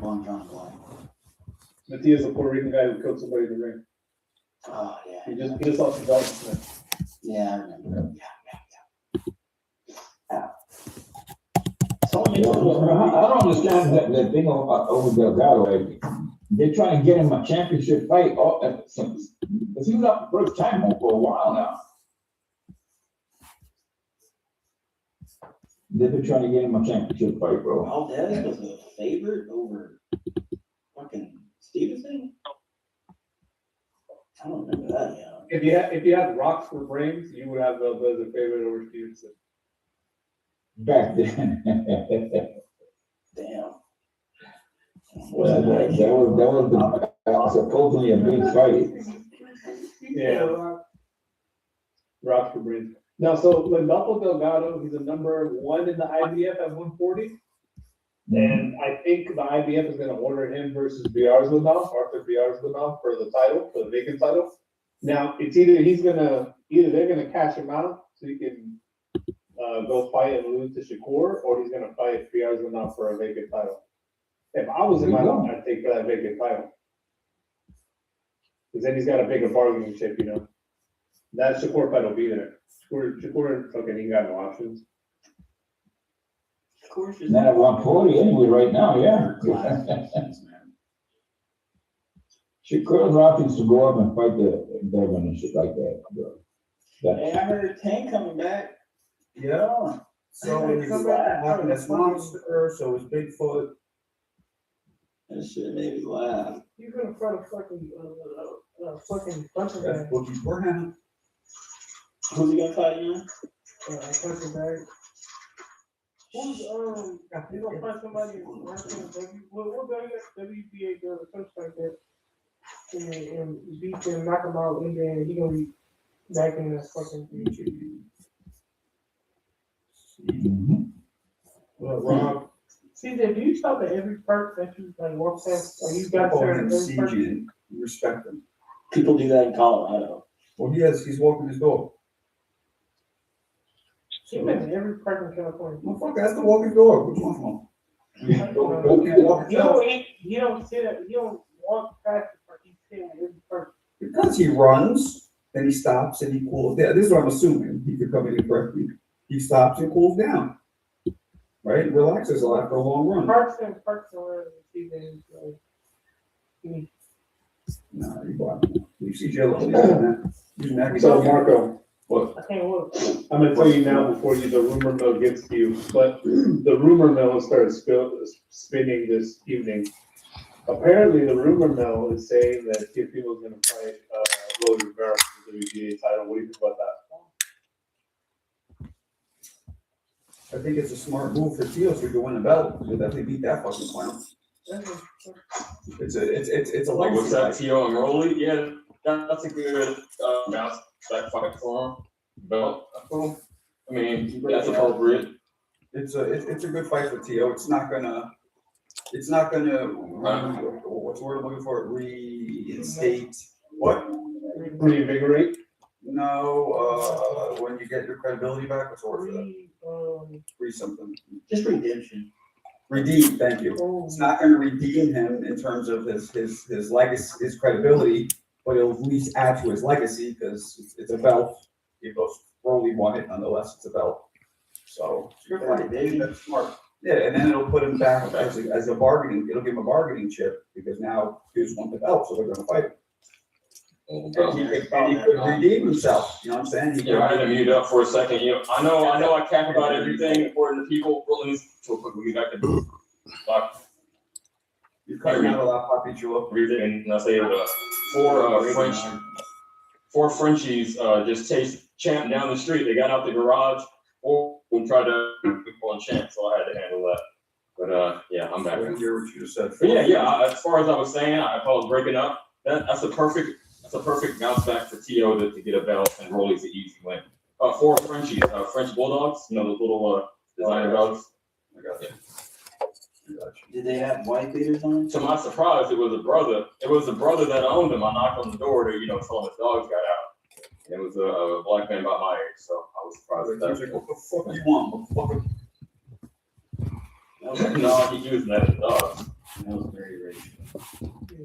I'm drawing a blank. Matia's a Puerto Rican guy who killed somebody in the ring. Oh, yeah. He just lost his Dalton Smith. Yeah, I remember. Yeah. I don't understand that thing over Delgado. They're trying to get him a championship fight. Because he was up the first time for a while now. They've been trying to get him a championship fight, bro. Valdez was a favorite over fucking Stevenson? I don't remember that, yeah. If you had rocks for brains, you would have Valdez a favorite over Stevenson. Back then. Damn. That was supposedly a big fight. Yeah. Rocks for brains. Now, so Landolfo Delgado, he's a number 1 in the IBF at 140. And I think the IBF is going to order him versus Arthur Biarzlanov for the title, for the vacant title. Now, it's either they're going to cash him out so he can go fight and lose to Shakur, or he's going to fight Biarzlanov for a vacant title. If I was him, I'd take for that vacant title. Because then he's got a bigger bargaining chip, you know. That Shakur fight will be there. Shakur fucking ain't got no options. Of course. Not at 140 anyway right now, yeah. Shakur's options to go up and fight the Devin and shit like that. Hey, I heard Tank coming back. Yeah. So he's having this monster, so is Bigfoot. That shit made me laugh. You're gonna fight a fucking punching That's bag. Boogie Brown. Who's he gonna fight again? Punching bag. Who's you gonna fight somebody what WBA does or something like that, and beat him, knock him out, and then he gonna be back in the fucking Well, Rob, See, do you talk to every perk that you like walk past? Like you got Call certain him every perk? CJ. You respect him. People do that in Colorado. Well, he's walking his dog. She been in every perk in California. Motherfucker, that's the walking dog. Which one from? Don't keep walking You fast. don't sit up, you don't walk past the perk, you sit in every perk. Because he runs, then he stops and he cools down. This is what I'm assuming. He could come in and correct me. He stops and cools down. Right? Relaxes a lot after a long run. Perks are season. No, you bought me. You see Jello. Man. so Marco, I can't look. I'm gonna tell you now before the rumor mill gets to you, but the rumor mill started spinning this evening. Apparently, the rumor mill is saying that Teofimo's gonna fight Roy Rivera for the WBA title. What do you think about that? I think it's a smart move for Teos to win the belt. He'll definitely beat that fucking clown. It's a Like what's that, fight. Tio and Rolly? Yeah, that's a good bounce back fight for him. Belt, I mean, that's appropriate. It's a good fight for Tio. It's not gonna what's the word I'm looking for? Reinstate what? Reinvigorate. No, when you get your credibility back, what's the word for that? Something. Just redemption. Redeem, thank you. It's not gonna redeem him in terms of his legacy, his credibility, but it'll at least add to his legacy because it's a belt. Even though Rolly won it, nonetheless, it's a belt. So it's a good fight. That's smart. Yeah, and then it'll put him back as a bargaining. It'll give him a bargaining chip because now Hughes won the belt, so they're gonna fight. And he could redeem himself. You know what I'm saying? Yeah, I had to mute up for a second. You know, I know I cap about everything according to people. Really, so quick, we get back to You're cutting out a lot, Poppy Chulo. everything. And I say four Frenchies just chased Champ down the street. They got out the garage and tried to on Champ, so I had to handle that. But yeah, I'm I back. didn't hear what you just said. But yeah. As far as I was saying, I was breaking up. That's a perfect bounce back for Tio to get a belt, and Rolly's an easy win. 4 Frenchies, French Bulldogs, you know, those little designer belts. I got you. Did they have white beaters on? To my surprise, it was a brother. It was the brother that owned them. I knocked on the door to, tell him his dogs got out. And it was a black man about my age, so I was surprised at He's like, what the fuck you want, motherfucker? that. No, he's using that as dogs. That was very rich.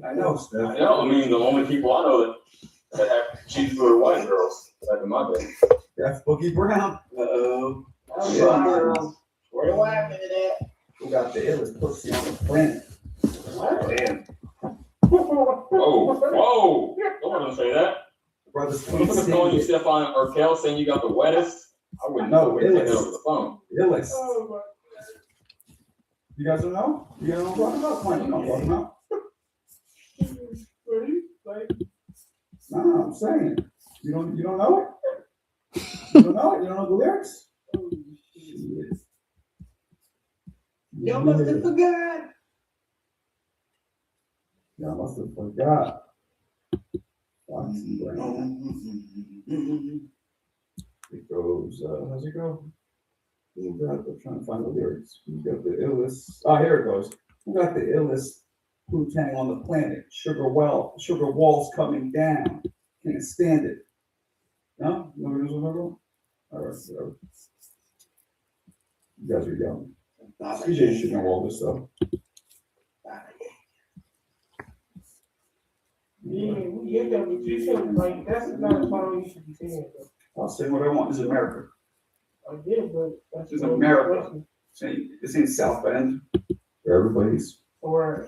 I know, I Steph. know, I mean, the only people I know that have cheats were white girls back in my day. That's Boogie Brown. Uh-oh. Yeah. Where do I happen to that? Who got the illest pussy on the planet? Damn. Whoa, whoa, don't want to say that. Brothers, When you calling you Stefan Urkel saying you got the wettest, I wouldn't know. We'd take that over the phone. illest. Oh, my. You guys don't know? You guys don't know what I'm talking about? Come on, you know what I'm talking about. Ready? Like, No, I'm saying. You don't know it? You don't know it? You don't know the lyrics? oh, shit. Y'all must have forgot. Y'all must have forgot. Foxy Brown. It goes, how's it go? Who got the, trying to find the lyrics. Who got the illest? Oh, here it goes. Who got the illest Wu-Tang on the planet? Sugar walls coming down. Can't stand it. No? No, there's another one? All right, whatever. You guys are young. CJ should know all this stuff. Yeah, we get that, but you shouldn't, like, that's not a song you should be saying, though. I'll say what I want. This is America. I get it, but that's. This is America. This ain't South Bend, where everybody's Or.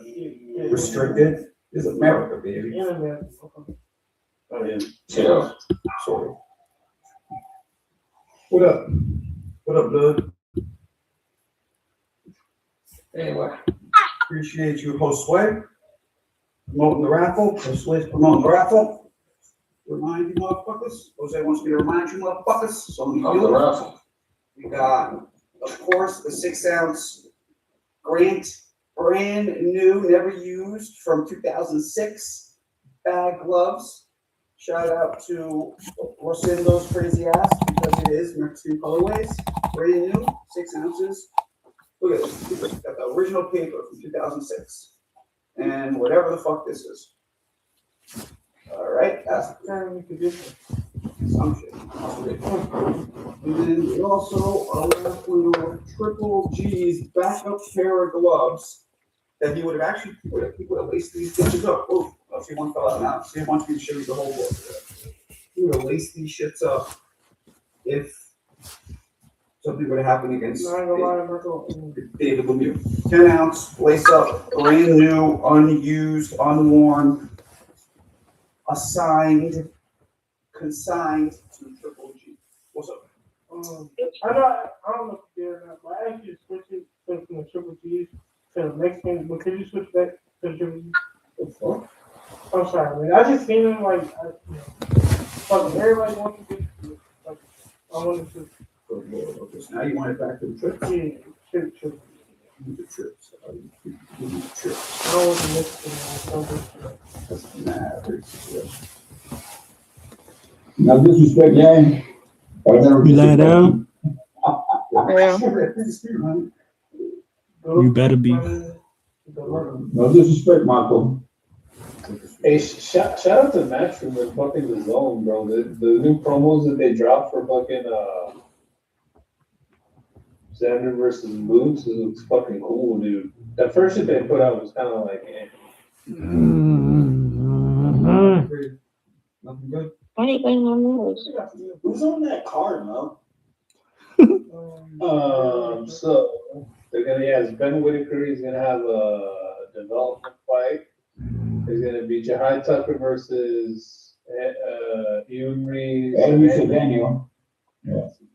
restricted. This is America, baby. Internet. Okay. Oh, yeah. Yeah. Sort of. What up? What up, bud? Anyway, appreciate you, Josue, promoting the raffle. Josue's promoting the raffle. Remind you motherfuckers. Jose wants me to remind you motherfuckers. So let me I'm do the it. raffle. We got, of course, the 6-ounce Grant, brand new, never used, from 2006 bag gloves. Shout out to Rosindo's crazy ass, because it is Mexican colorways, brand new, 6 ounces. Look at this, got the original paper from 2006, and whatever the fuck this is. All right, that's Turn me to this some shit. And then we also are left with Triple G's backup pair of gloves that he would have actually, he would have laced these bitches up. Oh, see one fell out now. See, he wants me to show you the whole book. He would have laced these shits up if something would have happened against one. Not gonna lie, Marco. David Lemieux. 10-ounce lace up, brand new, unused, unworn, assigned, consigned to Triple G. What's up? I don't know if you did or not, but I actually switched it from the Triple G's to the Mexican, but could you switch that to the Triple G? I'm sorry, man. I just seen them like, fucking everybody wants to get like, I wanted to, Now you want it back to the trip? yeah, trip. The trips. The trips. I don't want the Mexican one. That's mad. No disrespect, gang. You lay down? Yeah. You better be. No disrespect, Marco. Hey, shout out to Max from the fucking The Zone, bro. The new promos that they dropped for fucking Xander versus Boots looks fucking cool, dude. That first shit they put out was kind of like, eh. Nothing good. Anything on those? Who's on that card, Mo? So they're gonna, yeah, it's Ben Whitaker. He's gonna have a development fight. There's gonna be Jahai Tucker versus Ian Reeves. And you said Daniel.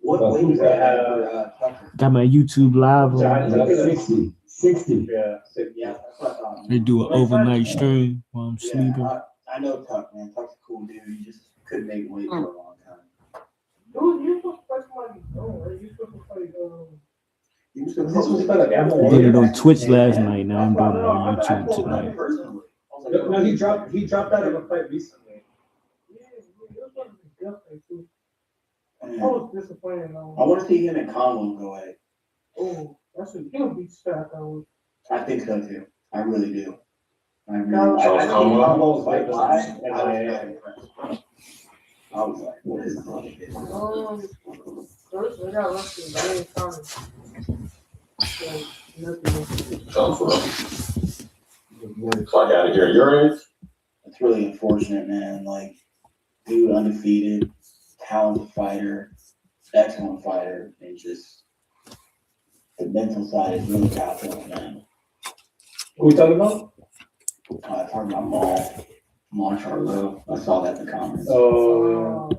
What weight is that? Tucker? Got my YouTube live Jahai on. Tucker. 60. Yeah, Yeah, that's what I thought. They do an overnight stream while I'm Yeah, sleeping. I know Tuck, man. Tuck's a cool dude. He just couldn't make weight for a long time. Dude, you're supposed to play somebody, right? You're supposed to play, He was This was kind of I did it on Twitch last night. Now I'm doing it on I YouTube told him tonight. personally. I was like, No, he dropped out of a fight recently. yeah, you're supposed to be good, too. I man, was disappointed, I want to see him and Conwell go at it. oh, that's a he'll be stacked out. I think so too. I really do. I really Charles I think Conwell? Conwell's like live. And I was I- not impressed. I was like, what is this? First, I got rushed in the time. So, nothing. Sounds rough. Fuck out of here. Your age? It's really unfortunate, man. Like, dude, undefeated, talented fighter, excellent fighter, and just the mental side is really calculated, man. Who we talking about? Talking about Maul Charlo. I saw that in the comments. Oh,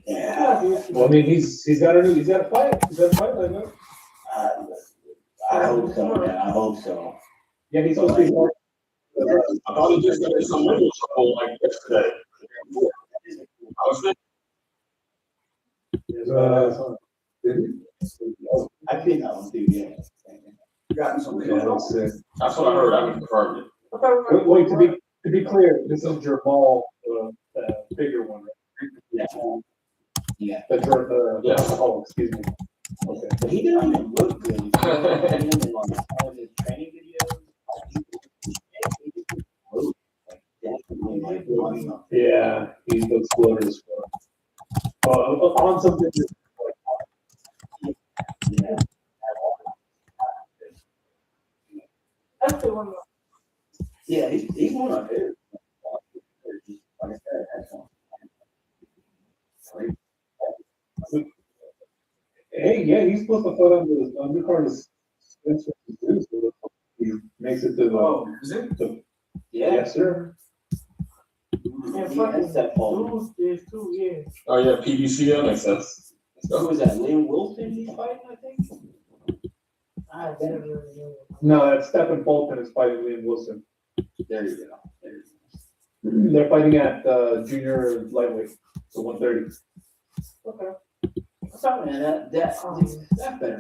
Yeah. well, I mean, he's got a fight. He's got a fight like that. I hope so, man. I hope so. Yeah, he's supposed to be more. I thought he just got in some legal trouble like yesterday. I was thinking, I think that one too, yeah. Gotten some. that's what I heard. I haven't confirmed it. Wait, to be clear, this is Jamal, the bigger one, right? Yeah. Yeah. Yeah. Oh, excuse me. Okay. But he didn't even look good. You know, in like all of his training videos. Like, definitely like running up. Yeah, he looks bloated as well. On something that's Yeah. That's the one. Yeah, he's one up there. Like I said, excellent. hey, yeah, he's supposed to fight on the undercard of Spencer Zeus, so he makes it to Oh, is it? the Yeah. yes, sir. And He fucking has that fall. Zeus is too, yeah. Oh yeah, PBC, that makes sense. Who was that? Liam Wilson he's fighting, I think? I never really know. No, that's Stephen Bolton is fighting Liam Wilson. There you go. There you go. They're fighting at junior lightweight, so 130. Okay. So, man, that better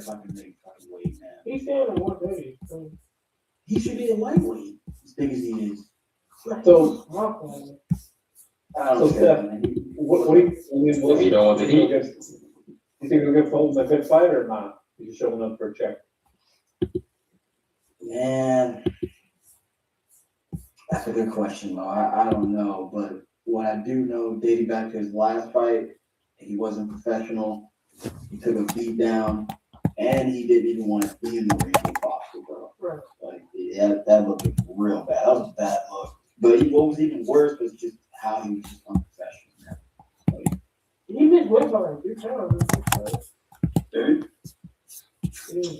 fucking make fucking weight, man. He's saying in 130. So. He should be a lightweight as big as he is. So, I don't so know, Steph, man. what do you, Liam Wilson? You don't want the heat. You think he'll get Bolton a good fight or not? He's showing up for a check. Man, that's a good question, though. I don't know, but what I do know, dating back to his last fight, he wasn't professional. He took a beat down, and he didn't even want to be in the ring with Foster, bro. Right. Like, yeah, that looked real bad. That was a bad look. But what was even worse was just how he was just unprofessional, man. Like, He missed weight by like 3 times. dude,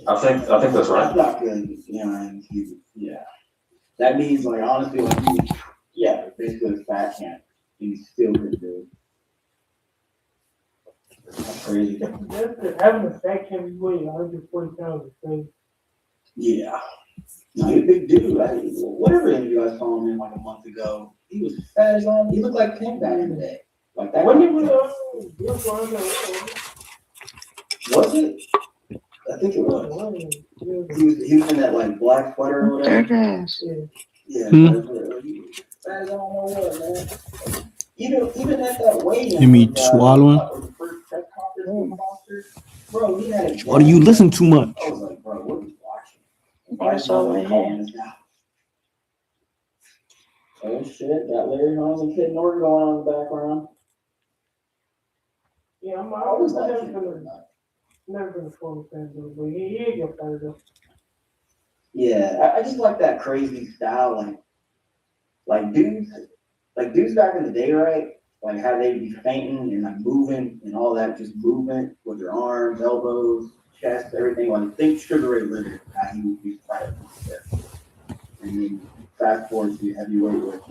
I think that's that's right. not good. You know, and yeah. That means, like, honestly, like, he was, yeah, basically a fat camp. He still couldn't do it. That's crazy. Having a fat can be weighing 140 pounds is crazy. Yeah. No, he's a big dude. Whatever interview I saw him in like a month ago, he was fat as all. He looked like King back in the day. Like that. When he was Was it? I think it was. He was in that like black sweater or whatever. Jackass. Yeah. Hmm. He was fat as I don't know what, man. Even at that weight. You mean swallowing? The first press conference with Foster, bro, he had it. Why do you listen too much? I was like, bro, what are you watching? That's all I had. Oh shit, got Larry Holmes and Kid Norton going on in the background. Yeah, I'm I always was like, never been a former fan, but he ain't get fired though. yeah, I just like that crazy style, like dudes back in the day, right? Like how they'd be fainting and like moving and all that, just movement with their arms, elbows, chest, everything. Like think Sugar Ray Leonard, how he would be fighting. And then fast forward to heavyweight with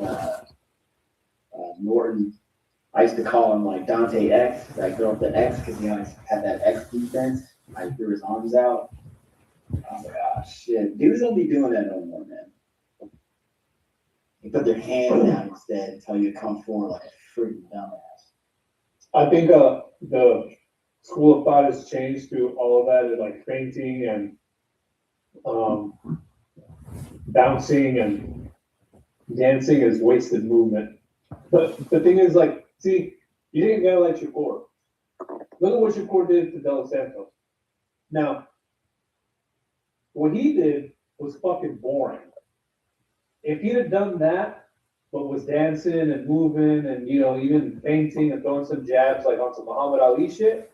Norton. I used to call him like Dante X, like throw up the X, because he always had that X defense. Like threw his arms out. Oh my gosh, shit. Dudes don't be doing that no more, man. They put their hand down instead and tell you to come forward like a freaking dumbass. I think the school of thought has changed to all of that, like fainting and bouncing and dancing is wasted movement. But the thing is, like, see, you didn't gotta let Shakur. Look at what Shakur did to De Los Santos. Now, what he did was fucking boring. If he'd have done that, but was dancing and moving and, you know, even fainting and throwing some jabs like on some Muhammad Ali shit,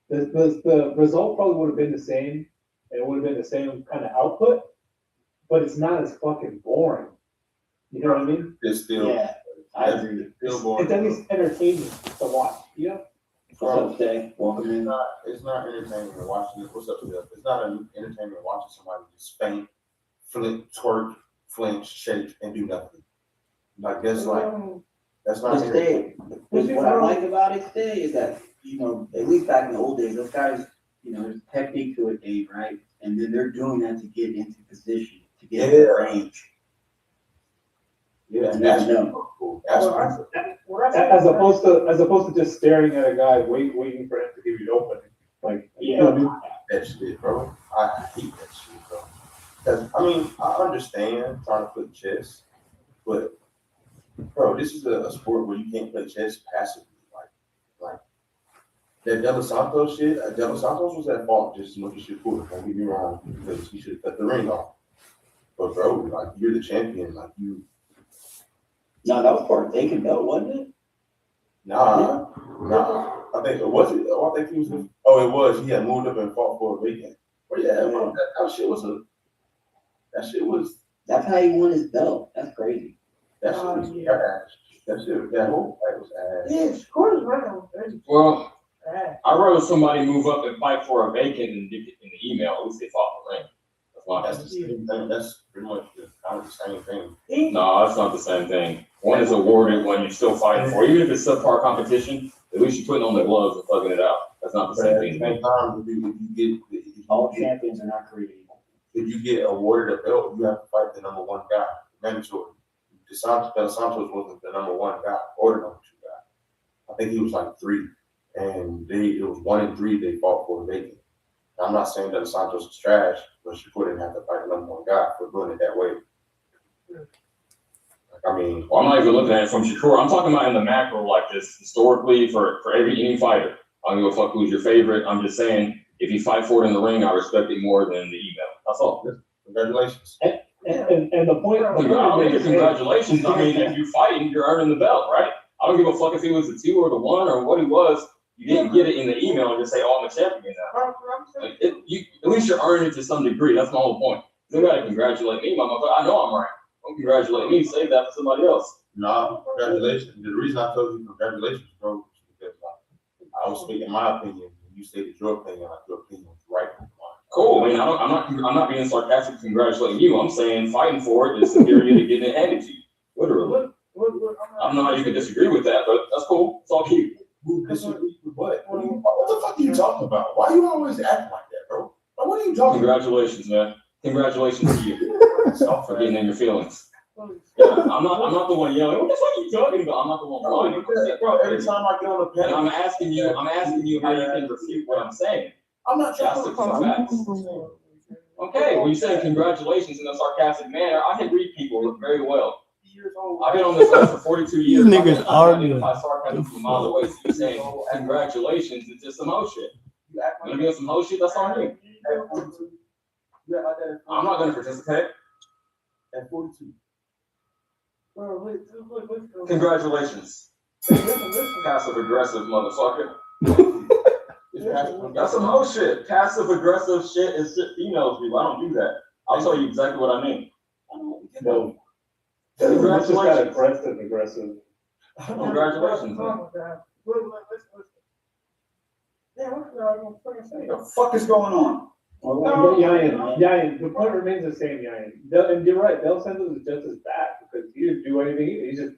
the result probably would have been the same, and it would have been the same kind of output. but it's not as fucking boring. You know what I mean? It's still, Yeah, I agree. it's still It's boring. at least entertaining to watch, you know? What's up, Jay? Welcome in. It's not entertaining watching it. What's up, Jeff? It's not entertainment watching somebody just faint, flip, twerk, flinch, shake, and do nothing. Like that's not But entertaining. what I like about it today is that, you know, at least back in the old days, those guys, you know, there's technique to a game, right? And then they're doing that to get into position, to get into range. Yeah, You that's never know. cool. That's cool. As opposed to just staring at a guy, waiting for him to give you the opening. Like, you know what I mean? That shit, bro. I hate that shit, bro. 'Cause, I mean, I understand trying to play chess, but bro, this is a sport where you can't play chess passively. Like that De Los Santos shit. De Los Santos was at fault just as much as shit for it. Don't get me wrong, because he should have cut the ring off. But bro, like you're the champion, like you. No, that was part of taking belt, wasn't it? Nah. I think it was. I think he was. Oh, it was. He had moved up and fought for a weekend. But yeah, bro, that shit was a. That shit was. That's how he won his belt. That's crazy. That shit was ass. That whole fight was ass. Yeah, scores round. Well, I'd rather somebody move up and fight for a vacant and get it in the email. At least they fought the ring. That's my That's the same thing. That's pretty much kind of the same thing. No, that's not the same thing. One is awarded when you're still fighting for it. Even if it's subpar competition, at least you're putting on the gloves and thugging it out. That's not the same At the thing. same time, if All champions are not created equal. if you get awarded a belt, you have to fight the number one guy. Mandatory. Santos wasn't the number one guy or the number two guy. I think he was like 3. And it was 1 and 3 they fought for a vacant. I'm not saying that Santos is trash, but Shakur didn't have to fight the number one guy for doing it that way. I mean, Well, I'm not even looking at it from Shakur. I'm talking about in the macro like this, historically, for any fighter. I don't give a fuck who's your favorite. I'm just saying, if you fight for it in the ring, I respect it more than the email. That's all. congratulations. And the point. I don't think it's congratulations. I mean, if you're fighting, you're earning the belt, right? I don't give a fuck if it was the 2 or the 1 or what it was. You didn't get it in the email and just say, "Oh, I'm a champion now." Like, at least you're earning it to some degree. That's my whole point. You gotta congratulate me, motherfucker. I know I'm right. Don't congratulate me. Save that for somebody else. No, congratulations. The reason I told you congratulations, bro, is because I was speaking my opinion, and you stated your opinion, like your opinion was right. Cool. I mean, I'm not being sarcastic congratulating you. I'm saying fighting for it is superior to getting it handed to you. Literally. I don't know how you can disagree with that, but that's cool. It's all cute. Who disagree with what? What the fuck are you talking about? Why you always acting like that, bro? Like, what are you talking about? Congratulations, man. Congratulations to you for getting in your feelings. Yeah, I'm not the one yelling. What the fuck are you talking about? I'm not the one whining. Bro, every time I get on the And panel, I'm asking you how you can refute what I'm saying. I'm not trying That's to the facts. Okay, well, you're saying congratulations in a sarcastic manner. I can read people very well. I've been on this earth for 42 years. These niggas arguing. I sarcasm from a mile away. So you're saying congratulations, it's just some hoe shit. You act When you're doing some hoe shit, that's on you. I'm not gonna participate. At 42. Congratulations. Passive aggressive motherfucker. That's some hoe shit. Passive aggressive shit is shit females do. I don't do that. I'll tell you exactly what I mean. No. That's just got aggressive. Congratulations, man. What the fuck is going on? Yain, the point remains the same, Yain. And you're right, Del Santos is just as bad because he didn't do anything either. He's just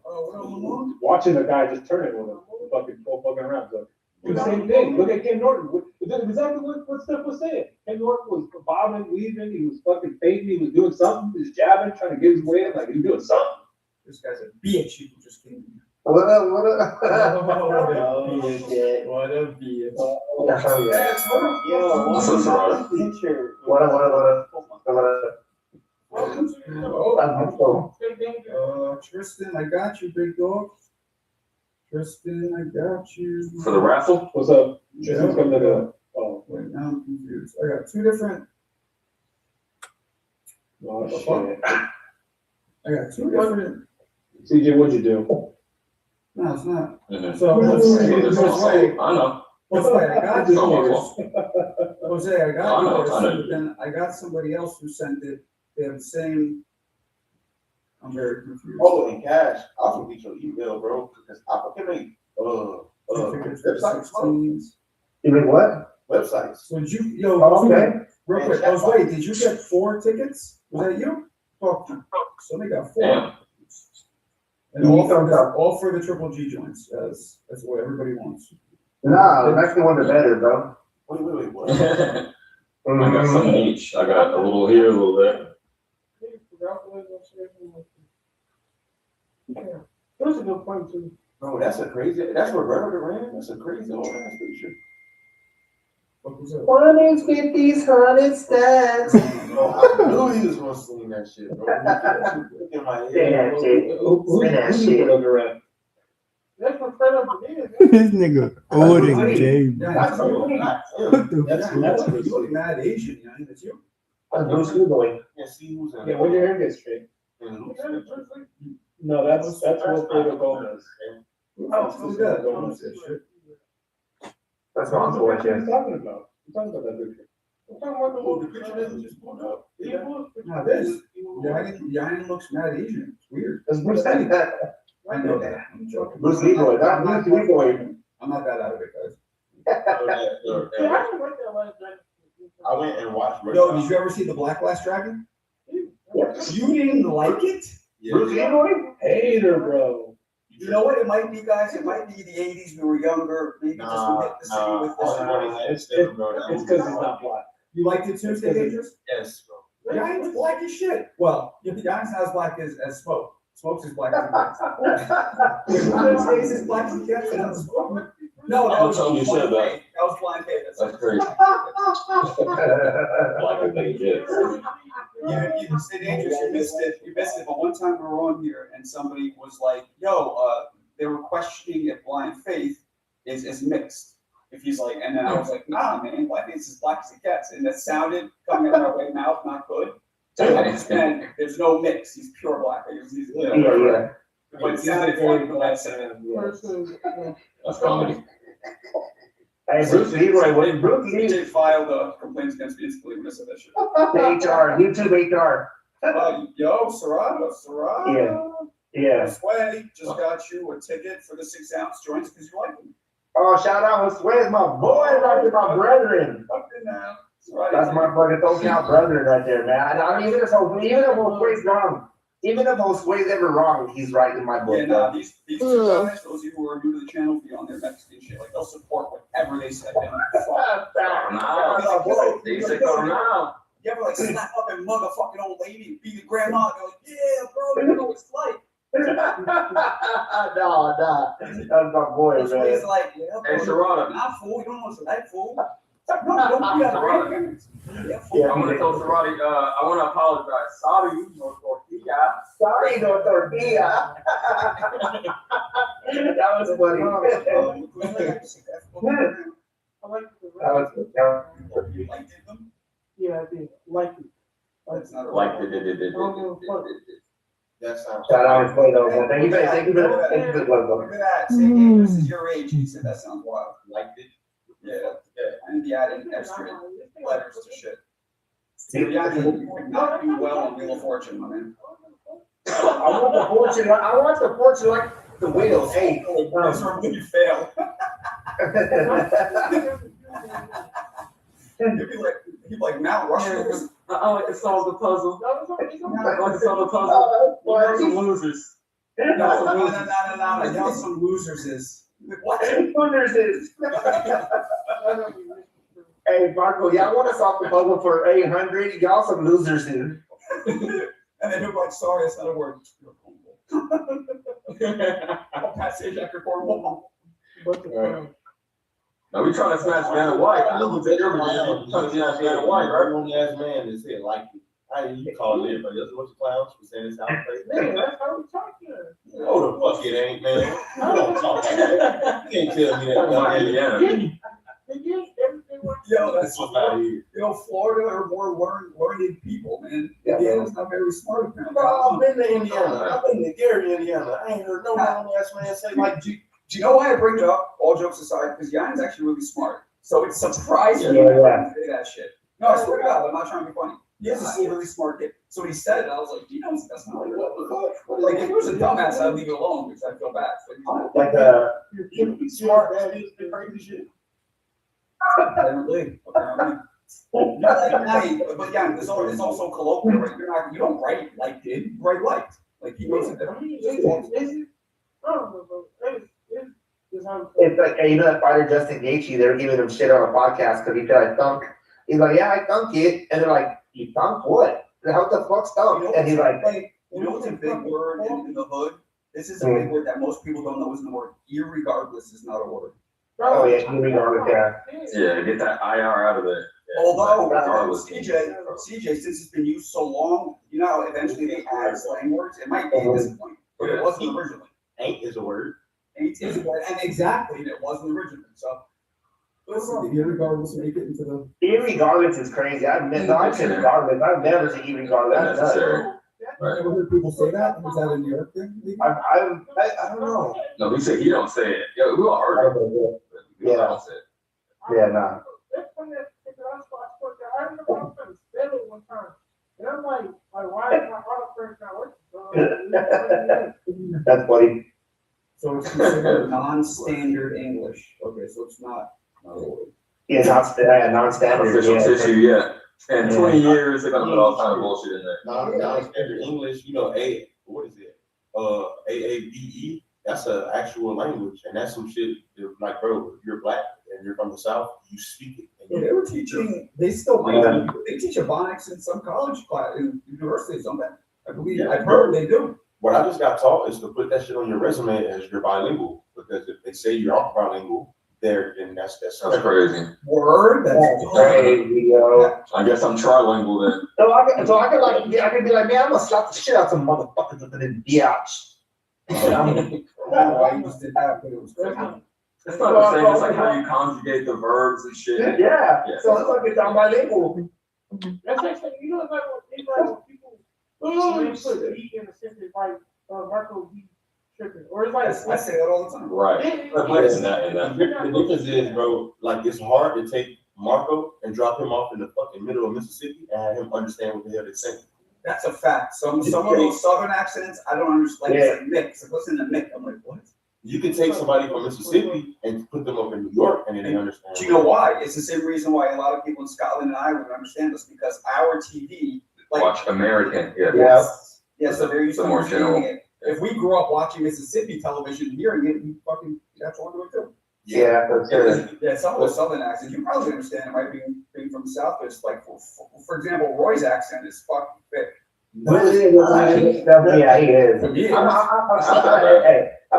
watching the guy just turn it with him, fucking around. So, do the same thing. Look at Ken Norton. Exactly what Steph was saying. Ken Norton was bobbing, weaving, he was fucking faking, he was doing something, he was jabbing, trying to get his way in, like he was doing something. This guy's a bitch. You just came. What up? What a bitch. Yo, what's this picture? What up? Tristan, I got you, big dog. Tristan, I got you. For the raffle? What's up? Tristan's coming to the. Oh, Wait, now I'm confused. I got 2 different. no, shit. I got 2 different. CJ, what'd you do? No, it's not. Mhm. So, Jose, I know. I got It's not my yours. fault. Jose, I I got know, yours. I know. But then I got somebody else who sent it. They have the same. I'm very confused. Oh, and cash, I was gonna get your email, bro, because I can make, websites, You mean what? websites. So did you, Okay. real quick, wait, did you get 4 tickets? Was that you? Oh, so they got 4. Damn. And all for the triple G joints, that's what everybody wants. Nah, that's the one the better, bro. Wait, what? I got some each. I got a little here, a little there. Yeah, that's a good point too. Bro, that's Roberto Duran, that's a crazy old ass picture. What was that? 150s, 100 stacks. Bro, I knew he was gonna sing that shit, bro. Look at my Say head. that shit. Say that shit. That's what straight up it is. This nigga ordering Jay. That's not him. What the That's You look mad Asian, yeah, that's you. That's Bruce Lee boy. Yeah, see who's in Yeah, when your hair gets straight. No, that's Wilfredo Gomez. Oh, who's that? Don't say shit. That's what I'm What going are you to. talking about? I'm talking about that picture. I'm talking about the Oh, one the picture that just pulled up. Yeah. Now this, Yan looks mad Asian, it's weird. That's Bruce Lee. I know that, I'm joking. Bruce Lee boy. That's Bruce Lee boy. I'm not that out of it, guys. Yeah, I didn't like that last night. I went and watched. Yo, did you ever see the Black Glass Dragon? Yes. You didn't like it? Bruce Lee boy? Hater, bro. You know what, it might be, guys, it might be the 80s, we were younger, maybe just we hit the city with this. It's because he's not black. You liked it too, State Dangerous? Yes, bro. Yan's black as shit. Well, Yan's not as black as Smoke. Smoke's as black as he gets. Stays as black as he gets, and that's Smoke. No, that was You said blind faith. That was blind faith. That's crazy. Like a thing, yeah. You State Dangerous, you missed it, but one time we were on here and somebody was like, yo, they were questioning if blind faith is mixed. If he's like, and then I was like, nah, man, blind faith is as black as it gets. And that sounded coming out of my mouth, not good. So I just meant, there's no mix, he's pure black. He's, Yeah. But it sounded funny when I said it. That's comedy. Hey, Bruce Lee boy. What Bruce Lee? DJ filed complaints against me instantly when I said that shit. HR. YouTube HR. Yo, Serrata. Yeah. Yeah. Sway just got you a ticket for the 6-ounce joints because you like them. Oh, shout out to Sway, my boy, right there, my brethren. Up in now. That's my fucking don't brethren right there, man. I mean, even if Josue's wrong, even if Josue's ever wrong, he's right in my book. Yeah, nah, these two guys, those of you who are new to the channel, be on their Mexican shit. Like, they'll support whatever they say. They don't give a fuck. They say come now. You ever like slap up and mug a fucking old lady and beat a grandma? They're like, yeah, bro, you know what it's like. No, that's my boy, It's man. like, yeah, bro, Hey, Serrata. not fool. You don't know what's like, fool. No, don't be a grandparents. Yeah, fool. Yeah. I'm gonna tell Serrati, I wanna apologize. Sorry, no tortilla. Sorry, no tortilla. That was funny. I like the That was good. You liked them? Yeah, I did. Like it. That's not a Like That sounds. Shout out to Sway, though, man. Thank you for the love, Look at that. Say, hey, this is your age. He said, that sounds wild. Liked it. Yeah. And be adding extra letters to shit. Yeah, you not do well on Wheel of Fortune, my man. I want the fortune like the wheel. Hey, That's where you fail. He'd be like Mount Rushmore. I like to solve the puzzle. I like to solve the Oh, puzzle. We got that's some losers. No. Y'all some losers is. What? Wonders is. Hey, Marco, y'all want us off the puzzle for 800? Y'all some losers, dude. And then he'll be like, sorry, that's not a word. I'll pass it after cornwall. Now we trying to smash Vanna White. I know who take everything. Trying to smash Vanna White, right? Only ass man that said like it. How do you call it? But that's what the clowns for saying this out place. Man, that's how we talk here. No, the fuck it ain't, man. You don't talk like that. You can't tell me that. Like Indiana. Everything works. Yo, that's Fuck out of here. Florida are more learned people, man. Yeah, Indiana's not very smart, apparently. Bro, I've been to Indiana. I've been to Gary, Indiana. I ain't heard no grown ass man say like, Do you know why I bring it up? All jokes aside, because Yan's actually really smart. So it's surprising Yeah. when I say that shit. No, I swear to God, I'm not trying to be funny. He is a really smart kid. So he said it, I was like, that's not like what the fuck. Like, if it was a dumbass, I'd leave it alone because I feel bad. Like You smart, man. You crazy shit. Apparently. But yeah, it's also colloquial, right? You don't write like did, you write liked. Like he knows it. I don't know, bro. it's like, hey, you know that fighter Justin Gaethje, they were giving him shit on a podcast because he said I thunk. He's like, yeah, I thunk it, and they're like, you thunk what? How the fuck's thunk? And he's like, you know what's a big word in the hood? This is a big word that most people don't know is the word. Irregardless is not a word. oh yeah, irregardless, yeah. Yeah, get that IR out of there. Yeah. Although, Regardless. CJ, since it's been used so long, you know how eventually they add slang words? It might be at this point, but it wasn't originally. Ain't is a word. Ain't is a word, and exactly, it wasn't originally, so. Listen, regardless, make it into the. Irregardless is crazy. I've said regardless. I've never said irregardless. Necessary. Right. Ever heard people say that? Is that a New York thing? I don't know. No, we say he don't say it. Yeah, we all heard it. We don't say it. Yeah, nah. That's funny that I remember I was trying to spell it one time. And I'm like, why is my autocorrect not working? That's funny. So it's considered non-standard English. Okay, so it's not a word. Yeah, non-standard. Official Yeah. tissue, yeah. And 20 years, they're gonna put all kind of bullshit in there. Non-standard English, what is it? AABE, that's an actual language, and that's some shit, like, bro, if you're black and you're from the South, you speak it. Yeah, they were teaching, they still might, they teach Ebonics in some college class, in universities, don't they? I believe, I've heard they do. What I just got taught is to put that shit on your resume as you're bilingual, because if they say you aren't bilingual, then that's crazy. Word, that's crazy, yo. I guess I'm trilingual then. So I could be like, man, I'm gonna slap the shit out some motherfuckers with the biatch. why you just did that, but it was crazy. It's not the same, it's like how you conjugate the verbs and shit. Yeah. So it's like it's bilingual. That's actually, you know, like when people put B in the sentence, like Marco B tripping, or it's like I say that all the time. Right. But the difference is, bro, like, it's hard to take Marco and drop him off in the fucking middle of Mississippi and have him understand what the hell they're saying. That's a fact. Some of those southern accents, I don't understand. Like, it's like mix. Like, listen to mix. I'm like, what? You can take somebody from Mississippi and put them up in New York and then they understand. Do you know why? It's the same reason why a lot of people in Scotland and Ireland understand us, because our TV, like, Watch American, yeah. Yeah, so they're used to more understanding general. it. If we grew up watching Mississippi television, hearing it, we fucking, that's what we're doing. Yeah, for sure. Yeah, some of the southern accents, you probably understand it might being from the South, but it's like, for example, Roy's accent is fucking thick. Yeah, he is. Hey,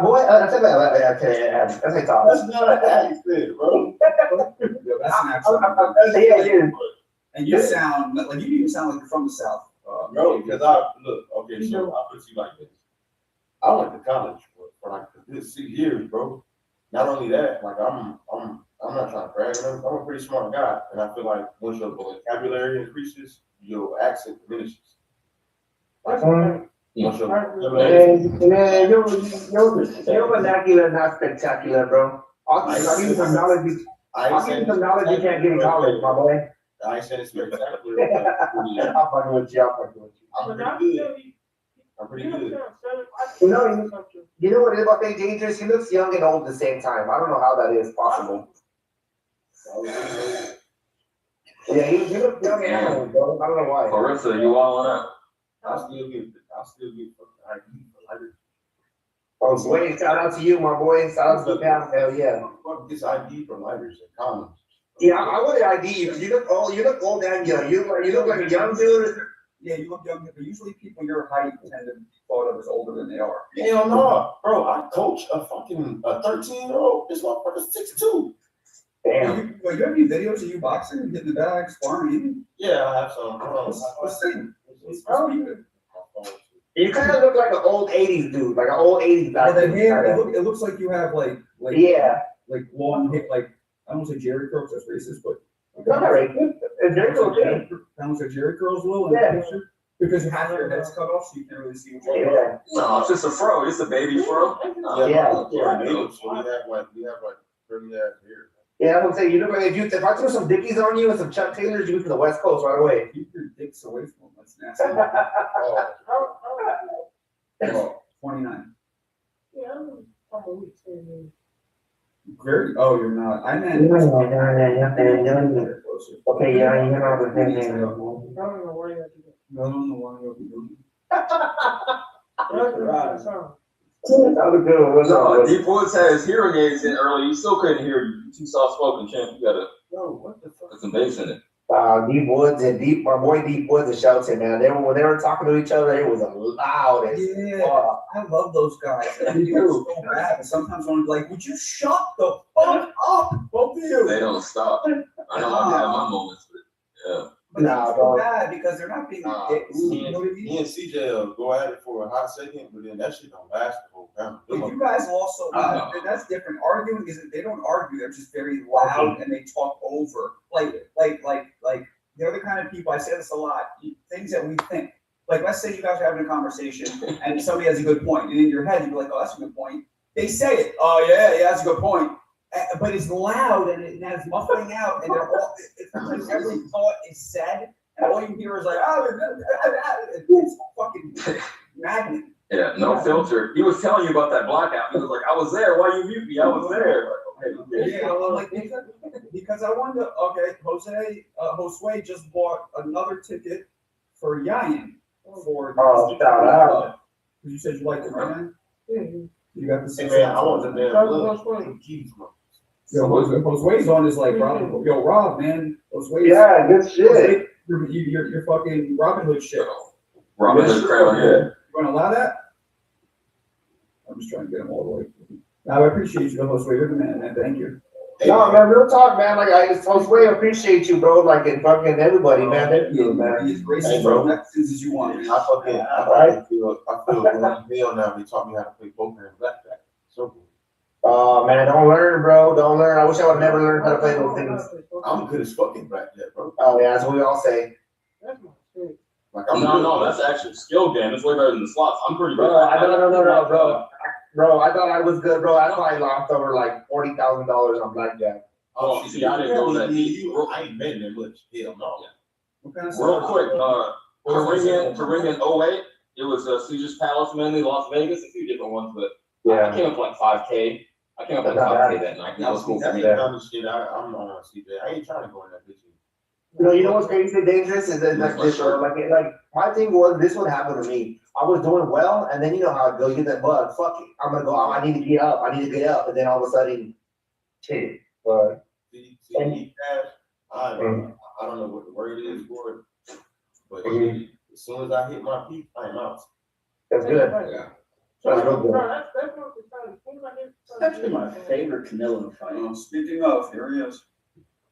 boy, that's a talk. That's not an accent, bro. that's an accent. Yeah, it is. And you sound like, you even sound like you're from the South. Bro, because so I put you like this. I went to college for like a good 6 years, bro. Not only that, like I'm not trying to brag, I'm a pretty smart guy, and I feel like once your vocabulary increases, your accent diminishes. Your vernacular not spectacular, bro. I'll give you some knowledge. I'll give you some knowledge you can't get in college, my boy. I ain't saying it's spectacular. I'm fucking with you. I'm pretty good. You know what it is about St. Dangerous? He looks young and old at the same time. I don't know how that is possible. Yeah, he looks young and old, bro. I don't know why. Clarissa, you all on that? I'll still get fucking ID for lighter. Oh, wait, shout out to you, my boy. Shout out to the town. Hell yeah. Fuck this ID for lighters and condoms. Yeah, I want to ID you because you look old and young. You look like a young dude. Yeah, you look young, but usually people your height tend to be thought of as older than they are. Hell no, bro. I coach a fucking 13-year-old. This motherfucker's 6'2". Damn. You have any videos of you boxing and getting the bag, sparring, eating? Yeah, I have some. Let's see. You kind of look like an old 80s dude, like an old 80s guy. The hair, it looks like you have like long hair, like, I don't want to say Jerry curls, that's racist, but. Not racist. Jerry curls, yeah. Sounds like Jerry curls will in the picture. Because you have your head's cut off, so you can't really see what you're doing. No, it's just a fro. It's a baby fro. Yeah. So we have like 30 ass here. Yeah, I would say you look like if I threw some Dickies on you and some Chuck Taylors, you would to the West Coast right away. Keep your dicks away from them, that's nasty. Oh, 29. Yeah, I'm a week. Very, oh, you're not, I meant. Okay, yeah, you know the thing. I don't know why you have to do I don't know why you'll be doing That was good. No, Deep Woods had his hearing aids in early. You still couldn't hear you. Too soft spoken, champ. You gotta what the fuck? put some bass in it. Deep Woods and my boy Deep Woods and Shelton, man. When they were talking to each other, it was loud as Yeah, I love those guys. Me too. So bad. And sometimes I'm like, would you shut the fuck up, both of you? They don't stop. I know I have my moments, but yeah. But it's so bad because they're not being dicks. Me You know what I mean? and CJ go at it for a hot second, but then that shit don't last the whole time. But you guys also, that's different. Arguing isn't, they don't argue, they're just very loud and they talk over. Like, they're the kind of people, I say this a lot, things that we think. Like, let's say you guys are having a conversation and somebody has a good point, and in your head, you're like, oh, that's a good point. They say it, oh, yeah, that's a good point. But it's loud and it's muffling out, and they're all, it's like every thought is said, and all you hear is like, oh, it's fucking maddening. Yeah, no filter. He was telling you about that blackout. He was like, I was there. Why you mute me? I was there. Yeah, I'm like, because I wanted to, okay, Josue just bought another ticket for Yayan. Shout out. You said you liked it, right, man? Yeah. You got the Hey man, I want the damn keys, man. Yo, Josue's on is like, Rob, man. Josue's. Yeah, good shit. You're fucking Robin Hood shit. Robin Hood crown, yeah. You wanna allow that? I'm just trying to get him all the way. Now, I appreciate you, Josue. You're the man, man. Thank you. No, man, real talk, man. Like, I just way appreciate you, bro. Like, and fucking everybody, man. Thank you, man. Be as gracious, bro. As you want, man. I feel hell now. They taught me how to play poker and blackjack. So good. Oh, man, don't learn, bro. Don't learn. I wish I would never learned how to play those things. I'm good as fucking blackjack, bro. Oh, yeah, that's what we all say. That's my shit. Like I'm No, that's actually a skill game. It's way better than the slots. I'm pretty good. No, bro. Bro, I thought I was good, bro. I probably lost over like $40,000 on blackjack. Oh, see, I didn't go that deep. I ain't betting that much. Hell no. What kind of Real stuff? quick, to ring in 08, it was Caesar's Palace, mainly Las Vegas, a few different ones, but I came up like 5K. I came up like 5K that night. That was cool for me. That kind of shit, I'm on CJ. I ain't trying to go in that bitch. You know what's crazy and dangerous is that like my thing was this would happen to me. I was doing well, and then you know how it goes. You get that bug. Fuck it. I'm gonna go. I need to get up. And then all of a sudden, shit. But I don't know what the word is for it, but as soon as I hit my peak, I'm out. That's good. Yeah. That's actually my favorite Canelo fight. Speaking of, here he is.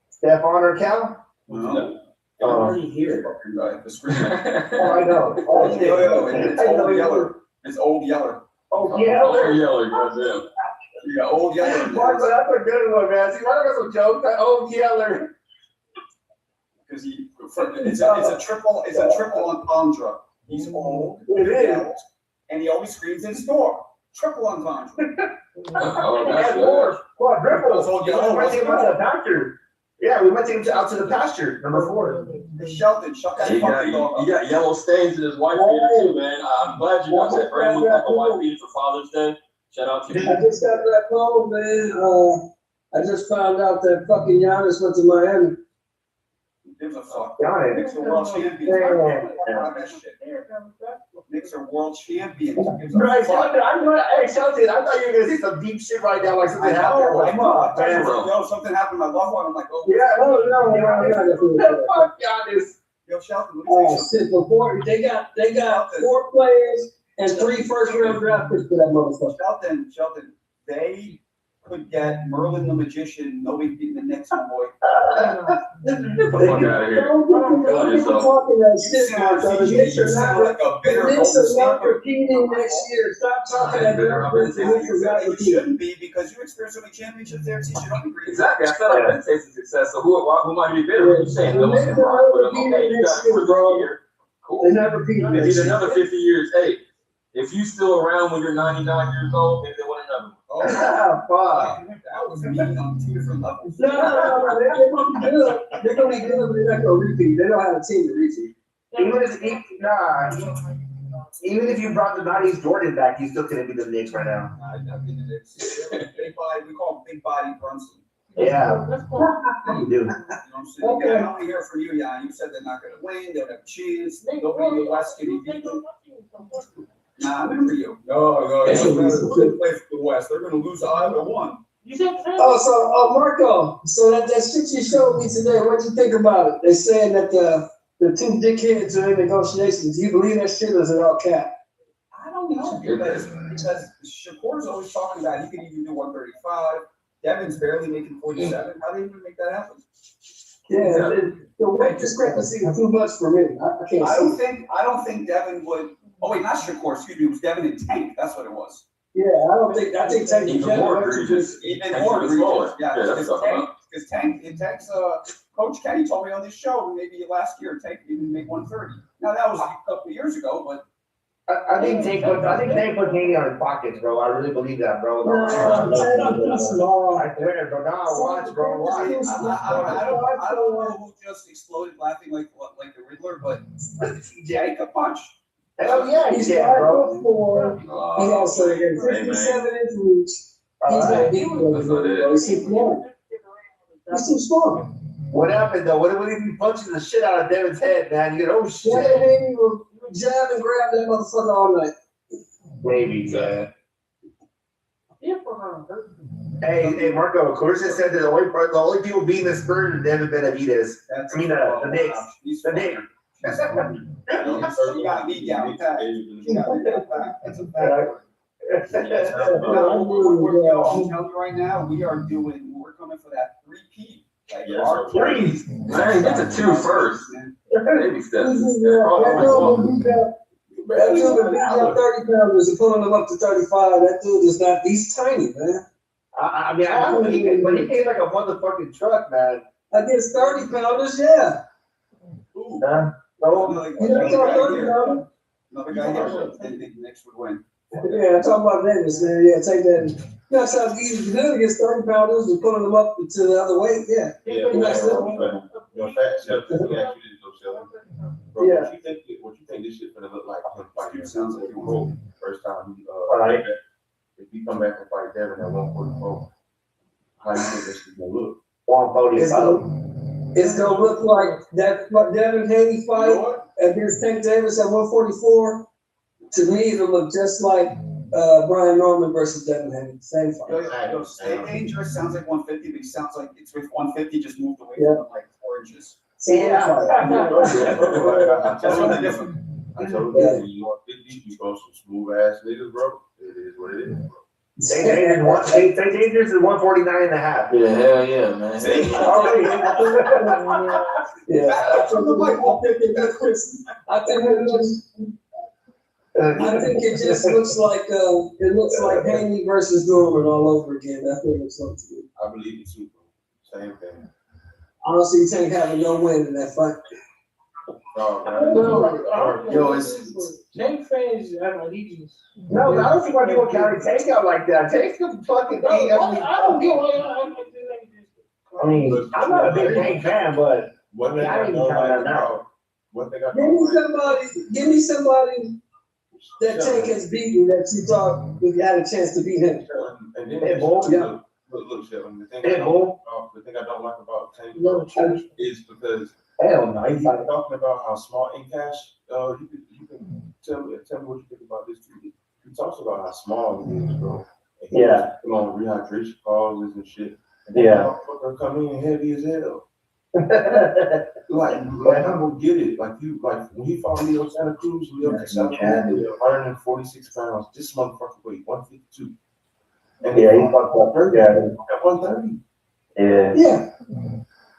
Stefan or Cal? No. I'm already here. Fucking guy, the screen. Oh, I know. It's Old Yeller. It's Old Yeller. Oh, yeah. Oh, Yeller, goddamn. Yeah, Old Yeller. Mark, that's a good one, man. See, I got some jokes. That old Yeller. Because it's a triple entendre. He's old, It is. and he always screams in his door. Triple entendre. Oh, that's Yeah, good. four. Quadruple. That's old We Yeller. might take him out to the pasture. Yeah, we might take him out to the pasture. Number 4. Shelton, shut that You fucking dog up. got yellow stains in his white beater too, man. I'm glad you got that brand new type of white beater for Father's Day. Shout out to you. I just got that call, man. I just found out that fucking Giannis went to Miami. Gives a fuck. Got it. Knicks are world champions. That shit. Knicks are world champions. Gives a Right, fuck. Shelton, I thought you were gonna see some deep shit right now, like something happened. Come on, man. Yo, something happened to my loved one. I'm like, oh. Yeah, No. fuck Giannis. Yo, Shelton, Oh, let me say shit, before they got 4 players and 3 first-round draft picks for that motherfucker. something. Shelton, they could get Merlin the Magician. Nobody beating the Knicks, my boy. Get the fuck out of here. Don't get talking that shit, Mark. The Knicks are not like a bitter the Knicks are not Golden repeating next year. Stop talking that nonsense. The Knicks are not It repeating. shouldn't be because you experienced so many championships there. So you should agree. Exactly. I said I've been tasting success. So who might be better? You saying The Lewis Knicks and are Rock? not But repeating okay, you got next year, for bro. this year. Cool. They're not repeating They next need year. another 50 years. Hey, if you still around when you're 99 years old, maybe they want another one. Oh, Fuck. that that was me on 2 different levels. No, they're gonna be good. They're gonna be good, but they're not gonna repeat. They don't have a team to repeat. Even if you brought the 90s Jordan back, he's still gonna be the Knicks right now. I mean, it's big body, we call him Big Body Brunson. Yeah. You do. You know what I'm saying? Okay. I only hear from you, Jan. You said they're not gonna win, they'll have a chance, they'll be the West getting beat. Nah, I remember you. No, they're gonna play for the West. They're gonna lose either one. Oh, Marco, so that shit you showed me today, what'd you think about it? They saying that the two dickheads are in negotiations. Do you believe that shit or is it all cap? I don't know, because Shakur's always talking about he can even do 135. Devin's barely making 47. How do they even make that happen? Yeah, the weight discrepancy is too much for me. I can't see. I don't think Devin would. Oh wait, not Shakur. Excuse me. It was Devin and Tank. That's what it was. Yeah, I think Tank Even more egregious. Even more egregious. Yeah, that's because Tank's Coach Kenny told me on this show maybe last year Tank didn't make 130. Now that was a couple of years ago, but. I think Tank put Haney on his pockets, bro. I really believe that, bro. No, I swear, bro. Now watch, bro. Watch. I don't know who just exploded laughing like the Riddler, but Tank a punch. Hell yeah, he's yeah, bro. 5'4". He has a 57-inch reach. He's not big, bro. He's 6'1". He's too strong. What happened though? What if he punches the shit out of Devin's head, man? You get oh shit. Yeah, Haney will jab and grab that motherfucker all night. Maybe, man. Hey, Marco, Clarissa said that the only people beating the Spurs are Devin Benavidez. The Knicks. The Knicks. You got me down pat. That's a fact. I'm telling you right now, we're coming for that 3P. Like our please. Man, get the 2 first. Baby steps. That dude been beating up 30 pounders and pulling them up to 35. That dude is not, he's tiny, man. I mean, but he came like a motherfucking truck, man. Against 30 pounders, yeah. Huh? Another guy here, the Knicks would win. Yeah, I'm talking about Davis, man. Yeah, take that. That's how easy to do against 30 pounders and pulling them up to the other weight. Yeah. Yeah, Yeah. What you think this shit gonna look like? It sounds like you roll first time. Right. If you come back and fight Devin at 144, how do you think this is gonna look? 145. It's gonna look like that Devin Haney fight against Tank Davis at 144. To me, it'll look just like Brian Norman versus Devin Haney. Same fight. Stay Dangerous sounds like 150, but it sounds like it's with 150 just moved away from like 4 inches. Yeah. That's something different. I told you, when you want 50, you go some smooth ass niggas, bro. It is what it is, bro. Stay Dangerous is 149 and a half. Yeah, hell yeah, man. I think it just looks like Haney versus Norman all over again. That's what it looks like to me. I believe it too, bro. Same thing. Honestly, Tank having no win in that fight. Tank fans have allegiance. No, I don't see why people carry Tank out like that. Tank's the fucking thing. I don't get why I mean, I'm not a big Tank fan, but One thing I I ain't don't counting like that out. about, one thing I Give don't like. me somebody that Tank has beaten that you thought you had a chance to beat him. And then Hey, Bull, yeah. Look, Sheldon, the thing Hey, Bull. I don't like about Tank No, is because Hell no. he's talking about how small in cash. You can tell me what you think about this. He talks about how small he is, bro. And he Yeah. was on rehydration calls and shit. Yeah. Motherfucker come in heavy as hell. Like I don't get it. Like when he fought Leo Santa Cruz, Leo Santa Cruz, 146 pounds. This motherfucker weighed 152. And Yeah, he fucked up. Yeah. At 130. Yeah. Yeah.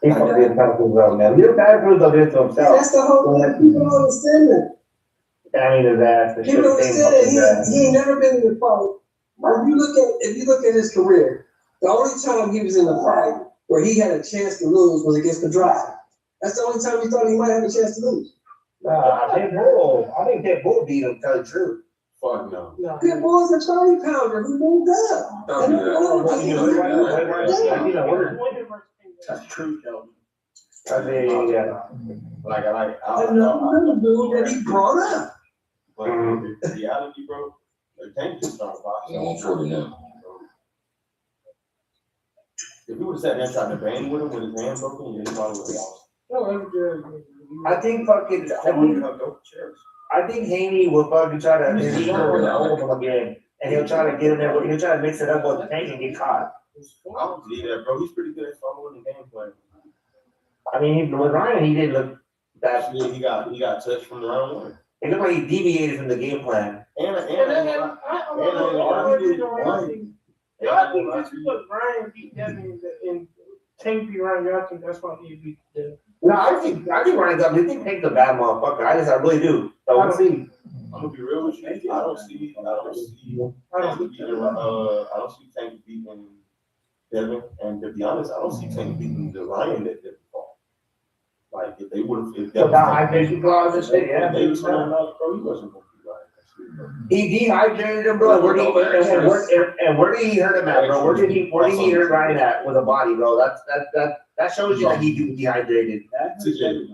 He fucked the Santa Cruz out, man. Leo Santa Cruz will do it to himself. That's the whole thing. People don't understand that. I mean, his ass. People don't understand that. He ain't never been in a fight. If you look at his career, the only time he was in a fight where he had a chance to lose was against the Drive. That's the only time he thought he might have a chance to lose. I think Pitbull beat him, to tell you the truth. Fuck no. No. Pitbull's a 30 pounder who moved up. Don't do that. That's true, Sheldon. I mean, yeah. Another dude that he brought up. But the reality, bro, they can't just start boxing. Yeah, 140 now. If we would have sat there and tried to bang with him with his hand broken, yeah, he probably would have lost. I think Haney will fucking try to hold him again, and he'll try to get in there. He'll try to mix it up with the tank and get caught. I don't believe that, bro. He's pretty good at following the game plan. I mean, with Ryan, he didn't look that. Yeah, he got touched from the round one. It looked like he deviated from the game plan. Y'all think just because Ryan beat Devin and Tank beat Ryan, y'all think that's why he beat Devin? No, I think Ryan's up. I think Tank's a bad motherfucker. I really do. So we'll see. I'm gonna be real with you. I don't see Tank beating Devin, and to be honest, I don't see Tank beating the Ryan that Devin fought. Like if they would have, if Without hydration clause and shit, yeah. They was saying, no, bro, he wasn't gonna beat Ryan. He dehydrated him, bro. Where did he hurt him at, bro? Where did he hurt Ryan at with a body, bro? That shows you that he dehydrated. TJ,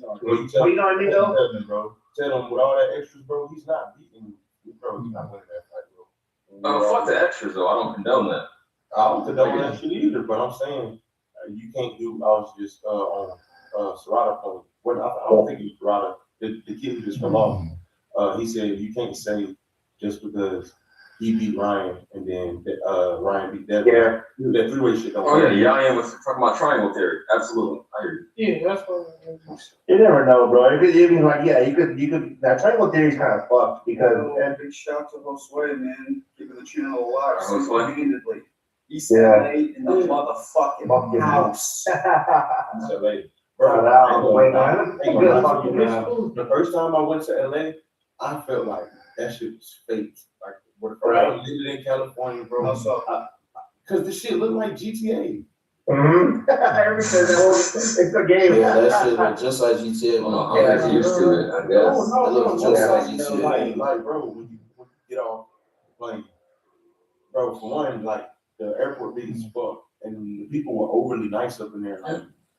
What you know what I mean, though? Bro, tell him with all that extras, bro, he's not beating, bro, he's not winning that fight, bro. Fuck the extras though. I don't condone that. I don't condone that shit either, but I'm saying you can't do. I was just on Serrata point. When I don't think it was Serrata, the kid who just fell off. He said you can't say just because he beat Ryan and then Ryan beat Devin. Yeah. That three-way shit. Oh yeah, Ryan was talking about triangle theory. Absolutely, I hear you. Yeah, that's what. You never know, bro. It could even like, yeah, you could. That triangle theory is kind of fucked because. And big shout to Josue, man, keeping the channel alive Josue. repeatedly. He's Yeah. in the motherfucking house. So like, Bro, the first time I went to LA, I felt like that shit was fake. Like, when I was living in California, bro, because the shit looked like GTA. It's a game. Yeah, that shit look just like GTA. I'm not used to it, I guess. It looks just like GTA. Like, bro, when you get off, like, bro, for one, like, the airport big as fuck, and the people were overly nice up in there.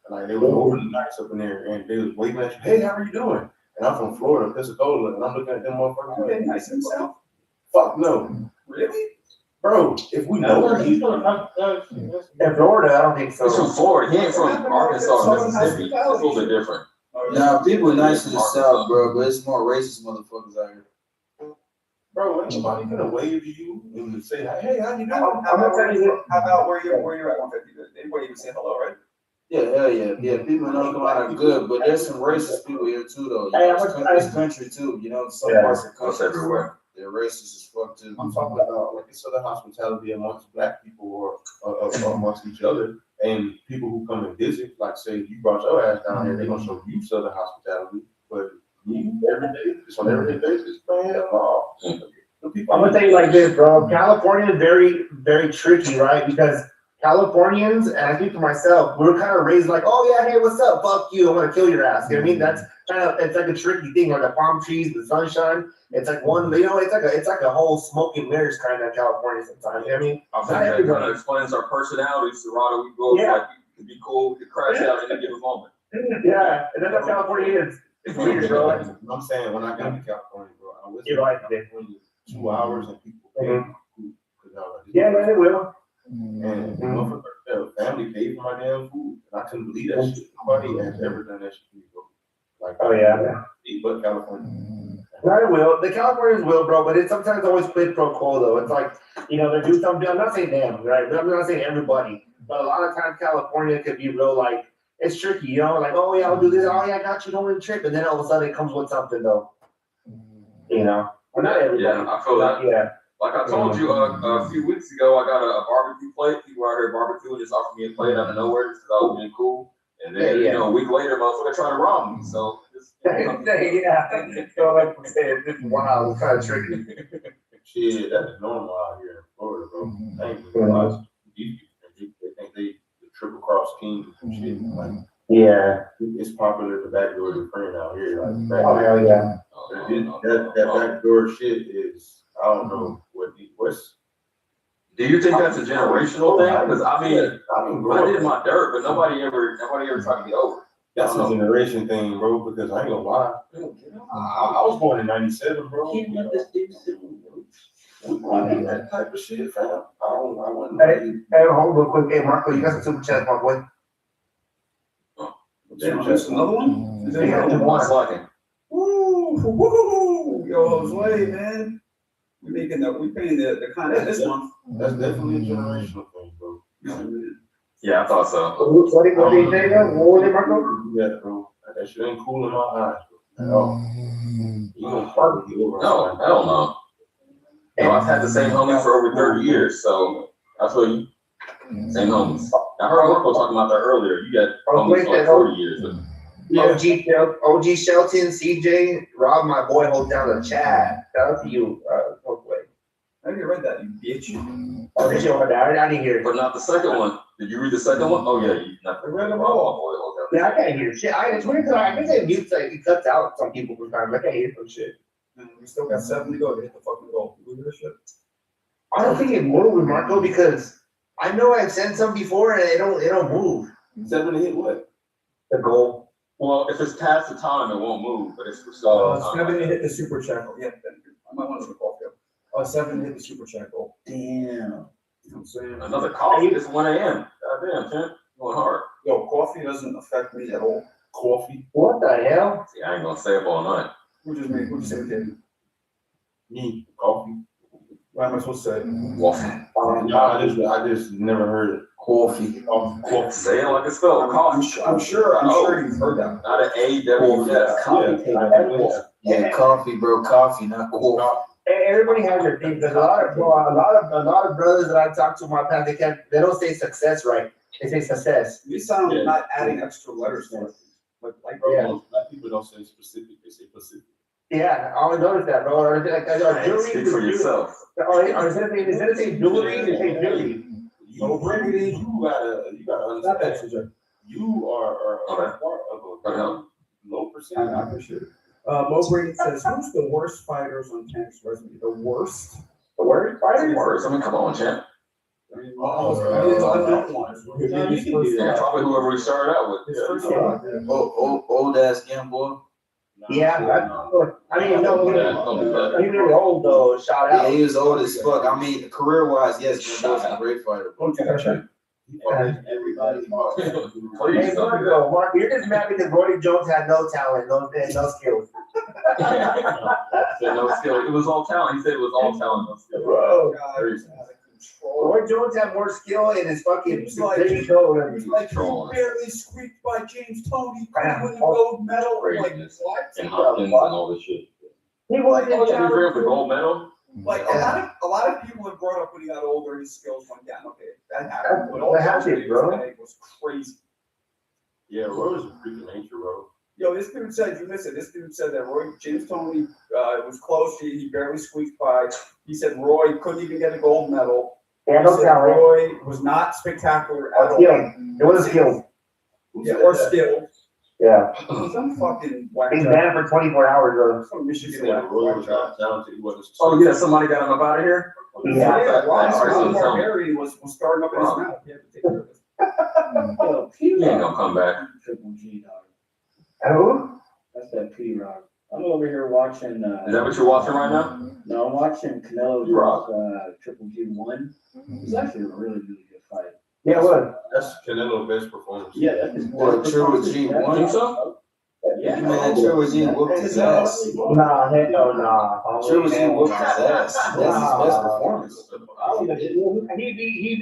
Like they were overly nice up in there, and they was waving at you, hey, how are you doing? And I'm from Florida, Pensacola, and I'm looking at them motherfuckers. Okay, nice himself. Fuck no. Really? Bro, if we know where he's from. In Florida, I don't think so. He's from Florida. He ain't from Arkansas or Mississippi. It's a little bit different. Now, people are nice in the South, bro, but it's more racist motherfuckers out here. Bro, ain't nobody gonna wave to you and say, hey, how you doing? How about where you're at 150? Anybody even say hello, right? Yeah, hell yeah. Yeah, people in North Carolina are good, but there's some racist people here too, though. Hey, It's country too, you know, some parts of the country everywhere. They're racist as fuck too. I'm talking about like it's other hospitality amongst black people or amongst each other, and people who come and visit, like say you brought your ass down here, they're gonna show you southern hospitality, but you every day, just on everyday basis, man, hell no. I'm gonna tell you like this, bro. California is very, very tricky, right? Because Californians, and I speak for myself, we're kind of raised like, oh yeah, hey, what's up? Fuck you, I'm gonna kill your ass. You know what I mean? That's kind of, it's like a tricky thing, like the palm trees, the sunshine. It's like one, you know, it's like a whole smoke and mirrors kind of California sometimes. You know what I mean? I think that kind of explains our personalities. Serrata, we both like we can be cool, we can crash out at any given moment. Yeah, and that's what California is. It's weird, bro. I'm saying when I got to California, bro, I was You're right, California 2 hours and people paid. Yeah, they will. And the family paid for my damn food, and I couldn't believe that shit. Nobody has ever done that shit for me, bro. Like, oh yeah, but California. No, it will. The Californians will, bro, but it's sometimes always quid pro quo, though. It's like, you know, they do something. I'm not saying them, right? I'm not saying everybody, but a lot of times California could be real, like, it's tricky, you know, like, oh yeah, I'll do this. Oh yeah, I got you. Don't really trip, and then all of a sudden it comes with something, though. You know, well, not everybody. Yeah, I feel that. Yeah. Like I told you a few weeks ago, I got a barbecue plate. People out here barbecuing, just offered me a plate out of nowhere just because I was being cool. And then, you know, a week later, motherfucker trying to rob me. So, yeah. So, like I said, this is wild. It's kind of tricky. Shit, that's normal out here in Florida, bro. Thank you. They think they the triple cross king and shit. Like, Yeah. It's popular to backdoor your friend out here, like. Oh, hell yeah. That backdoor shit is, I don't know, what's. Do you think that's a generational thing? Because I mean, I did bro, my dirt, but nobody ever tried to get over it. that's a generation thing, bro, because I ain't gonna lie. I was born in 97, bro. Can't let this dude sit on the roof. I mean, that type of shit, fam. I wouldn't. Hey, hold real quick. Hey, Marco, you got some super chat, my boy. Damn, that's another one? Is that Yeah, another One one? second. Woo! Yo, Jose, man. We paying the content this month. That's definitely a generational thing, bro. Yeah, I thought so. What did you say, though? What was it, Marco? Yeah, bro. That shit ain't cool in my eyes, bro. At all. You gonna fuck with you over. No, hell no. No, I've had the same homie for over 30 years, so that's what you. Same homies. I heard Marco talking about that earlier. You got homies for like 40 years. But OG Shelton, CJ, Rob, my boy, hold down the chat. Shout out to you, hopefully. I haven't read that, you bitch. Oh, did you over there? I didn't hear it. But not the second one. Did you read the second one? Oh yeah, you not read them all. Yeah, I can't hear shit. It's weird because I guess it mutes, like, it cuts out some people sometimes. I can't hear some shit. We still got 7 to go to hit the fucking goal. You hear this shit? I don't think it moved with Marco because I know I've sent some before and it don't move. 7 to hit what? The goal. Well, if it's past the time, it won't move. But it's for so. 7 to hit the super check goal. Yeah, thank you. I might want to call you. 7 to hit the super check goal. Damn. You know what I'm saying? Another coffee. It's 1 a.m. Goddamn, Tim. Going hard. Yo, coffee doesn't affect me at all. Coffee? What the hell? See, I ain't gonna stay up all night. Who just said that? Me. Coffee. What am I supposed to say? Waffle. No, I just never heard it. Coffee. Coffee. Say it like it's spelled. Coffee. I'm sure you've heard that. Not an A-W-S. Yeah, coffee, bro, coffee, not coffee. Everybody has their thing. There's a lot of brothers that I talk to in my past. They don't say success right. They say success. We sound not adding extra letters to it. Like Bro, Yeah. most black people don't say specific, they say Pacific. Yeah, I always notice that, bro. Or jewelry. Speak for yourself. Or instead of saying jewelry, they say jewelry. You bring it in, you gotta understand. You are a part of a low percentage. I appreciate it. Mowbray says, who's the worst fighters on Tank's resume? The worst? The word fighters? Words. I mean, come on, champ. It's unknown ones. Yeah, probably whoever we started out with. His first Yeah. one. Old ass gamble. Yeah, I mean, no, Don't do that. he's really old though. Shout Yeah, out. he was old as fuck. I mean, career wise, yes, Gamboa's a great fighter. Everybody. Please Hey, don't do that. Mark, you're just mad because Brody Jones had no talent, no skills. Said no skill. It was all talent. He said it was all talent, no skill. Bro, Very Roy Jones had more skill in his fucking. He's like- there you go. Like, Trolling. barely squeaked by James Tony, winning gold medal. Like, what? And Hopkins and all this shit. He wasn't Oh, yeah, he ran for talented. gold medal. Like, a lot of people have brought up when he got older, his skills went down. Okay, that happened. But all That happened, bro. was crazy. Yeah, Roy is a freak of nature, bro. Yo, this dude said, you listen, this dude said that James Tony was close, he barely squeaked by. He said Roy couldn't even get a gold medal. Yeah, He no said talent. Roy was not spectacular at all. Skill. It was a skill. Yeah, or skill. Yeah. Some fucking whack He's job. banned for 24 hours though. Some He Michigan said whack Roy was job. not talented, he wasn't. Oh, yeah, somebody got him up out of here? Yeah. Yeah, Ron Alright, so Marbury was starting up in his mouth. He had to take care of this. Yo, He ain't P-Rock. gonna come back. Triple G, dog. Who? That's that P-Rock. I'm over here watching, Is that what you're watching right now? no, I'm watching Canelo P-Rock. versus, Triple G1. It's actually a really, really good fight. Yeah, what? That's Canelo's best performance. Yeah, that's his What, Triple G1? Think so? Yeah. Man, Triple G whooped his ass. Nah, heck no, nah. Triple G whooped his ass. That's his best performance. He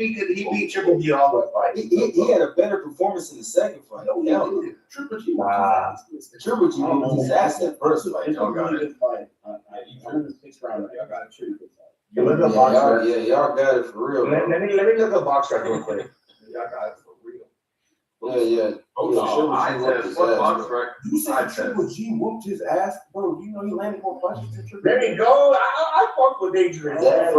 beat Triple G all the fight. He had a better performance in the second fight. Hell, Triple G. Nah. Triple G whooped his ass that first fight. It's a Y'all got really it. good fight. I'm in the 6th round. Y'all got a pretty good fight. Yeah, look Yeah, up box y'all, track. yeah, y'all got it for real. Let bro. me look up box track real quick. Y'all got it for real. Yeah, yeah. Oh, Yeah, Triple I G whooped test. his What ass, box bro. track? You I said Triple G whooped his ass, bro. You know he landed more punches than Triple There G. you go. I fuck with dangerous. That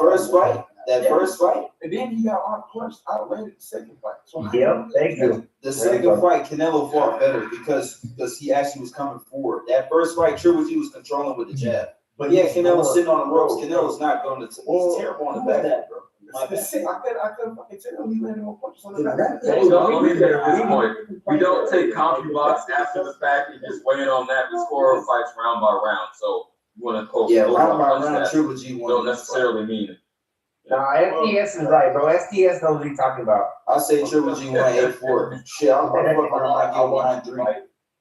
first fight, that first fight. And then he got outpunched, outlanded the second fight. So Yep, thank you. The second fight, Canelo fought better because he actually was coming forward. That first fight, Triple G was controlling with the jab. But yeah, Canelo's sitting on the ropes. Canelo's not going to. He's terrible on the back, bro. My bad. I couldn't fucking tell him he landed on punches on the back. Let me make this point. We don't take CompuBox after the fact and just weigh in on that. We score fights round by round. So you want to post round by round, Triple G won. Don't necessarily mean it. Nah, SDS is right, bro. SDS knows what he's talking about. I say Triple G won 8-4. Shit, I'm fucking like you won 3.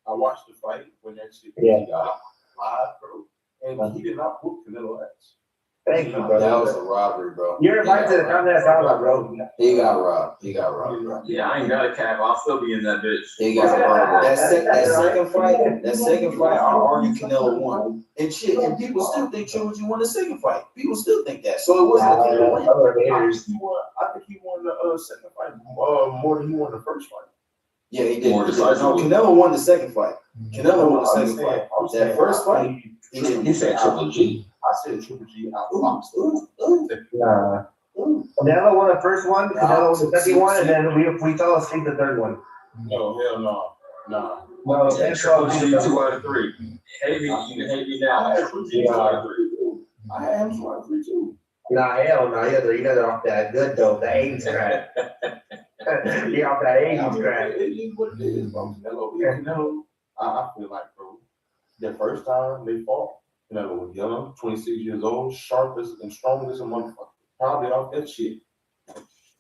I watched the fight when that shit got live, bro. And he did not whoop Canelo ass. Thank you, bro. That was a robbery, bro. You're invited to the contest, bro. He got robbed. He got robbed. Yeah, I ain't got a cap. I'll still be in that bitch. He got robbed. That second fight, I argue Canelo won. And shit, and people still think Triple G won the second fight. People still think that. So it wasn't a clear win. I think he won the second fight more than he won the first fight. Yeah, he did. More decisively. No, Canelo won the second fight. Canelo won the second fight. That first fight, he said Triple G. I said Triple G outboxed. Nah. Canelo won the first one, Canelo won the second one, and then we fell asleep the third one. No, hell no. Nah. No, Triple G 2 out of 3. Hate me, you can hate me now. Triple G 2 out of 3. I had him 2 out of 3 too. Nah, hell no. You guys are off that good dope, the 80s crap. You're off that 80s crap. It is what it is, bro. Canelo, I feel like, bro, the first time they fought, Canelo was young, 26 years old, sharpest and strongest and motherfucker. Probably off that shit.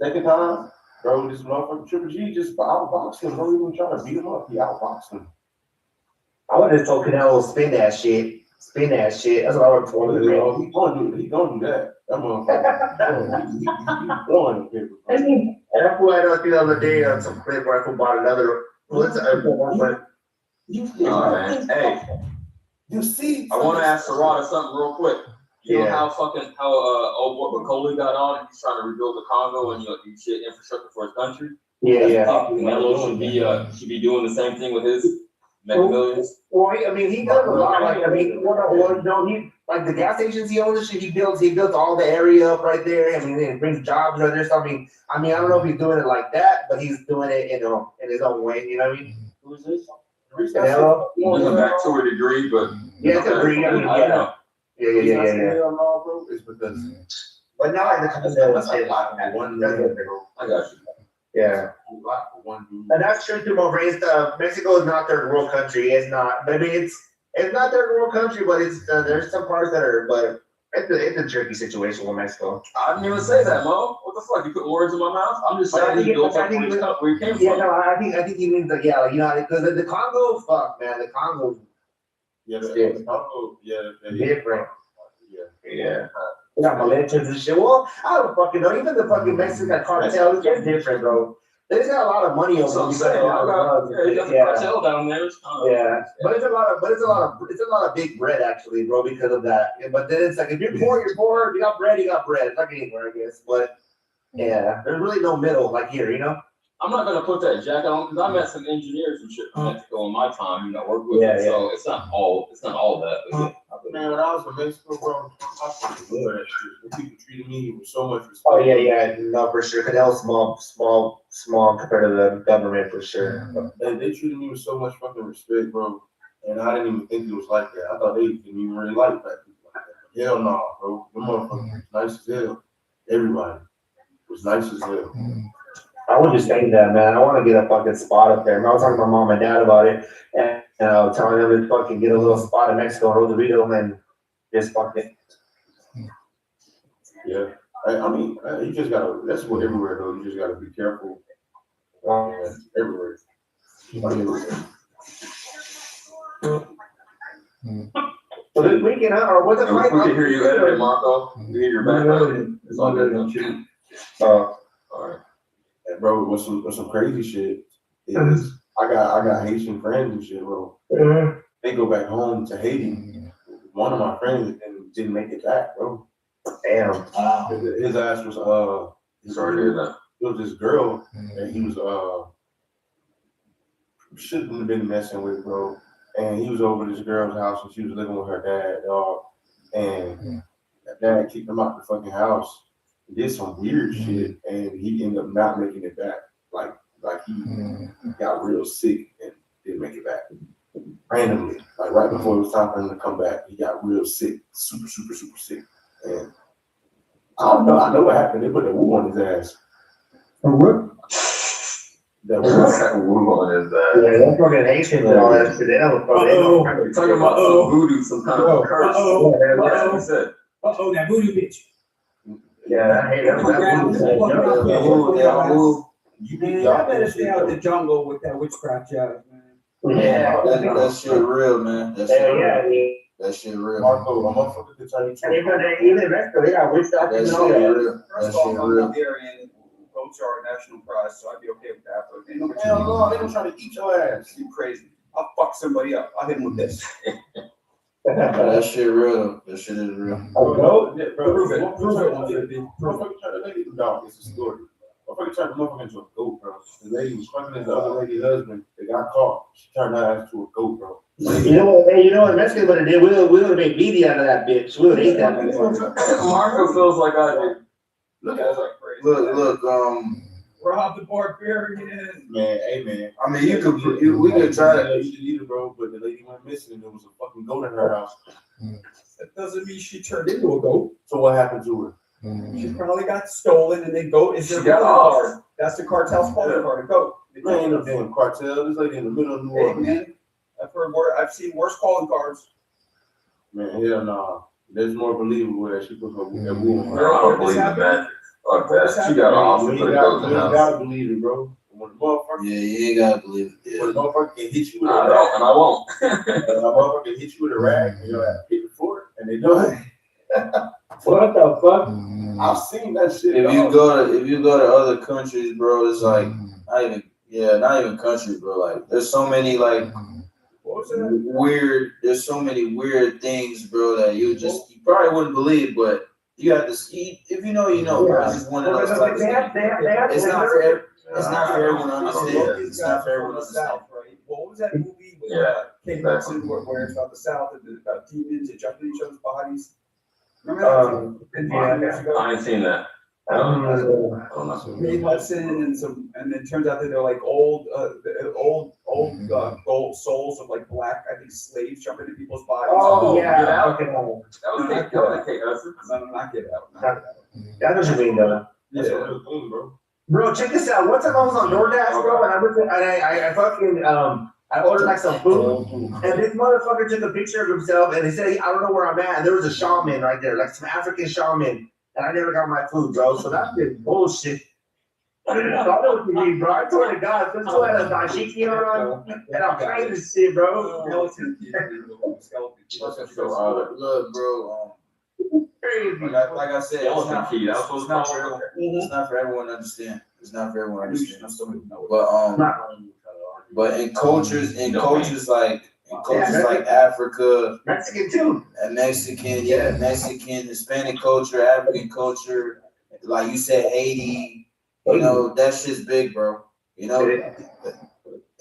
Second time, bro, this motherfucker Triple G just outboxed him. Bro, even trying to beat him up, he outboxed him. I would have told Canelo spin that shit. Spin that shit. That's what I would have told him. He gonna do that. That motherfucker. He's blowing the paper. And that's why I don't see the other day on some clip where I bought another. What's Man. Hey, you see, I want to ask Serrata something real quick. You know how old Bacoli got on and he's trying to rebuild the Congo and you shit infrastructure for his country? Yeah. Canelo should be doing the same thing with his mega millions. Well, I mean, he does a lot. Like, I mean, he like the gas stations he owns. He builds all the area up right there. I mean, it brings jobs right there. So I mean, I don't know if he's doing it like that, but he's doing it, in his own way. You know what I mean? Who's this? Canelo. Going back to a degree, but Yeah, it's a degree. I mean, yeah. It's because. But not like the That's a lot for one dude, bro. I got you. Yeah. A lot for one dude. And that's true too, Maurice. Mexico is not third world country. It's not. I mean, it's not third world country, but it's there's some parts that are. But it's a tricky situation with Mexico. I didn't even say that, Mo. What the fuck? You put words in my mouth? I'm just saying he built up where he came from. Yeah, no, I think he means like because the Congo, fuck man, the Congo. Yeah, the Congo, different. Yeah. We got militias and shit. Well, I don't fucking know. Even the fucking Mexican cartel, it's different, bro. They just got a lot of money over there. You got the cartel down there. Yeah, but it's a lot of big bread actually, bro, because of that. Yeah, but then it's like if you're poor, you're poor. You got bread, you got bread. It's like anywhere, I guess. But yeah, there's really no middle like here, you know. I'm not gonna put that jacket on because I met some engineers and shit from Mexico in my time. Work with them, so it's not all that. But man, when I was in Mexico, bro, I fucking love that shit. The people treated me with so much respect. Oh yeah, no, for sure. Canelo's small compared to the government, for sure. And they treated me with so much fucking respect, bro. And I didn't even think it was like that. I thought they didn't even really like black people like that. Hell no, bro. The motherfuckers was nice as hell. Everybody was nice as hell. I would just think that, man. I want to get a fucking spot up there. I was talking to my mom and dad about it, and I was telling them to fucking get a little spot in Mexico, Rosarito, and just fucking. Yeah, I mean, you just gotta. That's what everywhere though. You just gotta be careful. Everywhere. So this weekend, or what's the we fight? can hear you editing, Marco. We hear your background. It's all good, don't you? All right. And bro, with some crazy shit is I got Haitian friends and shit, bro. They go back home to Haiti. One of my friends didn't make it back, bro. Damn. His ass was sorry to hear that. It was this girl that he was shouldn't have been messing with, bro. And he was over this girl's house and she was living with her dad, dog. And that dad kicked him out the fucking house. did some weird shit, and he ended up not making it back. Like he got real sick and didn't make it back. Randomly, like right before it was time for him to come back, he got real sick, super sick. And I don't know, I know what happened. They put a woo on his ass. What? That Woo on his ass. Yeah, that's fucking Haitians and all that shit. They don't Talking about some voodoo, some kind of curse. That's what he said. That voodoo bitch. Yeah, I hate that. Y'all better stay out the jungle with that witchcraft jazz, man. Yeah, That shit real, man. That shit real. That shit real. Marco, a motherfucker could turn you to even in Mexico, they got witch doctors and all that. Real. That First shit off, I'm real. Hungarian. Goats are a national prize, so I'd be okay with that. But hell no, they don't try to eat your ass. You crazy? I'll fuck somebody up. I'll hit him with this. That shit real. That shit is real. Prove it. Prove it. Motherfucker turned the lady, dog, it's a story. Motherfucker turned the motherfucker into a goat, bro. The lady was fucking his other lady's husband. They got caught. She turned her ass to a goat, bro. You know what Mexico would have did? We would have made media out of that bitch. We would have ate that motherfucker. Marco feels like I do. Look at us. Look, Rob the Barbarian. Man, hey man. I mean, we could try Yeah, to. you should eat it, bro, but the lady went missing and there was a fucking goat in her house. That doesn't mean she turned into a goat. So what happened to her? She probably got stolen and they goat is their She got calling off. card. That's the cartel's calling card, a goat. Man, ain't no damn cartel. This lady in the middle of New Hey Orleans. man, I've seen worse calling cards. Man, hell no. That's more believable that she put her that woo on I her. don't believe in that. Fuck that. She got off and You put a ain't goat in the house. gotta believe it, bro. When the motherfucker, Yeah, you ain't gotta believe it. when the motherfucker can hit you with I a don't, rag, and I won't. a motherfucker can hit you with a rag, and you're at hit for it, and they do it. What the fuck? I've seen that shit. If you dog. go to other countries, bro, it's like not even countries, bro. Like there's so many like there's so many weird things, bro, that you probably wouldn't believe, but you have to see if you know, bro. It's just one of those types of things. It's not for everyone to understand. It's not for everyone to understand. Right? What was that movie with Yeah, Kate Hudson where it's about the South and about demons that jump in each other's bodies? Remember that? Years ago? I ain't seen that. I don't know. Kate Hudson and it turns out that they're like old gold souls of like black, I think, slaves jumping into people's bodies. Oh, Get yeah. out. Okay. That was Kate Hudson. No, not get out. That's what you mean, though. That's what it was doing, bro. Bro, check this out. One time I was on DoorDash, bro, and I fucking I ordered like some food, and this motherfucker took a picture of himself, and he said, I don't know where I'm at, and there was a shaman right there, like some African shaman, and I never got my food, bro. So that's just bullshit. I don't know what you mean, bro. I swear to God, this one had a dashiki on, and I'm trying to shit, bro. Look, bro. Crazy. Like I said, it's not, Key. That was supposed to it's not for everyone to understand. It's not for everyone to understand. But in cultures like Africa, Mexican too. and Mexican, Hispanic culture, African culture, like you said, Haiti, that shit's big, bro.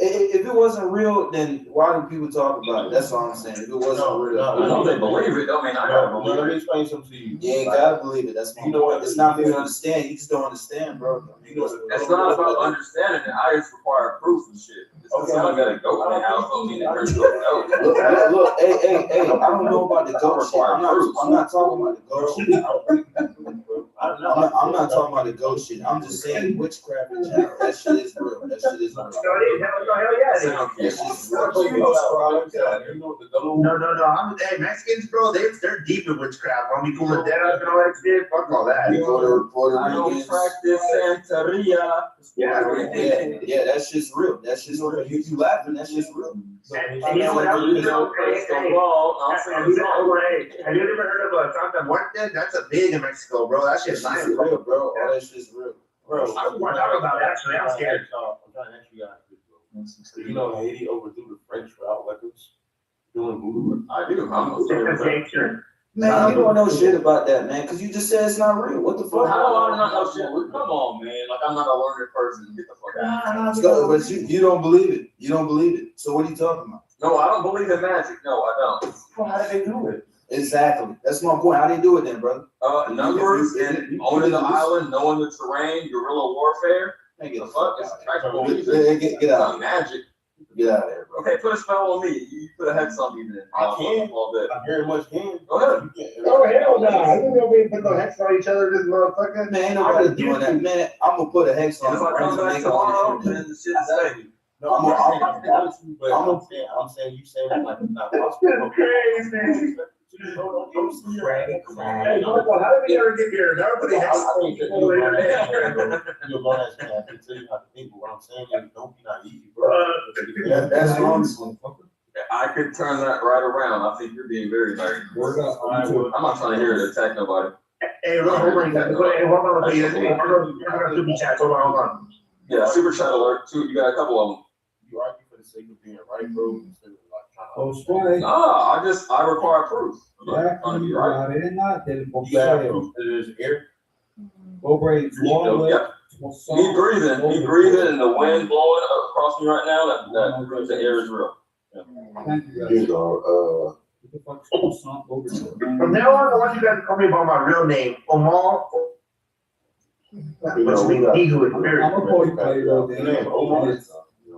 If it wasn't real, then why do people talk about it? That's all I'm saying. If it wasn't real, I know they believe it. I mean, I gotta believe Let me it. explain something to you. you ain't gotta believe it. That's my point. It's not for you to understand. You just don't understand, bro. It's not about understanding it. I just require proof and shit. If someone got a goat in the house, don't mean that person don't know. Look, hey, I don't know about the goat shit. I'm not talking about the goat shit. I'm not talking about the goat shit. I'm just saying witchcraft in general. That shit is real. That shit is real. Hell yeah. That shit's real. No. Hey, Mexicans, bro, they're deep in witchcraft. When we go with death and all that shit, fuck all that. You go to Puerto I don't Ricans. practice Santeria. Yeah, that shit's real. That shit's real. You laughing? That shit's real. And you know what else is real? Have you ever heard of a Santa Muerte? That's a big in Mexico, bro. That shit's That nice, shit's bro. real, bro. All that shit's real. Bro, I want to talk about that, actually. I'm scared. I'm trying to ask you guys this, bro. You know Haiti overthrew the French route weapons doing voodoo? I do. I'm a Sure. Man, you don't know shit about that, man, because you just said it's not real. What the fuck? How do I not know shit? Come on, man. Like, I'm not a learned person. Get the fuck out. But you don't believe it. You don't believe it. So what are you talking about? No, I don't believe in magic. No, I don't. Well, how did they do it? Exactly. That's my point. How do you do it then, brother? Numbers and owning the island, knowing the terrain, guerrilla warfare. Hey, get The the fuck? It's practical. Get out. Magic. Get out of there, bro. Okay, put a spell on me. You put a hex on me then. I can. All that. I very much can. Go ahead. Oh, hell no. I didn't know we put no hex on each other, this motherfucker. Man, ain't nobody doing that. Man, I'm gonna put a hex on If I come back tomorrow, then the shit's safe. No, I'm saying you saying it like it's not possible. Crazy. Hey, Marco, how did we ever get here? Nobody has You're gonna ask me, I can tell you how to think, but what I'm saying is don't be naive, bro. That's wrong. I could turn that right around. I think you're being very naive. I'm not trying to hear it attack nobody. Hey, hold on. Yeah, super chat alert too. You got a couple of them. You argue for the sake of being right, bro, instead of like trying to. Oh, straight. No, I require proof. I'm Yeah, not trying to be right. I did not, did it. You got proof that it is air. Go Braves, one leg. Yep. Me breathing, and the wind blowing across me right now. That proves the air is real. Thank you, guys. You know, What the fuck's going on? From now on, I want you guys to call me by my real name, Omar. Which means he who is married. I'm gonna call you by your name, name. Omar.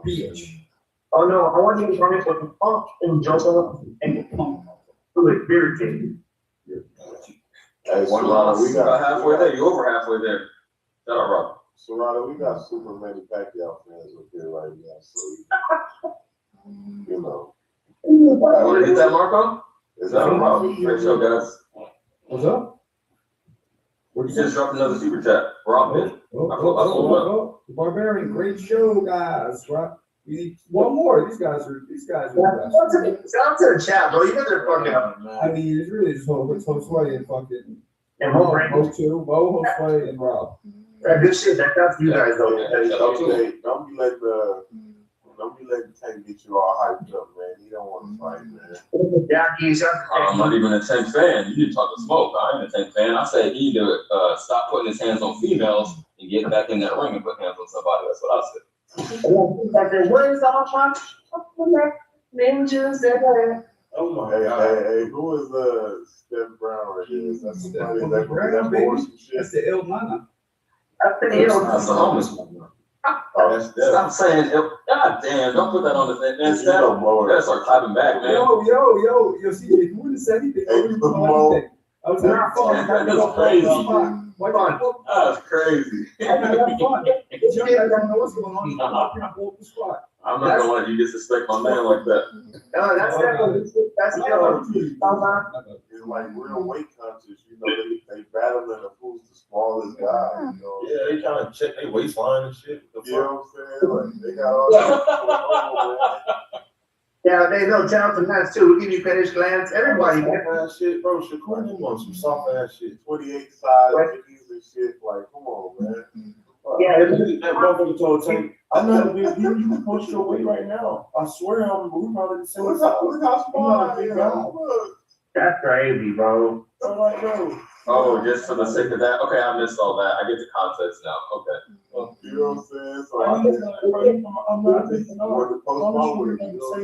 Beach. Oh no, I want you to call me with the funk and Joseph and the funk. Who is very king. Hey, One Serrano, loss, about halfway there. You over halfway there. Shut up, Rob. Serrano, we got super many Pacquiao fans up here right now, so you know. You want to hit that, Marco? Is Shut that up, Rob. Great show, guys. What's up? You just dropped another super chat. Rob did. The Barbarian, great show, guys. Right? We need one more. These guys are Shout out to the chat, bro. You guys are fucking up. I mean, it's really just Josue and fucking. And Mo too. Mo, Josue, and Rob. Good shit. That's you guys though. Don't be letting Tank get you all hyped up, man. He don't want to fight, man. I'm not even a Tank fan. You need to talk to Smoke. I ain't a Tank fan. I said he need to stop putting his hands on females and get back in that ring and put hands on somebody. That's what I said. What is all my ninjas that Oh my God. Hey, who is Steph Brown right here? Is that somebody that bore some shit? That's the Il Mana. That's the ill. That's the homeless one. Stop saying, God damn, don't put that on the thing, man. Steph, you gotta start clapping back, man. Yo, CJ, you wouldn't say anything. I was like, that's crazy. That's crazy. I'm not gonna let you disrespect my man like that. No, that's It's like real weight conscious, you know, they battling who's the smallest guy, you know. Yeah, they trying to check their waistline and shit. You know what I'm saying? Like, they got all that. Yeah, they know Jonathan Nance too. We give you fetish glands. Everybody. That shit, bro. Shakur, they want some soft ass shit. 28 size, 50s and shit. Like, come on, man. Yeah, that motherfucker told Tank, I'm not a big dude. You can post your weight right now. I swear, we probably the same size. I'm not a big guy. That's crazy, bro. Like, bro. Oh, just for the sake of that? Okay, I missed all that. I get the context now. Okay. You know what I'm saying? So I'm not thinking to post my weight. You know what I'm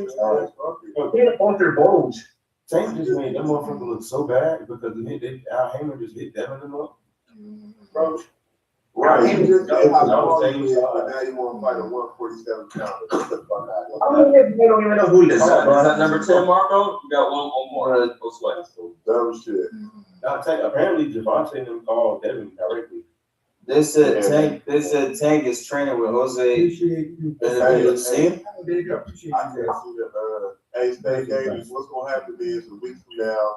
saying? They post their bulge. Tank just made that motherfucker look so bad because Al Heyman just hit Devin in the bro. Right. Now you want to fight a 147 pounder. I don't even know who he is. Is that number 10, Marco? You got one more. Go sweat. That's some dumb shit. Now, Tank, apparently Javante and them called Devin directly. They said Tank is training with Jose. Appreciate you. See him? Big up. Appreciate I you guys. see that. Hey, State Davis, what's gonna happen is a week from now,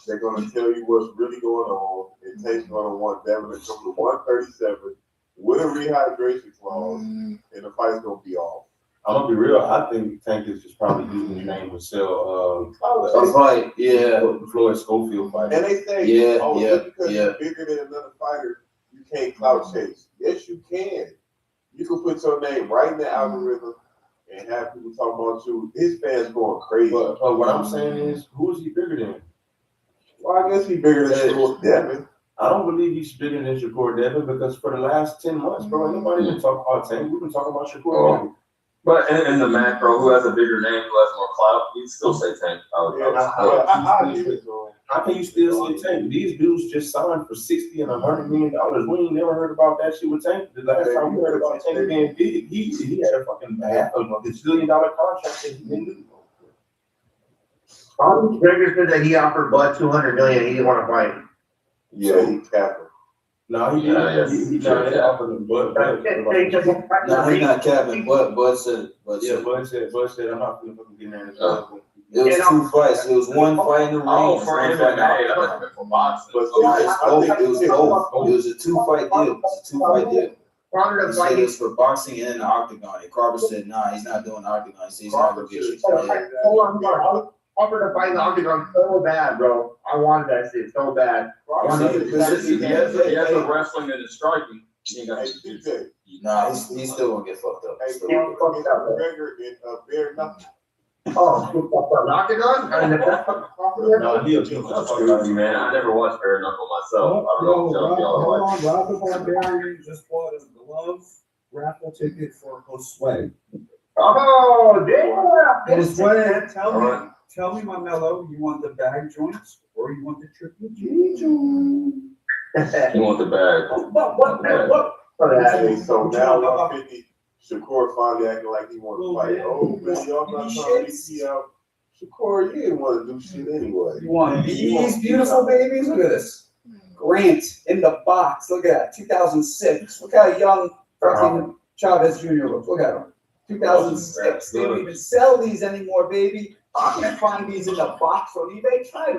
they're gonna tell you what's really going on. And Tank's gonna want Devin to come to 137 with a rehydration clause, and the fight's gonna be off. I'm gonna be real. I think Tank is just probably using his name to sell. Fight, yeah. Floyd Schofield fight. And they say, because you're bigger than another fighter, you can't clout chase. Yes, you can. You can put your name right in the algorithm and have people talk about you. His fans going crazy. But what I'm saying is, who is he bigger than? Well, I guess he's bigger than Shakur Devin. I don't believe he's bigger than Shakur Devin because for the last 10 months, bro, nobody been talking about Tank. We've been talking about Shakur Devin. But in the macro, who has a bigger name, who has more clout, you'd still say Tank. I give it to him. how can you still see Tank? These dudes just signed for $60 and $100 million. We ain't never heard about that shit with Tank. The last time we heard about Tank being big, he had a fucking half of a $1 contract that he didn't do. Gregor said that he offered Bud $200 million. He didn't want to fight. Yeah, he capped him. No, he didn't. He offered him, but No, he's not capping. Bud said. Bud said, I'm not gonna fucking get married. It was two fights. It was one fight in the ring. Oh, for MMA, for boxing. It was both. It was a 2-fight deal. It was a 2-fight deal. He said it was for boxing and in the octagon. And Carver said, nah, he's not doing the octagon. He said he's not gonna get shit. Hold on, I offered to fight in the octagon so bad, bro. I wanted that shit so bad. He has the wrestling and the striking. He ain't got to Nah, he's still gonna get fucked up. McGregor and Bear nothing. Oh, octagon? No, he'll Excuse me, man. I never watched bare knuckle myself. I don't know if y'all like. Rob the Barbarian just bought a glove raffle ticket for Josue. Oh, damn! Josue, tell me, my mellow, you want the bag joints or you want the triple G joint? You want the bag. What? So now 150. Shakur finally acting like he wanted to fight. Oh, man, y'all not trying to see out. Shakur, you didn't want to do shit anyway. You want these beautiful babies? Look at this. Grant in the box. Look at that. 2006. Look how young fucking Chavez Jr. looks. Look at him. 2006. They don't even sell these anymore, baby. You can't find these in the box on eBay. Try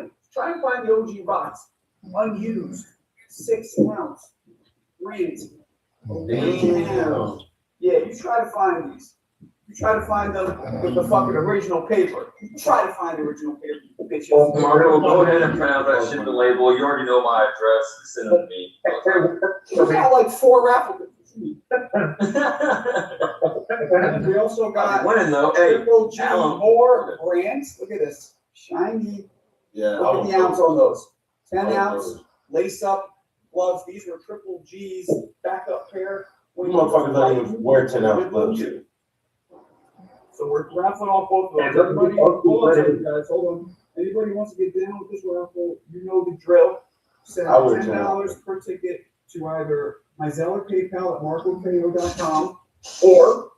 and find the OG box. Unused. 6 ounce. Grant. Damn. Yeah, you try to find these. You try to find them with the fucking original paper. You try to find the original paper, you bitches. Marco, go ahead and print out that ship the label. You already know my address. Send it to me. We got like 4 raffle tickets. We also got winning though. Hey, Triple G more brands. Look at this. Shiny. Yeah. Look at the ounce on those. 10 ounce lace up gloves. These were Triple G's backup pair. You motherfuckers don't even wear 10 ounce gloves. So we're raffling off both of those. Everybody, hold on, guys, hold on. Anybody wants to get down with this raffle, you know the drill. Send $10 per ticket to either my Zeller PayPal at marcopayo.com or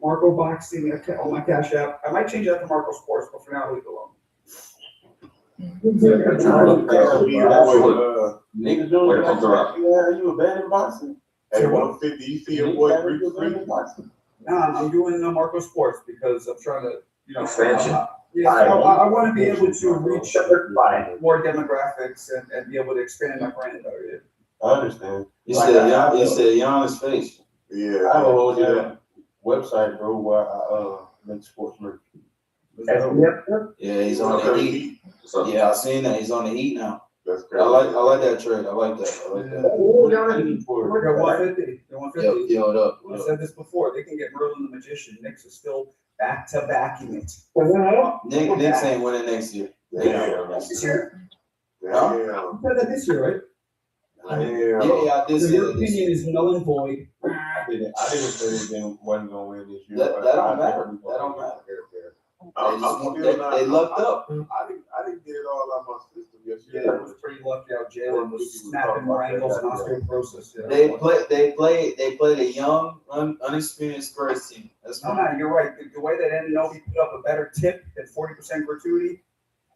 Marco Boxing on my Cash App. I might change that to Marco Sports, but for now, leave it alone. Niggas doing it. You abandoned boxing? Hey, 150, you see your boy free boxing? Nah, I'm doing Marco Sports because I'm trying to, expansion. I want to be able to reach more demographics and be able to expand my brand area. I understand. You said Giannis face. Yeah, I have a whole website, bro, where I make sports merch. Yeah, he's on the heat. Yeah, I seen that. He's on the heat now. That's crazy. I like that trade. I like that. They're 150. They're 150. Yo, what up? I said this before. They can get Merlin the Magician. Knicks is still back-to-backing it. Knicks ain't winning next year. This year? Yeah. You said that this year, right? Yeah, I did So say your that. opinion is null and void. I didn't say they wasn't gonna win this year. That don't matter. That don't matter. They lucked up. I didn't get it all out my system yesterday. Yeah, it was pretty lucky out. Jalen was snapping wrangles and osteoporosis. They played a young, unexperienced Spurs team. That's No, you're right. The way that Anunoby put up a better tip than 40% gratuity,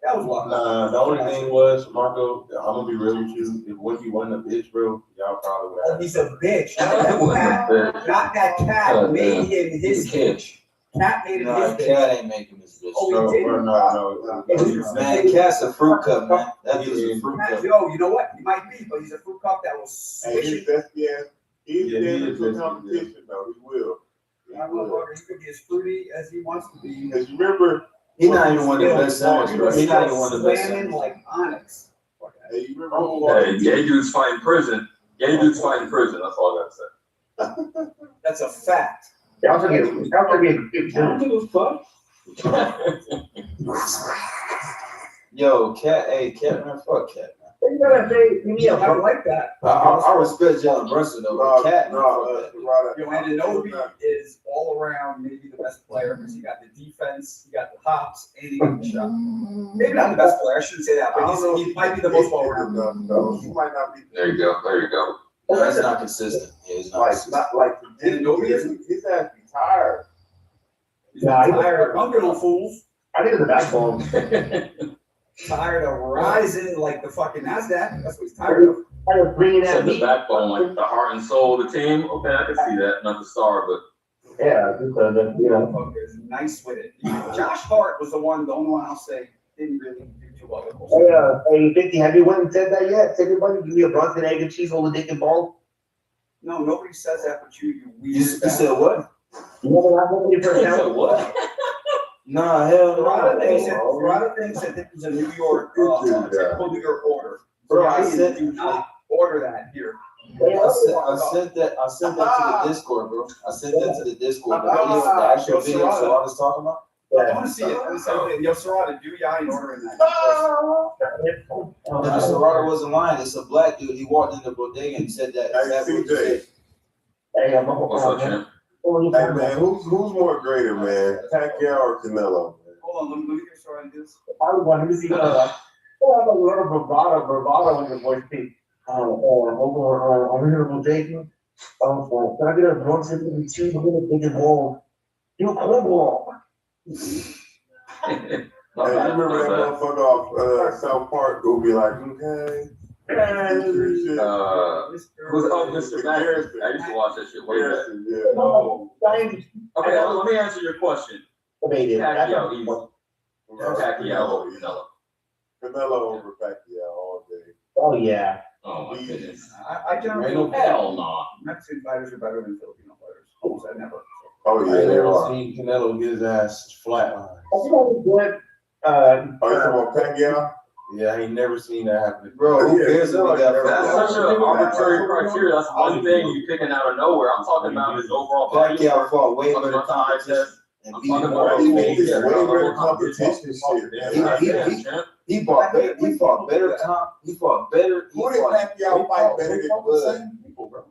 that was lucky. Nah, the only thing was, Marco, I'm gonna be real with you. If Wookie wasn't a bitch, bro, y'all probably would have. He's a bitch. Not that cat made him his bitch. Cat made him his bitch. Cat ain't making this bitch. Oh, he did? No. Man, Cat's a fruit cup, man. That dude's a fruit cup. Yo, you know what? He might be, but he's a fruit cup that was swishy. He's getting into competition, though. He will. He could be as fruity as he wants to be. Because remember, he's not even one of the best sellers, bro. He's not even one of the best sellers. Like Onyx. Hey, you remember? Hey, gay dudes fighting prison. Gay dudes fighting prison. That's all I gotta say. That's a fact. Y'all forget Yo, Cat, man, fuck Cat, man. You gotta say, Yeah, I like that. I respect Jalen Brunson though. Cat, Ananobi is all around maybe the best player because he got the defense, he got the hops, and he got the shot. Maybe not the best player, I shouldn't say that, but he might be the most well-rounded. He might not be. There you go, there you go. That's not consistent. Yeah, he's not Like, consistent. not like, Ananobi isn't. he's actually tired. He's tired of dunking on fools. I think it's the basketball. Tired of rising like the fucking NASDAQ. That's what he's tired of. I was bringing Said that the meat. backbone, like the heart and soul of the team. Okay, I can see that. Not the star, but Yeah, just, you know. Motherfucker is nice with it. Josh Hart was the only one I'll say didn't really do too well. Hey, 50, have you went and said that yet? Said everybody give me a Brunson, egg and cheese, hold a dick and ball? No, nobody says that but you weird. You said what? You never have one in your You said what? Nah, hell no. Ferrata thinks that this is a New York, typical New York order. Bro, I I said do not order that here. I sent that to the Discord, bro. I sent that to the Discord. The actual video Serrata's talking about. I want to see it. Let me say, yo, Serrata, do ya? I ain't ordering that. Serrata wasn't lying. It's a black dude. He walked in the bodega and said that. Hey, CJ. Hey, what's up, champ? Hey, man, who's more greater, man? Pacquiao or Canelo? Hold on, let me get Serrata do this. I was wondering if you have a little bravado in your voice, Pete. Honorable Jason. Can I get a Brunson and cheese, a little big and ball? You cold ball. Hey, you remember that motherfucker off South Park who be like, okay. Who's Mr. Mack? I used to watch that shit way back. Okay, let me answer your question. Pacquiao, easy. Pacquiao over Canelo. Canelo over Pacquiao all day. Oh, yeah. Oh my goodness. I generally Ain't no hell no. Mexican fighters are better than Filipino fighters. Almost I never. Oh, yeah, they are. Seen Canelo get his ass flatlined. I think I was good. Oh, you talking about Pacquiao? Yeah, I ain't never seen that happen. Bro, who cares if we got That's such an arbitrary criteria. That's one thing you picking out of nowhere. I'm talking about his overall body. Pacquiao fought way I'm talking better about the eye test. and I'm beat talking him about all his the face. Way better competition shit. He fought better. He fought better. He fought better. Who did Pacquiao fight better than Bud?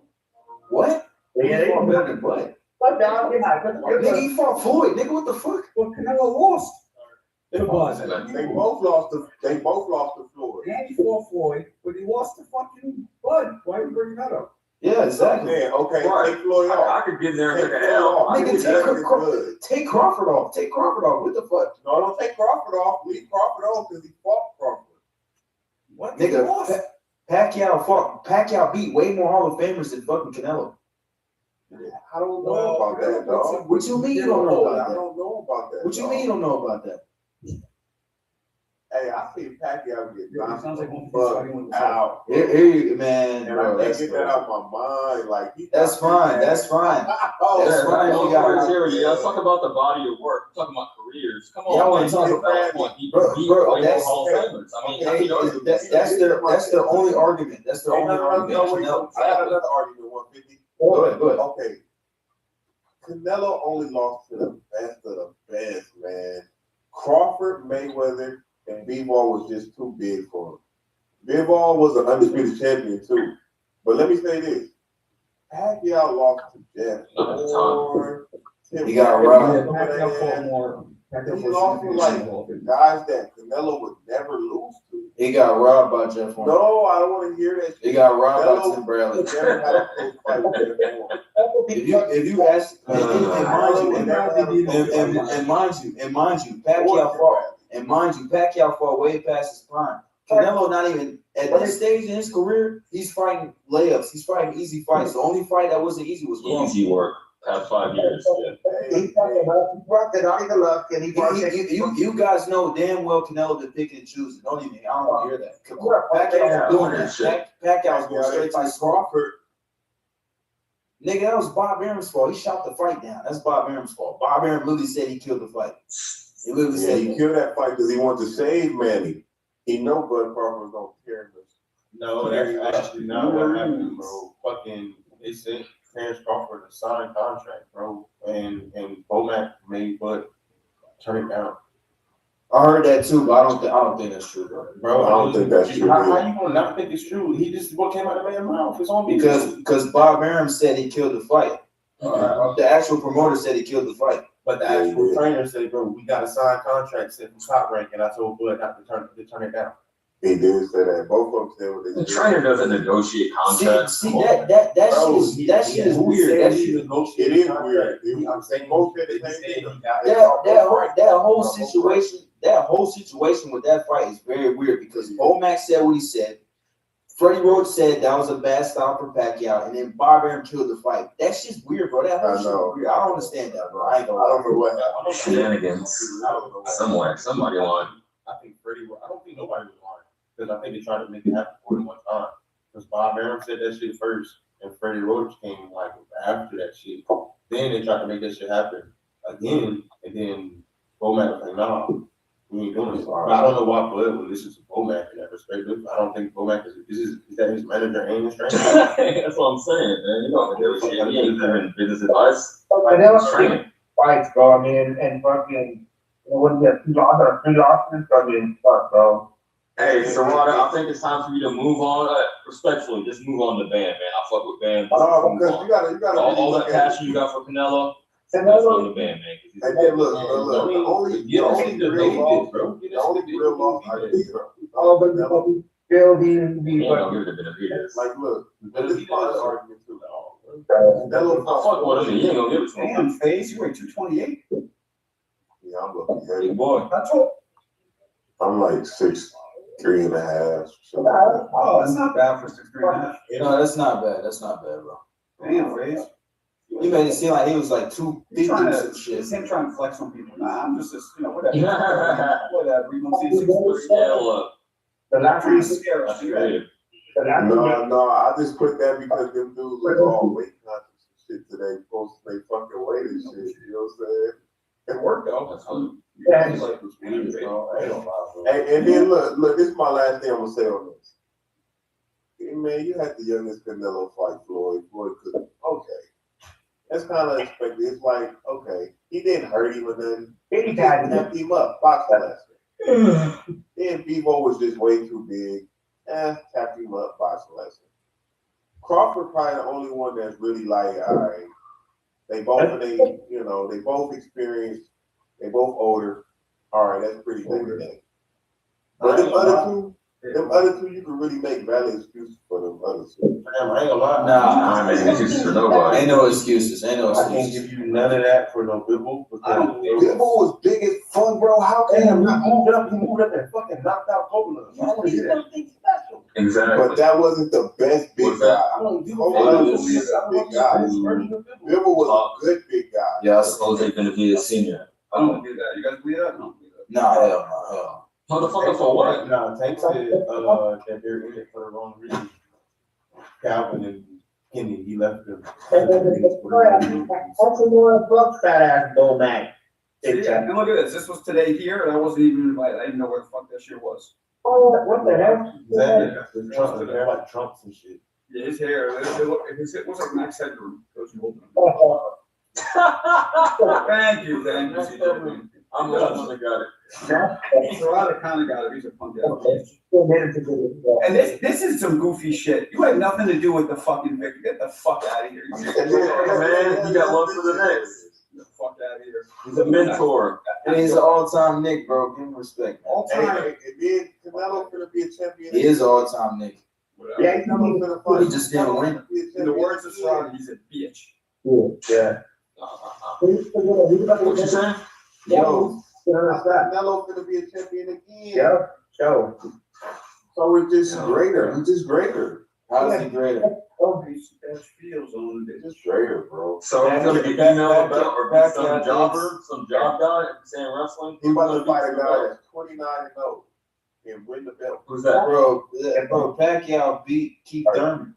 What? Yeah, He fought better than Bud. Nigga, he fought Floyd. Nigga, what the fuck? Well, Canelo lost. It was. They both lost to Floyd. Danny fought Floyd, but he lost to fucking Bud. Why are you bringing that up? Yeah, exactly. Yeah, okay, Right. take Floyd off. I could get in there and Take take a Floyd L. off. Nigga, take Crawford off. Take Crawford off. What the fuck? No, don't take Crawford off. Leave Crawford off because he fought Crawford. What? Nigga, Pacquiao beat way more Hall of Famers than fucking Canelo. I don't know about that, dog. What you mean you don't know I about that? don't know about that. What you dog. mean you don't know about that? Hey, I see Pacquiao get knocked Sounds like the fuck out. Here, man, And bro, I can't get that out of my mind. Like that's fine. That's fine. Oh, That's fine. No You got criteria. Let's talk about the body of work. We're talking about careers. Come on, Yeah, I wanna man. talk about point. He Bro, beat bro, way more that's- Hall of Famers. I mean, Hey, that's their only argument. That's their only argument. Canelo. I got another argument. 150. Go ahead. Okay. Canelo only lost to the best of the best, man. Crawford, Mayweather, and Bivol was just too big for him. Bivol was an undisputed champion too. But let me say this. Pacquiao lost to Jeff Moore. He got robbed. He lost to like guys that Canelo would never lose to. He got robbed by Jeff Horn. No, I don't want to hear that shit. He got robbed by Canelo Tim Bradley. never had a close fight with Jeff Horn. If you ask, and mind you, Pacquiao fought way past his prime. Canelo not even at this stage in his career. He's fighting layups. He's fighting easy fights. The only fight that wasn't easy was Crawford. easy work. Past 5 years. You guys know damn well Canelo been picking and choosing. Don't even. I don't want to hear that. Pacquiao's doing that shit. Pacquiao's going straight to his Crawford. Nigga, that was Bob Arum's fault. He shot the fight down. That's Bob Arum's fault. Bob Arum literally said he killed the fight. He literally said he killed that fight because he wanted to save Manny. He know Bud Crawford was gonna tear him. No, that's actually not what happened, bro. Fucking, they sent Terrence Crawford a signed contract, bro, and Bomac made Bud turn it down. I heard that too, but I don't think that's true, bro. I don't think that's true. How you gonna not think it's true? He just what came out of the man's mouth. It's on me. Because Bob Arum said he killed the fight. The actual promoter said he killed the fight. But the actual trainer said, bro, we got a signed contract set from Top Rank, and I told Bud not to turn it down. He did say that. Both of them said what they The trainer doesn't negotiate contracts. See that shit is weird. That shit It is weird. I'm saying both said the same thing. That whole situation with that fight is very weird because Bomac said what he said. Freddie Roach said that was a bad style for Pacquiao, and then Bob Arum killed the fight. That shit's weird, bro. That whole shit is weird. I don't understand that, bro. I don't know what happened. Shenanigans. Somewhere, somebody won. I don't think nobody was lying because I think they tried to make it happen more than one time. Because Bob Arum said that shit first, and Freddie Roach came like after that shit. Then they tried to make that shit happen again, and then Bomac was like, "Nah, we ain't doing this." But I don't know why Bud would listen to Bomac in that perspective. I don't think Bomac is that his manager and his trainer. That's what I'm saying, man. You don't negotiate. He ain't giving business advice. But that was fights, bro. I mean, and fucking, wouldn't get three options. I mean, fuck, bro. Hey, Serrata, I think it's time for you to move on. Respectfully, just move on to Bam, man. I fuck with Bam. Because you gotta all that passion you got for Canelo. That's on the Bam, man. And then look, the only real long idea, Oh, but Bill, he didn't be. Don't give it a bit of Benavidez. like, look, this is my argument too. I fuck with him. He ain't gonna give it to him. Damn, Face, you weigh 228. Yeah, I'm looking heavy. Big boy. That's what. I'm like 6'3.5". So. Oh, that's not bad for 6'3.5. No, that's not bad. That's not bad, bro. Damn, Face. He made it seem like he was like 250 or some shit. It's him trying to flex on people. Nah, I'm just, whatever. Whatever. You don't see 6'3". Scale up. The last Trying to scare us. No, I just put that because them dudes was all weight conscious and shit today, supposed to make fucking weight and shit. You know what I'm saying? It worked out. That's how And then look, this is my last thing I'm gonna say on this. Hey, man, you had the youngest Canelo fight Floyd. Floyd could okay. That's kind of expected. It's like, okay, he didn't hurt him or nothing. He kept him up, boxing lesson. Then Bebo was just way too big. Tapped him up, boxing lesson. Crawford probably the only one that's really like, all right. They both experienced. They both older. All right, that's pretty good. But them other two, you can really make valid excuses for them other two. Damn, I ain't gonna lie. I ain't making excuses for nobody. Ain't no excuses. I can't give you none of that for no Bibble. Bibble was big as fuck, bro. How can he not moved up? He moved up and fucking knocked out Copeland. Exactly. But that wasn't the best big guy. Copeland was a big guy. Bibble was a good big guy. Yeah, I suppose they're gonna be a senior. I don't believe that. You guys believe that? No. Nah, hell. Motherfucker for what? Nah, Tank said that they're in it for the wrong reason. Calvin and Kenny, he left them. more bucks fat ass Bomac. Yeah, and look at this. This was today here, and I wasn't even invited. I didn't know where the fuck that shit was. Oh, what the hell? Exactly. The Trumps, they're like Trumps and shit. Yeah, his hair. It looks like Max Headroom. Thank you. CJ. I'm the one that got it. Serrata kind of got it. He's a punk ass. And this is some goofy shit. You had nothing to do with the fucking Vic. Get the fuck out of here. Man, you got love for the next. Get the fuck out of here. He's a mentor. And he's an all-time Nick, bro. Give him respect. All time. And then Canelo gonna be a champion. He is an all-time Nick. Yeah, he's not gonna fight. He just didn't win. In the words of Serrata, he's a bitch. Yeah. What you saying? Yo, Canelo gonna be a champion again. Yeah. Show. So it's just greater. He's just greater. How is he greater? That feels on it. Just greater, bro. So he's gonna get emailed about or be some jobber, some job guy saying wrestling. He about to fight a guy that's 29-0 and win the belt. Who's that? Bro, Pacquiao beat Keith Thurman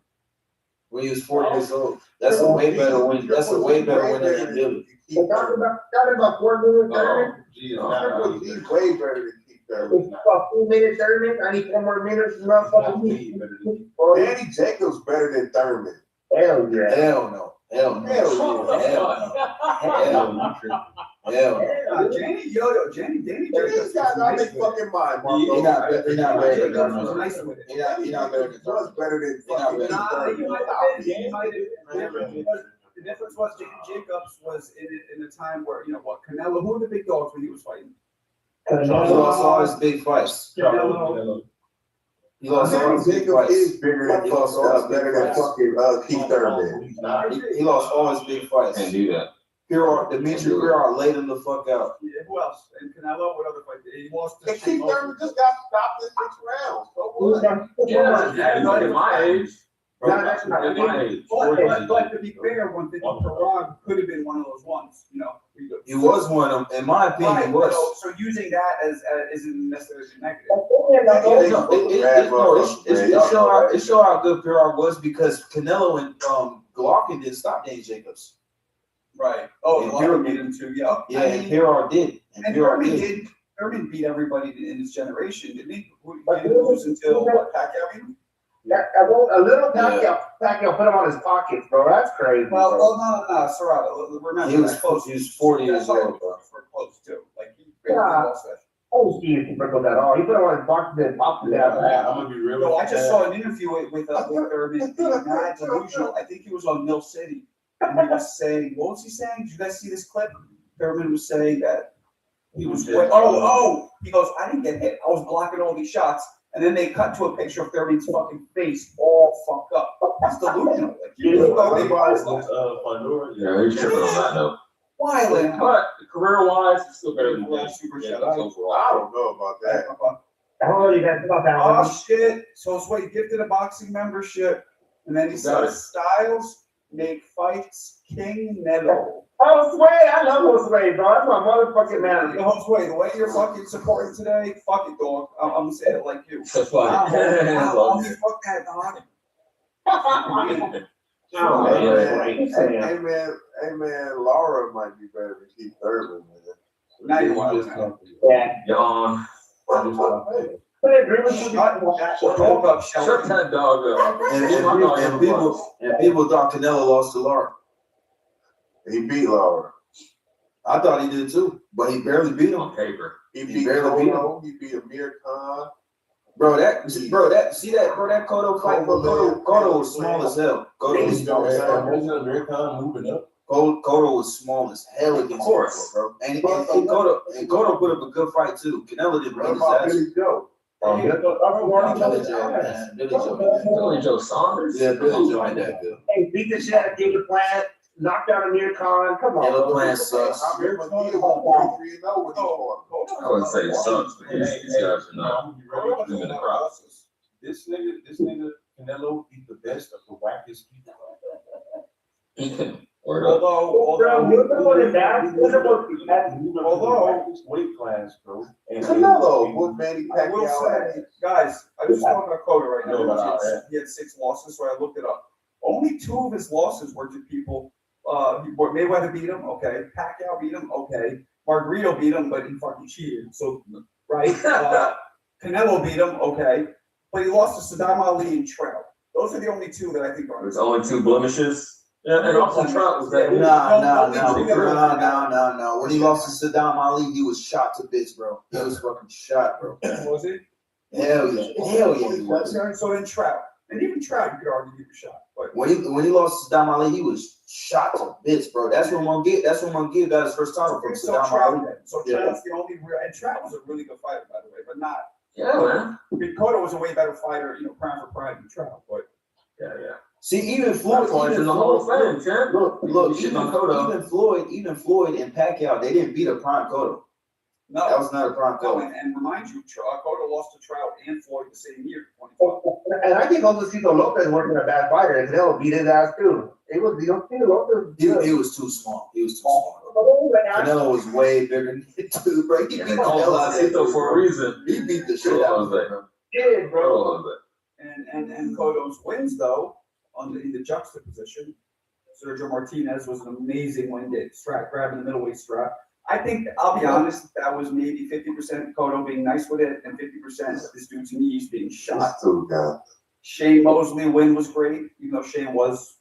when he was 40 years old. That's a way better win. That's a way better win than Dillon. Talking about 4 minutes, 30 minutes. He's way better than Keith Thurman. It's about 2 minutes, 30 minutes. I need 4 more minutes. Danny Jacobs better than Thurman. Hell yeah. Hell no. Hell no. Hell Hell no. Hell no. Danny These guys out their fucking mind, Marco. He not better than Was better than fucking. The difference was Jacobs was in a time where, you know, what, Canelo, who were the big dogs when he was fighting? He lost all his big fights. Canelo. He lost all his big Jacob fights. is bigger than better than fucking Keith Thurman. He lost all his big fights. Can't do that. Dimitri Pirard laid him the fuck out. Yeah, who else? And Canelo, what other fight? He lost to And Keith Thurman just got stopped in 6 rounds. So what? Yeah, not at my age. No, that's not. At my age. But to be fair, one thing, Pirard could have been one of those ones, you know. He was one of them, in my opinion, he was. So using that as isn't necessarily negative. It showed how good Pirard was because Canelo and Golovkin didn't stop Danny Jacobs. Right. Oh, And Pirard beat him too. Yeah. Yeah, and Pirard did. And Thurman beat everybody in his generation, didn't he? He didn't lose until what, Pacquiao beat him? Yeah, a little Pacquiao put him on his pockets, bro. That's crazy. Well, bro. no, Serrata. Remember, He was close. He was 40 years old, bro. Close too. Like he lost that. Oh, he sprinkled that all. He put him on his pockets and popped it out. I'm gonna be real. No, I just saw an interview with Thurman being mad delusional. I think he was on Mill City, and he was saying, what was he saying? Did you guys see this clip? Thurman was saying that he was he goes, I didn't get hit. I was blocking all these shots. And then they cut to a picture of Thurman's fucking face all fucked up. It's delusional. Like, Yeah, he's tripping on that note. Wildin'. But career-wise, it's still better than Yeah, that. super Yeah, shit. that's I overall. don't know about that. Oh, you guys about that Oh one? shit. So it's what he gifted a boxing membership. And then he Got says Styles make fights King Neto. Oh, Sway, I love Sway, bro. That's my motherfucking man. Josue, the way you're fucking supporting today, fuck it, dog. I'm gonna say it like you. That's funny. Fuck that, dog. Hey man, Laura might be better than Keith Thurman, man. Now you're wild. Yeah. Yawn. I agree with you. Shut that dog up. And people thought Canelo lost to Lara. He beat Laura. I thought he did too, but he barely beat him. On paper. He beat barely beat Cotto. He beat Amir Khan. That Cotto fight, Cotto was small as hell. Cotto was small as hell. moving up. Cotto was small as hell against Of course. him, bro. And Cotto put up a good fight too. Canelo didn't What beat his about ass. Billy Joe? Billy Joe. Billy Joe Saunders. Yeah, Billy Joe ain't that good. Hey, beat the shit out of David Plant, knocked out Amir Khan. Come on. Taylor Plant sucks. Amir Khan was 3-0 when he fought. I wouldn't say it sucks, but these guys are not in the crowd. This nigga Canelo, he's the best of the wackest people. Word up. Although weight class, bro. And Canelo with Manny I will Pacquiao. say, guys, I just talking about Cotto right No, but now. He had 6 losses, so I looked it up. Only 2 of his losses were to people. Mayweather beat him, okay. Pacquiao beat him, okay. Margarito beat him, but he fucking cheated. So, right? Canelo beat him, okay. But he lost to Saddam Ali and Trout. Those are the only 2 that I think are. There's only 2 blemishes. Yeah, and also Trout was that. No. When he lost to Saddam Ali, he was shot to bits, bro. He was fucking shot, bro. Was it? Hell yeah, he was. So then Trout. And even Trout, you could argue he was shot. But When he lost to Saddam Ali, he was shot to bits, bro. That's when Munguia got his first title from so Saddam Trout, Ali. so Trout's the only real, and Trout was a really good fighter, by the way, but not. Yeah, man. I mean, Cotto was a way better fighter, prime for prime than Trout, but. Yeah. See, even Floyd, in the Hall of Fame, champ. Look, You shitting even on Cotto. Floyd and Pacquiao, they didn't beat a prime Cotto. No. That was not a prime No, Cotto. and remind you, Cotto lost to Trout and Floyd the same year, 2012. And I think Josecito Lopez wasn't a bad fighter, and Canelo beat his ass too. It was, Lopez. He was too small. Canelo was way bigger than him too, bro. He beat They called Josecito for a reason. He beat the shit out of him. Yeah, bro. And Cotto's wins, though, in the juxtaposition, Sergio Martinez was an amazing win, grabbing the middleweight strap. I think, I'll be honest, that was maybe 50% Cotto being nice with it and 50% this dude's knees being shot. Shane Mosley win was great, even though Shane was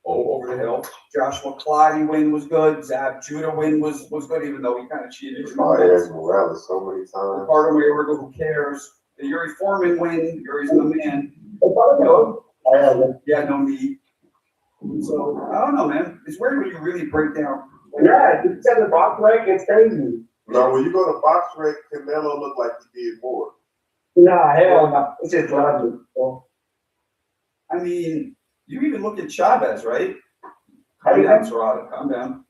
over the hill. Joshua Clottey win was good. Zab Judah win was good, even though he kind of cheated. Eric Morales so many times. Ricardo Mayorga, who cares? The Yuri Foreman win. Yuri's the man. Yeah, no me. So I don't know, man. It's weird when you really break down. Yeah, you said the box rank, it's crazy. No, when you go to box rec, Canelo looked like he did more. Nah, hell no. It's just lovely. I mean, you even look at Chavez, right? Calm down, Serrata, calm down.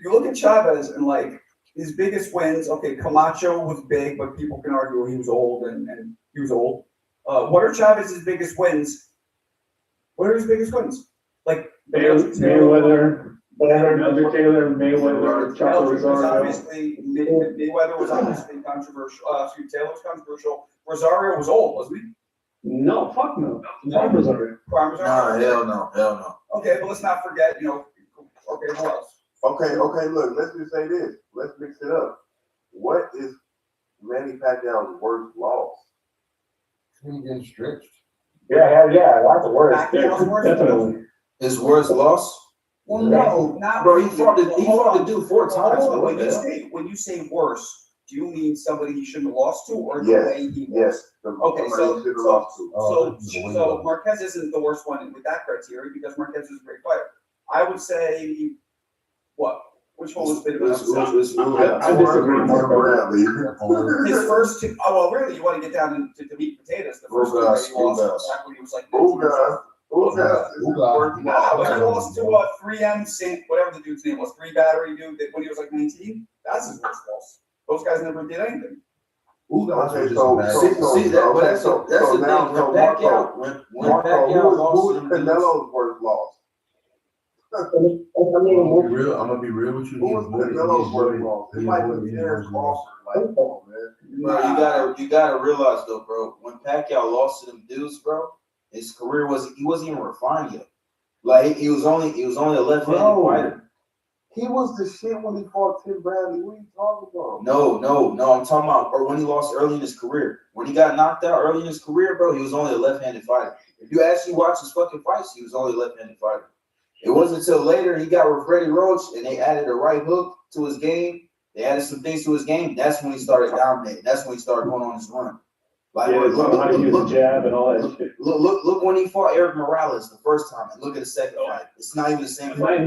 You look at Chavez and like his biggest wins. Okay, Camacho was big, but people can argue he was old and he was old. What are Chavez's biggest wins? What are his biggest wins? Like Mayweather, Taylor, Mayweather, Charles Rosario. Mayweather was obviously controversial. Taylor was controversial. Rosario was old, wasn't he? No, fuck no. Prime Rosario. Nah, hell no. Okay, but let's not forget, okay, who else? Okay, look, let's just say this. Let's mix it up. What is Manny Pacquiao's worst loss? He getting stretched. Yeah, that's the worst. Definitely. His worst loss? Well, no, not Bro, he fought the dude 4 times. Hold on, Bro. when you say worse, do you mean somebody he shouldn't have lost to, or the Yes, way he yes. Okay, Somebody he should've lost to. so Marquez isn't the worst one with that criteria because Marquez is a great fighter. I would say, what? Which one was a bit of a I disagree. His first two, well, really, you want to get down to meat and potatoes. The first two he lost back when he was like 19 years old. He lost to 3M Saint, whatever the dude's name was, 3 Battery dude when he was like 19. That's his worst loss. Those guys never did anything. Okay, so that's the thing. When Pacquiao who is Canelo's worst loss? I'm gonna be real with you. Who was Canelo's worst loss? It might be Derek Crawford. Like, come on, man. Bro, you gotta realize though, bro, when Pacquiao lost to them dudes, bro, his career he wasn't even refined yet. Like he was only a left-handed fighter. He was the shit when he fought Tim Bradley. What are you talking about? No. I'm talking about or when he lost early in his career. When he got knocked out early in his career, bro, he was only a left-handed fighter. If you actually watch his fucking fights, he was only a left-handed fighter. It wasn't until later he got with Freddie Roach and they added a right hook to his game. They added some things to his game. That's when he started dominating. That's when he started going on his run. Like look, jab and all that shit. Look when he fought Eric Morales the first time, and look at the second fight. It's not even the same fight.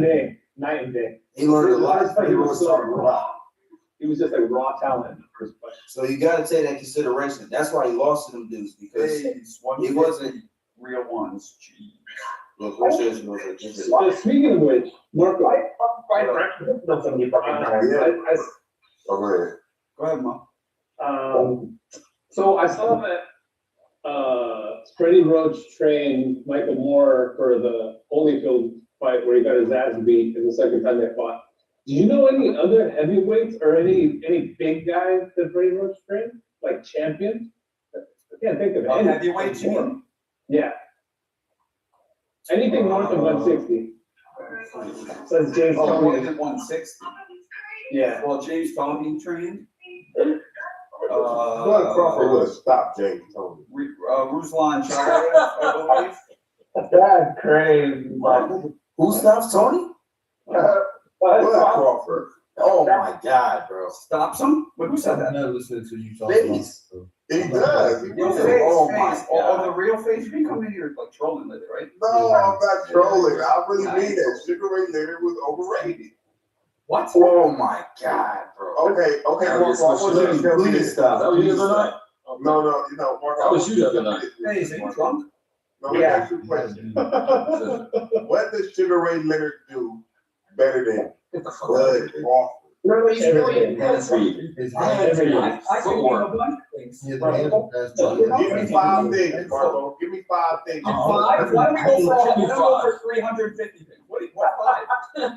Night and day. He learned a lot. He was just like raw talent in the first fight. So you got to take that consideration. That's why he lost to them dudes because he wasn't real ones. Look, who says he was speaking of which, Marco, Go ahead, Mom. So I saw that Freddie Roach trained Michael Moore for the Holyfield fight where he got his ass beat in the second time they fought. Do you know any other heavyweights or any big guys that Freddie Roach trained? Like champions? I can't think of any. Heavyweights, you mean? Yeah. Anything north of 160. Says James Tony. More than 160. Yeah. Well, James Tony trained. Bud Crawford would have stopped James Tony. Ruslan Chagayev, I believe. That's crazy. Who stops Tony? Bud Crawford. Oh my God, bro. Stops him? Who said that? I'm not listening to you talk Babies. He does. Oh my God. The real face. You come in here like trolling with it, right? No, I'm not trolling. I really mean that. Sugar Ray Leonard was overrated. What? Oh my God, bro. Okay, Marco. Please stop. That was you the other night? No, Marco. That was you the other night. Hey, is he drunk? No, let me ask you a question. What does Sugar Ray Leonard do better than Bud Crawford? No, he's really His hands. I can name a bunch of things. His hands. Give me 5 things, Marco. Give me 5 things. Five? Why don't we go for 350 things? What 5?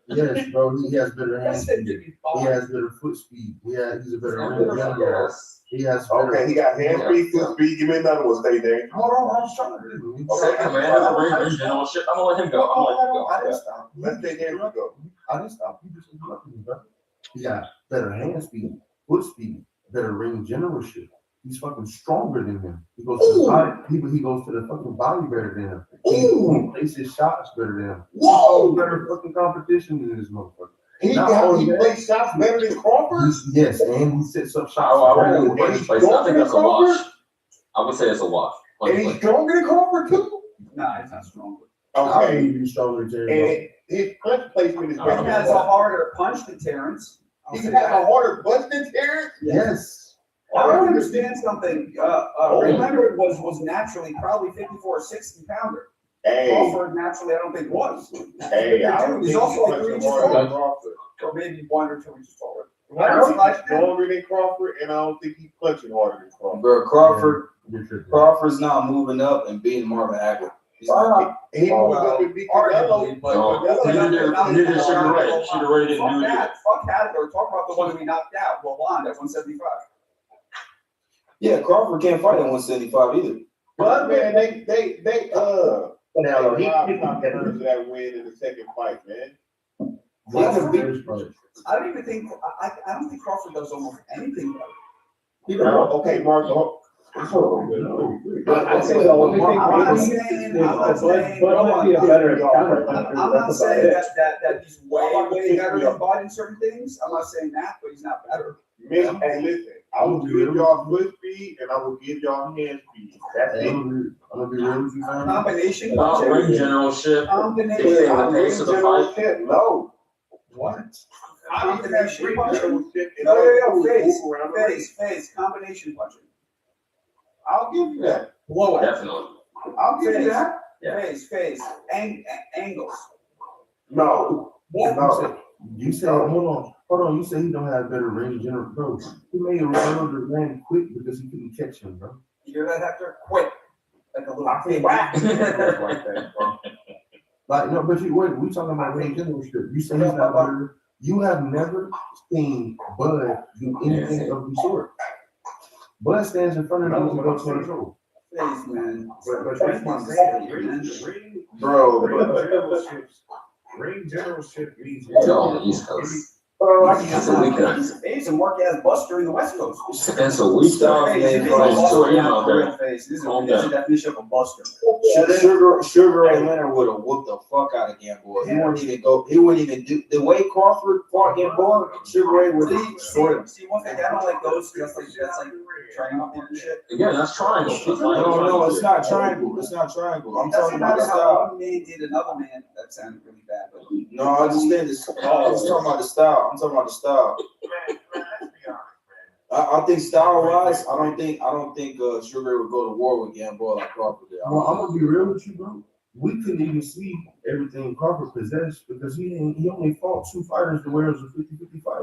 Yes, bro. He has better hands speed. He has better foot speed. He's a better runner. He has better. Okay, he got hand speed, foot speed. Give me another one. Stay there. Hold on, I was trying to do. Okay, man. I'm gonna let him go. I didn't stop. Let's stay there. We go. I didn't stop. You just interrupted me, bro. He got better hand speed, foot speed, better ring generalship. he's fucking stronger than him. He goes to the body, he goes to the fucking body better than him. He plays his shots better than him. Whoa! Better fucking competition than this motherfucker. He plays shots better than Crawford? Yes, and he sets up shots. I think that's a wash. I would say it's a wash. And he's stronger than Crawford too? Nah, he's not stronger. Okay. He's stronger than Terrence. And his punch placement is He better. has a harder punch than Terrence. He has a harder punch than Terrence? Yes. I don't understand something. Ray Leonard was naturally probably 54 or 60 pounder. Hey. Crawford naturally, I don't think was. Hey, I don't He's think also he's like 3 punching inches harder than taller. Crawford. Or maybe 1 or 2 inches taller. I don't think he's stronger than Crawford, and I don't think he's punching harder than Crawford. Bro, Crawford's not moving up and beating Marvin Hagler. He's not. He moved up and beat Canelo. Neither did Sugar Ray. Sugar Ray didn't do it. Fuck Hagler. Talk about the one that we knocked out. Lalonde at 175. Yeah, Crawford can't fight at 175 either. But man, they Canelo, he's not first that win in the second fight, man. I don't even think I don't think Crawford does almost anything better. Okay, Mark. I'd say the only thing maybe is Bud might be a better counter. I'm not saying that he's way better than Bud in certain things. I'm not saying that, but he's not better. Man, hey, listen, I will give y'all foot speed and I will give y'all hand speed. That's it. I'm gonna be real with you, man. Combination. Ring generalship. Combination. No. What? Combination punching. Phase. Combination punching. I'll give you that. Blow it. Definitely. I'll give you that. Phase. Angles. No. No. You said, hold on. You said he don't have better range general, bro. He made a run that ran quick because he couldn't catch him, bro. You hear that, Hector? Quick. Like a little thing. Like that, bro. Like, no, but we talking about range general shit. You say he's not better. You have never seen Bud do anything of the sort. Bud stands in front of him and goes to the road. Phase, man. Bro. Ring generalship means It's on the East Coast. He's a mark-ass buster in the West Coast. It's a weak dog. This is the definition of a buster. Sugar Ray Leonard would have whooped the fuck out of Gamboa. He wouldn't even do the way Crawford fought Gamboa. Sugar Ray would have destroyed him. See, one thing I don't like those. That's like triangle and shit. Again, that's triangle. No, it's not triangle. It's not triangle. I'm talking about the style. One man did another man. That sounded really bad. But No, I understand this. I'm talking about the style. I think style-wise, I don't think Sugar Ray would go to war with Gamboa like Crawford did. Well, I'm gonna be real with you, bro. We couldn't even see everything Crawford possessed because he only fought 2 fighters to where it was a 50-50 fight.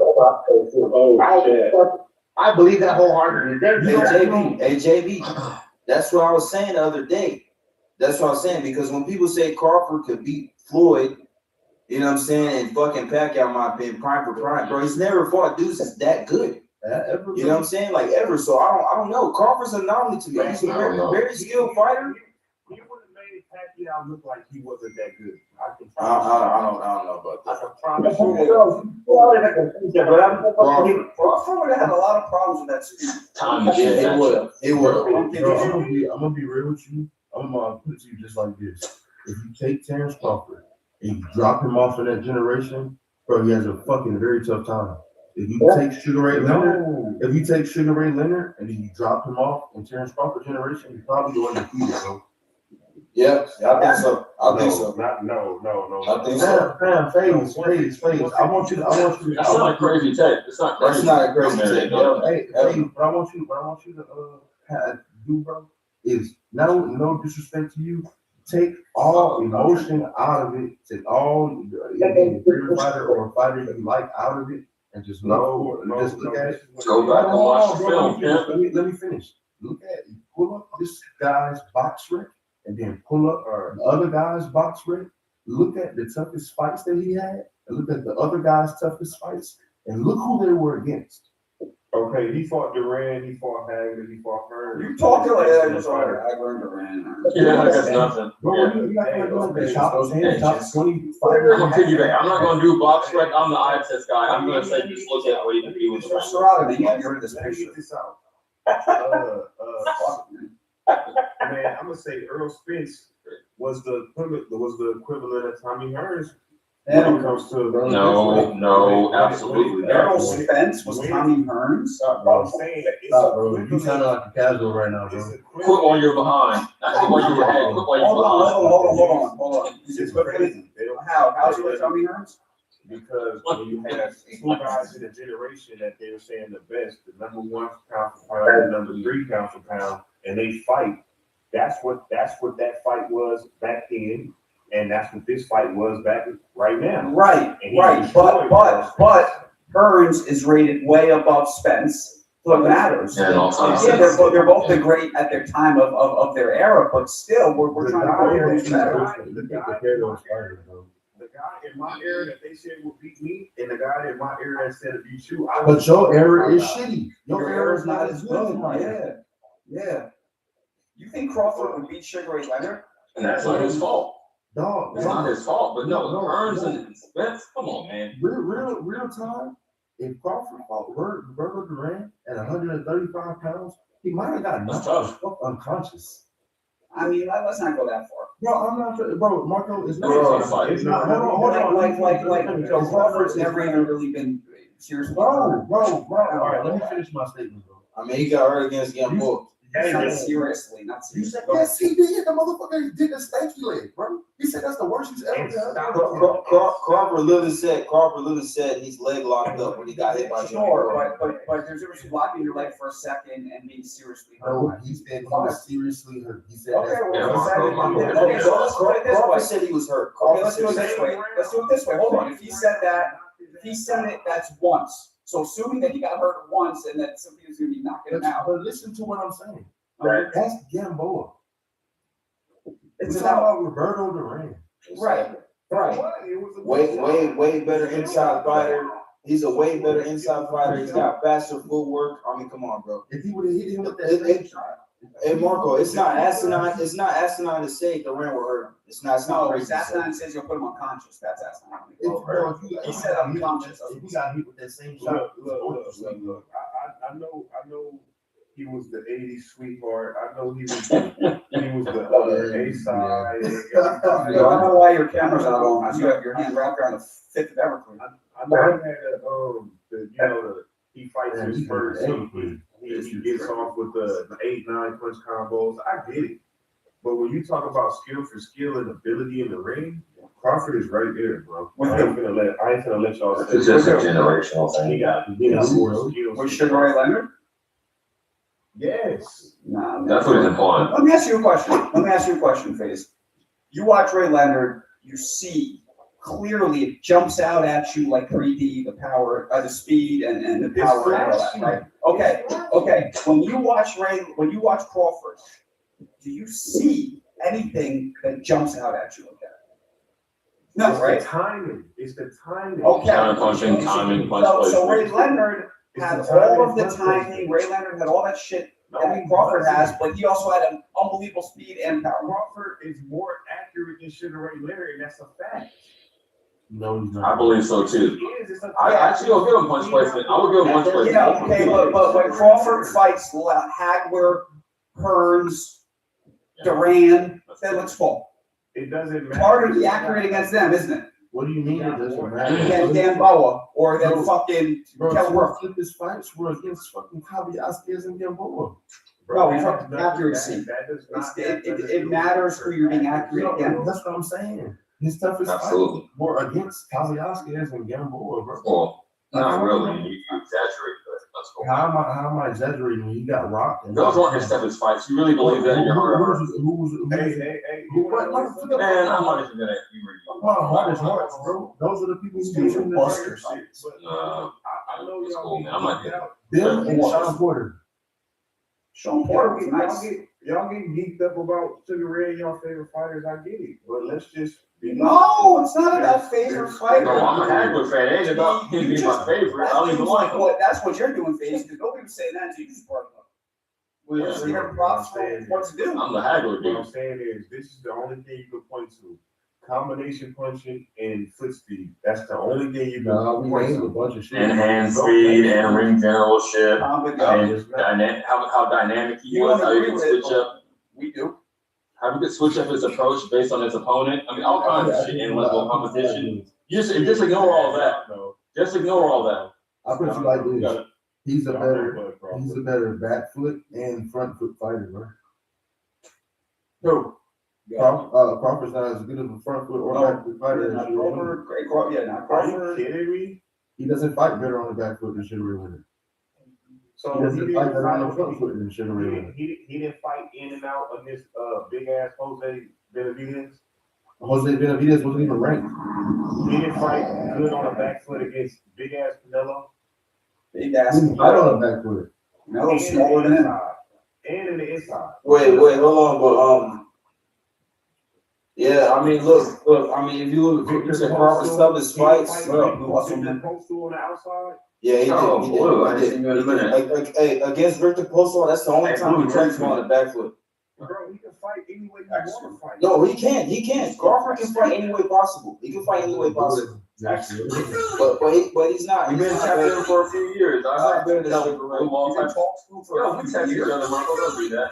I believe that wholeheartedly. Hey, JB, that's what I was saying the other day. That's what I was saying, because when people say Crawford could beat Floyd, you know what I'm saying, and fucking Pacquiao might be prime for prime, bro, he's never fought dudes that's that good. You know what I'm saying? Like ever. So I don't know. Crawford's an anomaly to me. He's a very skilled fighter. He would have made Pacquiao look like he wasn't that good. I can I don't know about that. I can promise you. Crawford would have had a lot of problems with that speed. It would. I'm gonna be real with you. I'm gonna put it to you just like this. If you take Terrence Crawford and you drop him off in that generation, bro, he has a fucking very tough time. If you take Sugar Ray Leonard, and then you drop him off in Terrence Crawford generation, you're probably going to defeat it, bro. Yeah, I think so. I think so. No. I think so. Phase. I want you. That's not a crazy take. It's not crazy. That's not a crazy take. Hey, what I want you to do, bro, is no disrespect to you. Take all emotion out of it. Take all a favorite fighter or a fighter you like out of it, and just look at it. Go back and watch the film. Let me finish. Look at it. Pull up this guy's box rec, and then pull up the other guy's box rec. Look at the toughest fights that he had, and look at the other guy's toughest fights, and look who they were against. Okay, he fought Duran, he fought Hagler, he fought Hearn. You talking like that? You're sorry, Hagler and Duran. Yeah, that's nothing. Bro, you're not gonna go to the top 10, top 20 I'm gonna piggyback. I'm not gonna do box rec. I'm the eye test guy. I'm gonna say just look at what he can do with the Serrata, you get rid of this picture. Man, I'm gonna say Earl Spence was the equivalent of Tommy Hearns when it comes to No, absolutely not. Errol Spence was Tommy Hearns. I'm saying it's You sounding like a casual right now, bro. Quit while you're behind. Not while you're ahead. Quit while you're behind. Hold on. It's crazy. How's it with Tommy Hearns? Because when you have two guys in a generation that they were saying the best, the number 1 pound for pound, the number 3 pound for pound, and they fight. That's what that fight was back then, and that's what this fight was back right now. Right. But Hearns is rated way above Spence. What matters? And also, Yeah, they're both the great at their time of their era, but still, we're trying to compare who's better. The guy in my era that they said would beat me, and the guy in my era that said to beat you. But your era is shitty. Your era is not as good. Yeah. You think Crawford would beat Sugar Ray Leonard? And that's not his fault. Dog, It's not his fault, but no, Hearns and Spence, come on, man. Real time. If Crawford fought Roberto Duran at 135 pounds, he might have got knocked out unconscious. I mean, let's not go that far. Bro, I'm not. Bro, Marco, it's Bro, not. it's not. Hold on. Like, Crawford's never even really been seriously. Bro. All right, let me finish my statement, bro. I mean, he got hurt against Gamboa. Not seriously. You said, yes, he did. The motherfucker did a stanky leg, bro. He said that's the worst he's ever done. Crawford literally said he's leg locked up when he got hit by Sure, but there's a difference blocking your leg for a second and being seriously hurt. No, he said he was seriously hurt. He said Okay, Okay, so let's put it this way. Crawford said he was hurt. Okay, let's do it this way. Hold on. If he said it, that's once. So assuming that he got hurt once and that somebody's gonna be knocking him out. But listen to what I'm saying. Right. That's Gamboa. It's about Roberto Duran. Right. Way better inside fighter. He's a way better inside fighter. He's got faster footwork. I mean, come on, bro. If he would have hit him with that shot. Hey Marco, it's not asinine. It's not asinine to say Duran will hurt him. It's not It's asinine says you'll put him unconscious. That's asinine. He said unconscious. If he got hit with that same shot, Look. I know he was the 80s sweetheart. I know he was the A side. I don't know why your camera's not on, because you have your hand wrapped around the fifth of Everclear. I know he had he fights his first. He gets off with the 8-9 punch combos. I get it. But when you talk about skill for skill and ability in the ring, Crawford is right there, bro. I ain't gonna let y'all say It's just a generational thing. He got more skills. Was Sugar Ray Leonard? Yes. Nah, That's what he's implying. Let me ask you a question, FaZe. You watch Ray Leonard, you see clearly it jumps out at you like 3D, the power, the speed and the power and all that, right? Okay. When you watch Crawford, do you see anything that jumps out at you like that? No, it's right? It's the timing. Okay. Punching, timing, punch So Ray Leonard had all of the timing. Ray Leonard had all that shit that Crawford has, but he also had an unbelievable speed and power. Crawford is more accurate than Sugar Ray Leonard, and that's a fact. No, he's not. I believe so too. I actually will give him punch placement. I will give him punch placement. Yeah, okay, but when Crawford fights Hagler, Hearns, Duran, they looks full. It doesn't matter. Harder to be accurate against them, isn't it? What do you mean it doesn't matter? Against Gamboa or then fucking Kelworth. His fights were against fucking Kaviaskis and Gamboa. No, we're talking accuracy. It matters who you're being accurate against. That's what I'm saying. His toughest fights were against Kaviaskis and Gamboa, bro. Well, not really. You exaggerate, but that's cool. How am I exaggerating when you got rocked? Those weren't his toughest fights. You really believe that in your heart? Hey. Man, I'm not even gonna humor you. My heart is hard, bro. Those are the people who do the busters. I know It's y'all cool, man. I might get it. Bill and Sean Porter. Sean Porter was nice. Y'all get geeked up about Sugar Ray and y'all favorite fighters. I get it, but let's just be. No, it's not about favorite fighter. No, I'm a Hagler fan. It ain't about him being my favorite. I don't even like him. That's what you're doing, FaZe, because nobody was saying that until you just brought it up. We're just hearing props for what to do. I'm the Hagler What I'm dude. saying is, this is the only thing you can point to. combination punching and foot speed. That's the only thing you can. Nah, we named a bunch of shit. And hand speed and ring generalship. Combination. And how dynamic he was, how he could switch up. We do. How he could switch up his approach based on his opponent. I mean, all kinds of shit in level competition. Just ignore all that. Just ignore all that. I put you like this. He's a better back foot and front foot fighter, bro. Who? Crawford's not as good of a front foot or back foot fighter. Not Crawford. Are you kidding me? He doesn't fight better on the back foot than Sugar Ray Leonard. So He doesn't fight better on the front foot than Sugar Ray Leonard. he didn't fight in and out of this big ass Jose Benavidez. Jose Benavidez wasn't even ranked. He didn't fight good on the back foot against big ass Canelo. Big ass. He fight on the back foot. Canelo's smaller than him. And in the inside. Wait, hold on, but yeah, I mean, look, I mean, if you look, you said Crawford's toughest fights. On the outside. Yeah, he did. Hey, against Victor Postal, that's the only time he trains on the back foot. Bro, he can fight any way you want to fight. No, he can't. He can't. Crawford can fight any way possible. He can fight any way possible. But he's not. We've been champion for a few years. I've been in the we text each other, Marco. Don't do that.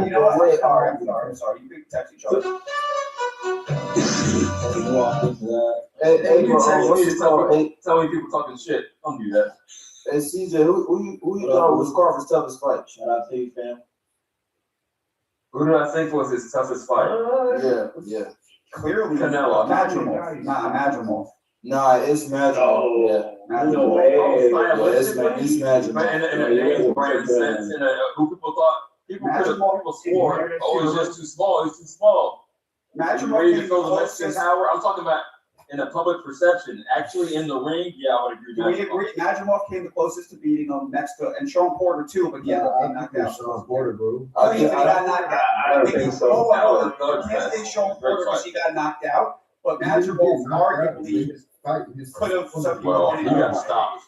You know what? I'm sorry. You can text each other. Hey, tell me people talking shit. Don't do that. Hey, CJ, who you thought was Crawford's toughest fight? Shout out to you, fam. Who did I think was his toughest fight? Yeah. Clearly, Canelo. Madrimov. Nah, it's Magic. No way. It's Magic. And who people thought people swore, oh, he's just too small. He's too small. Madrimov came the power. I'm talking about in a public perception. Actually, in the ring, yeah, I would agree. Do we agree? Madrimov came the closest to beating him next to, and Sean Porter too, but yeah, he knocked out. Sean Porter, bro. Oh, he got knocked out. I don't think so. I can't say Sean Porter because he got knocked out, but Madrimov arguably could have. Well, he got stopped.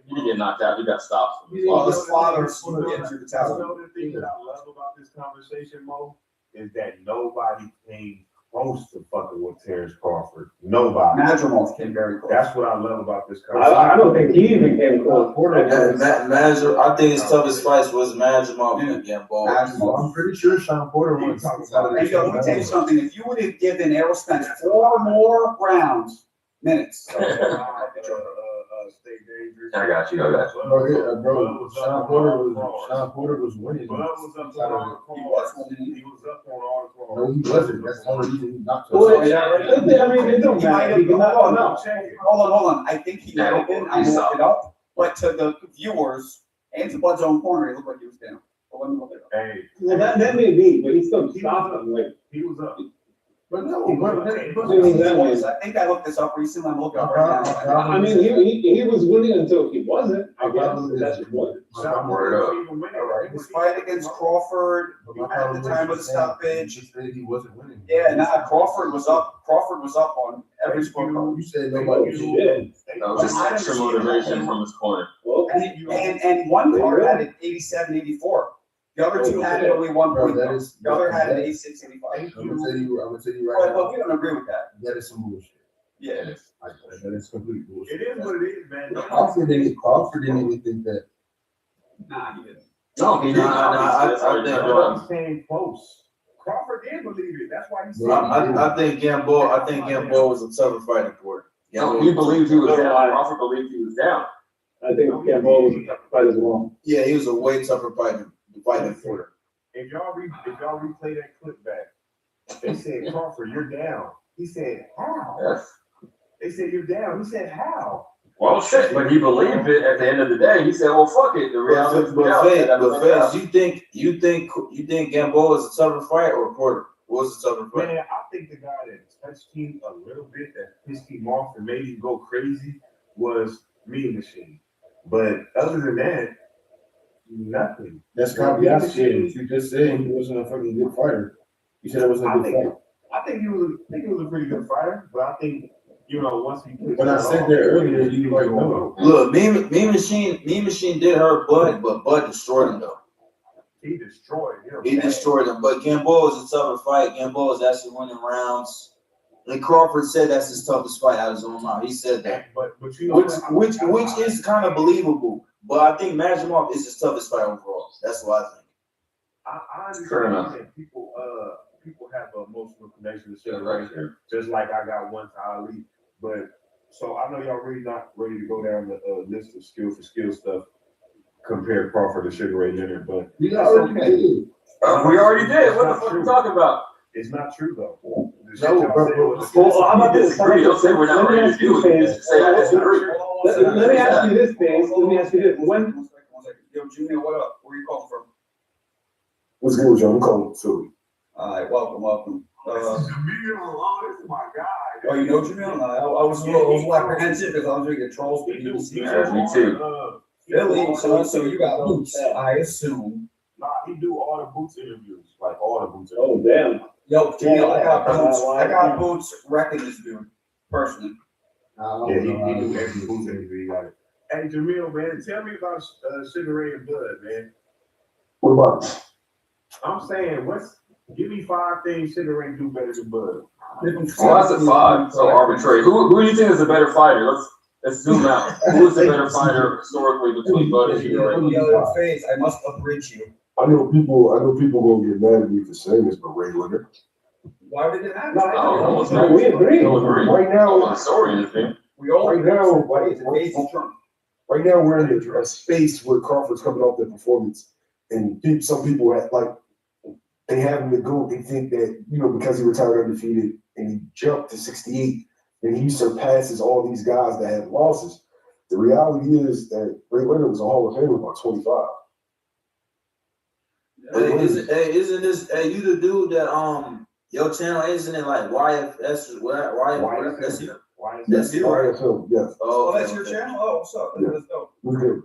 He didn't get knocked out. He got stopped. Well, his father's getting through the tower. The thing that I love about this conversation, Mo, is that nobody came close to fucking with Terrence Crawford. Nobody. Madrimov came very close. That's what I love about this conversation. I don't think he even came close. I think his toughest fight was Madrimov and Gamboa. I'm pretty sure Sean Porter won. Hey, yo, let me tell you something. If you would have given Errol Spence 4 more minutes. I got you. Bro, Sean Porter was winning. Bud was up on all the calls. He was up on all the calls. No, he wasn't. That's the only reason he knocked Well, I mean, it don't matter. Hold on. I think he might have been. I looked it up. But to the viewers and to Bud's own corner, it looked like he was down. But let me look it up. Hey. Well, that may be, but he still stopped him. Like, he was up. But no, I think I looked this up recently. I'm looking up right now. I mean, he was winning until he wasn't. I guess that's the point. His fight against Crawford at the time of the stoppage. He wasn't winning. Yeah, Crawford was up. Crawford was up on every scorecard. You said nobody did. That was just extra motivation from his corner. And one card had it 87, 84. The other two had it only 1 point. The other had it 86, 85. I'm gonna tell you right now. But we don't agree with that. That is some bullshit. Yeah, it is. That is complete bullshit. It is what it is, man. Crawford didn't even think that. Nah, he didn't. No, he did not. I think came close. Crawford did believe it. That's why he said. I think Gamboa was a tougher fighting for it. No, he believed he was down. Crawford believed he was down. I think Gamboa was a tough fight as well. Yeah, he was a way tougher fighting for it. If y'all replay that clip back, they said, Crawford, you're down. He said, how? Yes. They said, you're down. He said, how? Well, shit, but he believed it at the end of the day. He said, well, fuck it. The reality is you think Gamboa is a tougher fight or Porter? What's the tougher fight? Man, I think the guy that touched him a little bit, that pissed him off and made him go crazy was Mean Machine. But other than that, nothing. That's Kabiaski. You just said he wasn't a fucking good fighter. You said it wasn't a good fight. I think he was a pretty good fighter, but I think, once he put when I said that earlier, you like no. Look, Mean Machine did hurt Bud, but Bud destroyed him though. He destroyed him. He destroyed him. But Gamboa is a tougher fight. Gamboa is actually winning rounds. And Crawford said that's his toughest fight out of his own mouth. He said that. But you know which is kind of believable. But I think Majimov is his toughest fight overall. That's what I think. I understand that people have an emotional connection to shit right here, just like I got one to Ali. But so I know y'all really not ready to go down the list of skill for skill stuff. Compare Crawford to Sugar Ray Leonard, but You guys okay? We already did. What the fuck are you talking about? it's not true though. I'm about to Disagree. Don't say we're not ready to do it. Just say I disagree. Let me ask you this, Pace. Let me ask you this. One second. Yo, Junior, what up? Where you calling from? What's good with you? I'm calling from Philly. All right, welcome. This is my guy. Oh, you know Jamil? I was a little apprehensive because I was going to get trolls, but he was Yeah, me too. Philly, so you got boots, I assume. Nah, he do all the boots interviews, like all the boots Oh, interviews. damn. Yo, Jamil, I got boots wrecking this dude, personally. Yeah, he do every boots interview. He got it. Hey, Jamil, man, tell me about Sugar Ray and Bud, man. What about it? I'm saying, give me 5 things Sugar Ray do better than Bud. Well, that's a 5. So arbitrary. Who do you think is a better fighter? Let's zoom out. Who is the better fighter historically between Bud and Sugar Ray? I must abridge you. I know people gonna get mad at me for saying this, but Ray Leonard. Why did it happen? We agree. Right now, Sorry, anything. We all right now, right now we're in a space where Crawford's coming off their performance, and some people they have him to go. They think that because he retired undefeated and he jumped to 68, and he surpasses all these guys that have losses. The reality is that Ray Leonard was a Hall of Famer by 25. Isn't this you the dude that your channel isn't it like YFS? That's you. That's you, right? Yes. Oh, that's your channel? Oh, what's up? Yeah. Let's go. We're good.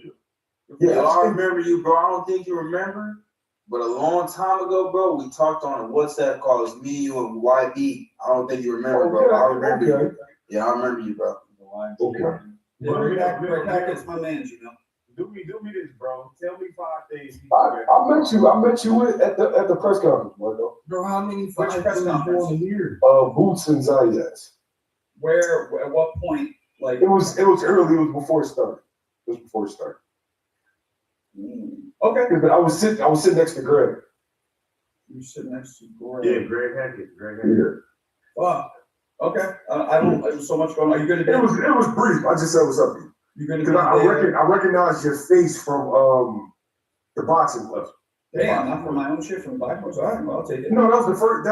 Yeah, I remember you, bro. I don't think you remember, but a long time ago, bro, we talked on a WhatsApp call. It's me, you, and YB. I don't think you remember, bro. I remember you. Yeah, I remember you, bro. Okay. Rick Hackett's my man, Do me this, bro. Tell me 5 things. I met you at the press conference, Marco. Bro, how many press conference? Boots and Zayas. Where, at what point? Like It was early. It was before it started. Okay. I was sitting next to Greg. You sitting next to Greg. Yeah, Greg Hackett. Yeah. Fuck. Okay. I don't. There's so much going on. Are you gonna be? It was brief. I just said what's up to you. You're gonna be Because I recognize your face from the boxing club. Damn, not from my own shit, from Blackboard's. All right, well, I'll take it. No, that was the first.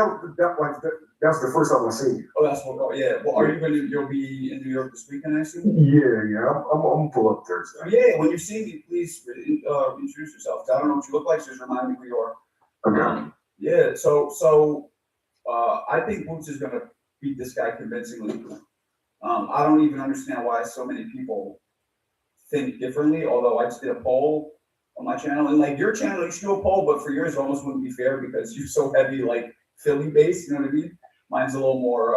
That's the first time I seen you. Oh, that's what. Oh, yeah. Well, are you gonna? You'll be in New York this weekend, I assume. Yeah. I'm gonna pull up Thursday. Yeah. When you see me, please introduce yourself. I don't know what you look like, so just remind me who you are. Okay. Yeah. So I think Boots is gonna beat this guy convincingly. I don't even understand why so many people think differently. Although I just did a poll on my channel, and like your channel, you should do a poll, but for yours, it almost wouldn't be fair because you're so heavy, like Philly based. You know what I mean? Mine's a little more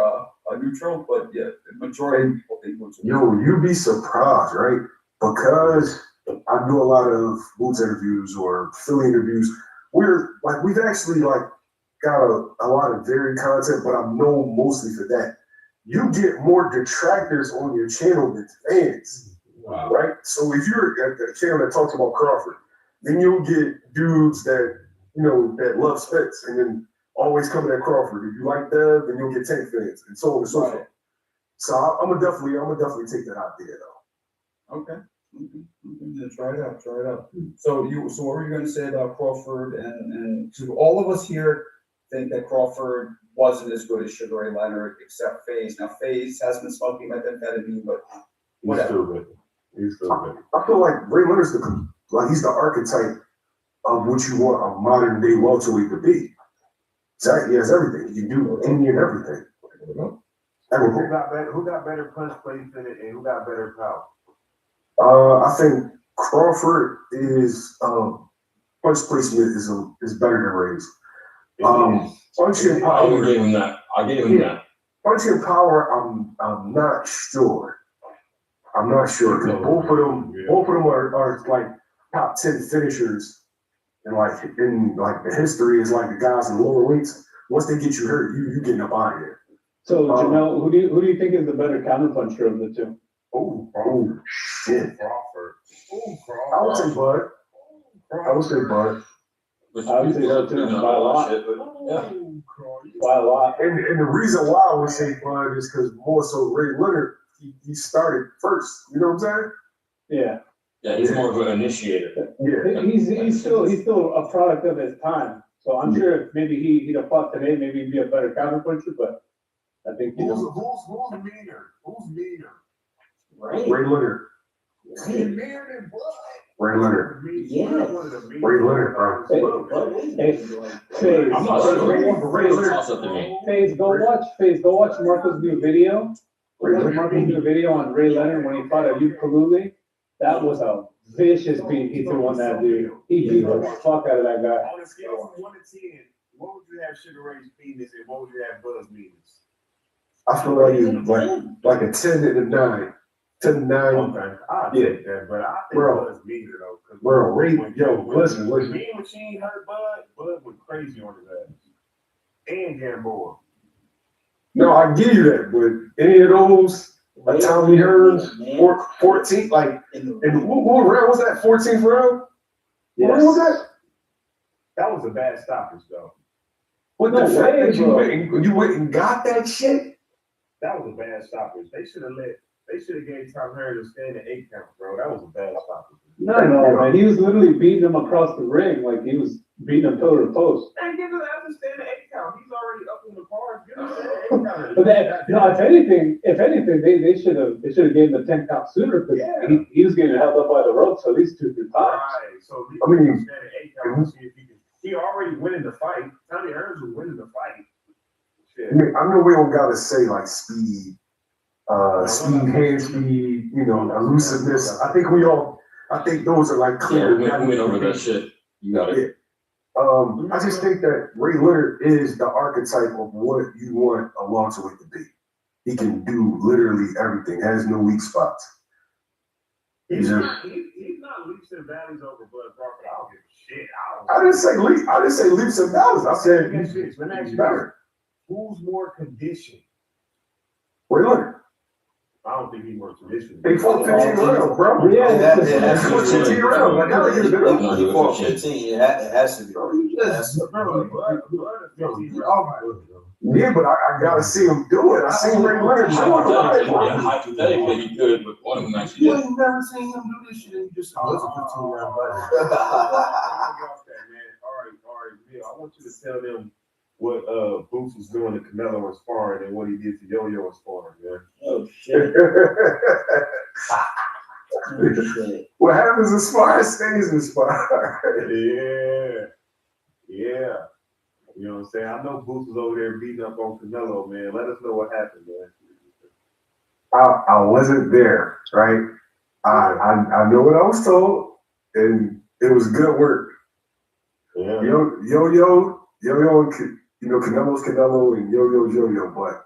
neutral, but yeah, the majority of people think Boots. You'd be surprised, right? Because I do a lot of Boots interviews or Philly interviews. We've actually got a lot of varied content, but I'm known mostly for that. You get more detractors on your channel than fans, right? So if you're at the channel that talks about Crawford, then you'll get dudes that that love Spence and then always coming at Crawford. If you like that, then you'll get Tank fans and so on and so forth. So I'm gonna definitely take that idea though. Okay. Yeah, try it out. So what were you going to say about Crawford? And to all of us here think that Crawford wasn't as good as Sugar Ray Leonard, except FaZe. Now FaZe has been smoking methamphetamine, but whatever. He's still good. I feel like Ray Leonard's he's the archetype of what you want a modern day welterweight to be. He has everything. He can do any and everything. Who got better punch placement and who got better power? I think Crawford is punch placement is better than Ray's. Punching power. I'll give him that. Punching power, I'm not sure. Because both of them are like top 10 finishers And like in like the history is like the guys in lower weights, once they get you hurt, you getting up out of here. So Jamel, who do you think is the better counterpuncher of the two? Oh shit. Crawford. I would say Bud. I would say Bud. I would say that too, by a lot. By a lot. And the reason why I would say Bud is because more so Ray Leonard, he started first. You know what I'm saying? Yeah. Yeah, he's more of an initiator. Yeah. He's still a product of his time. So I'm sure if maybe he'd have fought today, maybe he'd be a better counterpuncher, but I think Who's meaner? Who's meaner? Ray. Ray Leonard. Ray Leonard. Yeah. Ray Leonard, bro. Hey, I'm not sure. Toss up to me. Faze, go watch Marco's new video. Marco's new video on Ray Leonard when he fought at Kalule. That was a vicious beat he threw on that dude. He beat the fuck out of that guy. On a scale from 1 to 10, what would you have Sugar Ray's meanness and what would you have Bud's meanness? I feel like it's like a 10 and a 9. 10 and 9. Okay, I'll take that, but I think Bud's meaner though. Bro, Ray, listen. Me and Machine hurt Bud went crazy on his ass. And Gamboa. No, I give you that, but any of those, like Tommy Hearns, 14, like, and what round was that? 14th round? Yes. What was that? That was a bad stoppage though. What the fact that you went and got that shit? That was a bad stoppage. They should have gave Tom Hearns a standing 8 count, bro. That was a bad stoppage. No, man. He was literally beating him across the ring, like he was beating him toe to post. And give him a standing 8 count. He's already up in the cars. Give him a standing 8 count. But if anything, they should have gave him the 10 count sooner because he was getting held up by the rope, so these 2 could tie. Right. So he was standing 8 count to see if he already winning the fight. Tommy Hearns was winning the fight. Shit. I know we don't gotta say like speed, hand speed, elusiveness. I think those are like clear. Yeah, we went over that shit. You got it. I just think that Ray Leonard is the archetype of what you want a welterweight to be. He can do literally everything, has no weak spots. He's not leaps and valleys over Bud Crawford. I don't give a shit. I didn't say leaps and valleys. I said he's better. Who's more conditioned? Ray Leonard. I don't think he's more conditioned. He fought 15 rounds, bro. Yeah, that's 15 rounds. I gotta give it to him. He fought 15. It has to be. Yeah, but I gotta see him do it. I seen Ray Leonard do it. Hypothetically, he could, but one of them actually You did. ain't never seen him do this shit and you just was a 15 round fighter. All right, Bill, I want you to tell them what Boots was doing to Canelo in sparring and what he did to Yo-Yo in sparring, man. Oh shit. What happens in sparring stays in sparring. Yeah. You know what I'm saying? I know Boots was over there beating up on Canelo, man. Let us know what happened, man. I wasn't there, right? I know what I was told, and it was good work. Yeah. Yo-Yo, Canelo's Canelo and Yo-Yo's Yo-Yo, but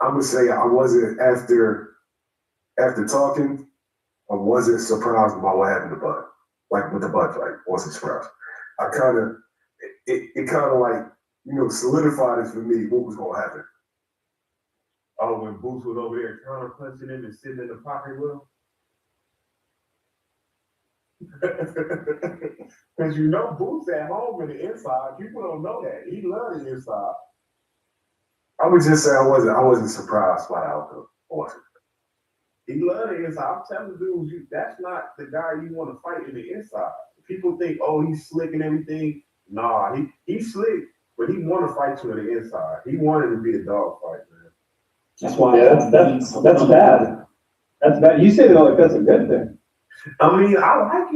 I'm gonna say I wasn't after talking, I wasn't surprised by what happened to Bud. Like with the Bud fight, wasn't surprised. It kind of like, solidified it for me what was gonna happen. Oh, when Boots was over there counter punching him and sitting in the pocket with him? Because Boots at home in the inside. People don't know that. He loves the inside. I would just say I wasn't surprised by the outcome. I wasn't. He loves the inside. I'm telling dudes, that's not the guy you want to fight in the inside. People think, oh, he's slick and everything. Nah, he's slick, but he want to fight you in the inside. He wanted to be a dog fight, man. That's why that's bad. That's bad. You say that like that's a good thing. I mean, I like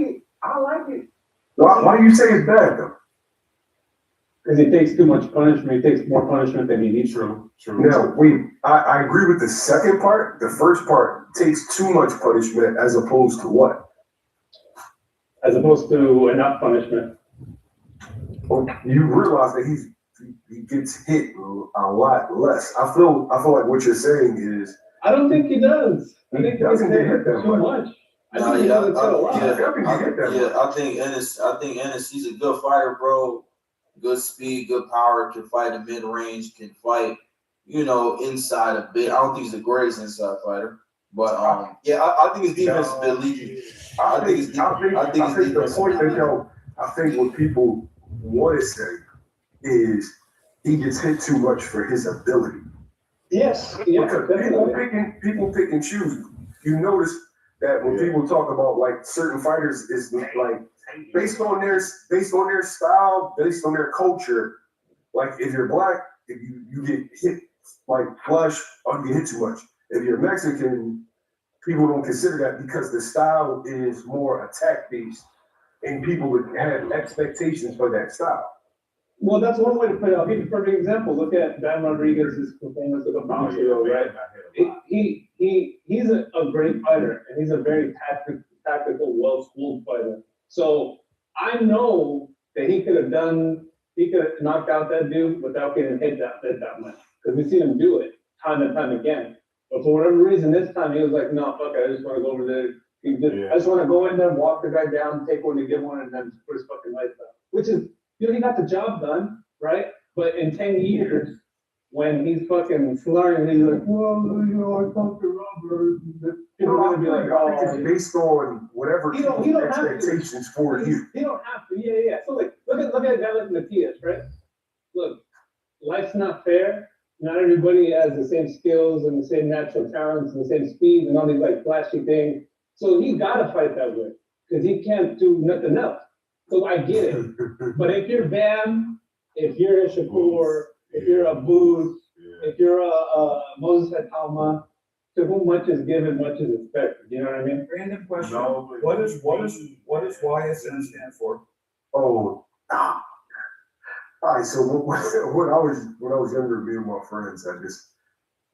it. Why do you say it's bad though? Because he takes too much punishment. He takes more punishment than he needs to. True. Now, I agree with the second part. The first part takes too much punishment as opposed to what? As opposed to enough punishment. You realize that he gets hit a lot less. I feel like what you're saying is. I don't think he does. I think he doesn't get hit that too much. I think he knows a lot. I think Ennis, he's a good fighter, bro. Good speed, good power, can fight in mid range, can fight, inside a bit. I don't think he's the greatest inside fighter, but I think his defense is a bit leaky. I think the point that I think what people want to say is he gets hit too much for his ability. Yes, because people pick and choose. You notice that when people talk about like certain fighters, is like based on their style, based on their culture. Like if you're black, if you get hit like flush, or you get hit too much. If you're Mexican, people don't consider that because the style is more attack based, and people would have expectations for that style. Well, that's one way to put it out. He's a perfect example. Look at Dan Rodriguez's performance with the bounce ago, right? He's a great fighter, and he's a very tactical, well-schooled fighter. So I know that he could have knocked out that dude without getting hit that much. Because we've seen him do it time and time again. But for whatever reason, this time he was like, no, fuck it, I just want to go over there. I just want to go in there, walk the guy down, take one to give one, and then put his fucking lights out. Which is, he got the job done, right? But in 10 years, when he's fucking slurring, he's like, well, I talked to Robert. People are gonna be like, I think it's based on whatever expectations for you. You don't have to, yeah. So like, look at a guy like Matias, right? Look, life's not fair. Not everybody has the same skills and the same natural talents and the same speed and all these like flashy things. So he gotta fight that way because he can't do nothing else. So I get it. But if you're Bam, if you're a Shakur, if you're a Booth, if you're a Moses Hatama, to whom much is given, much is expected. You know what I mean? Random question. No, what does YSN stand for? Oh, all right. So when I was younger, me and my friends had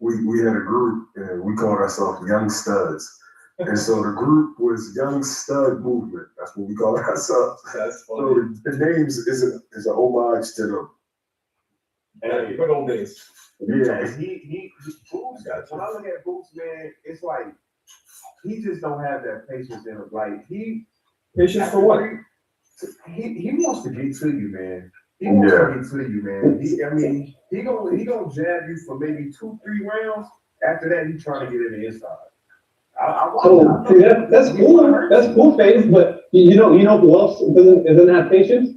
we had a group and we called ourselves Young Studs. And so the group was Young Stud Movement. That's what we call ourselves. That's funny. So the names is an homage to them. Hey, good old days. Yeah. He Boots. When I look at Boots, man, it's like he just don't have that patience in him. Like patience for what? He wants to get to you, man. He wants to get to you, man. He gonna jab you for maybe 2-3 rounds. After that, he's trying to get in the inside. That's cool. That's cool, Faith. But you know who else doesn't have patience?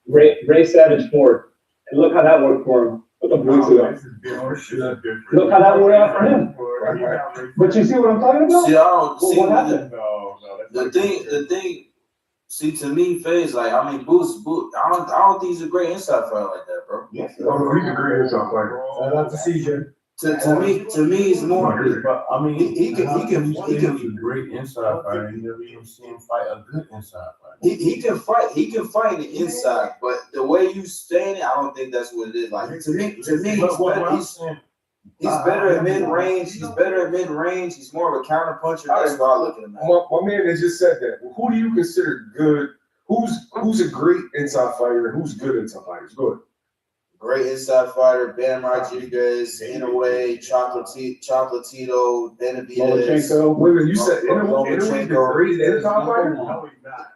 Ray Savage Ford. And look how that worked for him a couple weeks ago. Look how that worked out for him. But you see what I'm talking about? See, I don't see what happened. The thing. See, to me, Faze, like, Boots. I don't think he's a great inside fighter like that, bro. Yes, he's a great inside fighter. Shout out to CJ. To me, he's more. But he can be a great inside fighter. You never even seen him fight a good inside fighter. He can fight. He can fight the inside, but the way you stand it, I don't think that's what it is. Like to me, he's better at mid range. He's better at mid range. He's more of a counter puncher. That's why I look at him. My man has just said that. Who do you consider good? Who's a great inside fighter? Who's good inside fighters? Good. Great inside fighter, Bam Rodriguez, Inouye, Chocolatito, Benavidez. Wait a minute, you said Inouye the great inside fighter? No, he's not.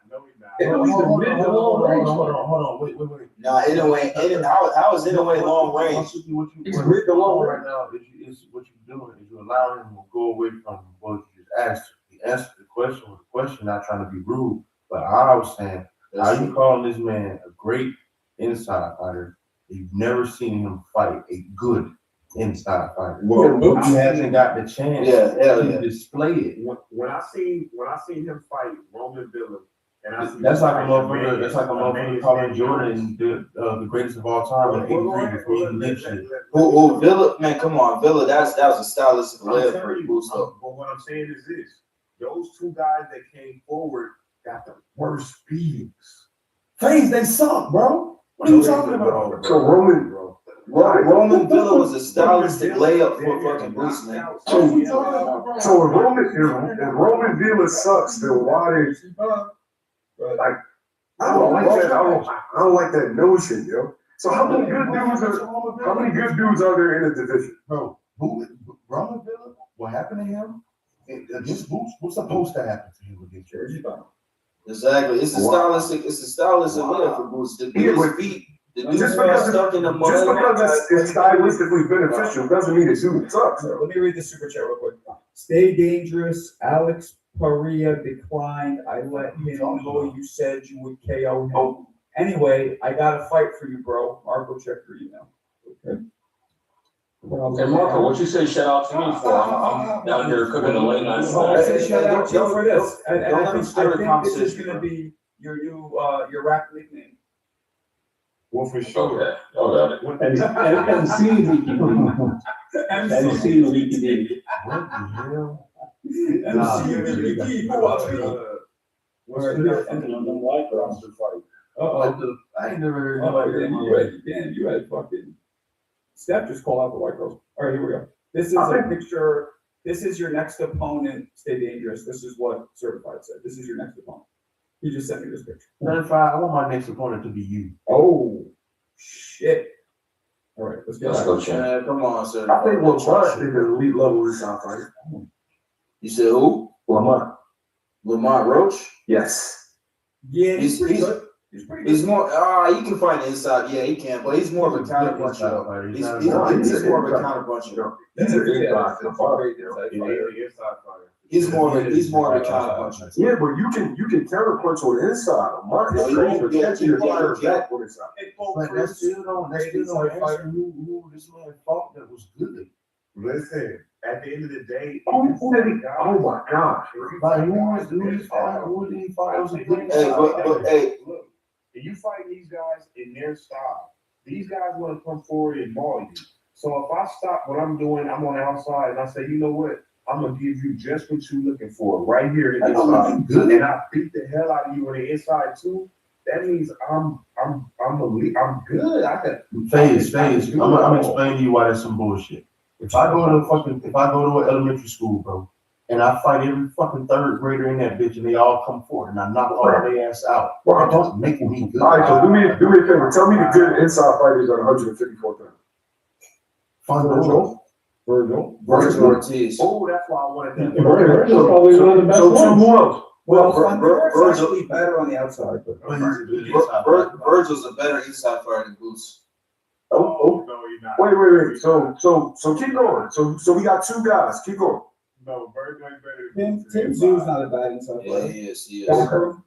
Inouye's the mid to long range. Hold on, wait. Nah, Inouye, how is Inouye long range? He's mid to long range. Right now, is what you're doing is you're allowing him to go away from what you just asked. He answered the question with a question, not trying to be rude. But I was saying, how you calling this man a great inside fighter? You've never seen him fight a good inside fighter. Well, he hasn't got the chance to display it. When I seen him fight Roman Villa, and that's like a motherfucker calling Jordan the greatest of all time in 83 before he did shit. Who Villa? Man, come on, Villa. That was a stylistic layup for Boost. But what I'm saying is this: those two guys that came forward got the worst beatings. They suck, bro. What are you talking about? So Roman Villa was a stylistic layup for fucking Boost, man. So if Roman Villa sucks, then why did like I don't like that notion, yo. So how many good dudes are there in the division? Bro, Roman Villa, what happened to him? What's supposed to happen to him? George is better. Exactly. It's a stylistic win for Boots. The dude's feet. The dude's Just because stuck in the mud. just because it's stylistically beneficial doesn't mean it's dude sucks. Let me read the super chat real quick. Stay dangerous. Alex Paria declined. I let him know you said you would KO him. Anyway, I got a fight for you, bro. Marco, check your email. Okay. And Marco, what you say shout out to me for? I'm down here cooking the late night I say snacks. shout out to you for this. And don't I let him think stir the this is conversation, gonna bro. be your new your rap nickname. Well, for sure. Okay, got it. MC Leaky D. What the hell? MC who else? What's the roster fight? I ain't never heard nobody. Damn, you had fucking. Steph just called out the White Girls. All right, here we go. This is a picture. This is your next opponent. Stay dangerous. This is what Certified said. This is your next opponent. He just sent me this picture. Certified, I want my next opponent to be you. Oh, shit. All right, let's Let's go, champ. Come on, sir. I think Lamont is the elite level of this fight. You said who? Lamont. Lamont Roach? Yes. Yeah, He's pretty he's good. He's pretty good. he's more. He can fight inside. Yeah, he can. But he's more of a counter puncher. though. He's more of a counter puncher. He's a big guy. He's more of a counter puncher. Yeah, but you can counter punch on the inside. Lamont is crazy for catching your fire back on the inside. But that's still don't answer who this man fought that was good. Listen, at the end of the day, Oh my gosh. Like who did he fight? Who did he fight? It was a good Hey, but hey, look, if you fight these guys in their style, these guys want to come forward and ball you. So if I stop what I'm doing, I'm on the outside and I say, you know what? I'm gonna give you just what you're looking for right here in the inside. And I beat the hell out of you on the inside too. That means I'm good. I can Phase. I'm explaining to you why that's some bullshit. If I go to an elementary school, bro, and I fight every fucking third grader in that bitch and they all come forward and I knock all their ass out, that don't make me good. All right, so do me a favor. Tell me the good inside fighters at 154 pounds. Virgil Ortiz. Oh, that's why I wanted that. Virgil's probably one of the best So ones. who else? Well, Virgil's Virgil's actually better on the outside. But Virgil's a better inside fighter than Boots. Oh, No, you're not. wait. So keep going. So we got two guys. Keep going. No, Virgil is better than Tim Zoo's not a bad inside Yeah, fighter. he is.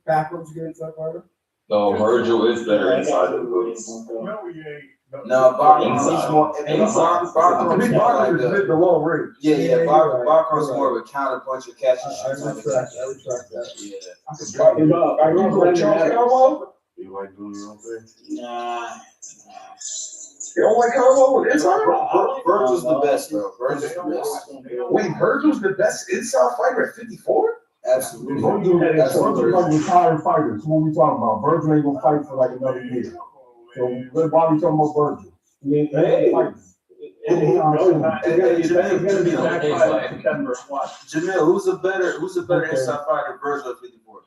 Backwards good inside fighter. No, Virgil is better inside than Boots. No, he ain't. No, Bachman's more. Big Barker is mid to long range. Yeah. Barker's more of a counter puncher, catch and I shoot. retract that. Yeah. I remember You like doing your own thing? Nah. You don't like Carlo inside? Virgil's the best, bro. Virgil's the best. Wait, Virgil's the best inside fighter at 54? Absolutely. Virgil's like retired fighters. What we talking about? Virgil ain't gonna fight for like another year. So why we talking about Virgil? He ain't fighting. Jamil, who's a better inside fighter, Virgil at 54?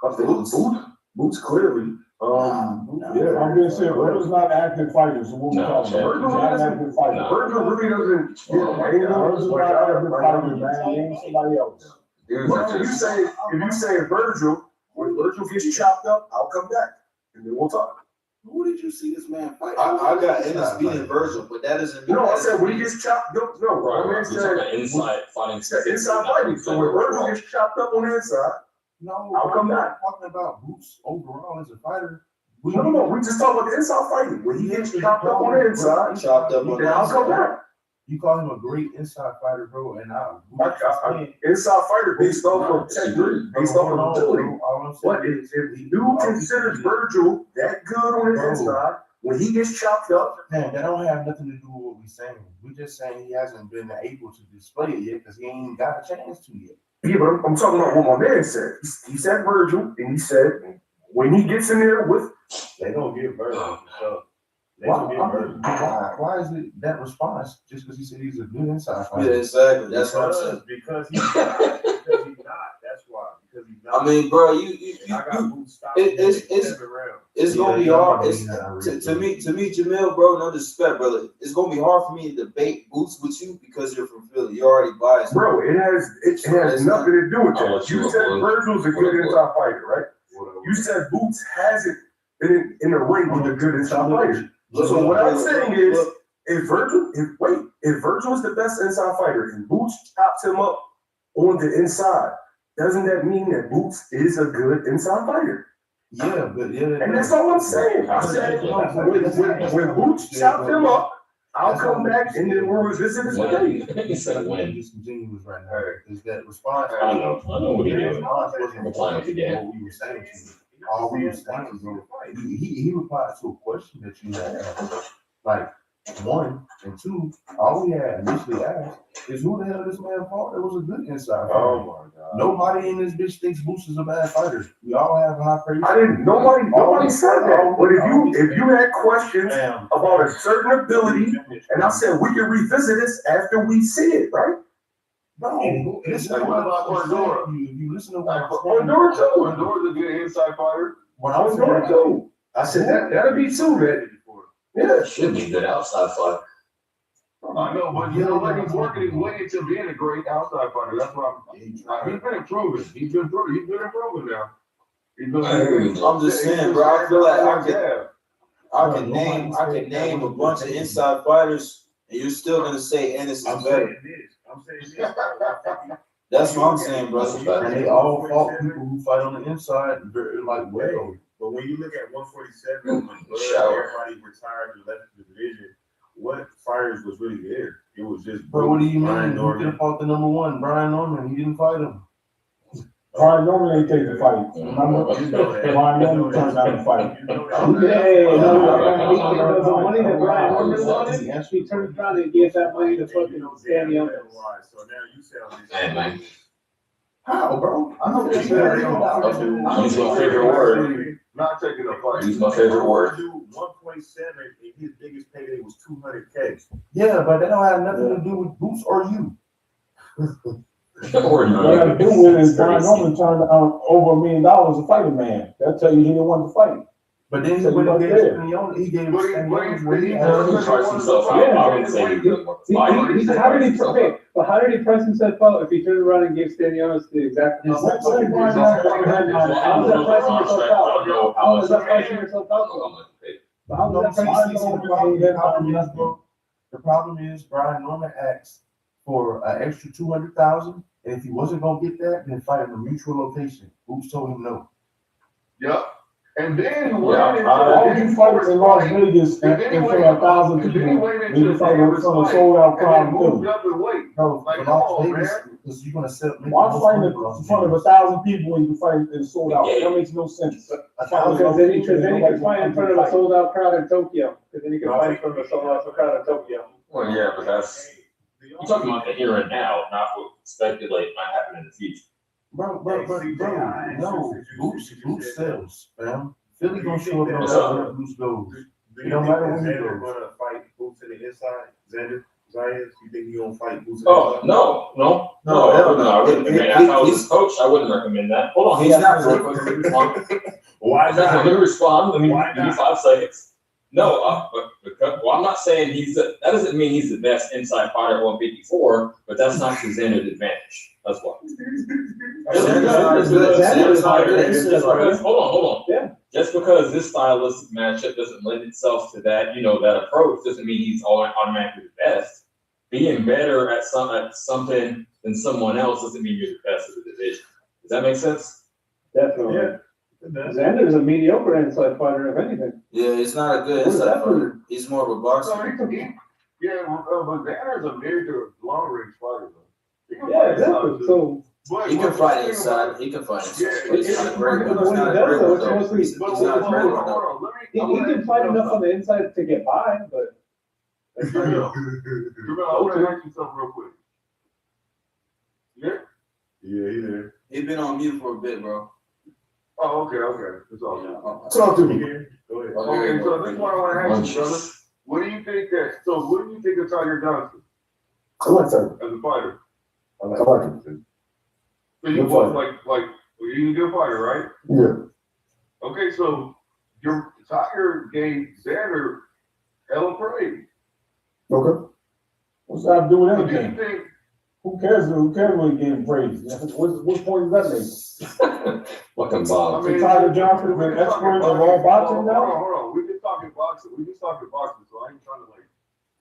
I think Boots clearly. Yeah, I'm just saying, Virgil's not an active fighter, so what we talking about? Virgil's not an active fighter. Virgil really doesn't. Virgil's not an active fighter, man. Name somebody else. But if you say Virgil, when Virgil gets chopped up, I'll come back and then we'll talk. Who did you see this man fight? I got Ennis beating Virgil, but that doesn't mean. No, I said when he gets chopped up. No, Right, I said inside fighting. inside fighting. So when Virgil gets chopped up on the inside, No, I'll come I'm back. not talking about Boots overall as a fighter. No, we just talking about the inside fighting. When he gets chopped up on the inside, Chopped up on then I'll come back. You call him a great inside fighter, bro, and Inside fighter based off of technique, based off of ability. But if you consider Virgil that good on the inside, when he gets chopped up, man, that don't have nothing to do with what we're saying. We're just saying he hasn't been able to display it yet because he ain't got a chance to yet. yeah, but I'm talking about what my man said. He said Virgil, and he said when he gets in there with. They don't give Virgil. So Why is it that response just because he said he's a good inside fighter? Yeah, exactly. That's what I'm saying. Because he's not. That's why. Because he I mean, bro, it's gonna be hard. To me, Jamil, bro, no disrespect, brother. It's gonna be hard for me to debate Boots with you because you're from Philly. You're already biased. Bro, it has nothing to do with that. You said Virgil's a good inside fighter, right? You said Boots hasn't been in the ring with a good inside fighter. So what I'm saying is, if Virgil is the best inside fighter and Boots chops him up on the inside, doesn't that mean that Boots is a good inside fighter? Yeah, and that's all I'm saying. I said when Boots chopped him up, I'll come back and then we'll revisit this debate. He said when disingenuous right now is that response. I know what he did. Replying with the game. What we were saying to you. All we were saying is he replied to a question that you had asked. Like, one and two, all we had initially asked is who the hell this man fought that was a good inside fighter. Oh my God. Nobody in this bitch thinks Boots is a bad fighter. We all have high praise. Nobody said that. But if you had questions about a certain ability, and I said we can revisit this after we see it, right? No, listen to what about Pandora. You listen to what Pandora too. Pandora's a good inside fighter. When I was Pandora too, I said that'll be too, man. Yeah, should be good outside fighter. I know, but you know what? He's working his way into being a great outside fighter. That's why he's been improving. He's been improving now. I'm just saying, bro. I feel like I can name a bunch of inside fighters, and you're still gonna say Ennis is better. I'm saying this. That's what I'm saying, bro. And they all fought people who fight on the inside very like well. But when you look at 147, when everybody retired and left the division, what fighters was really there? It was just. Bro, what do you mean? Who could have fought the number one, Brian Norman? He didn't fight him. Brian Norman ain't take the fight. Remember? Brian Norman turned down the fight. The money that Brian Norman wanted, he turned around and gave that money to fucking Stanley Evans. So now you sell this. Man. How, bro? I know Use my favorite word. Not taking a fight. Use my favorite word. 1.7 and his biggest payday was $200K. Yeah, but that don't have nothing to do with Boots or you. What I do with is Brian Norman turned down over $1 million to fight a man. That'll tell you he didn't want to fight. But then he gave how did he press himself out if he turned around and gave Stanionis the exact amount? How was that pressing yourself out? How was that pressing yourself out? The problem is Brian Norman asked for an extra $200,000, and if he wasn't gonna get that, then fight in a mutual location. Boots told him no. Yep. And then all you fights in Las Vegas in front of 1,000 people, then you fight in front of a sold out crowd too. No, like, Las Vegas, because you're gonna sell. Why fight in front of 1,000 people when you fight in sold out? That makes no sense. Because then he could fight in front of a sold out crowd in Tokyo. Because then he could fight in front of a sold out crowd in Tokyo. Well, yeah, but that's you're talking about the here and now, not what speculate might happen in the future. Bro, no, Boots sells, fam. Philly gonna show up no matter where Boots goes. It don't matter where he goes. Gonna fight Boots in the inside, Xander Zayas. You think he gonna fight Boots? Oh no, I wouldn't recommend. If I was his coach, I wouldn't recommend that. Hold on, he's not. Why not? Let me respond. Let me give you 5 seconds. No, I'm not saying that doesn't mean he's the best inside fighter at 154, but that's not to Xander's advantage. That's why. Hold on. Yeah. Just because this stylistic matchup doesn't lend itself to that, that approach doesn't mean he's automatically the best. Being better at something than someone else doesn't mean you're the best of the division. Does that make sense? Definitely. Yeah. Xander is a mediocre inside fighter, if anything. Yeah, he's not a good inside fighter. He's more of a boxer. But Xander's a major long range fighter, though. Yeah, exactly. So he can fight inside. He can fight inside. He's not a great one. He's not a great one. He can fight enough on the inside to get by, but. I want to ask you something real quick. Yeah, he's there. He's been on mute for a bit, bro. Oh, okay. That's all. Talk to me. Go ahead. Okay, so this is what I want to ask you, brother. What do you think of Tiger Johnson? I like Tiger. As a fighter? I like him. So you want like Well, he's a good fighter, right? Yeah. Okay, so your Tiger gave Xander hella praise. Okay. What's that do with So do you anything? think Who cares when he getting praise? What point does that make? Fucking Bob. Tyler Johnson is an expert of all boxing now? Hold on. We're just talking boxing. So I ain't trying to like,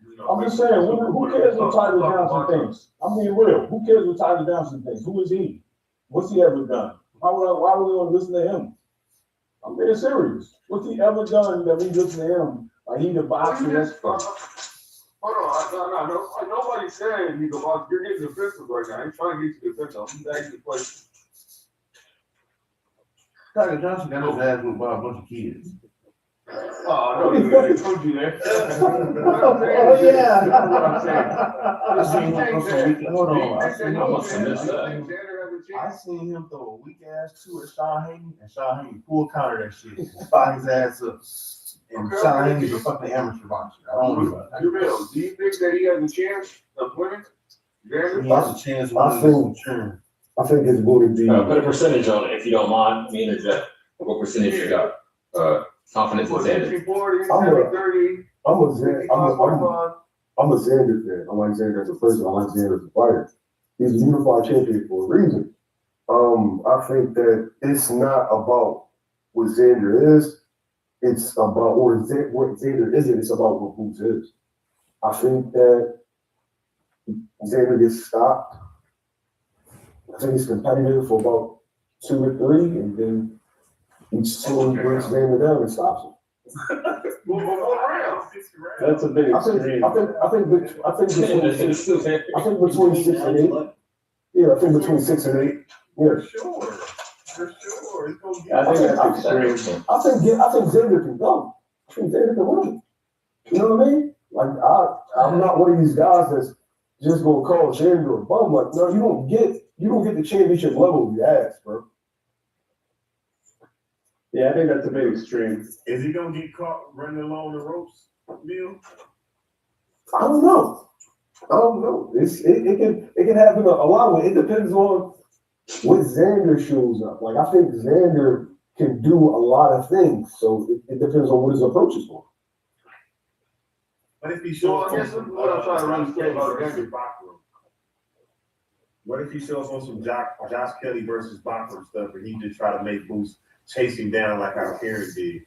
you know. I'm just saying, who cares what Tyler Johnson thinks? I'm being real. Who cares what Tyler Johnson thinks? Who is he? What's he ever done? Why would we want to listen to him? I'm being serious. What's he ever done that we listen to him? Like he's a boxing expert. Hold on, no, nobody's saying he's a boxer. You're getting defensive right now. I ain't trying to get you defensive. He's actually playing. Tiger Johnson got his ass whooped by a bunch of kids. Oh, no, don't do that. Oh, yeah. I seen him hold on. I I seen him throw a weak ass two at Sean Haney, and Sean Haney full counter that shit. Fire his ass up. And Sean Haney's a fucking amateur boxer. I don't know about that. Do you think that he has a chance of winning? He has a chance of winning. I think it's going to be. Put a percentage on it if you don't mind. Me and Jeff. What percentage you got? Confidence in Xander. 40, I'm 30. I'm a Xander fan. I like Xander as a person. I like Xander as a fighter. He's a unified champion for a reason. I think that it's not about what Xander is. It's about what Xander isn't. It's about what Boots is. I think that Xander gets stopped. I think he's competitive for about 2 or 3, and then he slowly brings Xander down and stops him. That's a big extreme. I think between 6 and 8. Yeah, I think between 6 and 8. Yeah. For sure. I think that's extreme. I think Xander can go. I think Xander can win. You know what I mean? Like I'm not one of these guys that's just gonna call Xander a bum. Like, no, you don't get the championship level of your ass, bro. Yeah, I think that's a big extreme. Is he gonna get caught running along the ropes, Bill? I don't know. It can happen a lot. It depends on what Xander shows up. Like, I think Xander can do a lot of things. So it depends on what his approach is for. What if he shows So I guess what I'm trying to understand about Xander. What if he shows on some Josh Kelly versus Bachman stuff, and he just try to make Boots chase him down like how Karen did?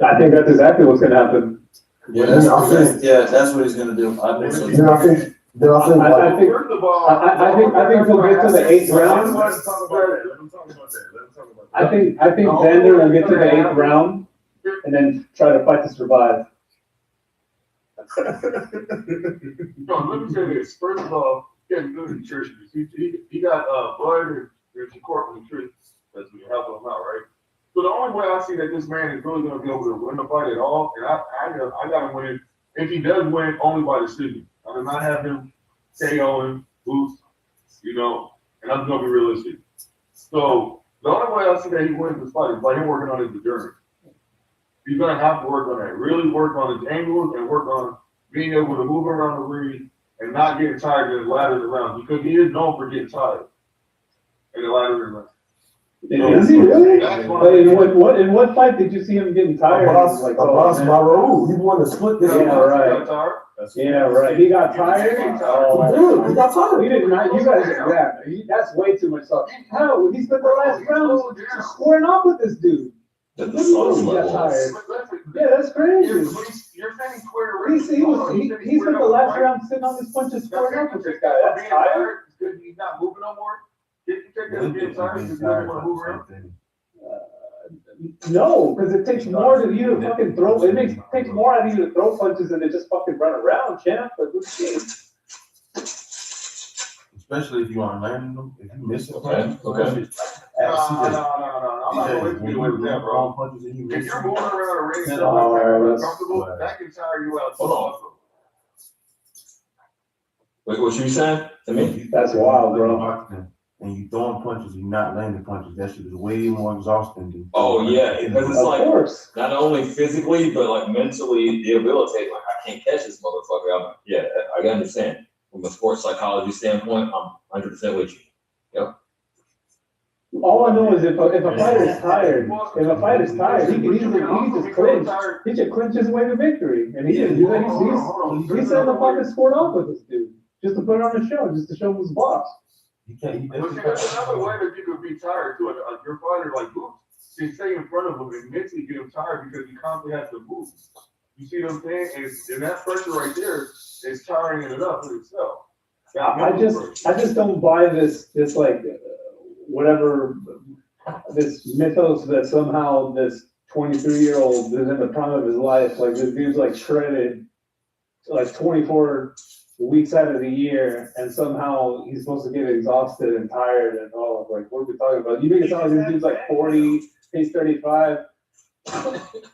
I think that's exactly what's gonna happen. Yeah, that's what he's gonna do. I think so. I think First of all, I think he'll get to the 8th round. Let him talk about that. I think Xander will get to the 8th round and then try to fight to survive. No, let me say this. First of all, getting good nutrition. He got blood and support nutrition that's gonna help him out, right? So the only way I see that this man is really gonna be able to win the fight at all, and I gotta win if he does win only by decision. I do not have him KOing Boots, you know, and I'm gonna be realistic. So the only way I see that he wins this fight is by him working on his journey. He's gonna have to work on that, really work on his angles and work on being able to move around the ring and not getting tired of the ladders around, because he is known for getting tired in the ladders around. Is he really? In what fight did you see him getting tired? Abbas Maru, he won the split this year. Yeah, right. Yeah, right. He got tired. Dude, he got tired. He did not. You guys, that's way too much stuff. How he spent the last round squaring off with this dude. He got tired. Yeah, that's crazy. You're saying square He spent the last round sitting on his punches squaring up with this guy. That's tired. He's not moving no more. Did you take that being tired because he doesn't want to move around? No, because it takes more than you to fucking throw. It takes more out of you to throw punches than to just fucking run around, champ. But who's game? Especially if you aren't landing them, if you miss it. Okay. No. I'm not going to get away with that, bro. If you're moving around a ring so comfortable, that can tire you out. Hold on. Wait, what you saying to me? That's wild, bro. And you throwing punches, you're not landing punches. That shit is way more exhausting, dude. Oh yeah, because it's like course. Not only physically but like mentally debilitating. Like I can't catch this motherfucker. I understand. From a sports psychology standpoint, I'm 100% with you. Yep. All I know is if a fighter is tired, he can just clinch. He should clinch his way to victory, and he didn't do that. He's setting the fucking sport off with this dude, just to put it on a show, just to show who's boss. You can't. But there's another way that you could be tired too. Your fighter like Boots, can stay in front of him and mentally get him tired because he constantly has to move. You see what I'm saying? And that pressure right there is tiring it up for itself. I just don't buy this like whatever this mythos that somehow this 23-year-old is in the prime of his life. Like this dude's like shredded, like 24 weeks out of the year, and somehow he's supposed to get exhausted and tired and all. Like, what are we talking about? You make it sound like this dude's like 40, he's 35.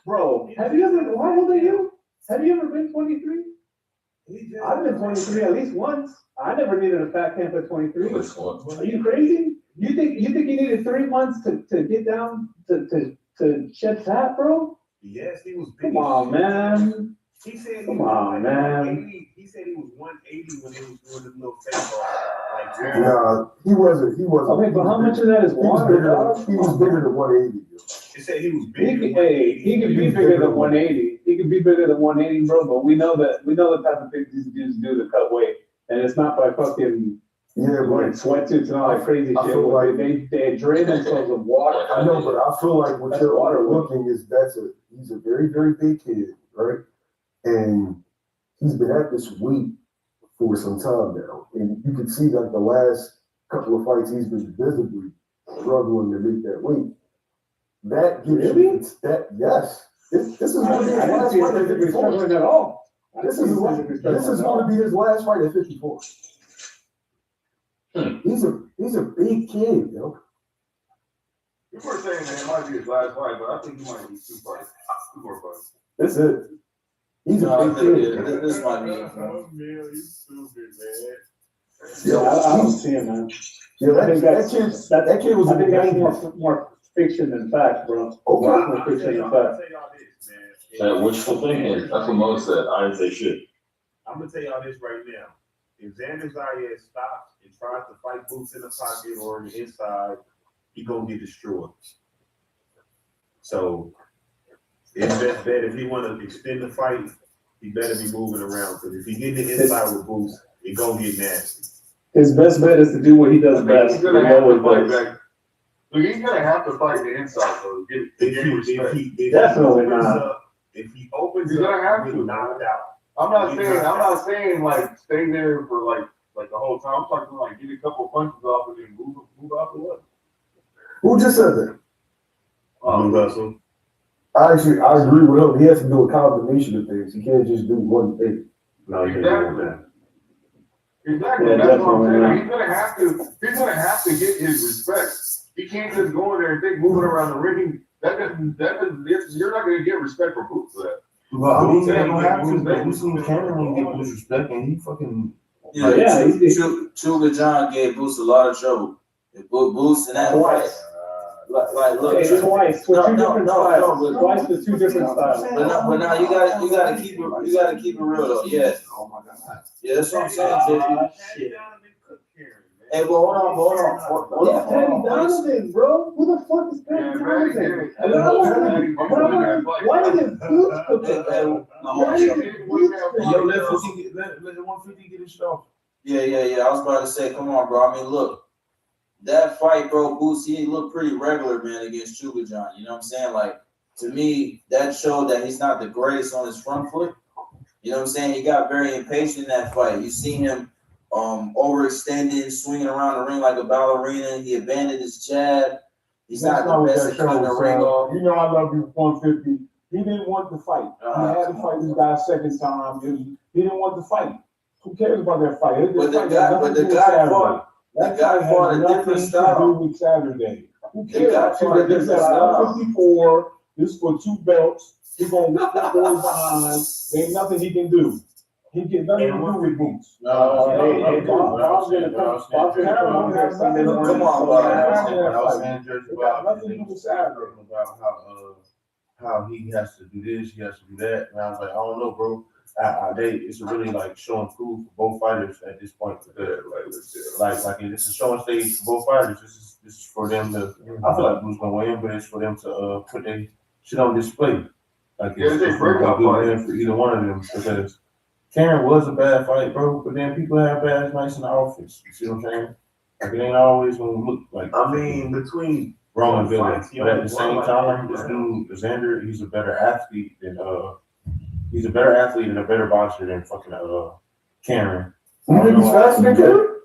Bro, how old are you? Have you ever been 23? I've been 23 at least once. I never needed a fat camp at 23. Are you crazy? You think you needed 3 months to get down to shed fat, bro? Yes, he was big. Come on, man. He said Come on, man. He said he was 180 when he was doing the little face off. Like, Nah, he wasn't. I mean, but how much of that is water, dog? He was bigger than 180. He said he was bigger. He could be bigger than 180. He could be bigger than 180, bro. But we know the type of things these dudes do to cut weight, and it's not by fucking wearing sweatsuits and all that crazy shit. Like they drain themselves of water. I know, but I feel like what you're looking is he's a very, very big kid, right? And he's been at this weight for some time now, and you can see like the last couple of fights he's been visibly struggling to make that weight. That gives you that yes. This is going to be his last fight at 54. At all. This is going to be his last fight at 54. He's a big kid, yo. People are saying that it might be his last fight, but I think he might be two more fights. That's it. He's a big kid. This might be. You stupid, man. Yo, I don't see him, man. Yo, that kid was I think that's more fiction than fact, bro. More fiction than fact. Wishful thinking. That's what Mo said. I didn't say shit. I'm gonna tell y'all this right now. If Xander Zayas stops and tries to fight Boots in the pocket or on the inside, he gonna get destroyed. So it's best bet if he want to extend the fight, he better be moving around. Because if he get the inside with Boots, it gonna get nasty. His best bet is to do what he does best. He's gonna have to fight back. Look, he's gonna have to fight the inside though. Definitely not. If he opens, he's gonna have to knock it out. I'm not saying like stay there for like the whole time. I'm talking like get a couple of punches off and then move out the way. Who just said that? Russell. I agree with him. He has to do a combination of things. He can't just do one thing. No, you can't do that. Exactly. That's what I'm saying. He's gonna have to get his respect. He can't just go in there and think moving around the ring. You're not gonna get respect for Boots for that. Well, I mean, they don't have to. We've seen Cameron get disrespect, and he fucking. Sugar John gave Boots a lot of trouble. Boots in that fight. Look, twice with two different styles. Twice with two different styles. But now you gotta keep it real though. Yeah. Oh my God. Yeah, that's what I'm saying, JP. Hey, well, hold on. Teddy Donovan, bro. Who the fuck is Teddy Donovan? Why did Boots put that? Yo, let 150 get his stuff. Yeah. I was about to say, come on, bro. I mean, look. That fight, bro, Boots, he looked pretty regular, man, against Sugar John. You know what I'm saying? Like, to me, that showed that he's not the greatest on his front foot. You know what I'm saying? He got very impatient in that fight. You seen him overextending, swinging around the ring like a ballerina. He abandoned his jab. He's not the best at cutting the ring off. You know I love you 150. He didn't want to fight. He had to fight this guy a second time. He didn't want to fight. Who cares about that fight? But the guy fought a different style. With Saturday. Who cares? 54. This is for 2 belts. He's gonna whip that boy behind. There ain't nothing he can do. He get nothing to do with Boots. Bob's gonna come. Come on, nothing to do with Saturday about how he has to do this, he has to do that. And I was like, I don't know, bro. It's really like showing proof for both fighters at this point. Like it's a showing stage for both fighters. This It's for them to, I feel like Blue's gonna win, but it's for them to, put their shit on display. Like, it's a good win for either one of them, because Karen was a bad fight, bro, but then people have bad nights in the office, you see what I'm saying? Like, it ain't always gonna look like. I mean, between Wrong and villain, but at the same time, this dude, Xander, he's a better athlete and a better boxer than fucking, Karen. You think he's faster than Karen?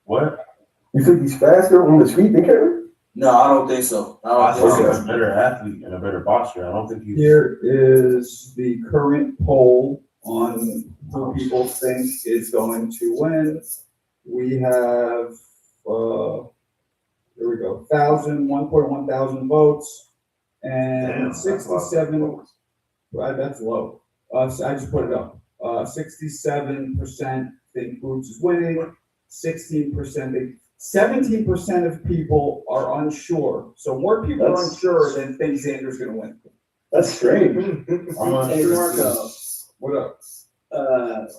What? You think he's faster on the street than Karen? No, I don't think so. I think he's a better athlete and a better boxer. I don't think he's. Here is the current poll on who people think is going to win. We have, here we go, 1.1 thousand votes, and 67, right, that's low. So I just put it up. 67% think Boots is winning, 16% think, 17% of people are unsure. So more people are unsure than think Xander's gonna win. That's strange. Hey, Marco, What up?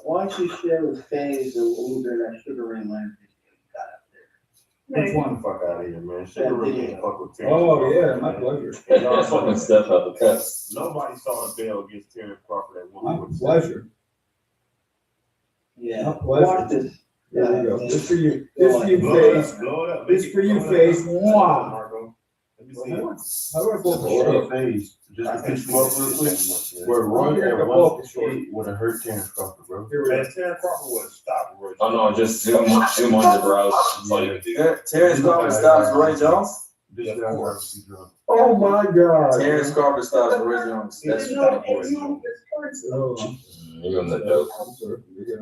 why don't you share with FaZe a little bit of that Sugar Ray Leonard video you got up there? Which one? Fuck out of here, man. Sugar Ray can't fuck with Terrence Oh, Crawford, yeah, man. my pleasure. That's fucking stuff out the cuts. Nobody saw the bell against Terrence Crawford at My 147. pleasure. Yeah. My pleasure. Watch this. There we go. This for you. This for you, FaZe. Blow it up. This for you, FaZe. Mwah. Marco. Let me see. How do I blow Blow up up phase. Just to pitch you up real quick. Where Roy at 148 would have hurt Terrence Crawford, bro. Man, Terrence Crawford would stop Roy. Oh no, just zoom on your browse. That's all you can do. Terrence Crawford stops Roy Jones. This guy was drunk. Oh my God. Terrence Crawford stops Roy Jones. That's You're on the dope.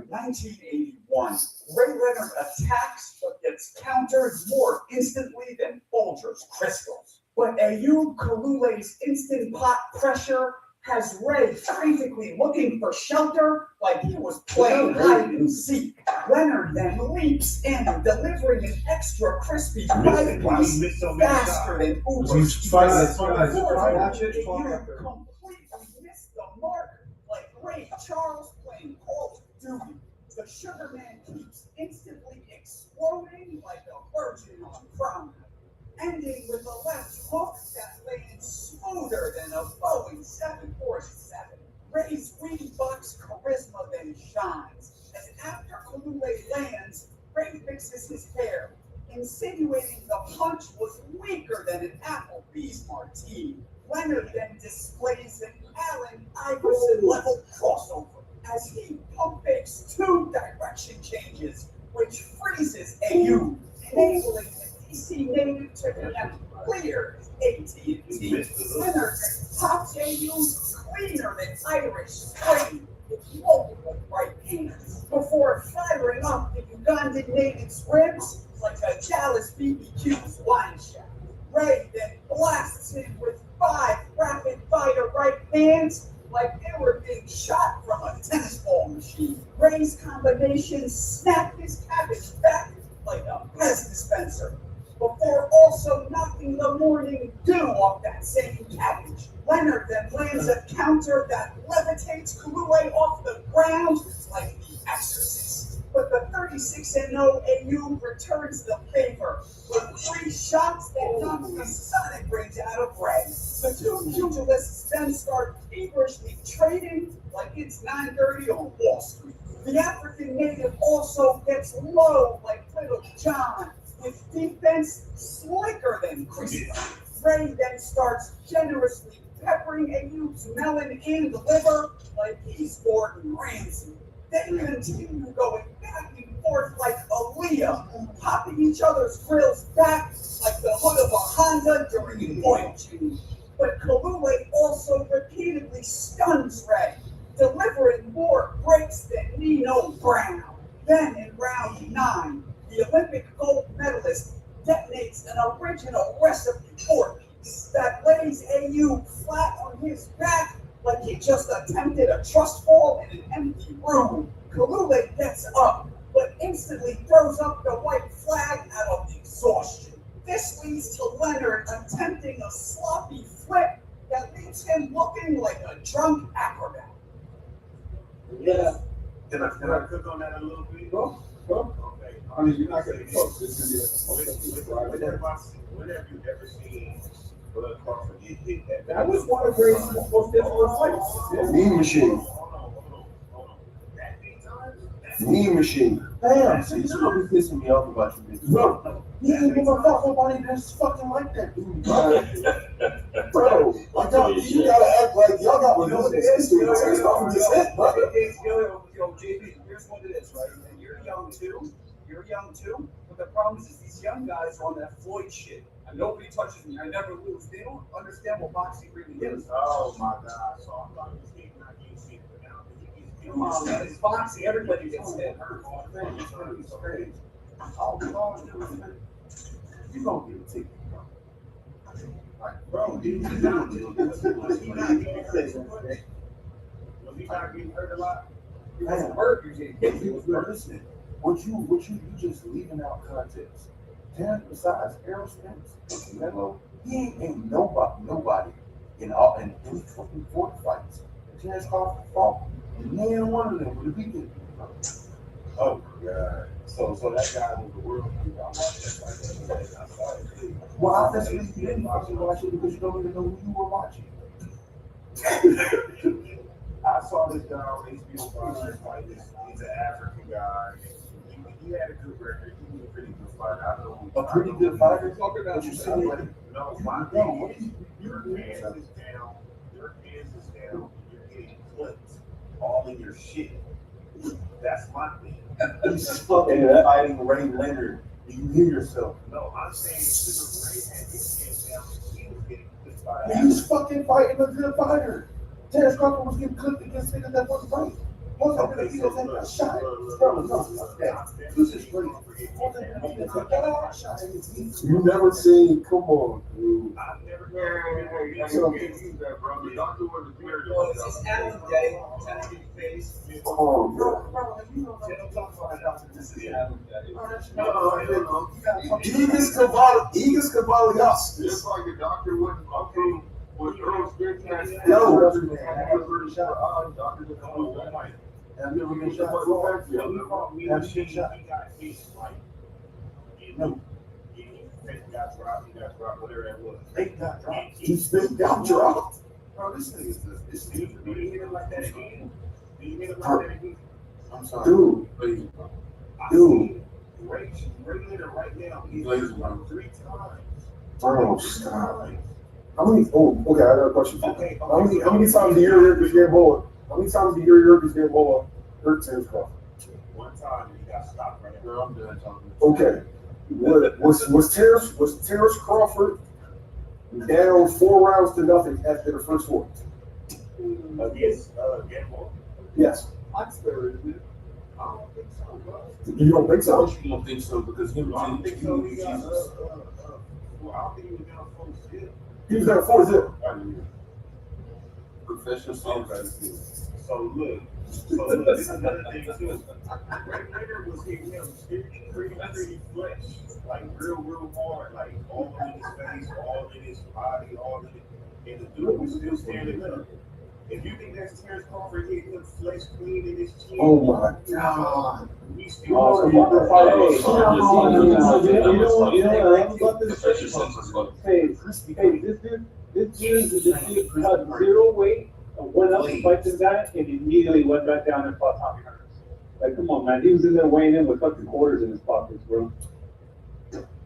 1981. Ray Leonard attacks but gets countered more instantly than Folger's crystals. But Ayub Kalule's instant pot pressure has Ray frantically looking for shelter like he was playing hide and seek. Leonard then leaps in, delivering an extra crispy pie piece faster than Uber's. Completely missed the mark like Ray Charles playing Call of Duty. The Sugar Man keeps instantly exploding like a virgin on prom, ending with a left hook that lands smoother than a Boeing 747. Ray's weed box charisma then shines, as after Kalule lands, Ray fixes his hair, insinuating the punch was weaker than an Applebee's martini. Leonard then displays an Allen Iverson level crossover as he pump fakes 2 direction changes, which freezes AU, enabling the DC native to connect clear AT&T. Leonard pops AU cleaner than Irish Spring with multiple right hands before firing up the Ugandan native's ribs like a Chalice BBQ's wine shack. Ray then blasts him with 5 rapid fire right hands like they were being shot from a tennis ball machine. Ray's combination snapped his cabbage back like a Pez dispenser before also knocking the morning dew off that same cabbage. Leonard then lands a counter that levitates Kalule off the ground like The Exorcist. But the 36-0 AU returns the favor with 3 shots that knock the sonic brains out of Ray. The 2 pugilists then start feverishly trading like it's 9:30 on Wall Street. The African native also gets low like Little John, with defense slicker than Christmas. Ray then starts generously peppering AU's melon and liver like he's Gordon Ramsay. They continue going back and forth like Aaliyah, popping each other's grills back like the hood of a Honda during an oil change. But Kalule also repeatedly stuns Ray, delivering more breaks than Nino Brown. Then in round 9, the Olympic gold medalist detonates an original recipe pork piece that lays AU flat on his back like he just attempted a trust fall in an empty room. Kalule gets up, but instantly throws up the white flag out of exhaustion. This leads to Leonard attempting a sloppy flip that leaves him looking like a drunk acrobat. Yeah. Can I cook on that a little bit? Go. Okay. I mean, you're not gonna be close. It's gonna be like When have you ever seen Bud Crawford get hit that? That was one of Grace's most difficult fights. Mean machine. Hold on. That many times? Mean machine. Damn, see, this is what be pissing me off about you niggas. Bro, he didn't give a fuck nobody that's fucking like that dude, bro. Bro, like you gotta act like y'all got You know what it this is? You know what it is? just hit, bro. JB, here's what it is, right? And you're young too. You're young too. But the problem is these young guys are on that Floyd shit. And nobody touches me. I never lose. They don't understand what boxing really is. Oh my God, so I'm not just getting not getting shit, but now Come on, man. It's boxing. Everybody gets hit. it's crazy. All the laws do is you gonna get a ticket, bro. Like, bro, he's not getting hurt a lot? He wasn't hurt. You're getting hit. He was hurt. Listen, what you just leaving out context. Terrence, besides Errol Spence, Canelo, he ain't nobody in any fucking 40 fights. Terrence Crawford fought, and neither one of them would have beaten him. Oh my God. So that guy was the world. I watched that fight. Well, obviously you didn't fucking watch it because you don't even know who you were watching. I saw this guy on HBO fight. He's an African guy. He had a good record. He was a pretty good fighter. I know. A pretty good fighter? What you said? No, my thing. Your hands is down. Your hands is down. You're getting clipped all in your shit. That's my thing. He's fucking fighting Ray Leonard. Do you hear yourself? No, I'm saying Sugar Ray had his hands down. He was getting clipped by that. He was fucking fighting a good fighter. Terrence Crawford was getting clipped against niggas that wasn't right. Once I'm gonna get that shot, bro, no, this is crazy. You never seen, come on, dude. I've never seen that, bro. The doctor was a clear. Well, it's just Adam Day. Tell me your face. Oh, bro. This is Adam Day. Eagles Cavallios. Just like the doctor wasn't okay with Earl Spence. Yo. I've never been shot. He got hit, like, no. He got dropped, whatever that was. Fake got dropped. He's been got dropped. Bro, this nigga's this nigga. Did he hit him like that again? Did he hit him like that again? I'm sorry. Dude. Ray Leonard right now. He's 3 times. Bro, stop. How many? Oh, okay. I got a question for you. How many times do you hear this game board? How many times do you hear this game board? Hurt Terrence Crawford. One time he got stopped right there. I'm done talking. Okay. Was Terrence Crawford down 4 rounds to nothing after the first 4? Yes, Gamble. Yes. That's fair, isn't it? I don't think so, bro. You don't think so? You don't think so because him. I don't think so. He got. Well, I don't think he was down 4 still. He was down 4-0. Professional songwriter. So look, this is another thing too. Ray Leonard was hitting him pretty flesh, like real hard, like all in his face, all in his body, all in it. And the dude was still standing up. If you think that's Terrence Crawford hitting him flesh clean in his chin, Oh my God. he's still You know what I love about this? This dude cut 0 weight, went up to fight this guy, and immediately went back down and fought Tommy Hearns. Like, come on, man. He was in there weighing in with fucking quarters in his pockets, bro.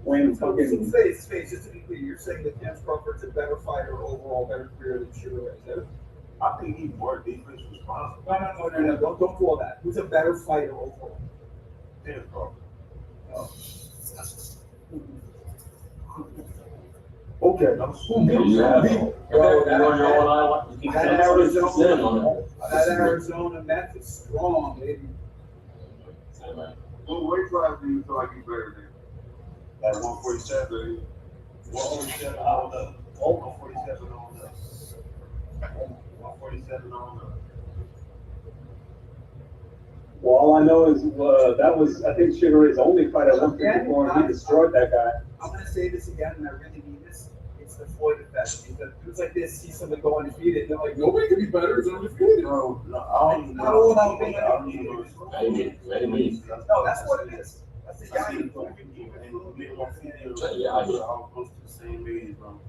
Weighing fucking. Space, just to be clear, you're saying that Terrence Crawford's a better fighter overall, better career than Sugar Ray, is it? I think he's more defense responsible. No. Don't do all that. Who's a better fighter overall? Terrence Crawford. Okay. That Arizona Memphis strong, baby. What weight class do you feel like he's better than? At 147. 147 on up. 147 on up. 147 on up. Well, all I know is that was, I think, Sugar Ray's only fight at 154, and he destroyed that guy. I'm going to say this again, and I really mean this. It's the Floyd effect. Because dudes like this see somebody go undefeated, and they're like, nobody can be better than undefeated. Bro, no, I don't even know. No, that's what it is. Maybe. No, that's what it is. Yeah, I was close to the same age, bro.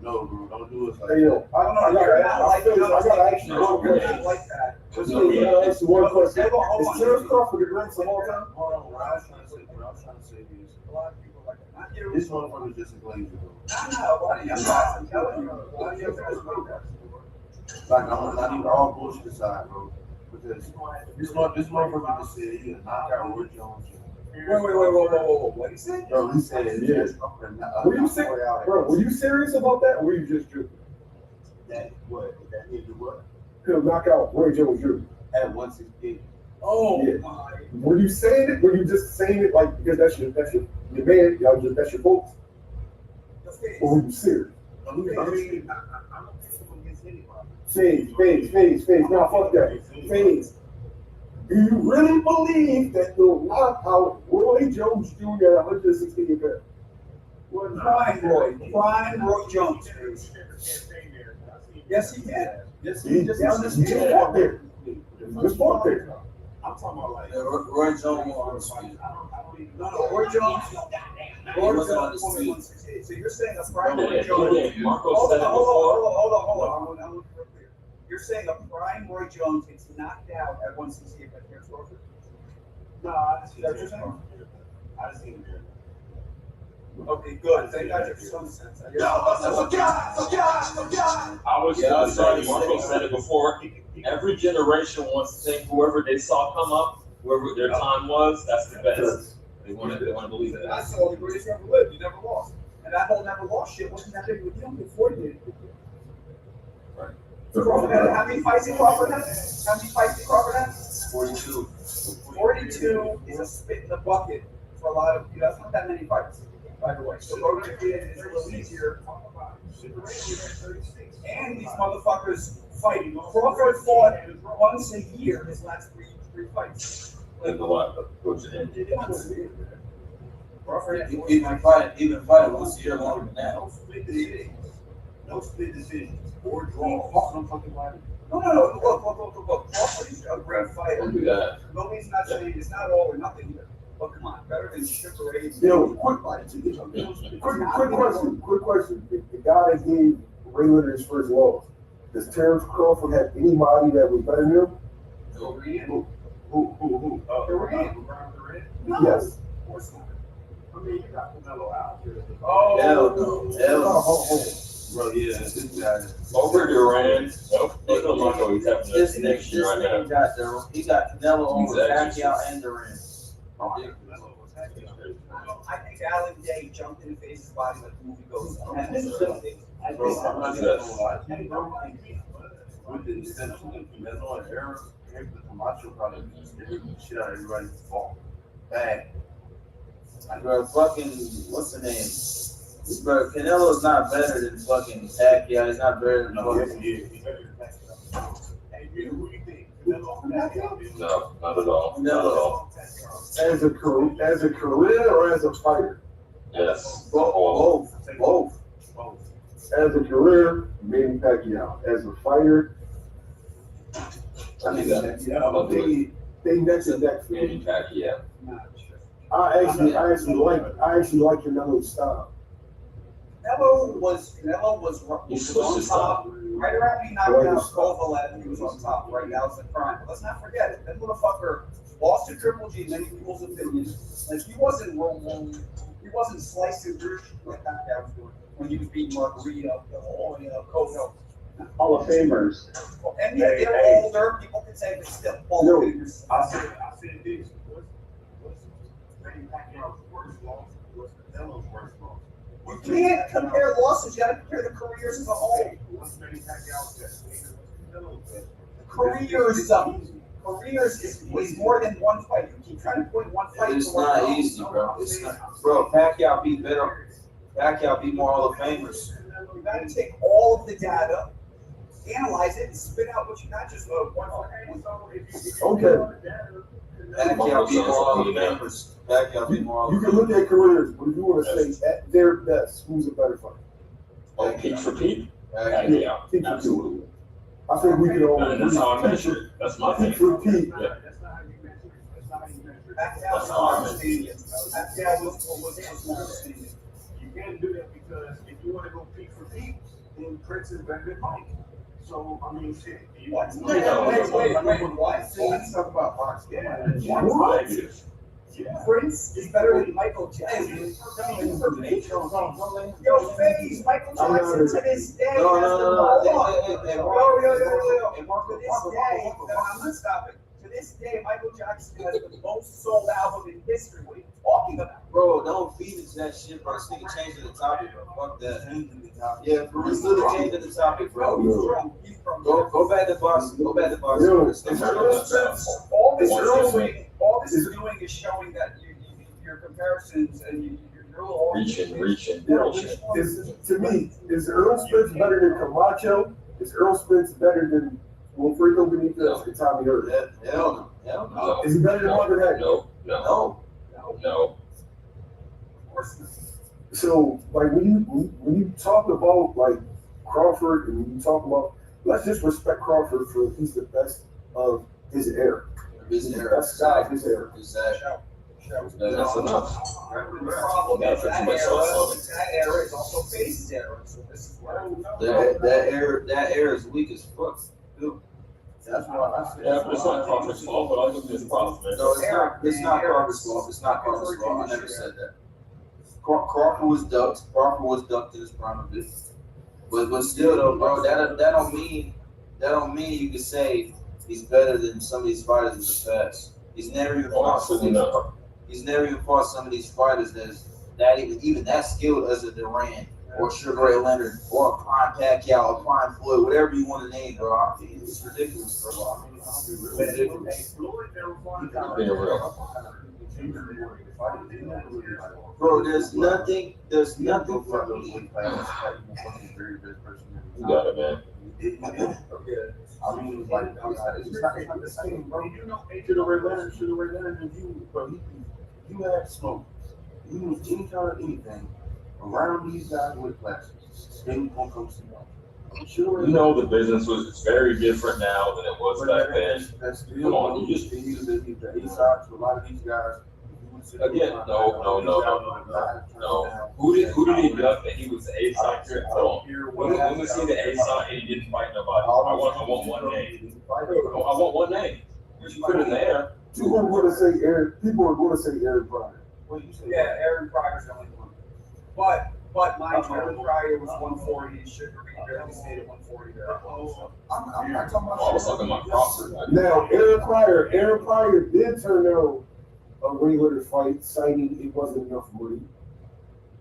No, bro, don't do it like Hey, yo, I don't know, you're not like, I gotta ask you one you're question. not like that. I gotta ask you one question. Hold on. Is Terrence Crawford the greatest of all time? hold on, what I was trying to say, bro, I was trying to say this. A lot of people like that. Not you. This motherfucker's just a glazer, bro. No, why do you? I'm telling you. Why do you have to? Like, I'm not even all bullshit aside, bro. Because this motherfucker just said he would knock out Roy Jones. Wait, what did he say? Bro, he said, Yes. Were you serious? Bro, were you serious about that, or were you just joking? That what? That he did what? He'll knock out Roy Jones Jr. At 168. Oh Yeah. my. Were you saying it? Were you just saying it like because that's your man? Y'all just that's your folks? Or were you serious? I mean, I don't think against anybody. Phase. Now fuck that. Phase. Do you really believe that he'll knock out Roy Jones Jr. at 168 pounds? Prime Roy Jones. Yes, he did. Yes, He just fought there. Just fought there. I'm talking about like Roy Jones was No, Roy Jones. Roy Jones. So you're saying a prime Roy Jones. Marco said it before. Hold on. I'm looking real clear. You're saying a prime Roy Jones gets knocked out at 168 by Terrence Crawford? no, I just Is that what you're saying? I just think that. Okay, good. Thank God for some sense. I was gonna say, Marco said it before. Every generation wants to think whoever they saw come up, whoever their time was, that's the best. They want to believe that. That's the only greatest ever lived. He never lost. And that whole never lost shit wasn't that big of a deal before he did it. Right. Crawford had, how many fights did Crawford have? How many fights did Crawford have? 42. 42 is a spit in the bucket for a lot of, that's not that many fights, by the way. So Logan is a little easier. And these motherfuckers fighting. Crawford fought once a year his last three fights. And the what? Crawford Even fighting once a year longer than that. No split decisions or draws. No, look, Crawford is a great fighter. Don't do that. Nobody's not saying it's not all or nothing here. But come on, better than Sugar Ray. Yo, quick question. The guy that gave Ray Leonard his first loss, does Terrence Crawford have anybody that was better than him? Who? Durant? Yes. Of course not. I mean, you got Canelo out here. Hell no. Bro, yeah, this guy. Over Durant. Nope. No, Marco, he's having This this next year right now. he got Canelo over Exactly. Pacquiao and Durant. I think Alan Day jumped in Face's body like the movie goes. And this is Bro, I'm not gonna lie to you, bro. With the exception of Canelo and Aaron, the Camacho probably scared the shit out of everybody's fault. Bad. Bro, fucking, what's the name? Bro, Canelo's not better than fucking Pacquiao. He's not better than No, yes, fucking. he is. He's better than Pacquiao. Hey, who do you think? Canelo or Pacquiao? No, not at all. Not at all. As a career or as a fighter? Yes. Both. As a career, maybe Pacquiao. As a fighter, I think that. they neck and neck for Manny me. Pacquiao. I actually like Canelo's style. Canelo was He switched his on top. style. Right around me knocking out Kovalev, he was on top. Right now, it's the prime. But let's not forget it. That motherfucker lost to Triple G in many people's opinions. Like he wasn't slicing through like that guy was doing when he was beating Margarita, Kono. Hall of Famers. And yeah, they're older. People can say, but still, Hall of Famers. I said this. What's Manny Pacquiao's worst loss? What's Canelo's worst loss? You can't compare losses. You got to compare the careers as a whole. What's Manny Pacquiao's best win? Canelo's best win? Careers is more than one fight. You keep trying to point one fight. It's not easy, bro. It's not. Bro, Pacquiao beat better. Pacquiao beat more Hall of Famers. You got to take all of the data, analyze it, and spit out what you got. Just one fight. Okay. Pacquiao beat more Hall of Famers. Pacquiao beat more Hall You of can look at careers, but if you want to say at their best, who's a better fighter? Oh, peak for peak? Pacquiao. Peak for Absolutely. I think we can all. And that's how I measure it. That's my Peak thing. for peak. Yeah. That's how you measure it. That's how you measure it. That's how I understand it. That was interesting. You can't do that because if you wanna go peak for peak, then Prince is better than Mike. So, I mean, shit. What? Wait, what? Let's talk about Fox. Yeah. What? Yeah. Prince is better than Michael Jackson. Yo, Face, Michael Jackson to this day. No, has the no. Yo. To this day, I'm not stopping. To this day, Michael Jackson has the most sold album in history. What are you talking about? Bro, don't feed into that shit, bro. This nigga changing the topic, bro. Fuck that. Yeah, bro, we still changing the topic, bro. He's from Go back to Boston. Go back to Boston. Yo, all this is doing is showing that your comparisons and you're a little Reaching. To me, is Earl Spence better than Camacho? Is Earl Spence better than Wilfredo Benitez and Tommy Hurt? Hell no. Is he better than Marvin Hack? No. So, like, when you talk about, like, Crawford, and when you talk about, let's just respect Crawford for he's the best of his era. He's the best guy of his era. That's enough. The problem is that era is also Face's era. So this is where That era is weak as fuck, dude. That's why I said. Yeah, but it's not Crawford's fault, but I think there's problems, man. No, it's not Crawford's fault. It's not Crawford's fault. I never said that. Crawford was ducked in his prime of business. But still though, bro, that don't mean you can say he's better than some of these fighters in the past. He's never even fought some of these fighters that even that skilled as a Durant or Sugar Ray Leonard or a Prime Pacquiao or Prime Floyd, whatever you want to name, bro. It's ridiculous, bro. It's ridiculous. Bro, there's nothing for me. You got it, man. I mean, like, it's not the same, bro. You know, Sugar Ray Leonard, and you, bro, you had smoke. You was any kind of anything around these guys with classes. They was gonna come see you. You know the business it's very different now than it was back then. That's still, Come on, you just the A-side to a lot of these guys. again, no. Who did he duck that he was the A-side trip? When we see the A-side and he didn't fight nobody? I want one name. I want one name. You put it in there. People are going to say Aaron Pryor. Yeah, Aaron Pryor's the only one. But mind you, Aaron Pryor was 140. Sugar Ray barely stayed at 140 there. I'm not talking about. I was talking about Crawford. Now, Aaron Pryor did turn down a Ray Leonard fight, citing it wasn't enough money.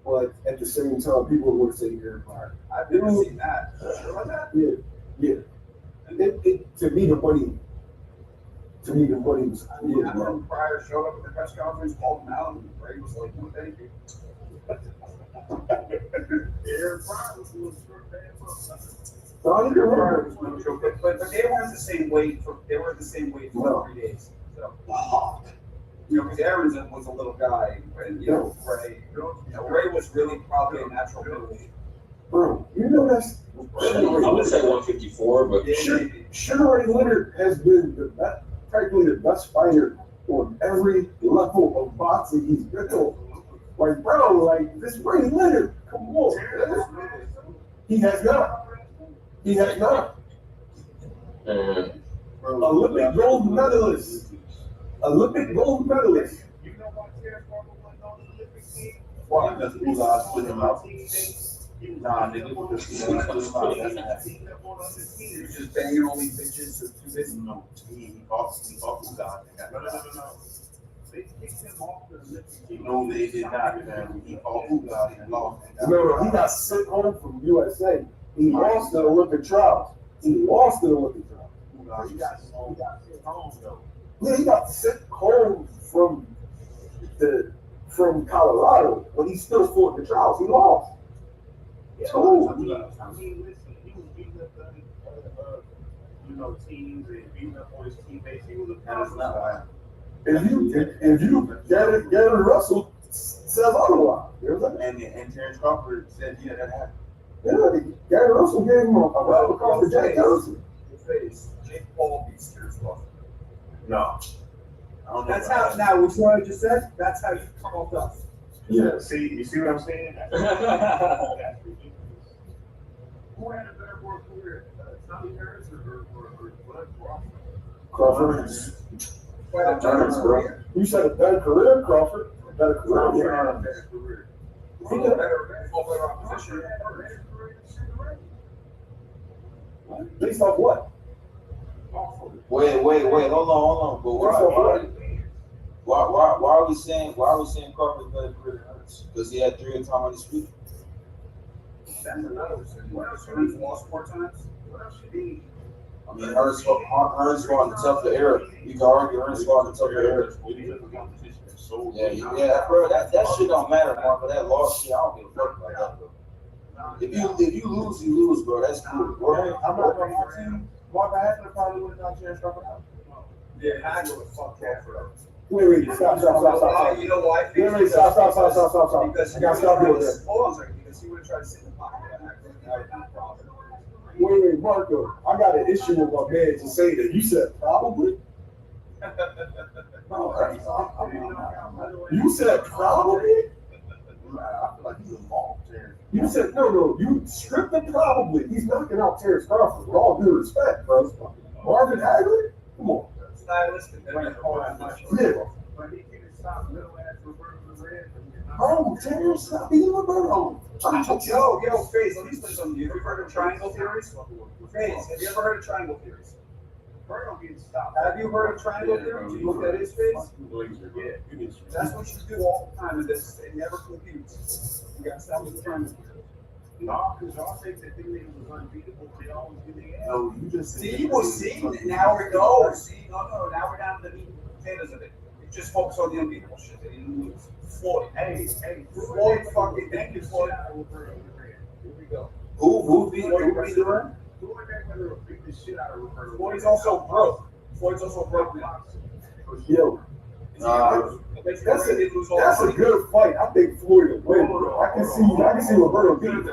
But at the same time, people would say Aaron Pryor. I've never seen that. Yeah. To me, the money was, yeah, bro. Aaron Pryor showed up at the press conference, called him out, and Ray was like, "No, thank you." Aaron Pryor was doing short band. But they weren't the same weight for 3 days. So, because Aaron was a little guy, and Ray was really probably a natural middleweight. Bro, you know that's. I would say 154, but Sugar Ray Leonard has been practically the best fighter on every level of boxing he's been on. Like, bro, like this Ray Leonard, come on, man. He has not. Olympic gold medalist. You know why Terrence Crawford wasn't on the Olympic team? Why? Because Ugas put him out. Nah, nigga, He was just banging all these bitches to do this. No, he fought Ugas. No. They kicked him off the Olympic team. No, they did not, man. He fought Ugas and lost. No, he got sent home from USA. He lost the Olympic trials. He got sent home, though. Yeah, he got sent home from Colorado, but he still fought the trials. He lost. I mean, listen, he was beating up teams and beating up on his teammates. He was a problem. If Gary Russell says otherwise, and Terrence Crawford said, yeah, that happened. Yeah, Gary Russell gave him a rap across the Jack Harrison. Jake Paul beats Terrence Crawford. No. That's how, now, which one I just said, that's how you come off us. Yeah. See, you see what I'm saying? Who had a better work career, Tommy Harris or Bud Crawford? Crawford. You said a better career, Crawford. A better career. Crawford had a better career. He got better opposition. Based off what? Wait, hold on. But why are we saying Crawford's better career than Hurts? Because he had 3 time this week. That's another reason. He's lost 4 times. What else you need? I mean, Hurts fought in the tougher era. You can argue Hurts fought in the tougher era. Yeah, bro, that shit don't matter, Mark. But that loss shit, I don't give a fuck about that, bro. If you lose, you lose, bro. That's cool. Bro. I'm not gonna lie to you. Marvin Hagler probably would have knocked Terrence Crawford out. Yeah, Hagler would fuck Crawford. Wait, stop. You know why? Wait, stop. Because I gotta stop you there. Hold on a second, because he would have tried to sit in the pocket. Wait, Marco, I got an issue with my man to say that. You said probably? You said probably? I feel like he's involved, Terrence. You said, no, you stripped the probably. He's knocking out Terrence Crawford with all due respect, bro. Marvin Hagler? Come on. Stylistic, they don't call that much. Yeah. But he can stop little ass Roberto Red. Oh, Terrence, stop being Roberto. Yo, Faze, let me say something. Have you heard of triangle theories? Faze, have you ever heard of triangle theories? Roberto getting stopped. Have you heard of triangle theories? You looked at his face? Yeah. That's what you do all the time in this. It never computes. You gotta stop with the triangle theory. No, because y'all think that thing was unbeatable. They always get their ass. No, you just See, now we go. No, now we're down to the meat and potatoes of it. You just focus on the unbeatable shit. They didn't lose. Floyd. Floyd fucking, thank you, Floyd. Here we go. Who beat the run? Beat the shit out of Roberto. Floyd's also broke. Floyd's also broke now. Yo, that's a good fight. I think Floyd will win, bro. I can see Roberto beat him.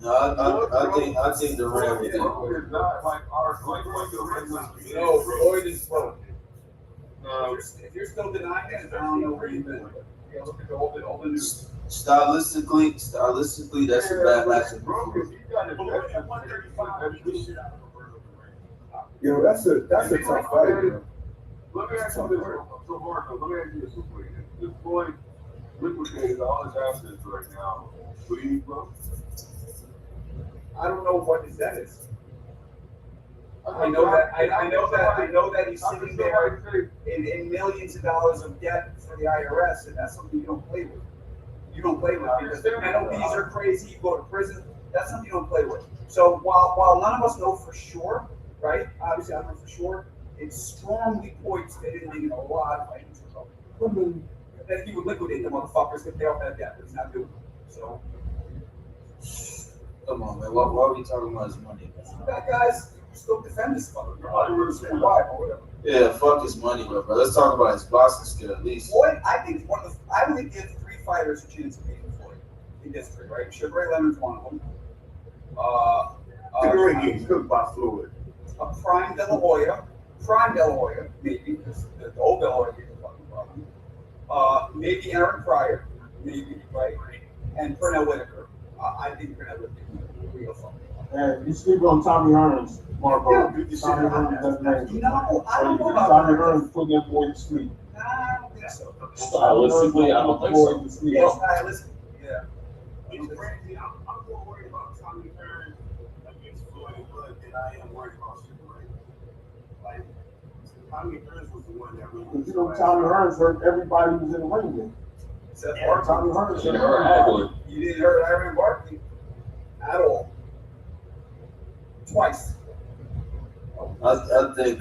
No, I think the Ram will It's not like our fight like the regular. No, Floyd is broke. If you're still denying it, I don't know where you've been. You gotta look at all the news. Stylistically, that's a bad matchup. Yo, that's a tough fight, bro. Let me ask you this, so Marco, let me ask you this real quick. If Floyd liquidated all his assets right now, would he be broke? I don't know what his debt is. I know that he's sitting there in millions of dollars of debt for the IRS, and that's something you don't play with. You don't play with because the penalties are crazy. You go to prison. That's something you don't play with. So while none of us know for sure, right? Obviously, I don't know for sure. It strongly points to him being in a lot of financial trouble. That he would liquidate the motherfuckers to pay off that debt, but he's not doing it. So, Come on, man. Why are we talking about his money? that guy's still defend this motherfucker. Why or whatever. Yeah, fuck his money, bro. Let's talk about his boxing skill at least. Floyd, I think I would give 3 fighters a chance of beating Floyd in history, right? Sugar Ray Leonard's one of them. Sugar Ray games could box Floyd. A prime De La Hoya, maybe, because the old De La Hoya gave a fucking problem. Maybe Aaron Pryor, maybe, right? And Pernell Whitaker. I think Pernell would be real fun. And you sleep on Tommy Hearns, Marco. Yeah, Tommy Hearns doesn't name. No, I don't know about Tommy Hearns put that boy to sleep. Nah, I don't think so. Stylistically, I don't think so. Yeah, stylistically, yeah. It's crazy. I'm more worried about Tommy Hearns against Floyd Blood than I am worried about Sugar Ray. Like, Tommy Hearns was the one that really. Because you know Tommy Hearns hurt everybody who was in the ring with. Except Tommy Hearns You hurt heard everybody. Hagler. You didn't hurt Iron Barkley at all. Twice. I think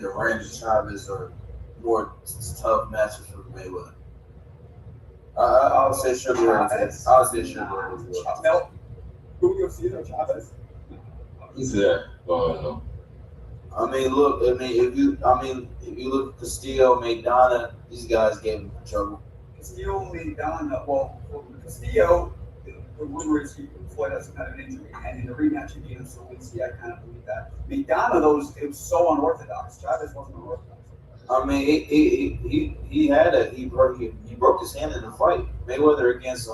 the Range and Chavez are more tough matches for Mayweather. I would say Sugar Ray. I would say Sugar Ray as well. Mel, Julio Cesar Chavez. He's there. Oh, I mean, look. If you look at Castillo, Maidana, these guys gave him trouble. Castillo, Maidana. Well, Castillo, the rumor is Floyd has some kind of injury, and in the rematch against Lewinsky, I kind of believe that. Maidana, it was so unorthodox. Chavez wasn't unorthodox. I mean, he broke his hand in the fight. Mayweather against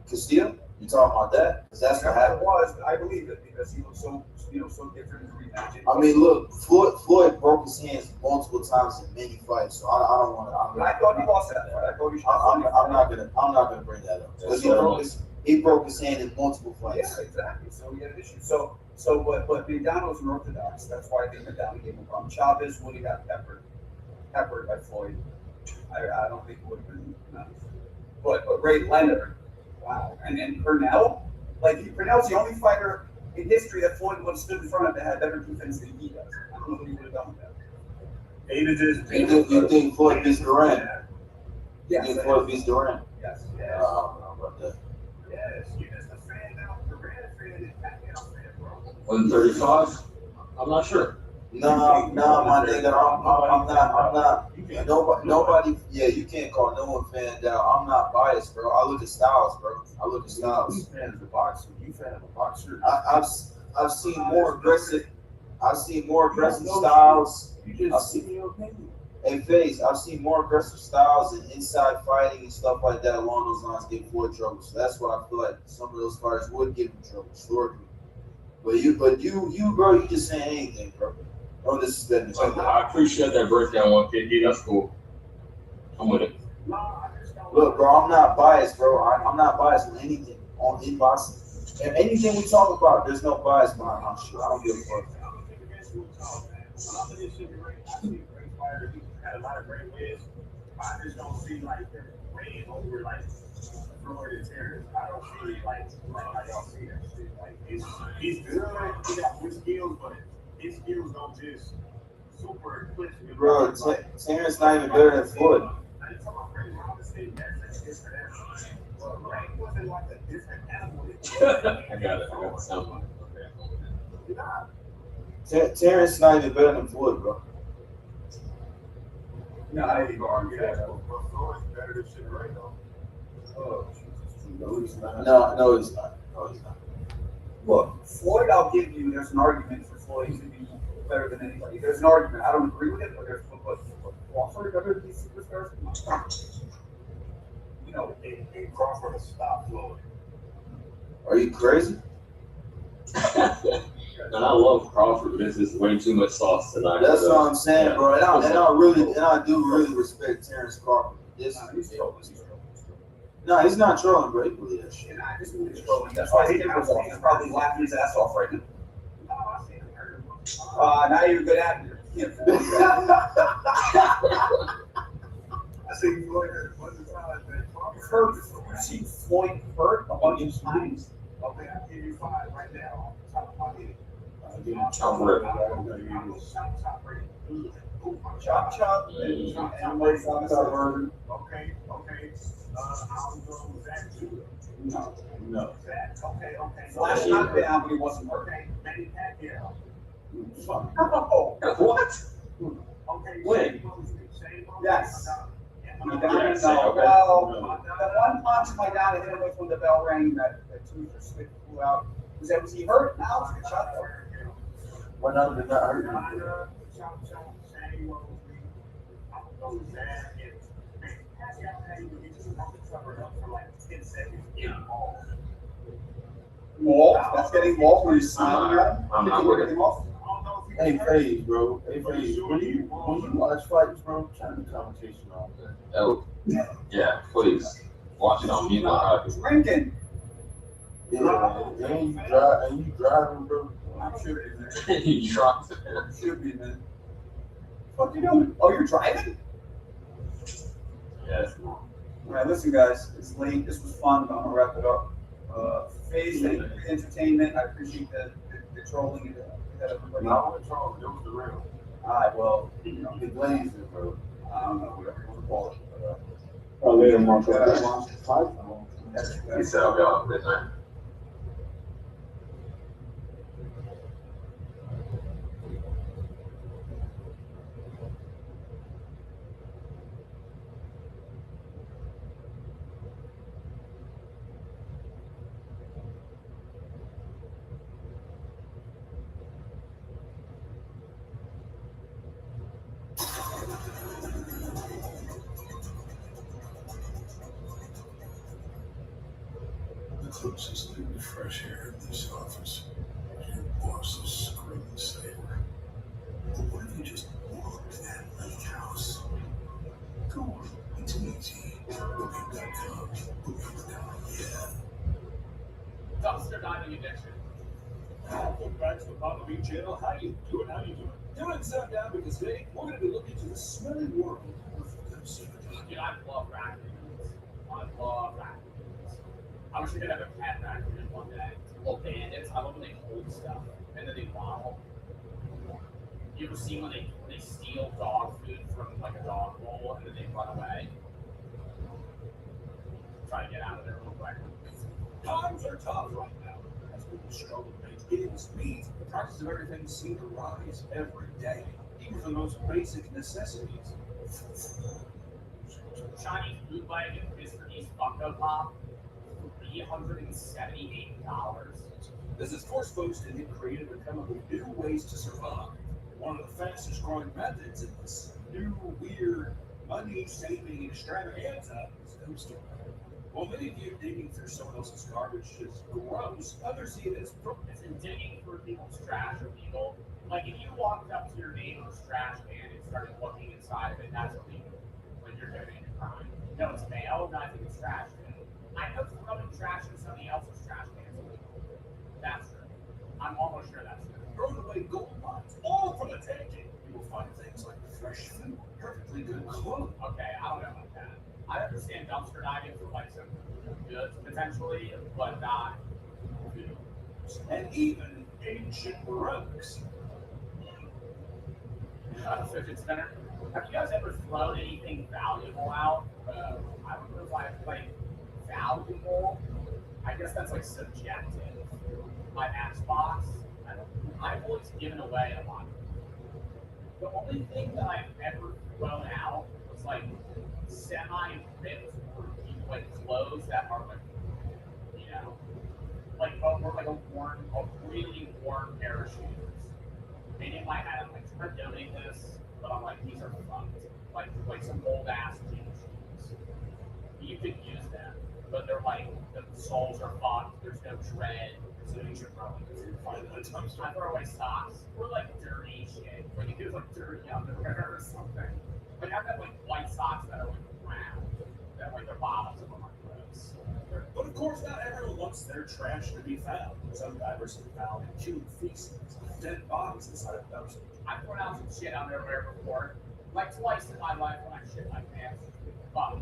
Castillo. You talking about that? Because that's what happened. It was. I believe it because he was so so different in the rematch. I mean, look, Floyd broke his hands multiple times in many fights, so I don't want to. I thought he lost that fight. I thought he should. I'm not gonna bring that up because he broke his hand in multiple fights. Yeah, exactly. So he had an issue. But Maidana was unorthodox. That's why I think Maidana gave him a problem. Chavez would have got peppered by Floyd. I don't think it would have been nice. But Ray Leonard, wow, and Purnell, Purnell's the only fighter in history that Floyd would have stood in front of that had better defense than he does. I don't know what he would have done with that. You think Floyd beats Durant? Yes. You think Floyd beats Durant? Yes. I don't know about that. Yes. Yes. The fan now, Durant fan is Pacquiao fan, bro. 135? I'm not sure. No, my nigga, I'm not. Nobody. Yeah, you can't call no one fan down. I'm not biased, bro. I look at styles, bro. You fan of the boxer. You fan of a boxer. I've seen more aggressive. I've seen more aggressive styles. You just see your opinion. Hey, Faze, I've seen more aggressive styles and inside fighting and stuff like that along those lines give Floyd trouble. So that's why I feel like some of those fighters would give him trouble, historically. But you, bro, you just saying anything, bro. Oh, this is good. I appreciate that breakdown, 150. That's cool. I'm with it. Look, bro, I'm not biased, bro. I'm not biased with anything on inboxing. And anything we talk about, there's no bias behind my shit. I don't give a fuck. Had a lot of great wins. I just don't see they're way over Floyd and Terrence. I don't see how y'all see that shit. He's good. He got good skills, but his skills don't just super eclipse me. Bro, Terrence not even better than Floyd. I'm talking about Ray Robinson. That's a different animal. Well, Ray wasn't like a different animal. I got the sound. Okay. Terrence not even better than Floyd, bro. No, I didn't argue that. But Floyd's better than shit right now. Oh, no, he's not. No, he's not. Look, Floyd, I'll give you. There's an argument for Floyd to be better than anybody. There's an argument. I don't agree with it, but there's Crawford better than these superstars. They Crawford to stop Floyd. Are you crazy? And I love Crawford, but this is way too much sauce tonight. That's what I'm saying, bro. And I do really respect Terrence Crawford. He's not trolling, bro. He believes that shit. I just believe he's trolling. That's why he's probably laughing his ass off right now. Now you're good at it. I see Floyd hurt a bunch of times, man. You see Floyd hurt a bunch of times. Okay, I'll give you 5 right now. Top of my head. Chop rip. Chop. Okay. I'll go Zach Judah. No. Zach. Okay. Flash knockdown, but he wasn't hurt. Okay. Manny Pacquiao. Oh, What? Okay. When? yes. Okay. Well, that one punch Maidana hit him with when the bell rang, that tooth or stick flew out. Was he hurt? Now it's a good shot there. What other did that hurt? Chop, Shane Mosley. I'll go Zach. Pacquiao had to get you covered up for 10 seconds. Walt? That's getting Walt where he's smiling at him? I'm not with it. Hey, Faze, bro. Hey, Faze, when you watch fights, bro, turn the conversation on. Oh, yeah, please. Watch it on mute. He's drinking. Yeah, and you driving, bro. You dropped it. Should be, man. What you doing? Oh, you're driving? Yes. All right, listen, guys. It's late. This was fun, but I'm gonna wrap it up. Faze, thank you for the entertainment. I appreciate the trolling and that everybody. No, it's wrong. It was the real. All right, well, The blazing, bro. I don't know whatever you want to call it. Oh, later, Mark. He said, I'll be off this night. Folks just need fresh air in this office. Your boss is screensaver. But what if you just walk to that lake house? Go on, it's easy. Booking.com. Booking.com, yeah. Dumpster diving addiction. Welcome back to the Papa B channel. How you doing? How you doing? Doing sundown because today we're going to be looking to the smelly world of dumpster diving. Dude, I love raccoons. I love raccoons. I wish I could have a pet raccoon one day. Little bandits. I love when they hold stuff and then they waddle. You ever see when they steal dog food from like a dog bowl and then they run away? Try to get out of there real quick. Times are tough right now. As people struggle to make ends meet, the prices of everything seem to rise every day, even for the most basic necessities. Chinese food wagon Mr. East Funko Pop, $378. As its force folks to get creative and come up with new ways to survive. One of the fastest growing methods in this new, weird, money-saving extravaganza is dumpster diving. While many view digging through someone else's garbage as gross, others see it as Isn't digging through people's trash illegal? Like if you walked up to your neighbor's trash can and started looking inside of it, that's illegal. Like you're committing a crime. No, it's mail, and I think it's trash can. I know throwing trash in somebody else's trash can is illegal. That's true. I'm almost sure that's true. thrown away gold mines, all for the taking. You will find things like fresh food, perfectly good clothes. Okay, I don't know about that. I understand dumpster diving for like some goods potentially, but not food. And even ancient relics. Fidget spinner. Have you guys ever thrown anything valuable out? I don't know if I like valuable. I guess that's like subjective. My Xbox. I've always given away a lot. The only thing that I've ever thrown out was like semi-ripped like clothes that are like, you know, like or like a really worn pair of shoes. Maybe in my head I'm like trying to donate this, but I'm like these are fucked. Like some old ass jean shoes. You could use them, but they're like the soles are fucked. There's no tread. So you should probably find that dumpster. I throw away socks or like dirty shit. Like if it was like dirty underwear or something. Like I've got like white socks that are like brown. That like the bottoms of them are gross. But of course, not everyone wants their trash to be found. Some divers have found human feces, dead bodies inside of dumpsters. I've thrown out some shit underwear before. Like twice in my life when I shit my pants. But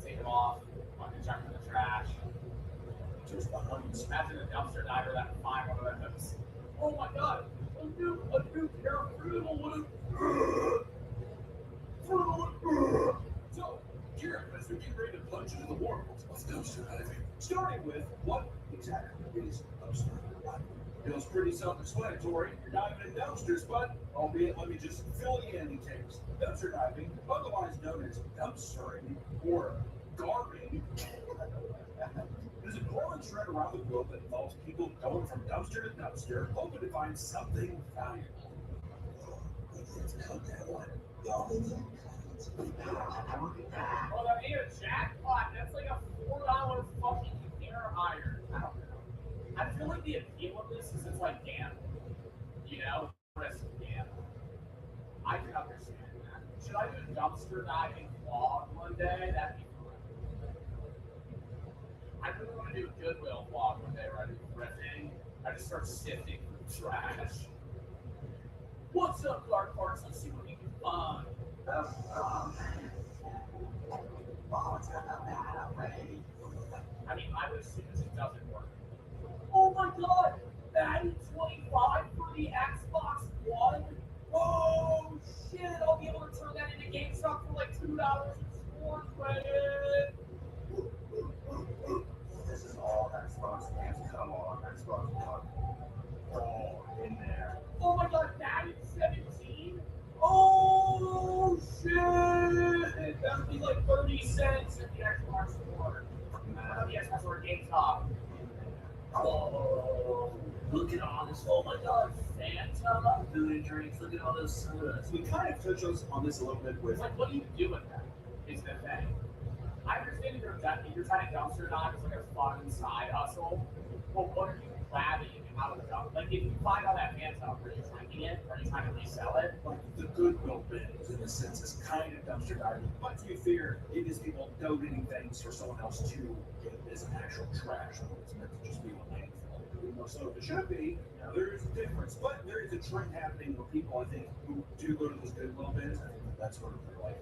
take them off, fucking chuck them in the trash. Just behind. Imagine a dumpster diver that would find one of those. Oh my god, a new pair of Fruit Loop. So, here, as we get ready to plunge into the world of dumpster diving, starting with what exactly is dumpster diving? Feels pretty self-explanatory. You're diving in dumpsters, but albeit, let me just fill you in case. Dumpster diving, otherwise known as dumpstering or garbing, is a growing trend around the globe that involves people going from dumpster to dumpster, hoping to find something valuable. Let's cut that one. Well, that ain't a jackpot. That's like a $4 fucking air iron. I don't know. I feel like the appeal of this is it's like gambling. You know? Risk gambling. I can understand that. Should I do a dumpster diving vlog one day? That'd be fun. I really want to do a Goodwill vlog one day where I do thrifting. I just start sifting through trash. What's up, Clark Parks? Let's see what we can find. I mean, I would assume it doesn't work. Oh my god! Madden 25 for the Xbox One? Oh shit! I'll be able to turn that into GameStop for like $2 in store credit! This is all Xbox games. Come on, Xbox One. Oh, in there. Oh my god, Madden 17? Oh shit! That would be like 30 cents at the Xbox Store. The Xbox Store GameStop. Oh, look at all this. Oh my god, Fanta food drinks. Look at all those sodas. We kind of touched on this a little bit with. It's like, what do you do with that? Is the thing. I understand if you're trying to dumpster dive as like a fun side hustle, but what are you grabbing out of the dump? Like if you find out that man's up, are you drinking it? Are you trying to resell it? Like the Goodwill bins, in a sense, is kind of dumpster diving. But to be fair, it is people donating things for someone else to get as an actual trash. It's meant to just be a landfill. More so if it should be. Now there is a difference, but there is a trend happening where people, I think, who do go to those Goodwill bins, I think that's sort of their life.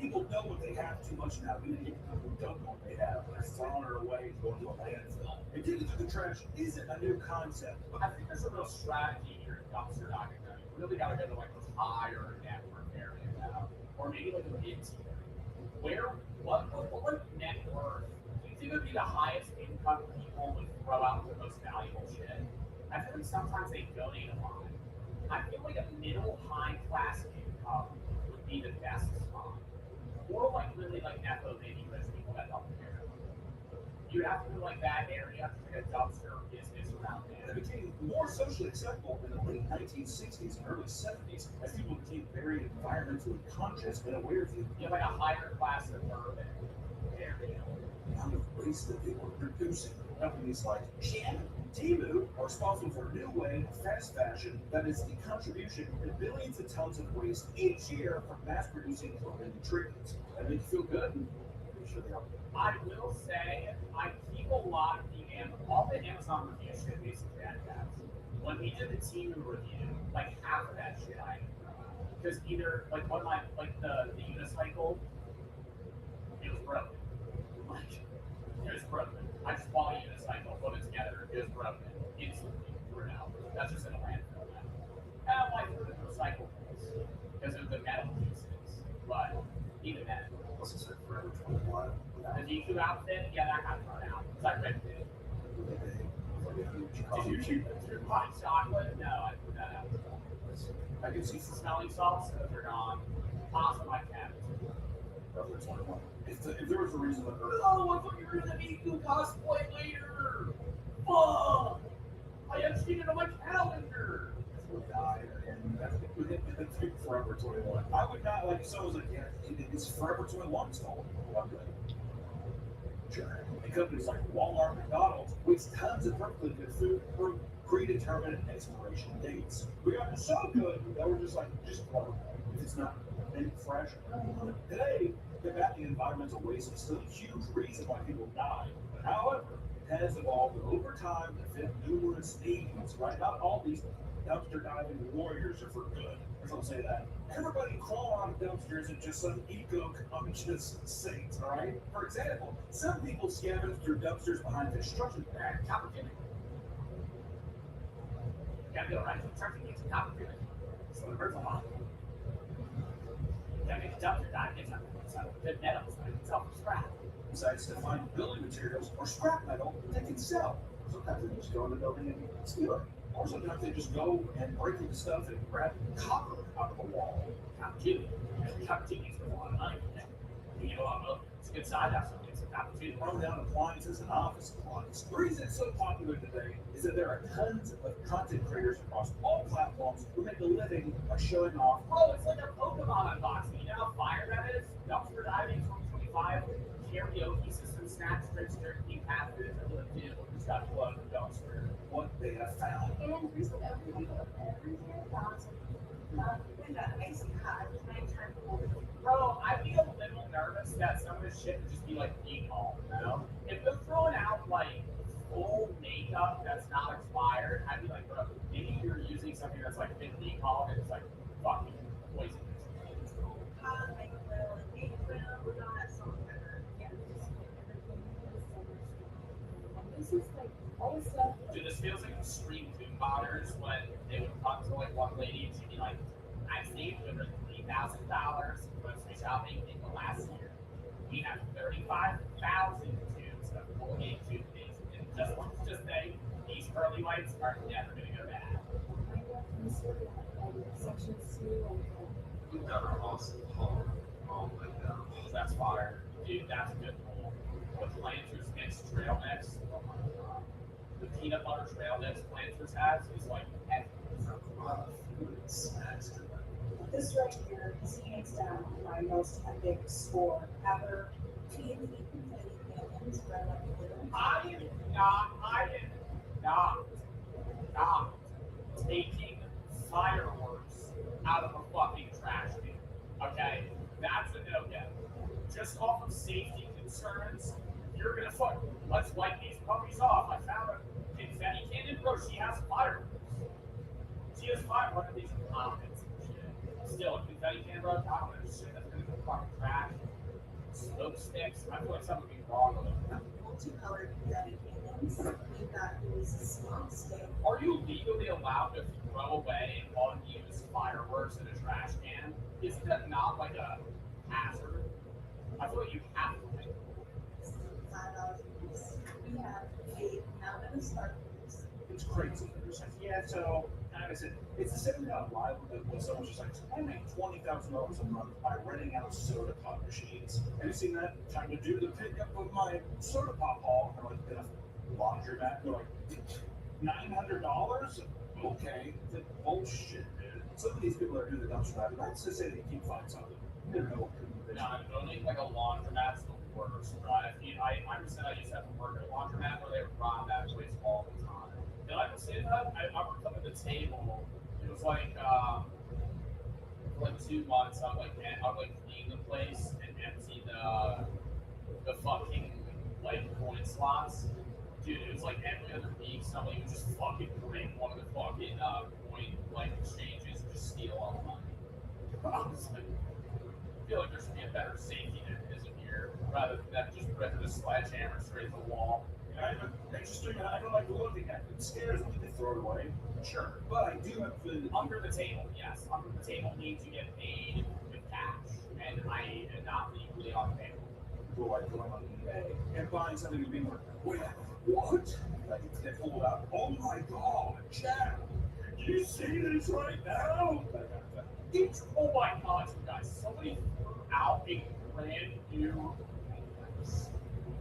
People know what they have too much now. We need people who don't know what they have. They're throwing it away and going to a landfill. And digging through the trash isn't a new concept. I think there's a real strategy here in dumpster diving. You really got to go to like a higher network area now, or maybe like a mid-tier. What net worth do you think would be the highest income people would throw out the most valuable shit? I feel like sometimes they donate a lot. I feel like a middle high class income would be the best spot. Or like really like Nepo baby rich people that don't care. You have to do like that area, like a dumpster business around there. It became more socially acceptable in the late 1960s and early 70s as people became very environmentally conscious and aware of the like a higher class of urban area. amount of waste that they were producing. Companies like Shein and Temu are responsible for a new way of fast fashion that is the contribution to billions of tons of waste each year from mass producing clothing and treatments. That makes you feel good? I'm sure they are. I will say, I keep a lot of all the Amazon review shit basically bad guys. When we did the Temu review, like half of that shit I didn't throw out. Because either, like one of like the unicycle, it was broken. Like, it was broken. I just bought a unicycle, put it together, it was broken. Instantly threw it out. That's just in a landfill now. And I'm like, threw it in the recycle bins. Because of the metal pieces. But even then. What's it say, Forever 21? The DQ outfit, yeah, that got thrown out. Because I ripped it. Did you shoot your hot chocolate? No, I threw that out. I can see some smelling salts, those are gone. Pasta my cat. Forever 21. If there was a reason that oh, I thought you were gonna be do cosplay later. Fuck! I had seen it on my calendar. Would die, and that's Forever 21. I would not like. So I was like, yeah, it's Forever 21 stall. Sure. And companies like Walmart, McDonald's waste tons of perfectly good food for predetermined expiration dates. We got so good that we're just throw it. If it's not made fresh. Today, combating environmental waste is still a huge reason why people die. However, it has evolved over time to fit numerous needs. Right? Not all these dumpster diving warriors are for good. I'll say that. Everybody crawling on a dumpster isn't just some eco-conscious saint, all right? For example, some people scavenge through dumpsters behind construction pad. Opportunity. You gotta go right to the construction needs an opportunity. So the birds are on. You gotta make a dumpster dive, get some good metals, it's all from scrap. Besides to find building materials or scrap metal they can sell. Sometimes they just go in the building and steal it. Or sometimes they just go and break into stuff and grab copper out of a wall. Opportunity. Opportunity is a lot of money. You know, it's a good side hustle. It's an opportunity. Throw down appliances and office supplies. The reason it's so popular today is that there are tons of content creators across all platforms who make a living by showing off. Oh, it's like a Pokemon unboxing. You know how fire that is? Dumpster diving 2025. Karaoke system, snacks, drinks, jerky, passes, and live in. It's got blood from dumpster. What they have found. And recently, every year, Bro, I feel a little nervous that some of this shit would just be like recall, you know? If they're throwing out like full makeup that's not expired, I'd be like, bro, maybe you're using something that's like been recalled and it's like fucking poisonous. This is like all the stuff. Dude, this feels like extreme food botters when they would talk to like one lady and she'd be like, I saved over $3,000 grocery shopping in the last year. We have 35,000 tubes of Colgate toothpaste, and just say these pearly whites are never gonna go bad. We've got our awesome haul all the way down. That's fire. Dude, that's a good pull. The Planters mix trail mix. Oh my god. The peanut butter trail mix Planters has is like heavy. This right here is Phoenix my most epic score ever. TNT confetti cannons run up the hill. I am not taking fireworks out of a fucking trash can. Okay? That's a no-go. Just off of safety concerns, you're gonna fuck. Let's light these puppies off. I found a confetti cannon, bro. She has fireworks. She has fireworks. These comments and shit. Still, a confetti cannon, bro. I don't know shit. That's gonna go fucking trash. Smoke sticks. I feel like something would be wrong with them. Multicolored confetti cannons. We've got these small scale. Are you legally allowed to throw away unused fireworks in a trash can? Isn't that not like a hazard? I feel like you have to pay. $5 a piece. We have a mountain of sparklers. It's crazy. It's like, yeah, so, like I said, it's the same kind of live when someone's just like, I make $20,000 a month by renting out soda pop machines. Have you seen that? Trying to do the pickup of my soda pop haul, or like in a laundromat, they're like, $900? Okay, it's like bullshit, dude. Some of these people are doing the dumpster diving. That's to say they keep finding something. They don't know what they No, only like a laundromat's the worst, right? I understand I used to have to work at a laundromat where they would rob that place all the time. Did I ever say that? I worked up at the table. It was like, for like 2 months, I would clean the place and empty the fucking, like, coin slots. Dude, it was like every other week, somebody would just fucking bring one of the fucking, coin, like, exchanges and just steal all the money. I was like, I feel like there should be a better safety mechanism here, rather than them just ripping the sledgehammer straight to the wall. Interesting, I don't like looking at it. It scares me to throw it away. Sure, but I do have the under the table, yes. Under the table means you get paid with cash, and I am not legally on the table. go like going on eBay and buying something and being like, wait, what? Like they pull it up. Oh my god, Chad, you see this right now? Oh my god, you guys, somebody threw out a brand new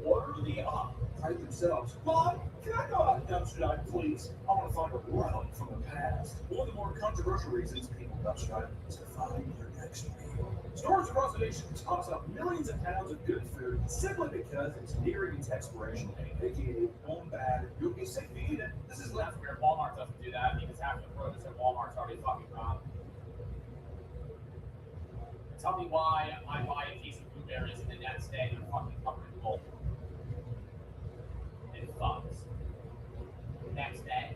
order the up. Type themselves. Mom, can I go out dumpster dive, please? I want to find a relic from the past. One of the more controversial reasons people dumpster dive is to find their next meal. Stores across the nation toss out millions of pounds of good food simply because it's nearing its expiration date, aka going bad. You'll be sick to eat it. This is that's weird. Walmart doesn't do that because half the produce at Walmart's already fucking gone. Tell me why I buy a piece of blueberries and the next day they're fucking covered in mold. And bugs. Next day.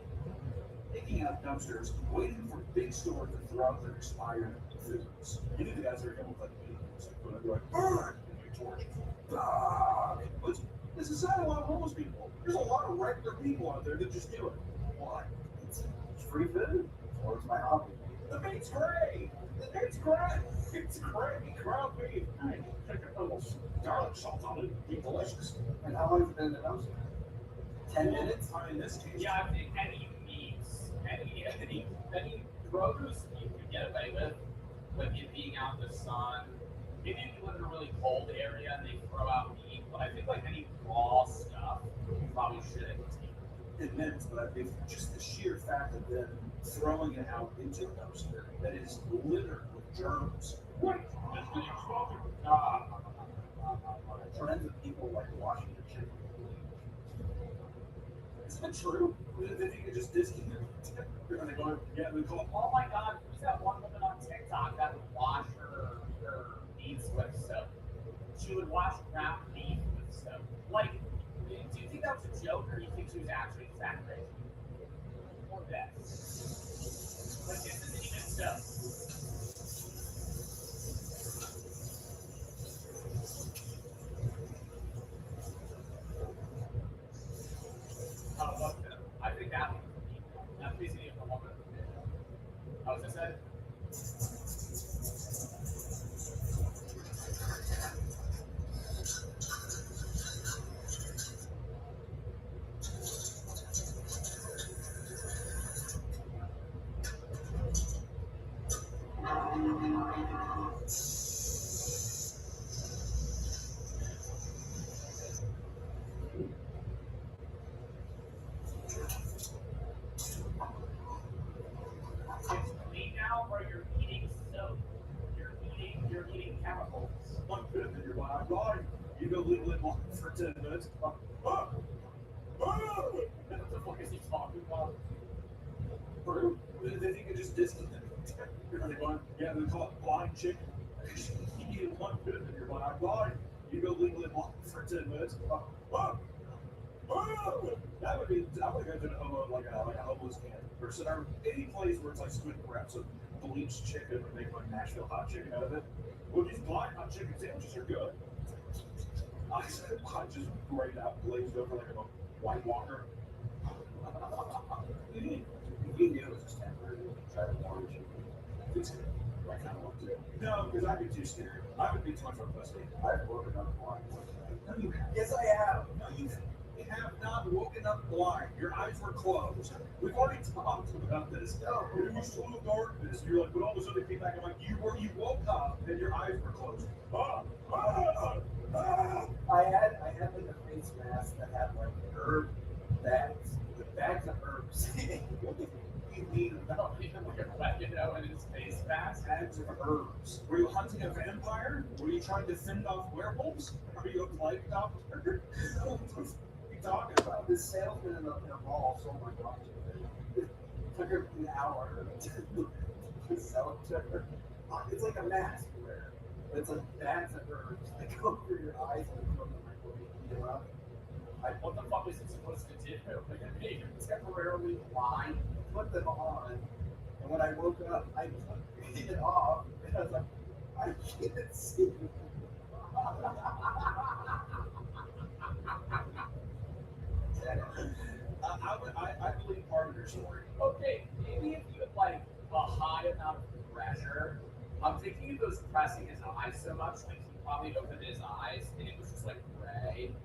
Picking out dumpsters, waiting for big stores to throw out their expired foods. You know the guys that are going to like beans, they're like, burn! And you torch it. Fuck! But this is not a lot of homeless people. There's a lot of regular people out there that just do it. Why? It's free food. Or it's my hobby. The meat's great! The meat's great! It's great! Ground beef! Hey, take a little garlic salt on it. It'd be delicious. And how long has it been in the dumpster? 10 minutes? I mean, in this case. Yeah, I think any meats, any produce you could get away with it being out in the sun. Maybe if you live in a really cold area and they throw out meat, but I think like any raw stuff, you probably shouldn't eat. In minutes, but if just the sheer fact of them throwing it out into a dumpster that is littered with germs. What? Trends of people like washing their chicken. Is that true? They think you just disking it. And they go, yeah, we call it. Oh my god, who's that one woman on TikTok that would wash her meats with soap? She would wash ground beef with soap. Like, do you think that was a joke, or do you think she was actually just that crazy? Or that? Like, this isn't even soap. I think that one. That's basically a woman. I was just saying. It's clean now, or you're eating soap. You're eating chemicals. One bit in your mind, right? You go leave it alone for 10 minutes. What the fuck is he talking about? Bro, then you can just distance it. Yeah, they call it blind chicken. You eat one bit in your mind, right? You go leave it alone for 10 minutes. That would be, I would go to like a homeless camp person, or any place where it's like squid wraps of bleached chicken and make like Nashville hot chicken out of it. Well, these blind hot chicken sandwiches are good. I just grayed out, glazed over like a White Walker. You knew it was just temporary. Try to warn you. I kind of want to. No, because I'd be too scared. I would be too much of a pussy. I've woken up blind. No, you have. Yes, I have. No, you have not woken up blind. Your eyes were closed. We've already talked about this. No, it was total darkness. You're like, but all of a sudden it came back. I'm like, you woke up and your eyes were closed. I had like a face mask that had like herb bags, with bags of herbs. You need No, he had like a oregano in his face mask. bags of herbs. Were you hunting a vampire? Were you trying to fend off werewolves? Are you a plague doctor? What are you talking about? This salesman in a mall sold my watch. It took her an hour to sell it to her. It's like a mask you wear. It's like bags of herbs that go through your eyes and from the microwave. You know? What the fuck is it supposed to do? Like, it made him temporarily blind. Put them on, and when I woke up, I took it off because I can't see. I believe part of your story. Okay, maybe if you had like a high amount of pressure, I'm thinking of those pressing his eyes so much, like he probably opened his eyes and it was just like gray.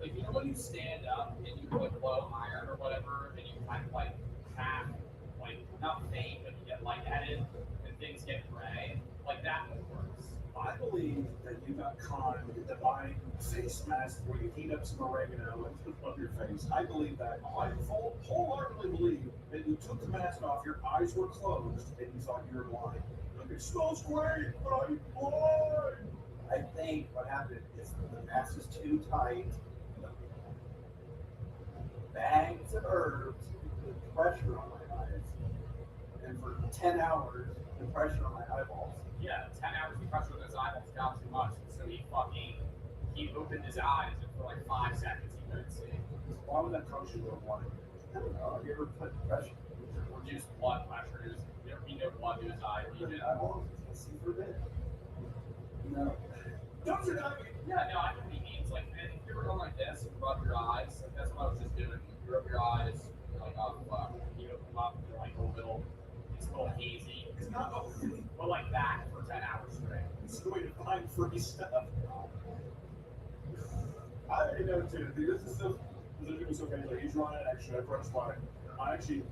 Like, you know when you stand up and you like blow iron or whatever, and you kind of like half, like not faint, but you get lightheaded and things get gray? Like that one works. I believe that you got conned into buying face masks where you heat up some oregano and put it on your face. I believe that. I wholeheartedly believe that you took the mask off, your eyes were closed, and you thought you were blind. Like, it smells great, but I'm blind. I think what happened is the mask is too tight. Bags of herbs put pressure on my eyes, and for 10 hours, the pressure on my eyeballs. Yeah, 10 hours of pressure on his eyeballs got too much, so he opened his eyes and for like 5 seconds he couldn't see. Why would that cause you to blind? I don't know. Have you ever put pressure? Reduced blood pressure, there'd be no blood to his eye region. Eyeballs, you can see for a bit. No. Those are not. Yeah, no, I know what he means. Like, man, if you were going like this and rub your eyes, like that's what I was just doing. You rub your eyes, you're like, oh fuck. You open them up, you're like it's a little hazy. It's not okay. But like that for 10 hours straight. It's the way to find free stuff. I already know too. Dude, this is so crazy. Like, he's running. Actually, I actually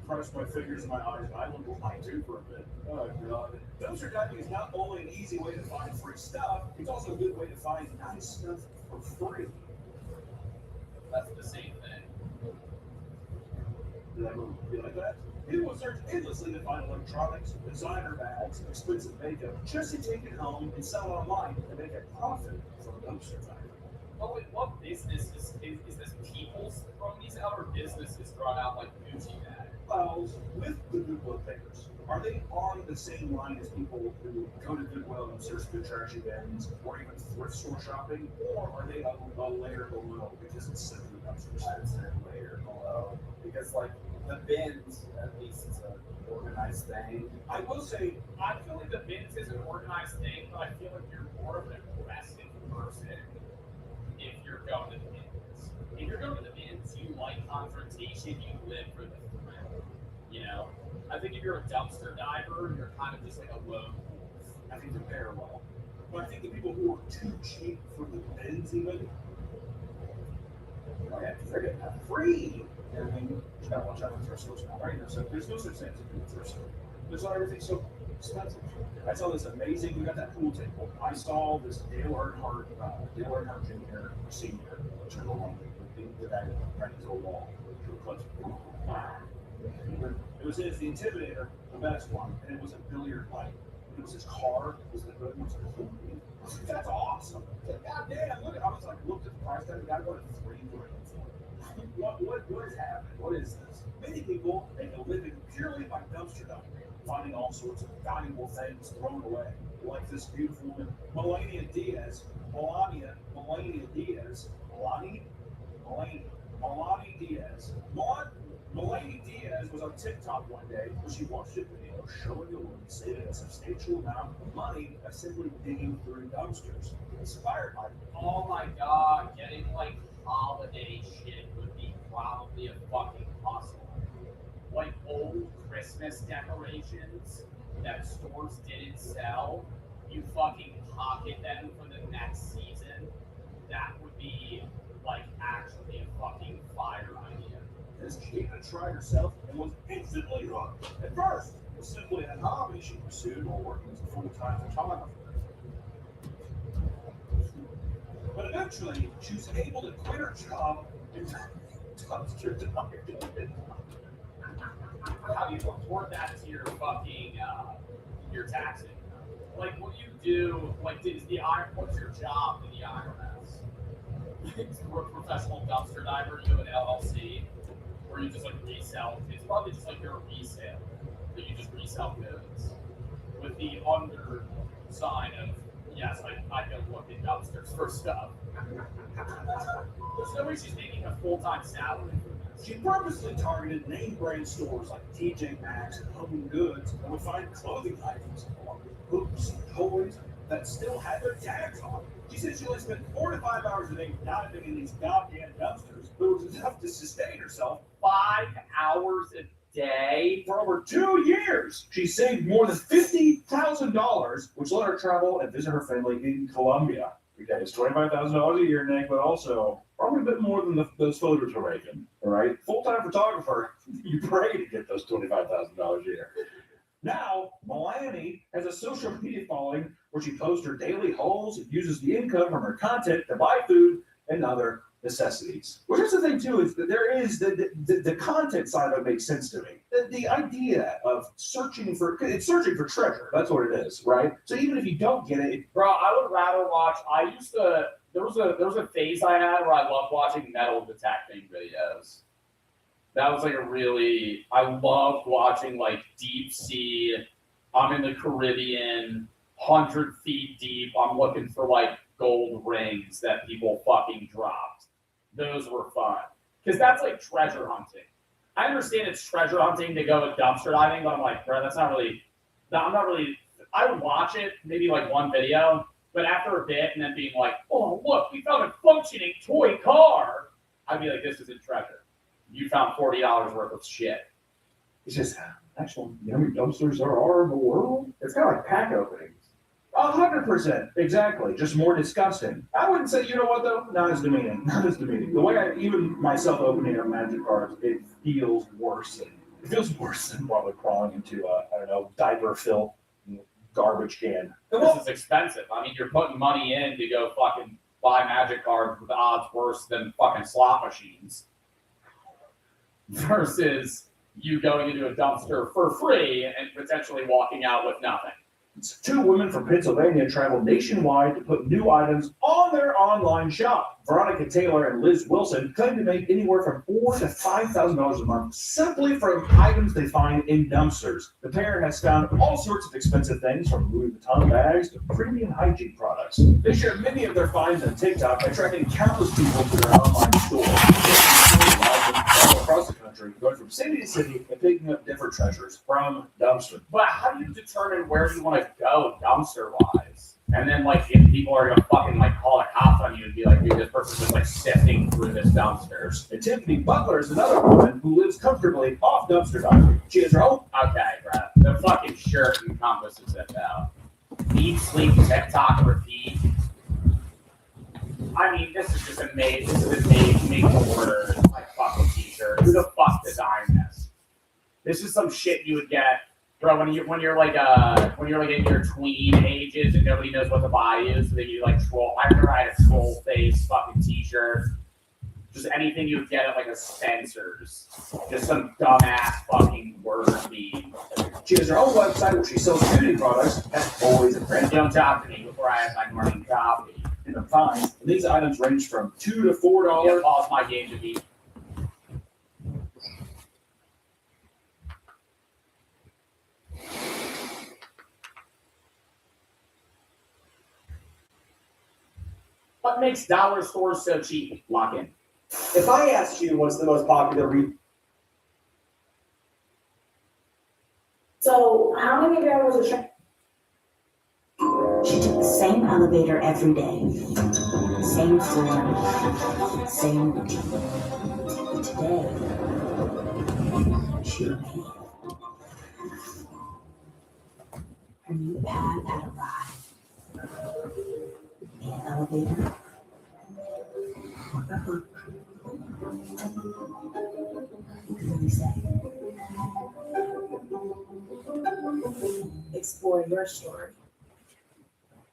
pressed my fingers in my eyes, and I looked blind too for a bit. Oh god. Dumpster diving is not only an easy way to find free stuff, it's also a good way to find nice stuff for free. That's the same thing. Did I be like that? People search endlessly to find electronics, designer bags, and expensive makeup just to take it home and sell it online and make a profit from dumpster diving. Well, wait, what business is this people throwing these out, or businesses throwing out like Gucci bags? Well, with the Goodwill papers, are they on the same line as people who go to Goodwill and search the trashy bins or even thrift store shopping, or are they a layer below because it's sent to the dumpsters? I would say a layer below, because like the bins, at least it's an organized thing. I will say, I feel like the bins is an organized thing, but I feel like you're more of an aggressive person if you're going to the bins. If you're going to the bins, you like confrontation, you live for the thrill. You know? I think if you're a dumpster diver, you're kind of just like a lone wolf. I think they're parallel. But I think the people who are too cheap for the bins even, oh yeah, because they're getting that free. I mean, you gotta watch out for thrift stores now, right? So there's no such thing as a good thrift store. There's not everything so expensive. I saw this amazing, we got that pool table. I saw this Dale Earnhardt Jr. or Senior, whichever one, the guy that ran his old wall. It was his, the Intimidator, the best one, and it was a billiard pipe. it was his car, was the hood, was that's awesome. God damn, look at, I was like, looked at the price tag, the guy wanted $3 grand. What is happening? What is this? Many people make a living purely by dumpster diving, finding all sorts of valuable things thrown away. Like this beautiful woman, Melania Diaz. Melania Diaz. Melania Diaz was on TikTok one day when she watched a video showing a woman saving a substantial amount of money by simply digging through dumpsters. Inspired by Oh my god, getting like holiday shit would be probably a fucking hustle. Like old Christmas decorations that stores didn't sell, you fucking pocket them for the next season. That would be like actually a fucking fire idea. As Gina tried herself and was instantly hooked. At first, it was simply a hobby she pursued while working as a full-time photographer. But eventually, she was able to quit her job and dumpster diving. How do you report that to your fucking your taxing? Like, what do you do? Like, is the IRS? What's your job in the IRS? You're a professional dumpster diver. You have an LLC, or you just like resell. It's probably just like you're a resale, that you just resell goods with the undersign of yes, I go look at dumpsters for stuff. There's no way she's making a full-time salary. She purposely targeted name brand stores like TJ Maxx and Home Goods and would find clothing items along with books and toys that still had their tags on. She said she only spent 4 to 5 hours a day diving in these goddamn dumpsters, but it was enough to sustain herself 5 hours a day for over 2 years. She saved more than $50,000, which let her travel and visit her family in Colombia. Okay, it's $25,000 a year, Nick, but also probably a bit more than those photos are making. All right, full-time photographer, you pray to get those $25,000 a year. Now, Melanie has a social media following where she posts her daily hauls and uses the income from her content to buy food and other necessities. Which is the thing too, is that there is the content side of it makes sense to me. The idea of searching for treasure. That's what it is, right? So even if you don't get it, bro, I would rather watch. There was a phase I had where I loved watching metal detecting videos. That was like I loved watching like deep sea. I'm in the Caribbean, 100 feet deep. I'm looking for like gold rings that people fucking dropped. Those were fun. Because that's like treasure hunting. I understand it's treasure hunting to go dumpster diving, but I'm like, bro, I would watch it, maybe like one video, but after a bit and then being like, oh, look, we found a functioning toy car. I'd be like, this isn't treasure. You found $40 worth of shit. It's just, actually, you know how many dumpsters there are in the world? It's kind of like pack openings. 100%, exactly. Just more disgusting. I wouldn't say, you know what though? Not as demeaning. The way even myself opening a magic cards, it feels worse. It feels worse than probably crawling into diaper fill garbage can. This is expensive. I mean, you're putting money in to go fucking buy magic cards with odds worse than fucking slot machines. Versus you going into a dumpster for free and potentially walking out with nothing. 2 women from Pennsylvania traveled nationwide to put new items on their online shop. Veronica Taylor and Liz Wilson claim to make anywhere from $4,000 to $5,000 a month simply from items they find in dumpsters. The pair has found all sorts of expensive things from Louis Vuitton bags to premium hygiene products. They share many of their finds on TikTok, attracting countless people to their online store. All across the country, going from city to city and picking up different treasures from dumpsters. But how do you determine where you want to go dumpster wise? And then like if people are gonna fucking like call the cops on you and be like, dude, this person's just like sifting through this dumpsters. And Tiffany Butler is another woman who lives comfortably off dumpster diving. She has her own. Okay, bro. The fucking shirt encompasses it now. Eat, sleep, TikTok, repeat. I mean, this is just a make to order like fucking t-shirt. Who the fuck designed this? This is some shit you would get, bro, when you're like in your tween ages and nobody knows what to buy you, so then you like troll. I remember I had a troll face fucking t-shirt. Just anything you would get at like a Spencer's. Just some dumbass fucking word meme. She has her own website where she sells beauty products. That's always a friend. Don't talk to me before I have my morning coffee. And the fines. These items range from $2 to $4. Yeah, pause my game to beat. What makes dollar stores so cheap? Lock in. If I asked you what's the most popular So how many barrels of shrimp? She took the same elevator every day, same floor, same routine. Today, she can't. Her new pad had arrived. In an elevator. With a hook. What do you say? Explore your story.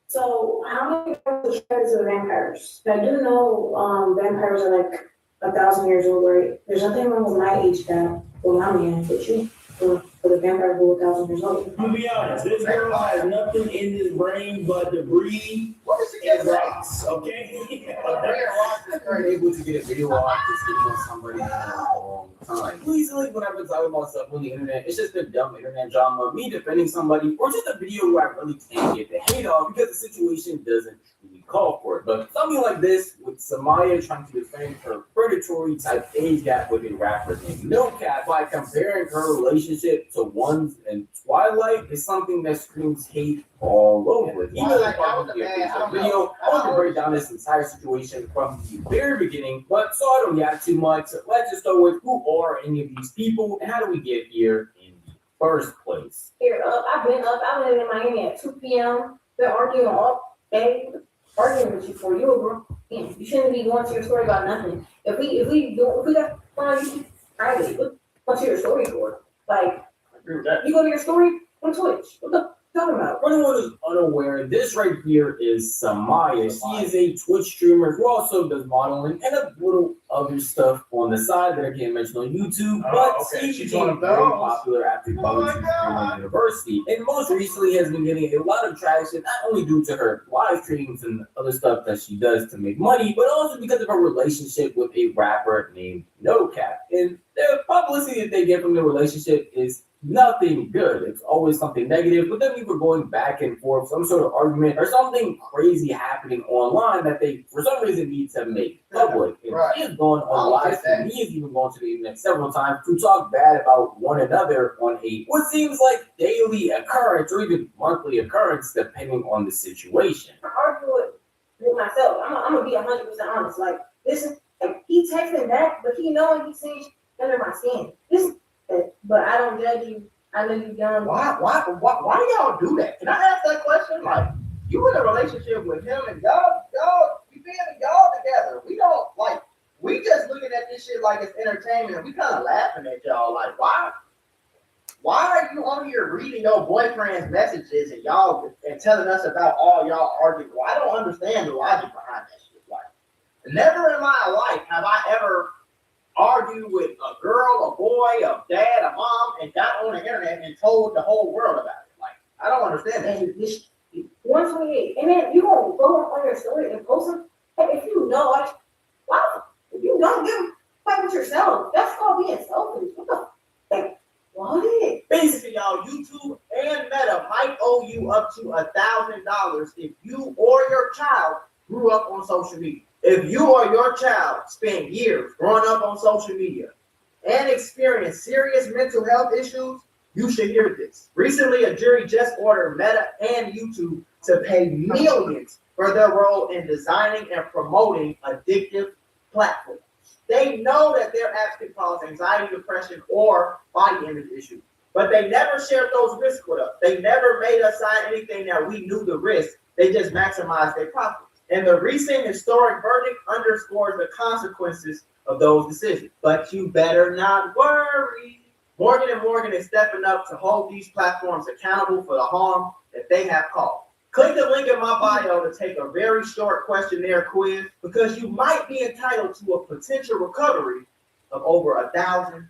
So how many barrels of shrimp are the vampires? I do know vampires are like 1,000 years old, right? There's nothing wrong with my age gap. Well, my man, but you for the vampire who 1,000 years old. To be honest, this girl has nothing in his brain but debris and rocks, okay? Rocks are able to get a video off this video on somebody in a long time. Recently, when I've been talking about stuff on the internet, it's just been dumb internet drama, me defending somebody, or just a video where I really can't get the hate off because the situation doesn't really call for it. But something like this, with Samaya trying to defend her predatory type age gap with a rapper named No Cap by comparing her relationship to one's in Twilight is something that screams hate all over it. Even though it's probably a Facebook video, I want to break down this entire situation from the very beginning, but so I don't yak too much, let's just go with who are any of these people and how do we get here in the first place? Here, I've been up. I went in Miami at 2 p.m. Been arguing all day, arguing with you for you, bro. You shouldn't be going to your story about nothing. If we got fun, you should private. What's your story for? Like, you go to your story on Twitch. What the talking about? For anyone who's unaware, this right here is Samaya. She is a Twitch streamer who also does modeling and a little other stuff on the side that I can't mention on YouTube. But she became very popular after going to Greenland University, and most recently has been getting a lot of traction, not only due to her live streams and other stuff that she does to make money, but also because of her relationship with a rapper named No Cap. And the publicity that they get from the relationship is nothing good. It's always something negative, but then we were going back and forth, some sort of argument or something crazy happening online that they, for some reason, need to make public. And he has gone on live stream. He has even gone to the internet several times to talk bad about one another on a what seems like daily occurrence or even monthly occurrence, depending on the situation. I argue with myself. I'm gonna be 100% honest. Like this is like he texting back, but he knowing he's saying under my skin. But I don't judge you. I know you young. Why do y'all do that? Can I ask that question? Like, you in a relationship with him and y'all, you being y'all together. We don't like. We just looking at this shit like it's entertainment, and we kind of laughing at y'all. Like, why are you on here reading your boyfriend's messages and y'all and telling us about all y'all arguing? Well, I don't understand the logic behind that shit. Like, never in my life have I ever argued with a girl, a boy, a dad, a mom, and got on the internet and told the whole world about it. Like, I don't understand that. And this 128, and then you gonna go on your story and post it. Hey, if you know, wow, if you don't give fight with yourself, that's called being selfish. What the like? What? Basically, y'all, YouTube and Meta might owe you up to $1,000 if you or your child grew up on social media. If you or your child spent years growing up on social media and experienced serious mental health issues, you should hear this. Recently, a jury just ordered Meta and YouTube to pay millions for their role in designing and promoting addictive platforms. They know that their apps can cause anxiety, depression, or body image issues, but they never shared those risks with us. They never made us sign anything that we knew the risk. They just maximized their profits. And the recent historic verdict underscores the consequences of those decisions. But you better not worry. Morgan & Morgan is stepping up to hold these platforms accountable for the harm that they have caused. Click the link in my bio to take a very short questionnaire quiz because you might be entitled to a potential recovery of over $1,000.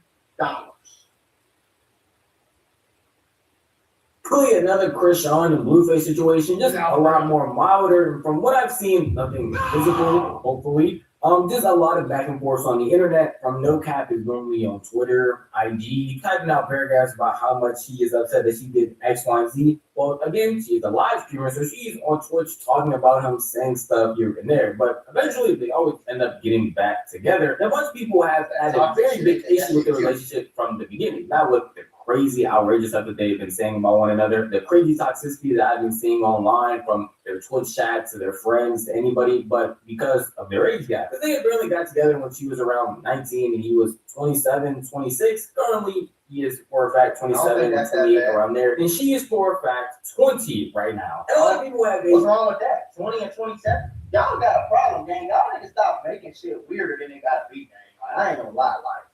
Clearly another Krishan and Blueface situation, just a lot more milder. From what I've seen, nothing physical, hopefully. Just a lot of back and forth on the internet. From No Cap is normally on Twitter, IG, typing out paragraphs about how much she is upset that she did X, Y, and Z. Well, again, she's a live streamer, so she's on Twitch talking about him, saying stuff here and there. But eventually, they always end up getting back together. And once people have had a very big issue with the relationship from the beginning, not with the crazy, outrageous stuff that they've been saying about one another, the crazy toxicity that I've been seeing online from their Twitch chat to their friends to anybody, but because of their age gap. Because they had barely got together when she was around 19 and he was 27, 26. Currently, he is for a fact 27, 28, around there. And she is for a fact 20 right now. And a lot of people have What's wrong with that? 20 and 27? Y'all got a problem, gang. Y'all need to stop making shit weirder than it got to be, gang. I ain't gonna lie, like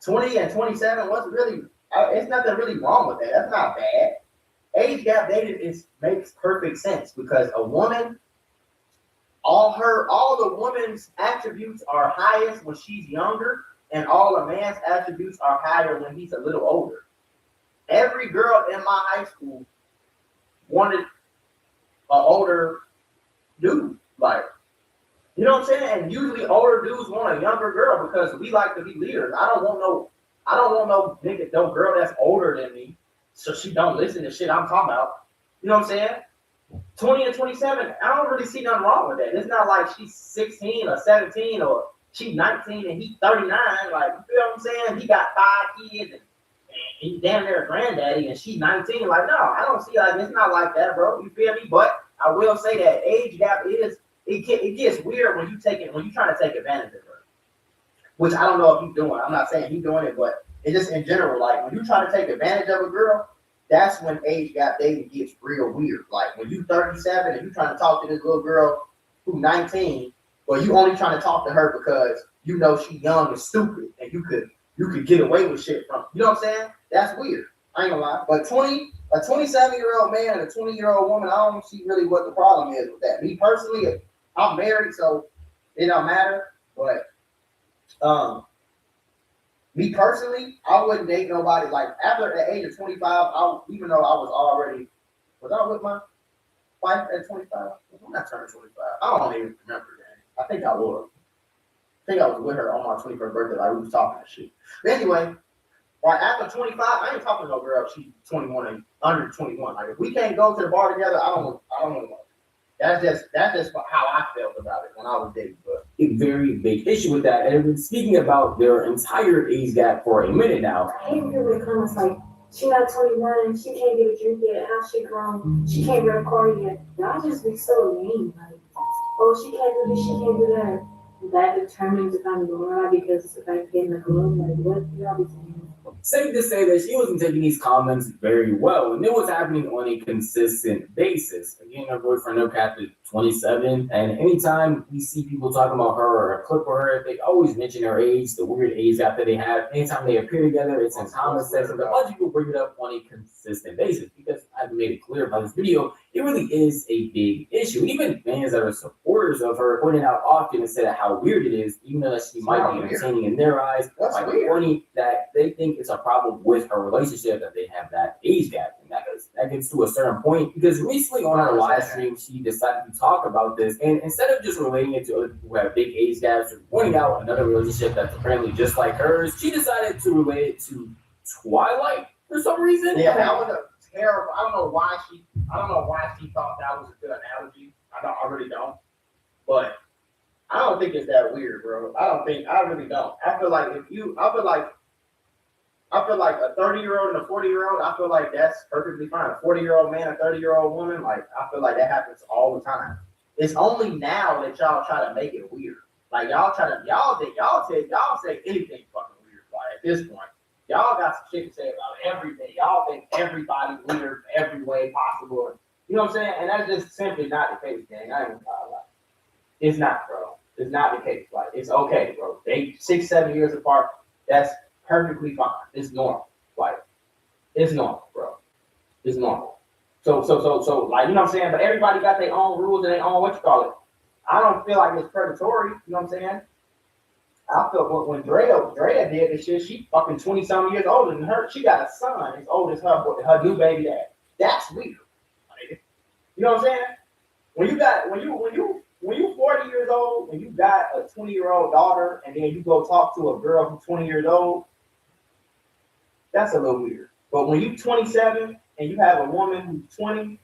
20 and 27, what's really, it's nothing really wrong with that. That's not bad. Age gap dating makes perfect sense because a woman, all the woman's attributes are highest when she's younger, and all a man's attributes are higher when he's a little older. Every girl in my high school wanted an older dude, like, you know what I'm saying? And usually older dudes want a younger girl because we like to be leaders. I don't want no nigga, no girl that's older than me, so she don't listen to shit I'm talking about. You know what I'm saying? 20 and 27, I don't really see nothing wrong with that. It's not like she's 16 or 17 or she's 19 and he's 39. Like, you feel what I'm saying? He got 5 kids and he's damn near a granddaddy and she's 19. Like, no, I don't see, like, it's not like that, bro. You feel me? But I will say that age gap it gets weird when you're trying to take advantage of her. Which I don't know if he's doing. I'm not saying he's doing it, but it's just in general, like when you try to take advantage of a girl, that's when age gap dating gets real weird. Like when you 37 and you trying to talk to this little girl who's 19, but you only trying to talk to her because you know she's young and stupid and you could get away with shit from. You know what I'm saying? That's weird. I ain't gonna lie. But a 27-year-old man and a 20-year-old woman, I don't see really what the problem is with that. Me personally, I'm married, so it don't matter. But me personally, I wouldn't date nobody like after the age of 25. Even though I was I with my wife at 25? I'm not turning 25. I don't even remember that. I think I was. I think I was with her on my 21st birthday. Like we was talking that shit. But anyway, right after 25, I ain't talking to no girl. She's 21 and under 21. Like if we can't go to the bar together, I don't know. That's just how I felt about it when I was dating. But a very big issue with that. And I've been speaking about their entire age gap for a minute now. I hate people in the comments like, she not 21, she can't get a drink yet, how she grown, she can't get a car yet. Y'all just be so mean, like, oh, she can't do this, she can't do that. That determines if I'm going on because if I get in the room, like, what y'all be saying? Safe to say that she wasn't taking these comments very well, and it was happening on a consistent basis. Again, her boyfriend No Cap is 27, and anytime we see people talking about her or a clip of her, they always mention her age, the weird age gap that they have. Anytime they appear together, it's in comment section. But a bunch of people bring it up on a consistent basis because I've made it clear about this video, it really is a big issue. Even fans that are supporters of her pointed out often and said how weird it is, even though she might be entertaining in their eyes, like pointing that they think it's a problem with her relationship that they have that age gap. And that gets to a certain point because recently on her live stream, she decided to talk about this. And instead of just relating it to other people who have big age gaps or pointing out another relationship that's apparently just like hers, she decided to relate it to Twilight for some reason. Yeah, that was a terrible. I don't know why she thought that was a good analogy. I really don't. But I don't think it's that weird, bro. I really don't. I feel like a 30-year-old and a 40-year-old, I feel like that's perfectly fine. A 40-year-old man, a 30-year-old woman, like I feel like that happens all the time. It's only now that y'all try to make it weird. Like y'all say anything fucking weird. Like at this point, y'all got some shit to say about everything. Y'all think everybody weird every way possible. You know what I'm saying? And that's just simply not the case, gang. I ain't gonna lie. It's not, bro. It's not the case. Like it's okay, bro. They 6-7 years apart. That's perfectly fine. It's normal. Like it's normal, bro. It's normal. So, like, you know what I'm saying? But everybody got their own rules and their own, what you call it. I don't feel like it's predatory, you know what I'm saying? I feel when Drea did this shit, she fucking 20-something years older than her. She got a son as old as her new baby dad. That's weird. You know what I'm saying? When you 40 years old, when you got a 20-year-old daughter, and then you go talk to a girl who's 20 years old, that's a little weird. But when you 27 and you have a woman who's 20,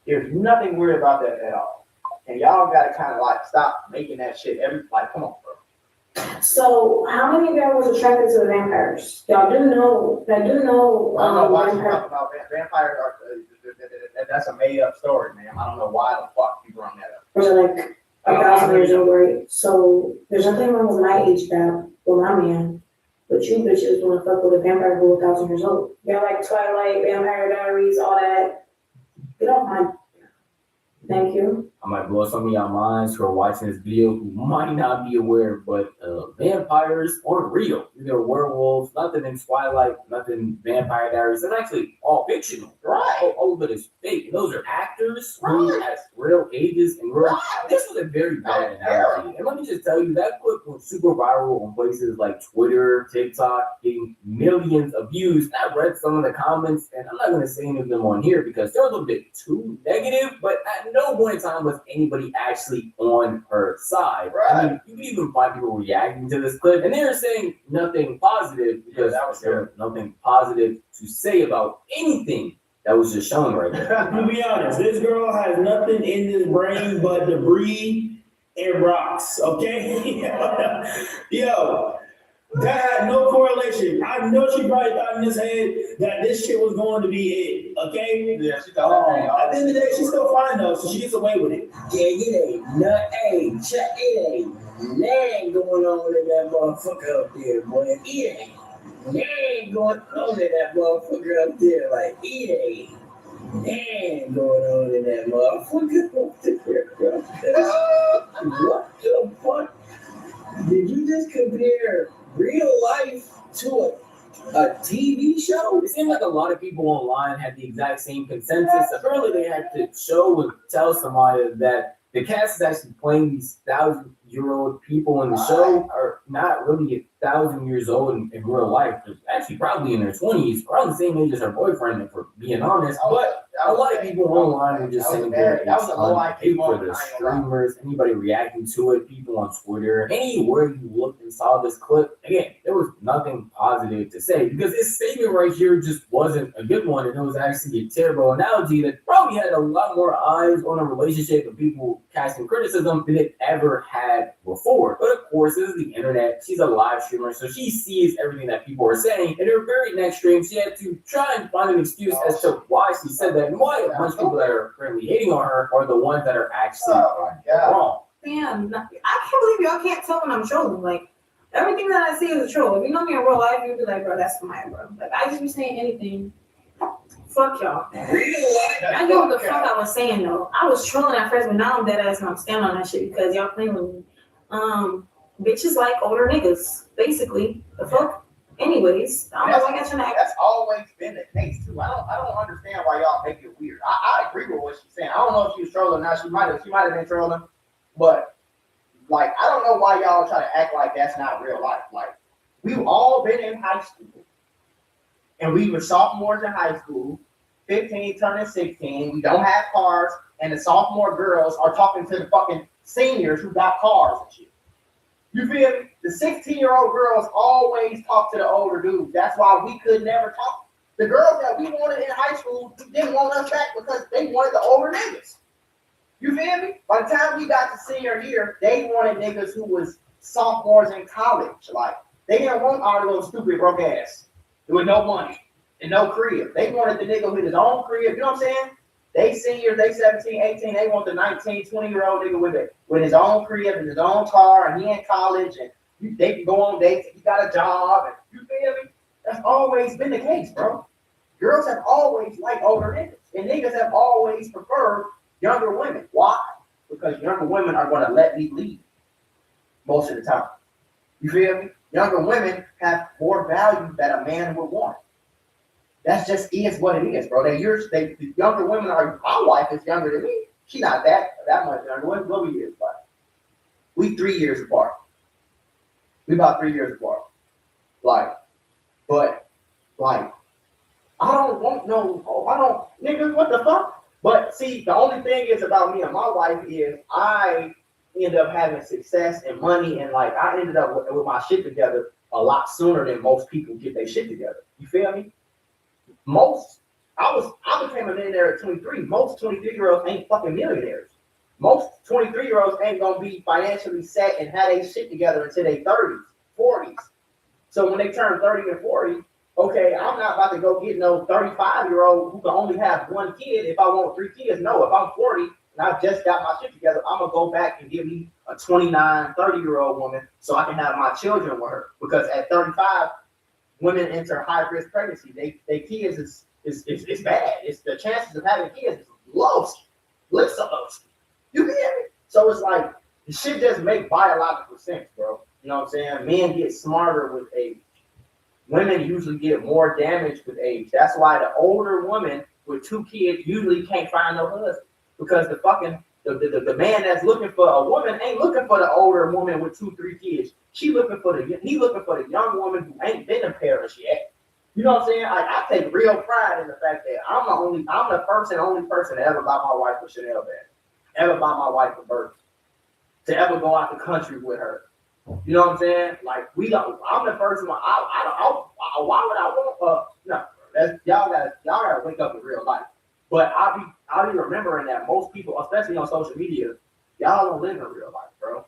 there's nothing weird about that at all. And y'all gotta kind of like stop making that shit like, come on, bro. So, how many of y'all was attracted to the vampires? Y'all do know. I don't know why you talking about vampires. That's a made up story, man. I don't know why the fuck you brought that up. They're like 1,000 years old, right? So, there's nothing wrong with my age gap with my man. But you bitches want to fuck with a vampire who 1,000 years old. Y'all like Twilight, Vampire Diaries, all that. Get off my. Thank you. I might blow some of y'all minds who are watching this video who might not be aware, but vampires aren't real. They're werewolves, nothing in Twilight, nothing Vampire Diaries. It's actually all fictional. Right. All of it is fake. Those are actors who at real ages and real. This was a very bad analogy. And let me just tell you, that clip went super viral on places like Twitter, TikTok, getting millions of views. I read some of the comments, and I'm not going to say any of them on here because they're a little bit too negative, but at no point in time was anybody actually on her side. Right. I mean, you can even find people reacting to this clip, and they're saying nothing positive because there was nothing positive to say about anything that was just shown right there. To be honest, this girl has nothing in this brain but debris and rocks, okay? Yo, that had no correlation. I know she probably thought in his head that this shit was going to be it, okay? Yeah, she thought at the end of the day, she's still fine though, so she gets away with it. Yeah, it ain't it ain't nothing going on in that motherfucker up there, boy. It ain't nothing going on in that motherfucker up there. Like, it ain't nothing going on in that motherfucker up there, bro. What the fuck? Did you just compare real life to a TV show? It seemed like a lot of people online had the exact same consensus. Apparently, they had to show and tell somebody that the cast is actually playing these 1,000-year-old people in the show are not really 1,000 years old in real life. They're actually probably in their 20s, around the same age as her boyfriend, if we're being honest. But a lot of people online were just saying that it's unpaid for the streamers, anybody reacting to it, people on Twitter, anywhere you looked and saw this clip. Again, there was nothing positive to say because this statement right here just wasn't a good one, and it was actually a terrible analogy that probably had a lot more eyes on a relationship of people casting criticism than it ever had before. But of course, this is the internet. She's a live streamer, so she sees everything that people are saying. In her very next stream, she had to try and find an excuse as to why she said that and why a bunch of people that are currently hating on her are the ones that are actually wrong. Damn, I can't believe y'all can't tell when I'm trolling. Like, everything that I see is a troll. If you know me in real life, you'd be like, bro, that's fine, bro. Like, I just be saying anything. Fuck y'all. I know what the fuck I was saying, though. I was trolling at first, but now I'm dead ass and I'm standing on that shit because y'all playing with me. Bitches like older niggas, basically. The fuck? Anyways, I don't know why y'all trying to act. That's always been the case, too. I don't understand why y'all make it weird. I agree with what she's saying. I don't know if she was trolling or not. She might have been trolling. But, like, I don't know why y'all try to act like that's not real life. Like, we've all been in high school. And we were sophomores in high school, 15 turning 16. We don't have cars. And the sophomore girls are talking to the fucking seniors who got cars and shit. You feel me? The 16-year-old girls always talk to the older dudes. That's why we could never talk. The girls that we wanted in high school didn't want us back because they wanted the older niggas. You feel me? By the time we got to senior year, they wanted niggas who was sophomores in college. Like, they didn't want our little stupid broke ass with no money and no crib. They wanted the nigga with his own crib. You know what I'm saying? They seniors, they 17, 18, they want the 19, 20-year-old nigga with his own crib and his own car, and he in college, and they can go on dates, and he got a job, and you feel me? That's always been the case, bro. Girls have always liked older niggas, and niggas have always preferred younger women. Why? Because younger women are going to let me lead most of the time. You feel me? Younger women have more value that a man would want. That's just is what it is, bro. The younger women are. My wife is younger than me. She not that much younger. What we years apart? We 3 years apart. We about 3 years apart. I don't want no. I don't, nigga. What the fuck? But see, the only thing is about me and my wife is I end up having success and money, and like I ended up with my shit together a lot sooner than most people get their shit together. You feel me? I became a millionaire at 23. Most 23-year-olds ain't fucking millionaires. Most 23-year-olds ain't gonna be financially set and have their shit together until they 30s, 40s. So when they turn 30 and 40, okay, I'm not about to go get no 35-year-old who can only have one kid if I want 3 kids. No, if I'm 40 and I just got my shit together, I'm gonna go back and give me a 29, 30-year-old woman so I can have my children with her. Because at 35, women enter high-risk pregnancy. They kids is bad. It's the chances of having kids is low. You get me? So it's like the shit just make biological sense, bro. You know what I'm saying? Men get smarter with age. Women usually get more damage with age. That's why the older woman with 2 kids usually can't find no husband. Because the man that's looking for a woman ain't looking for the older woman with 2, 3 kids. He looking for the young woman who ain't been a parent yet. You know what I'm saying? I take real pride in the fact that I'm the first and only person to ever buy my wife a Chanel bag, ever buy my wife a Birkin, to ever go out the country with her. You know what I'm saying? Like I'm the first one. Why would I want? No, that's y'all gotta wake up in real life. But I'll be remembering that most people, especially on social media, y'all don't live in real life, bro.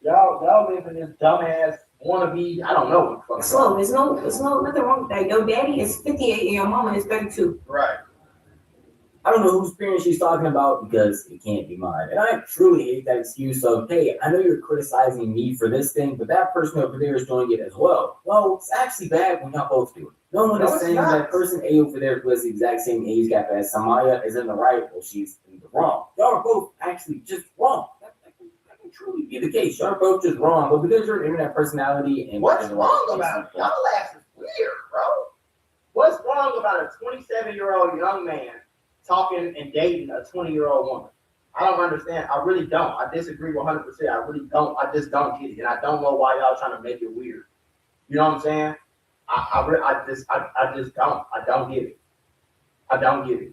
Y'all live in this dumbass wannabe. I don't know. So there's nothing wrong with that. Your daddy is 58 and your mama is 32. Right. I don't know whose parents she's talking about because it can't be mine. And I truly hate that excuse of, hey, I know you're criticizing me for this thing, but that person over there is doing it as well. Well, it's actually bad when y'all both do it. No one is saying that person A over there who has the exact same age gap as Samaya is in the right or she's in the wrong. Y'all are both actually just wrong. That can truly be the case. Y'all are both just wrong, but because you're an internet personality and what's wrong about it? Y'all ass is weird, bro. What's wrong about a 27-year-old young man talking and dating a 20-year-old woman? I don't understand. I really don't. I disagree 100%. I really don't. I just don't get it, and I don't know why y'all trying to make it weird. You know what I'm saying? I just don't. I don't get it. I don't get it.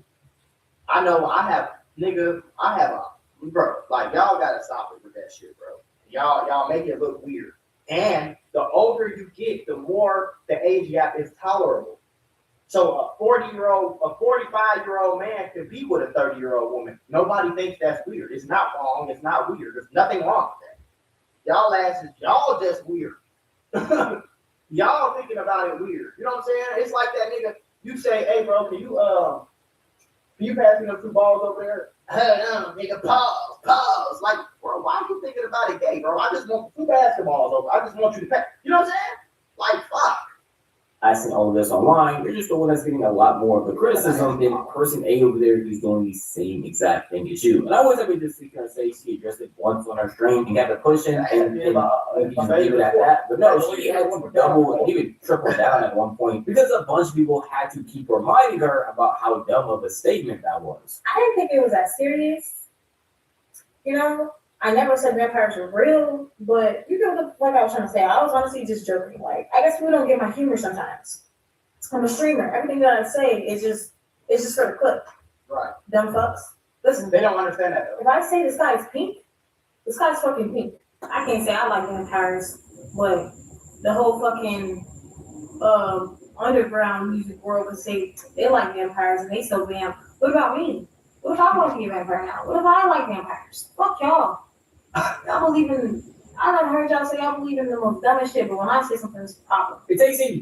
I know I have a bro. Like y'all gotta stop it with that shit, bro. Y'all make it look weird. And the older you get, the more the age gap is tolerable. So a 40-year-old, a 45-year-old man can be with a 30-year-old woman. Nobody thinks that's weird. It's not wrong. It's not weird. There's nothing wrong with that. Y'all just weird. Y'all thinking about it weird. You know what I'm saying? It's like that nigga. You say, hey, bro, can you pass me them 2 balls over there? Hey, nigga, pause. Like, bro, why are you thinking about it gay, bro? I just want 2 basketballs over. I just want you to pass. You know what I'm saying? Like, fuck. I seen all of this online. You're just the one that's getting a lot more of the criticism than person A over there who's doing the same exact thing as you. And I was able to just sit there and say she addressed it once on her stream and got it pushing and leave it at that. But no, she had to double and even triple down at one point because a bunch of people had to keep reminding her about how dumb of a statement that was. I didn't think it was that serious. You know, I never said vampires were real, but you know, like I was trying to say, I was honestly just joking. Like, I guess people don't get my humor sometimes. I'm a streamer. Everything that I say is just for the clip. Right. Dumb fucks. Listen. They don't understand that though. If I say the sky is pink, the sky's fucking pink. I can't say I like vampires, but the whole fucking underground music world can say they like vampires and they still vamp. What about me? What if I want to be a vampire now? What if I like vampires? Fuck y'all. I believe in. I done heard y'all say I believe in the most dumbest shit, but when I say something, it's proper. It takes a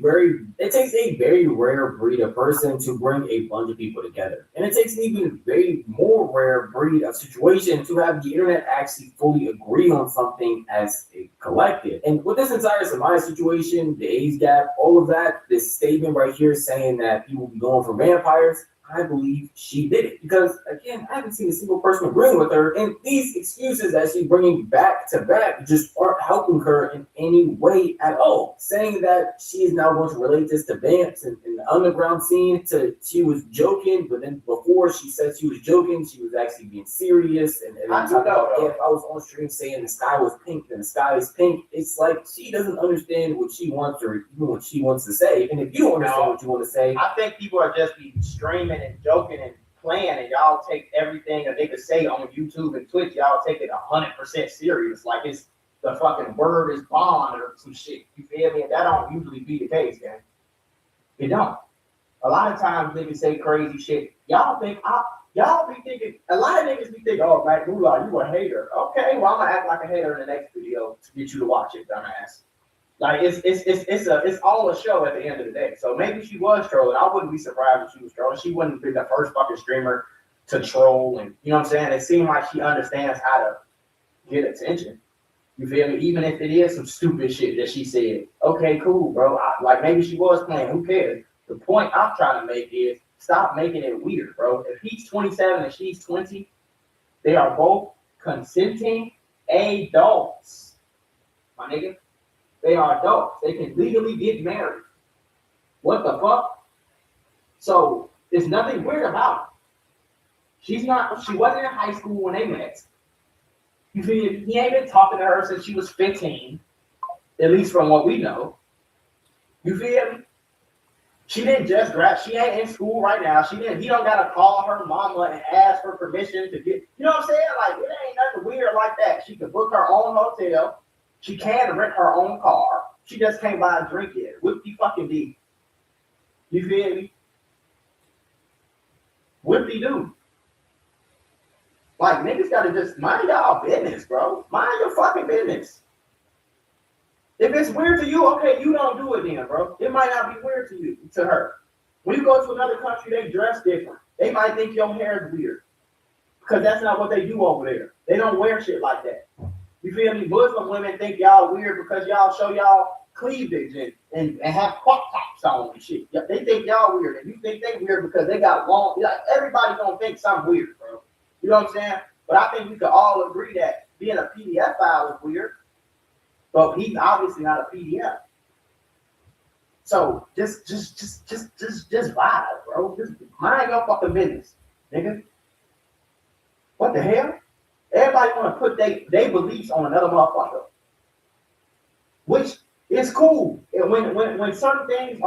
very rare breed of person to bring a bunch of people together, and it takes an even very more rare breed of situation to have the internet actually fully agree on something as a collective. And with this entire Samaya situation, the age gap, all of that, this statement right here saying that people be going for vampires. I believe she did it. Because, again, I haven't seen a single person agreeing with her. And these excuses that she's bringing back to back just aren't helping her in any way at all. Saying that she is now going to relate this to Vance and the underground scene to she was joking, but then before she said she was joking, she was actually being serious. And I'm talking about if I was on stream saying the sky was pink, then the sky is pink. It's like she doesn't understand what she wants or even what she wants to say. And if you don't understand what you want to say, I think people are just be streaming and joking and playing, and y'all take everything that they could say on YouTube and Twitch, y'all take it 100% serious. Like it's the fucking word is bond or some shit. You feel me? And that don't usually be the case, gang. It don't. A lot of times niggas say crazy shit. Y'all be thinking, a lot of niggas be thinking, oh, man, you a hater. Okay, well, I'm gonna act like a hater in the next video to get you to watch it, dumbass. Like it's all a show at the end of the day. So maybe she was trolling. I wouldn't be surprised if she was trolling. She wouldn't be the first fucking streamer to troll, and you know what I'm saying? It seemed like she understands how to get attention. You feel me? Even if it is some stupid shit that she said. Okay, cool, bro. Like maybe she was playing. Who cares? The point I'm trying to make is stop making it weird, bro. If he's 27 and she's 20, they are both consenting adults. My nigga. They are adults. They can legally get married. What the fuck? So there's nothing weird about it. She wasn't in high school when they met. You feel he ain't been talking to her since she was 15, at least from what we know. You feel me? She didn't just she ain't in school right now. He don't gotta call her mama and ask for permission to get, you know what I'm saying? Like it ain't nothing weird like that. She can book her own hotel. She can rent her own car. She just can't buy a drink yet. Whippy fucking D. You feel me? Whippy do. Like niggas gotta just mind y'all business, bro. Mind your fucking business. If it's weird to you, okay, you don't do it then, bro. It might not be weird to her. When you go to another country, they dress different. They might think your hair is weird. Because that's not what they do over there. They don't wear shit like that. You feel me? Muslim women think y'all weird because y'all show y'all cleavage and have crop tops on and shit. They think y'all weird, and you think they weird because they got long. Like, everybody gonna think something weird, bro. You know what I'm saying? But I think we could all agree that being a PDF file is weird. But he's obviously not a PDF. So just vibe, bro. Just mind your fucking business, nigga. What the hell? Everybody want to put they beliefs on another motherfucker, which is cool. And when certain things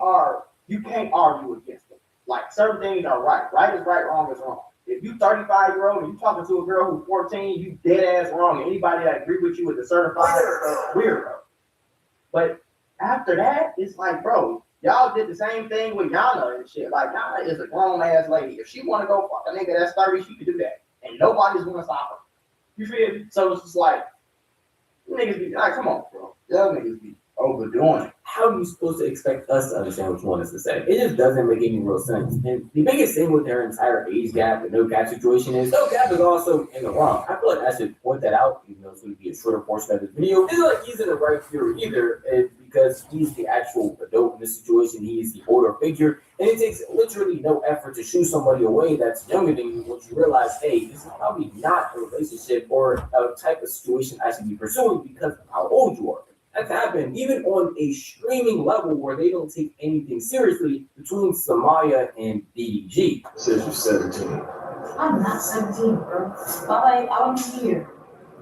are you can't argue against them. Like certain things are right. Right is right, wrong is wrong. If you 35-year-old and you talking to a girl who's 14, you dead ass wrong. Anybody that agree with you is a certified weirdo. But after that, it's like, bro, y'all did the same thing with Yana and shit. Like Yana is a grown ass lady. If she want to go fuck a nigga that's 30, she can do that. And nobody's gonna stop her. You feel me? So it's just like, niggas be like, come on, bro. Y'all niggas be overdoing it. how are you supposed to expect us to understand what you want us to say? It just doesn't make any real sense. And the biggest thing with their entire age gap and no cap situation is no cap is also in the wrong. I feel like I should point that out, even though it's going to be a shorter portion of this video. It's not like he's in the right here either, because he's the actual adult in this situation. He is the older figure, and it takes literally no effort to shoo somebody away that's younger than you once you realize, hey, this is probably not a relationship or a type of situation I should be pursuing because of how old you are. That's happened even on a streaming level where they don't take anything seriously between Samaya and DDG. Says you're 17. I'm not 17, bro. I was here.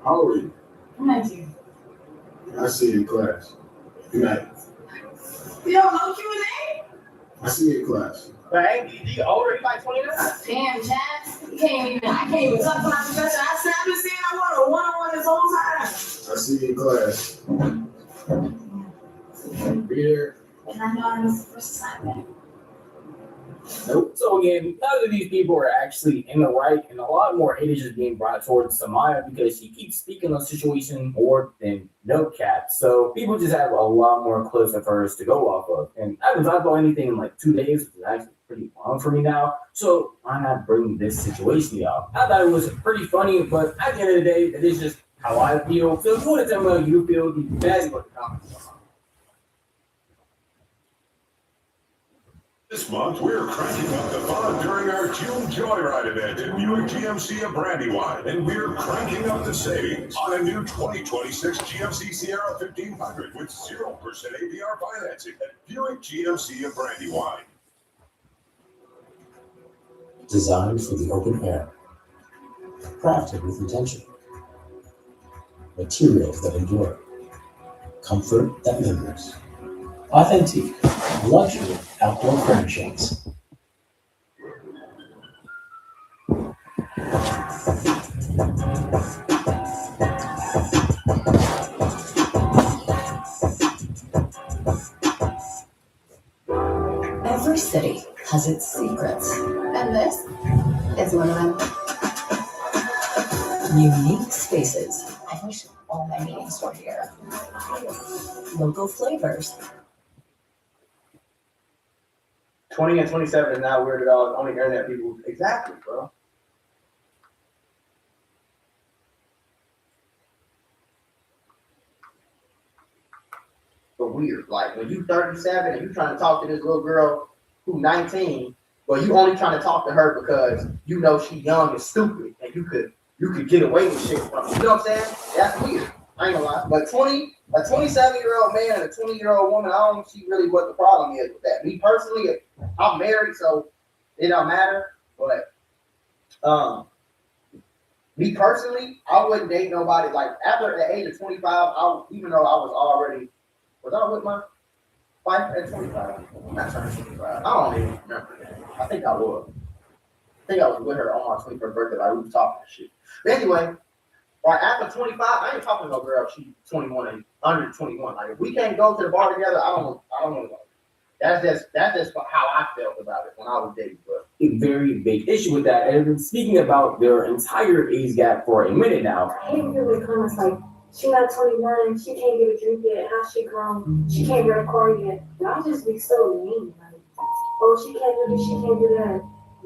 How old are you? I'm 19. I see you in class. Good night. You don't know Q&A? I see you in class. But ain't DDG older? He like 29. Damn, Chad. I can't even talk to my professor. I've been saying I want a one-on-one this whole time. I see you in class. Be there. And I know this is the first assignment. Nope. So again, none of these people are actually in the right, and a lot more hate is just being brought towards Samaya because she keeps speaking on the situation more than no cap. So people just have a lot more clips of hers to go off of. And I haven't talked about anything in like 2 days, which is actually pretty long for me now. So why not bring this situation to y'all? I thought it was pretty funny, but at the end of the day, it is just how I feel. So if you want to tell me how you feel, be bad about the comments. This month, we're cranking up the fun during our June Joyride event at Buick GMC of Brandywine, and we're cranking up the savings on a new 2026 GMC Sierra 1500 with 0% APR financing at Buick GMC of Brandywine. Designed for the open air, crafted with intention, materials that endure, comfort that lingers, authentic luxury outdoor furnishings. Every city has its secrets. And this is one of them. Unique spaces. I wish all my meetings were here. Local flavors. 20 and 27 is not weird at all. It's only internet people. Exactly, bro. But weird. Like when you 37 and you trying to talk to this little girl who's 19, but you only trying to talk to her because you know she young and stupid and you could get away with shit from her. You know what I'm saying? That's weird. I ain't gonna lie. But a 27-year-old man and a 20-year-old woman, I don't see really what the problem is with that. Me personally, I'm married, so it don't matter. But me personally, I wouldn't date nobody like after the age of 25. Even though I was I with my wife at 25? I'm not turning 25. I don't even remember that. I think I was. I think I was with her on my 21st birthday. Like we was talking and shit. But anyway, right after 25, I ain't talking to no girl. She's 21 and under 21. Like if we can't go to the bar together, I don't want to go. That's just how I felt about it when I was dating. But a very big issue with that. And been speaking about their entire age gap for a minute now. I hate people comments like, she not 21, she can't get a drink yet, how she grown, she can't get a car yet. Y'all just be so mean. Like, oh, she can't do this, she can't do that.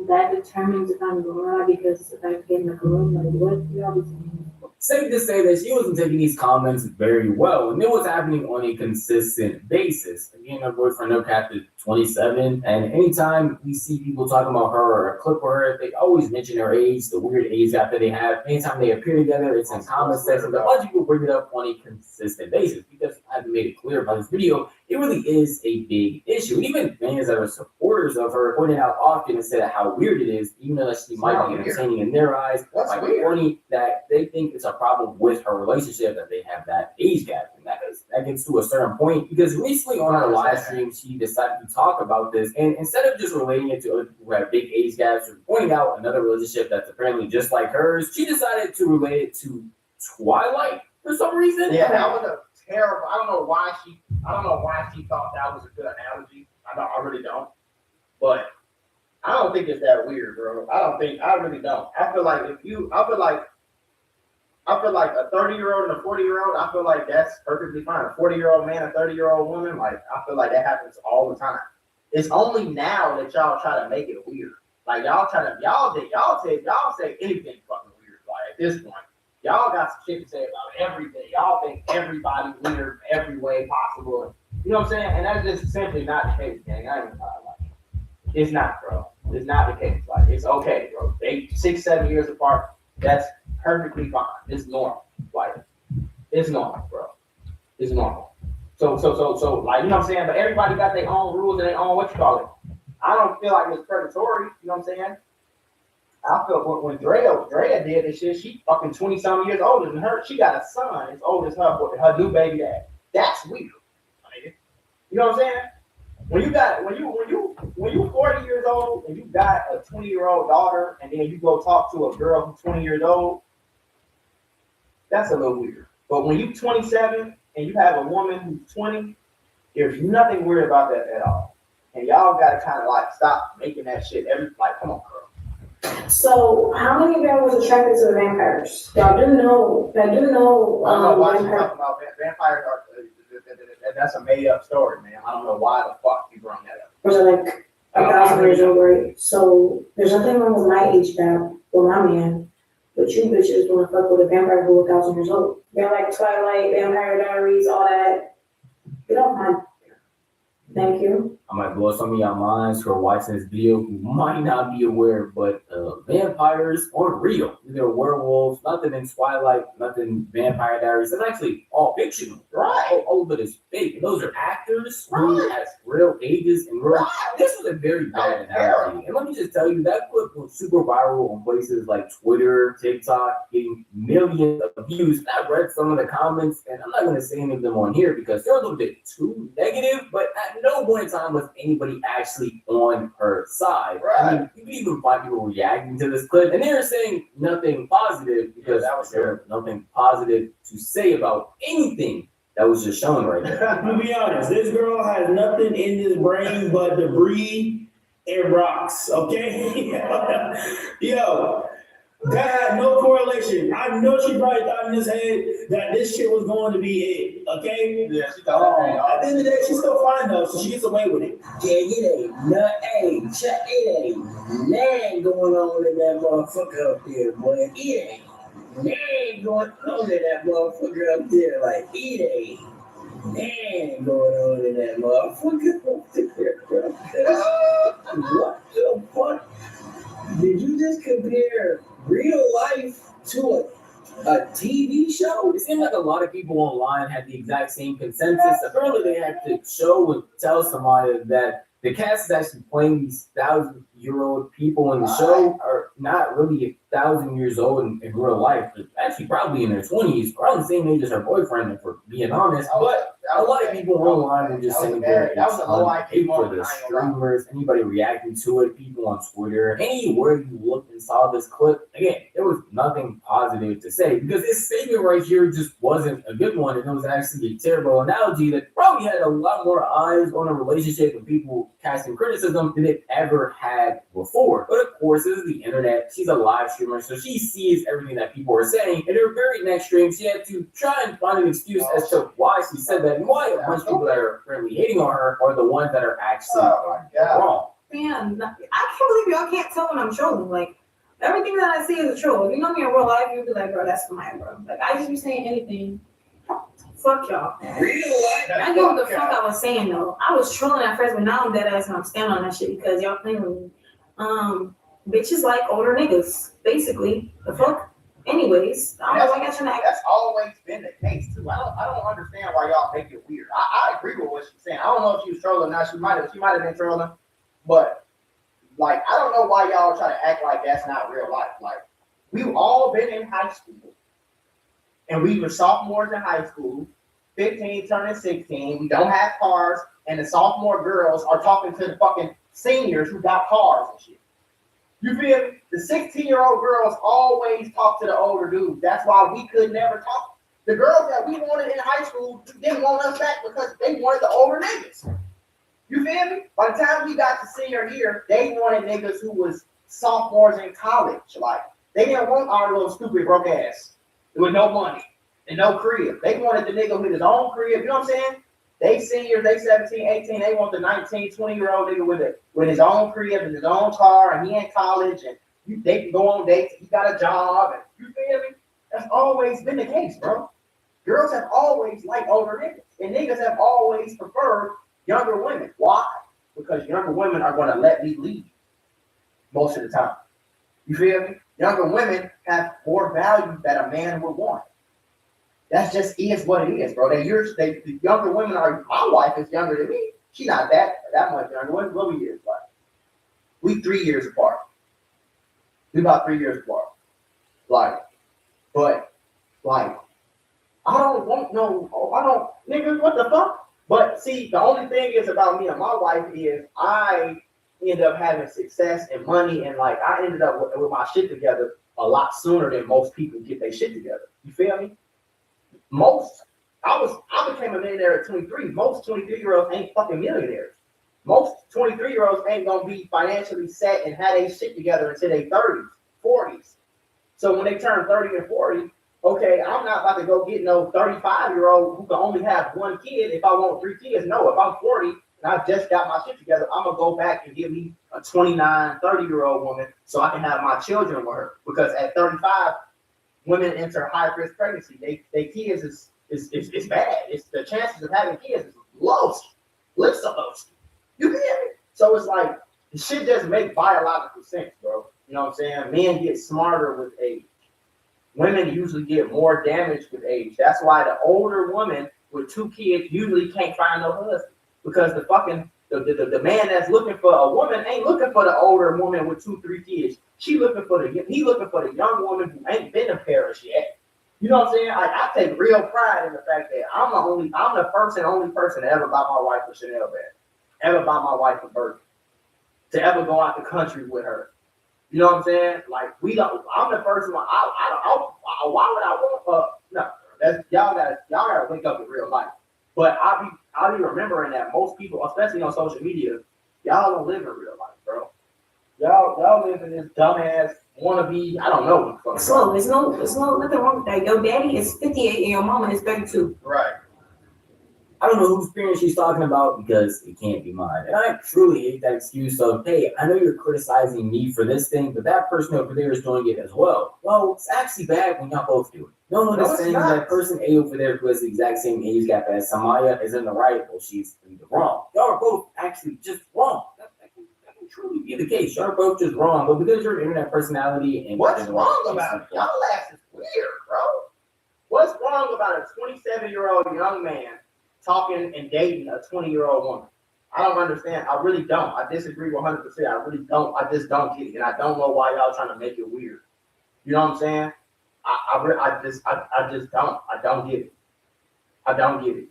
That determines if I'm going because if I get in the room, like, what y'all be saying? Safe to say that she wasn't taking these comments very well, and it was happening on a consistent basis. Again, her boyfriend no cap is 27, and anytime we see people talking about her or a clip of her, they always mention her age, the weird age gap that they have. Anytime they appear together, it's in comment section. But a lot of people bring it up on a consistent basis because I've made it clear by this video, it really is a big issue. Even fans that are supporters of her pointed out often and said how weird it is, even though she might be entertaining in their eyes, like pointing that they think it's a problem with her relationship that they have that age gap. And that gets to a certain point because recently on her live stream, she decided to talk about this. And instead of just relating it to other people who have big age gaps or pointing out another relationship that's apparently just like hers, she decided to relate it to Twilight for some reason. Yeah, that was a terrible. I don't know why she thought that was a good analogy. I really don't. But I don't think it's that weird, bro. I really don't. I feel like a 30-year-old and a 40-year-old, I feel like that's perfectly fine. A 40-year-old man, a 30-year-old woman, like I feel like that happens all the time. It's only now that y'all try to make it weird. Like y'all say anything fucking weird. Like at this point, y'all got some shit to say about everything. Y'all think everybody's weird every way possible. You know what I'm saying? And that's just simply not the case, gang. I ain't gonna lie. Like, it's not, bro. It's not the case. Like it's okay, bro. 6, 7 years apart. That's perfectly fine. It's normal. Like it's normal, bro. It's normal. So, like you know what I'm saying. But everybody got their own rules and their own what you call it. I don't feel like it's predatory. You know what I'm saying? I feel when Drea did this shit, she fucking 20-something years older than her. She got a son as old as her new baby dad. That's weird. You know what I'm saying? When you 40 years old and you got a 20-year-old daughter, and then you go talk to a girl who's 20 years old, that's a little weird. But when you 27 and you have a woman who's 20, there's nothing weird about that at all. And y'all gotta kind of like stop making that shit come on, girl. So, how many of y'all was attracted to the vampires? Y'all do know. I don't know why you talking about vampires. That's a made-up story, man. I don't know why the fuck you brought that up. Was it like 1,000 years old, right? So, there's nothing wrong with my age gap with my man, but you bitches want to fuck with a vampire who 1,000 years old. They're like Twilight, Vampire Diaries, all that. Get off my. Thank you. I might blow some of y'all minds who are watching this video who might not be aware, but vampires aren't real. They're werewolves, nothing in Twilight, nothing Vampire Diaries. It's actually all fictional. Right. All of it is fake. And those are actors who have real ages and real. This was a very bad analogy. And let me just tell you, that clip was super viral on places like Twitter, TikTok, getting millions of views. And I read some of the comments, and I'm not going to say any of them on here because they're a little bit too negative, but at no point in time was anybody actually on her side. Right. I mean, you can even find people reacting to this clip, and they're saying nothing positive because there was nothing positive to say about anything that was just shown right there. To be honest, this girl has nothing in this brain but debris and rocks, okay? Yo, that had no correlation. I know she probably thought in his head that this shit was going to be it, okay? Yeah, she thought At the end of the day, she's still fine though, so she gets away with it. Yeah, it ain't nothing going on in that motherfucker up there, boy. It ain't nothing going on in that motherfucker up there. Like, it ain't nothing going on in that motherfucker up there, bro. What the fuck? Did you just compare real life to a TV show? It seemed like a lot of people online had the exact same consensus. Apparently, they had to show and tell somebody that the cast is actually playing these 1,000-year-old people in the show are not really 1,000 years old in real life. They're actually probably in their 20s, around the same age as her boyfriend, if we're being honest. But a lot of people online were just saying that it's unpaid for the streamers, anybody reacting to it, people on Twitter, anywhere you looked and saw this clip. Again, there was nothing positive to say because this statement right here just wasn't a good one, and it was actually a terrible analogy that probably had a lot more eyes on a relationship and people casting criticism than it ever had before. But of course, this is the internet. She's a live streamer, so she sees everything that people are saying. In her very next stream, she had to try and find an excuse as to why she said that and why a bunch of people that are currently hating on her are the ones that are actually wrong. Man, I can't believe y'all can't tell when I'm trolling. Like, everything that I see is a troll. If you know me in real life, you'll be like, bro, that's mine, bro. Like, I just be saying anything. Fuck y'all. I know what the fuck I was saying, though. I was trolling at first, but now I'm dead ass and I'm standing on that shit because y'all playing with me. Bitches like older niggas, basically. The fuck? Anyways, I don't know why y'all trying to act. That's always been the case, too. I don't understand why y'all make it weird. I agree with what she's saying. I don't know if she was trolling or not. She might have been trolling. But, like, I don't know why y'all try to act like that's not real life. Like, we've all been in high school. And we were sophomores in high school, 15 turning 16. We don't have cars. And the sophomore girls are talking to the fucking seniors who got cars and shit. You feel me? The 16-year-old girls always talk to the older dudes. That's why we could never talk. The girls that we wanted in high school didn't want us back because they wanted the older niggas. You feel me? By the time we got to senior year, they wanted niggas who was sophomores in college. Like, they didn't want our little stupid broke ass with no money and no crib. They wanted the nigga with his own crib. You know what I'm saying? They seniors, they 17, 18, they want the 19, 20-year-old nigga with his own crib and his own car, and he in college, and they can go on dates, he got a job, and you feel me? That's always been the case, bro. Girls have always liked older niggas, and niggas have always preferred younger women. Why? Because younger women are going to let me lead most of the time. You feel me? Younger women have more value that a man would want. That's just is what it is, bro. The younger women are. My wife is younger than me. She's not that much younger. What we years like? We 3 years apart. We about 3 years apart. I don't want no. I don't, niggas. What the fuck? But see, the only thing is about me and my wife is I end up having success and money, and like I ended up with my shit together a lot sooner than most people get their shit together. You feel me? I became a millionaire at 23. Most 23-year-olds ain't fucking millionaires. Most 23-year-olds ain't gonna be financially set and have their shit together until they 30s, 40s. So when they turn 30 and 40, okay, I'm not about to go get no 35-year-old who can only have one kid if I want 3 kids. No, if I'm 40 and I just got my shit together, I'm gonna go back and give me a 29, 30-year-old woman so I can have my children with her. Because at 35, women enter high-risk pregnancy. They kids is bad. It's the chances of having kids is low. list emoji. You get me? So it's like, the shit just makes biological sense, bro. You know what I'm saying? Men get smarter with age. Women usually get more damage with age. That's why the older woman with 2 kids usually can't find no husband. Because the man that's looking for a woman ain't looking for the older woman with 2, 3 kids. He looking for the young woman who ain't been to Paris yet. You know what I'm saying? I take real pride in the fact that I'm the first and only person to ever buy my wife a Chanel bag, ever buy my wife a Birkin, to ever go out the country with her. You know what I'm saying? Like I'm the first one. Why would I want? No, that's y'all gotta wake up in real life. But I'll be remembering that most people, especially on social media, y'all don't live in real life, bro. Y'all live in this dumbass wannabe. I don't know. So there's no nothing wrong with that. Your daddy is 58 and your mama is 32. Right. I don't know whose experience she's talking about because it can't be mine. And I truly hate that excuse of, hey, I know you're criticizing me for this thing, but that person over there is doing it as well. Well, it's actually bad when y'all both do it. No one is saying that person A over there who has the exact same age gap as Samaya is in the right, well, she's in the wrong. Y'all are both actually just wrong. That can truly be the case. Y'all are both just wrong, but because you're an internet personality and what's wrong about it? Y'all ass is weird, bro. What's wrong about a 27-year-old young man talking and dating a 20-year-old woman? I don't understand. I really don't. I disagree 100%. I really don't. I just don't get it. And I don't know why y'all trying to make it weird. You know what I'm saying? I just don't. I don't get it. I don't get it.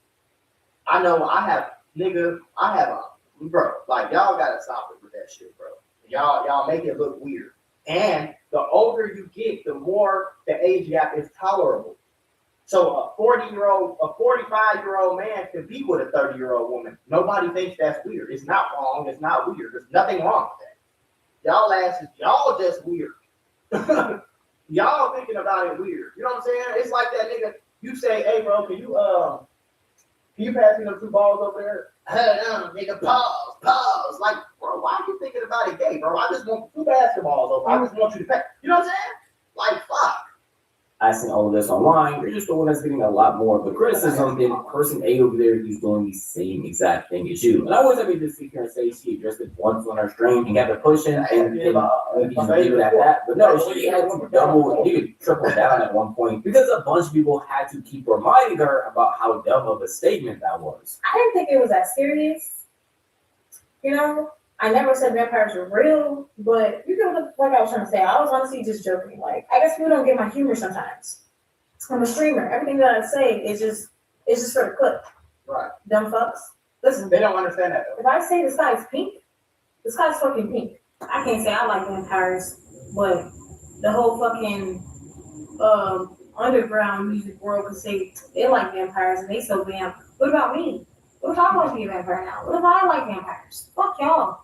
I know I have a, bro, like y'all gotta stop it with that shit, bro. Y'all make it look weird. And the older you get, the more the age gap is tolerable. So a 45-year-old man can be with a 30-year-old woman. Nobody thinks that's weird. It's not wrong. It's not weird. There's nothing wrong with that. Y'all just weird. Y'all thinking about it weird. You know what I'm saying? It's like that nigga. You say, hey, bro, can you pass me them 2 balls over there? Hey, nigga, pause. Like, bro, why are you thinking about it gay, bro? I just want 2 basketballs over. I just want you to pass. You know what I'm saying? Like, fuck. I seen all of this online. You're just the one that's getting a lot more of the criticism than person A over there who's doing the same exact thing as you. And I always have to just sit here and say she addressed it once on her stream and kept it pushing and you can leave it at that. But no, she had to double, you could triple down at one point because a bunch of people had to keep reminding her about how dumb of a statement that was. I didn't think it was that serious. You know, I never said vampires were real, but you know, like I was trying to say, I was honestly just joking. Like, I guess people don't get my humor sometimes. I'm a streamer. Everything that I say is just for the clip. Right. Dumb fucks. Listen. They don't understand that though. If I say the sky's pink, the sky's fucking pink. I can't say I like vampires, but the whole fucking underground music world can say they like vampires and they so vamp. What about me? What if I want to be a vampire now? What if I like vampires? Fuck y'all.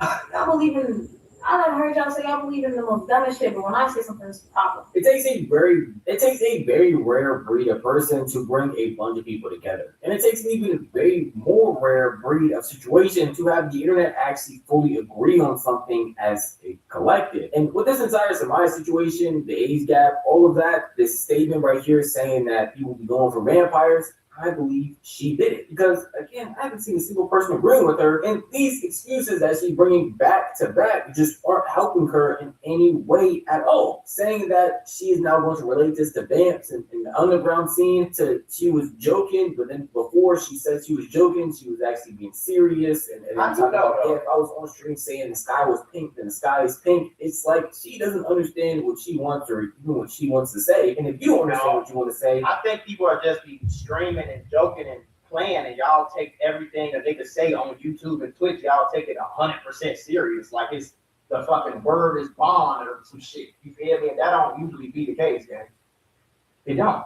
I believe in. I never heard y'all say I believe in the most dumbest shit, but when I say something, it's a problem. It takes a very rare breed of person to bring a bunch of people together, and it takes an even very more rare breed of situation to have the internet actually fully agree on something as a collective. And with this entire Samaya situation, the age gap, all of that, this statement right here saying that people be going for vampires. I believe she did it because, again, I haven't seen a single person agreeing with her, and these excuses that she's bringing back to back just aren't helping her in any way at all. Saying that she is now going to relate this to vamps and the underground scene to she was joking, but then before she said she was joking, she was actually being serious. And I'm talking about, if I was on stream saying the sky was pink, then the sky is pink. It's like she doesn't understand what she wants or even what she wants to say. And if you don't understand what you want to say, I think people are just be streaming and joking and playing, and y'all take everything that they could say on YouTube and Twitch, y'all take it 100% serious, like it's the fucking word is bond or some shit. You feel me? And that don't usually be the case, man. It don't.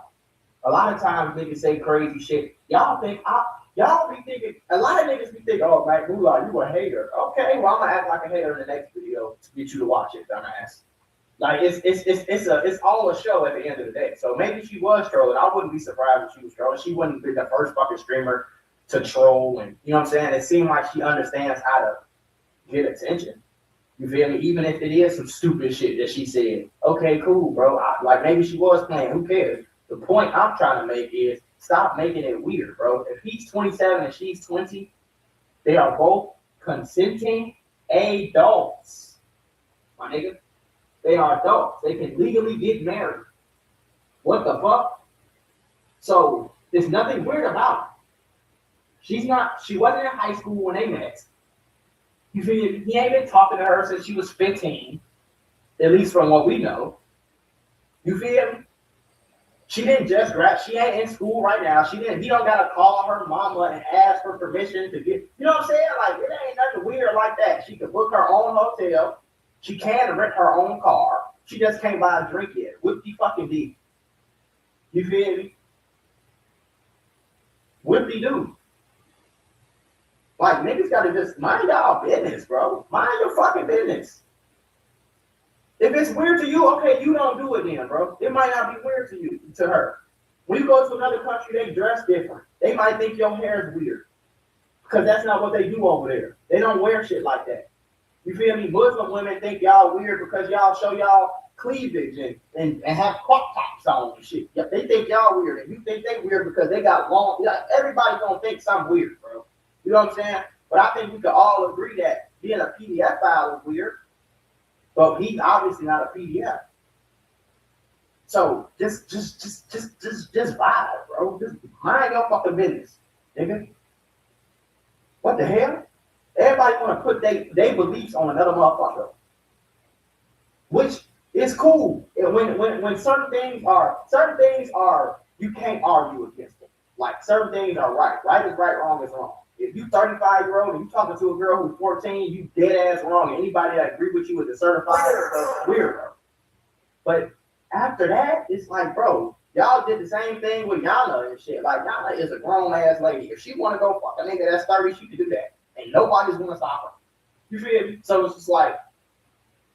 A lot of times niggas say crazy shit. Y'all be thinking, a lot of niggas be thinking, oh, Mac Moolah, you a hater. Okay, well, I'm gonna act like a hater in the next video to get you to watch it, dumbass. Like it's all a show at the end of the day. So maybe she was trolling. I wouldn't be surprised if she was trolling. She wouldn't be the first fucking streamer to troll, and you know what I'm saying? It seemed like she understands how to get attention. You feel me? Even if it is some stupid shit that she said. Okay, cool, bro. Like maybe she was playing. Who cares? The point I'm trying to make is stop making it weird, bro. If he's 27 and she's 20, They are both consenting adults. My nigga. They are adults. They can legally get married. What the fuck? So there's nothing weird about it. She wasn't in high school when they met. You feel me? He ain't been talking to her since she was 15, at least from what we know. You feel me? She didn't just she ain't in school right now. He don't gotta call her mama and ask for permission to get, you know what I'm saying? Like, it ain't nothing weird like that. She could book her own hotel. She can rent her own car. She just can't buy a drink yet. Whippy fucking D. You feel me? Whippy do. Like, niggas gotta just mind y'all business, bro. Mind your fucking business. If it's weird to you, okay, you don't do it then, bro. It might not be weird to you, to her. When you go to another country, they dress different. They might think your hair is weird. Because that's not what they do over there. They don't wear shit like that. You feel me? Muslim women think y'all weird because y'all show y'all cleavage and have crop tops on and shit. Yeah, they think y'all weird. And you think they weird because they got long, everybody's gonna think something weird, bro. You know what I'm saying? But I think we could all agree that being a PDF file is weird. But he's obviously not a PDF. So just vibe, bro. Just mind your fucking business, nigga. What the hell? Everybody wanna put they beliefs on another motherfucker. Which is cool. And when certain things are you can't argue against them. Like certain things are right. Right is right, wrong is wrong. If you 35-year-old and you talking to a girl who's 14, you dead ass wrong. Anybody that agree with you is a certified weirdo. But after that, it's like, bro, y'all did the same thing with Yana and shit. Like, Yana is a grown ass lady. If she want to go fuck a nigga that's 30, she can do that. And nobody's gonna stop her. You feel me? So it's just like,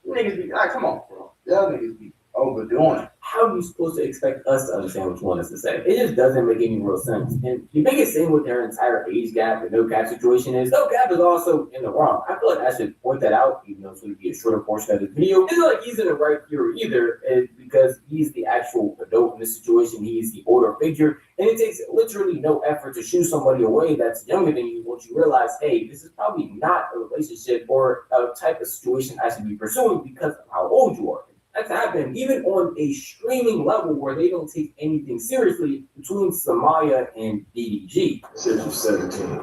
you niggas be like, come on, bro. Y'all niggas be overdoing it. How are you supposed to expect us to understand what you want us to say? It just doesn't make any real sense. And the biggest thing with their entire age gap and no cap situation is no cap is also in the wrong. I feel like I should point that out, even though it's going to be a shorter portion of the video. It's not like he's in the right here either, because he's the actual adult in this situation. He's the older figure, and it takes literally no effort to shoo somebody away that's younger than you once you realize, hey, this is probably not a relationship or a type of situation I should be pursuing because of how old you are. That's happened even on a streaming level where they don't take anything seriously between Samaya and DDG. Since you're 17.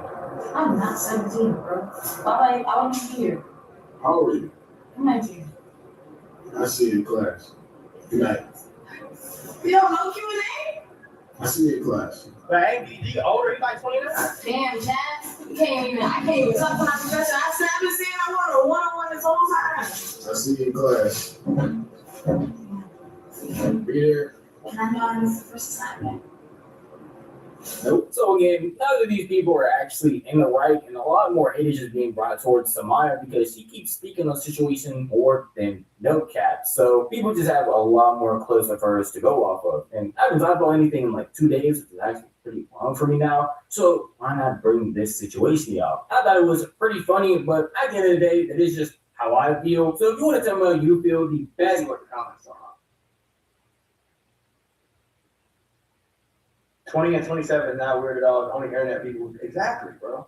I'm not 17, bro. I want to be here. How old are you? I'm 19. I see you in class. Good night. You don't know Q&A? I see you in class. But ain't DDG older? He like 29? Damn, Chad. I can't even talk to my professor. I've been saying I want a one-on-one this whole time. I see you in class. Be there. And I know this is the first assignment. Nope. So again, none of these people are actually in the right, and a lot more hate is just being brought towards Samaya because she keeps speaking on situation more than no cap. So people just have a lot more clips of hers to go off of. And I haven't talked about anything in like 2 days, which is actually pretty long for me now. So why not bring this situation out? I thought it was pretty funny, but at the end of the day, it is just how I feel. So if you want to tell me how you feel, the best what the comments are. 20 and 27 is not weird at all. Only internet people. Exactly, bro.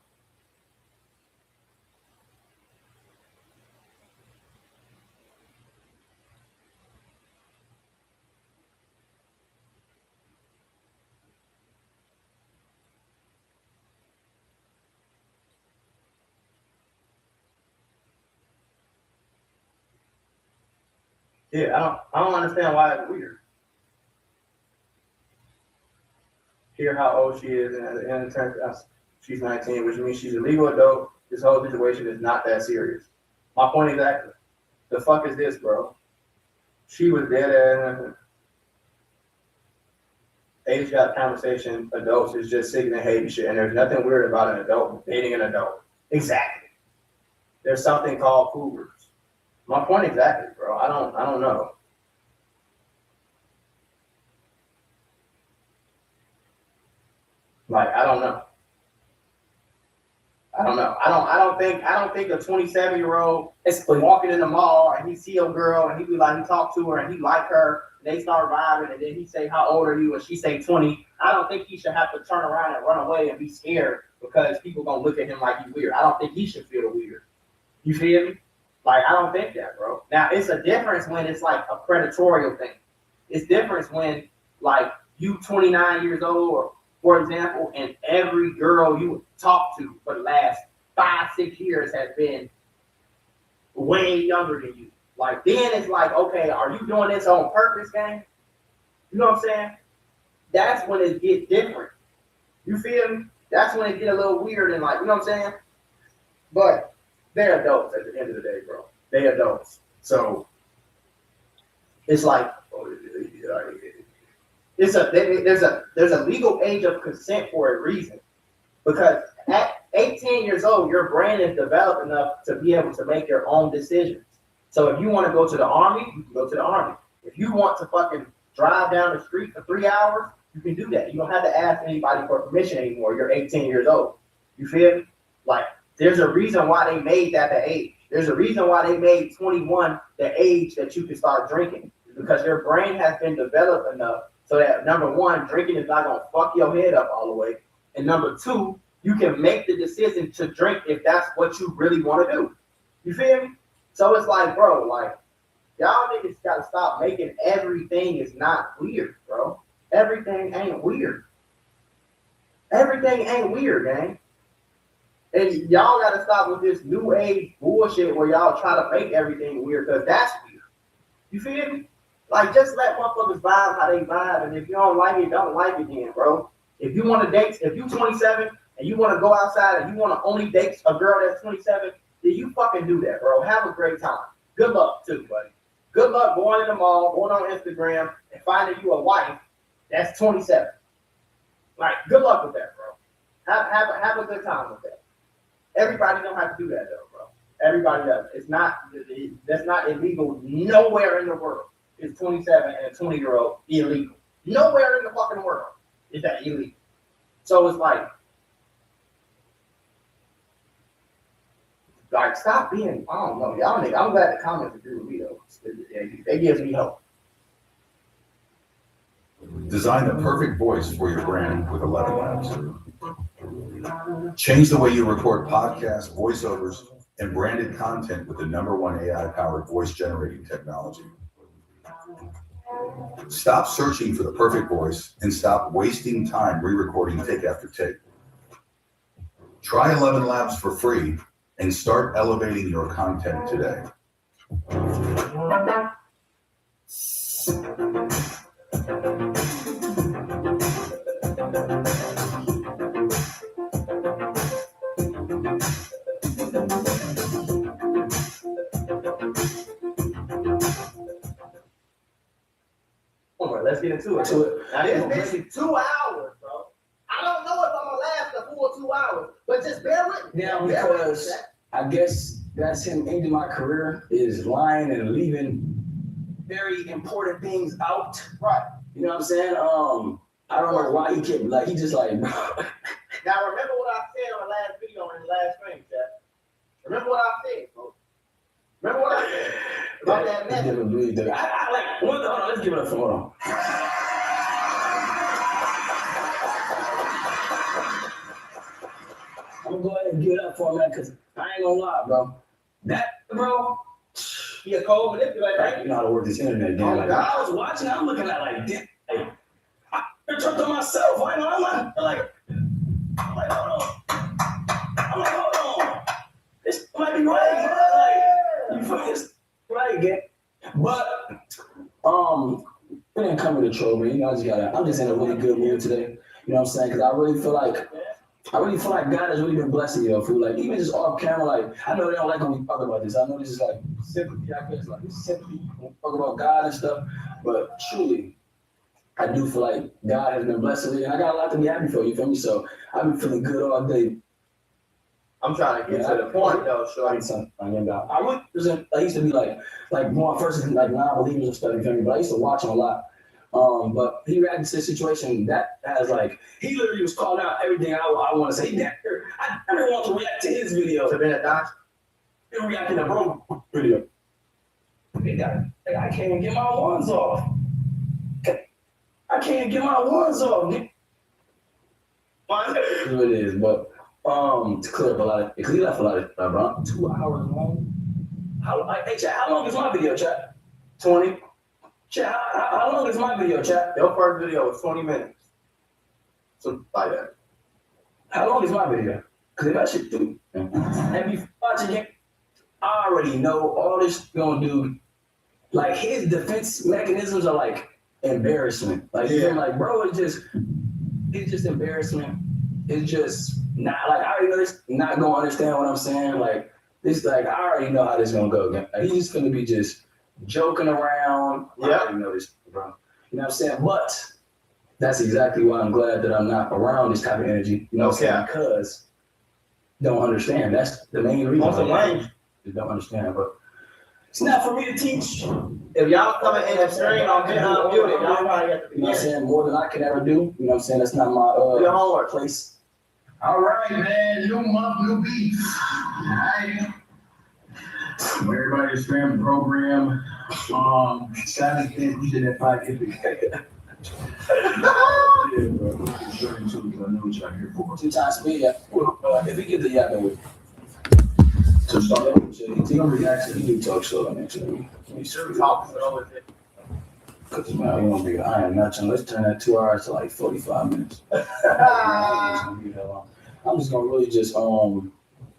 Yeah, I don't understand why it's weird. Hear how old she is, and at the end of the term, she's 19, which means she's a legal adult. This whole situation is not that serious. My point exactly. The fuck is this, bro? She was dead at age gap conversation. Adults is just sick and hate and shit, and there's nothing weird about an adult dating an adult. Exactly. There's something called cougars. My point exactly, bro. I don't know. Like, I don't know. I don't think a 27-year-old is walking in the mall and he see a girl and he be like, he talk to her and he like her, and they start vibing, and then he say, how old are you? And she say 20. I don't think he should have to turn around and run away and be scared because people gonna look at him like he's weird. I don't think he should feel weird. You feel me? Like, I don't think that, bro. Now, it's a difference when it's like a predatorial thing. It's different when, like, you 29 years old, or, for example, and every girl you talk to for the last 5-6 years has been way younger than you. Like, then it's like, okay, are you doing this on purpose, gang? You know what I'm saying? That's when it gets different. You feel me? That's when it get a little weird and like, you know what I'm saying? But they're adults at the end of the day, bro. They're adults. It's like, there's a legal age of consent for a reason. Because at 18 years old, your brain is developed enough to be able to make your own decisions. So if you want to go to the army, you can go to the army. If you want to fucking drive down the street for 3 hours, you can do that. You don't have to ask anybody for permission anymore. You're 18 years old. You feel me? Like, there's a reason why they made that the age. There's a reason why they made 21 the age that you can start drinking. Because your brain has been developed enough so that, number one, drinking is not going to fuck your head up all the way. And number two, you can make the decision to drink if that's what you really want to do. You feel me? So it's like, bro, like, y'all niggas got to stop making everything is not weird, bro. Everything ain't weird. Everything ain't weird, gang. And y'all got to stop with this new age bullshit where y'all try to make everything weird, because that's weird. You feel me? Like, just let motherfuckers vibe how they vibe, and if you don't like it, don't like it then, bro. If you want to date, if you 27 and you want to go outside and you want to only date a girl that's 27, then you fucking do that, bro. Have a great time. Good luck too, buddy. Good luck going in the mall, going on Instagram, and finding you a wife that's 27. Like, good luck with that, bro. Have a good time with that. Everybody don't have to do that though, bro. Everybody does. That's not illegal nowhere in the world. It's 27 and a 20-year-old illegal. Nowhere in the fucking world is that illegal. So it's like stop being, I don't know, y'all niggas. I'm glad the comments agree with me though. It gives me hope. Design the perfect voice for your brand with 11 Labs. Change the way you record podcasts, voiceovers, and branded content with the #1 AI-powered voice generating technology. Stop searching for the perfect voice and stop wasting time re-recording take after take. Try 11 Labs for free and start elevating your content today. Let's get into it. Now this is 2 hours, bro. I don't know if I'm gonna last the full 2 hours, but just bear with me. Now, because I guess that's him ending my career, is lying and leaving very important things out. Right. You know what I'm saying? I don't know why he kept, like, he just like, bro. Now remember what I said on the last video in the last stream, chat. Remember what I said, bro. Remember what I said about that message. Hold on, let's give it a hold on. I'm gonna go ahead and give it up for him, man, because I ain't gonna lie, bro. That, bro, he a cold manipulator, right? You know how to work this internet game. Like, I was watching, I'm looking at like, damn, like, I tripped on myself. I know, I'm like, hold on. This might be right. Like, you feel this right again. But, it didn't come with a troll, man. You know, I'm just in a really good mood today. You know what I'm saying? Because I really feel like God has really been blessing me, fool. Like, even just off camera, like, I know they don't like when we talk about this. I know this is like sympathy, I guess, like, it's sympathy. We talk about God and stuff. But truly, I do feel like God has been blessing me, and I got a lot to be happy for, you feel me? So I've been feeling good all day. I'm trying to get to the point though, so I used to be like going first like non-believers and stuff, you feel me? But I used to watch him a lot. But he reacted to the situation that has like, he literally was calling out everything I want to say. I never want to react to his video. To be a doctor? He reacted to bro video. I can't even get my ones off. I can't get my ones off. That's what it is, but To clear up a lot of, because he left a lot of, bro, 2 hours long. Hey, chat, how long is my video, chat? 20? Chat, how long is my video, chat? Your first video was 20 minutes. So, like that. How long is my video? Because if that shit through. And before watching it, I already know all this gonna do. Like, his defense mechanisms are like embarrassment. Like, you feel like, bro, it's just embarrassment. It's just not, like, I already know this not gonna understand what I'm saying. Like, this, like, I already know how this gonna go. Like, he's just gonna be just joking around. I already know this, bro. You know what I'm saying? But that's exactly why I'm glad that I'm not around this type of energy. You know what I'm saying? Because don't understand. That's the main reason. Just don't understand. But it's not for me to teach. If y'all coming in the stream, I'm getting unmuted. Y'all probably got to be. You know what I'm saying? More than I can ever do. You know what I'm saying? That's not my your homework place. All right, man. New month, new beats. All right. Everybody's family program. Saturday, we did that 550. Yeah, bro. Sure, so I know what y'all here for. 2 times speed. If we get the yapping with. So start with he don't react to you talk slow actually. He's sure talking slow with it. Cause man, we gonna be iron nothing. Let's turn that 2 hours to like 45 minutes. I'm just gonna really just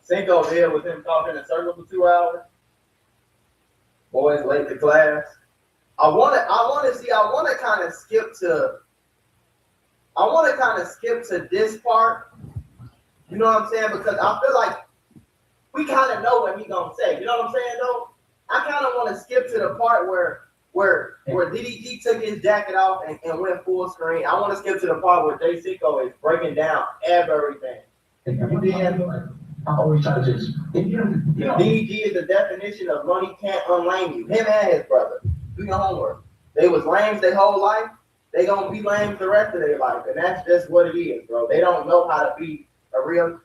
Cinco there with him talking in a circle for 2 hours. Boys late to class. I wanna kind of skip to this part. You know what I'm saying? Because I feel like we kind of know what he gonna say. You know what I'm saying though? I kind of want to skip to the part where DDG took his jacket off and went full screen. I want to skip to the part where J Cinco is breaking down everything. I always try to just, DDG is the definition of money can't unlame you. Him and his brother. Do your homework. They was lames their whole life. They gonna be lame the rest of their life, and that's just what it is, bro. They don't know how to be a real.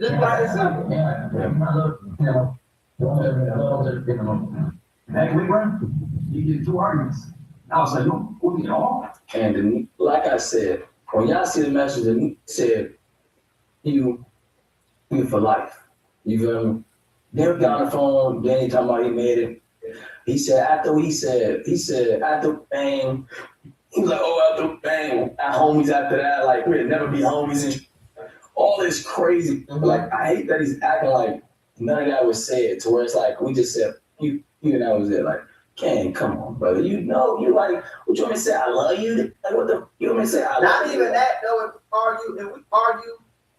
Just plain and simple. Hey, we run. You get 2 arguments. I was like, no, we'll get all. And like I said, when y'all see the message that he said, you for life. You feel me? Then we got on the phone, Danny talking about he made it. He said after bang, he was like, oh, after bang, our homies after that, like we'll never be homies and all this crazy. Like I hate that he's acting like none of that was said to where it's like we just said you that was it. Like, Ken, come on, brother. You know, you like what you want me to say? I love you. Like what the you want me to say? I love Not you. even that though.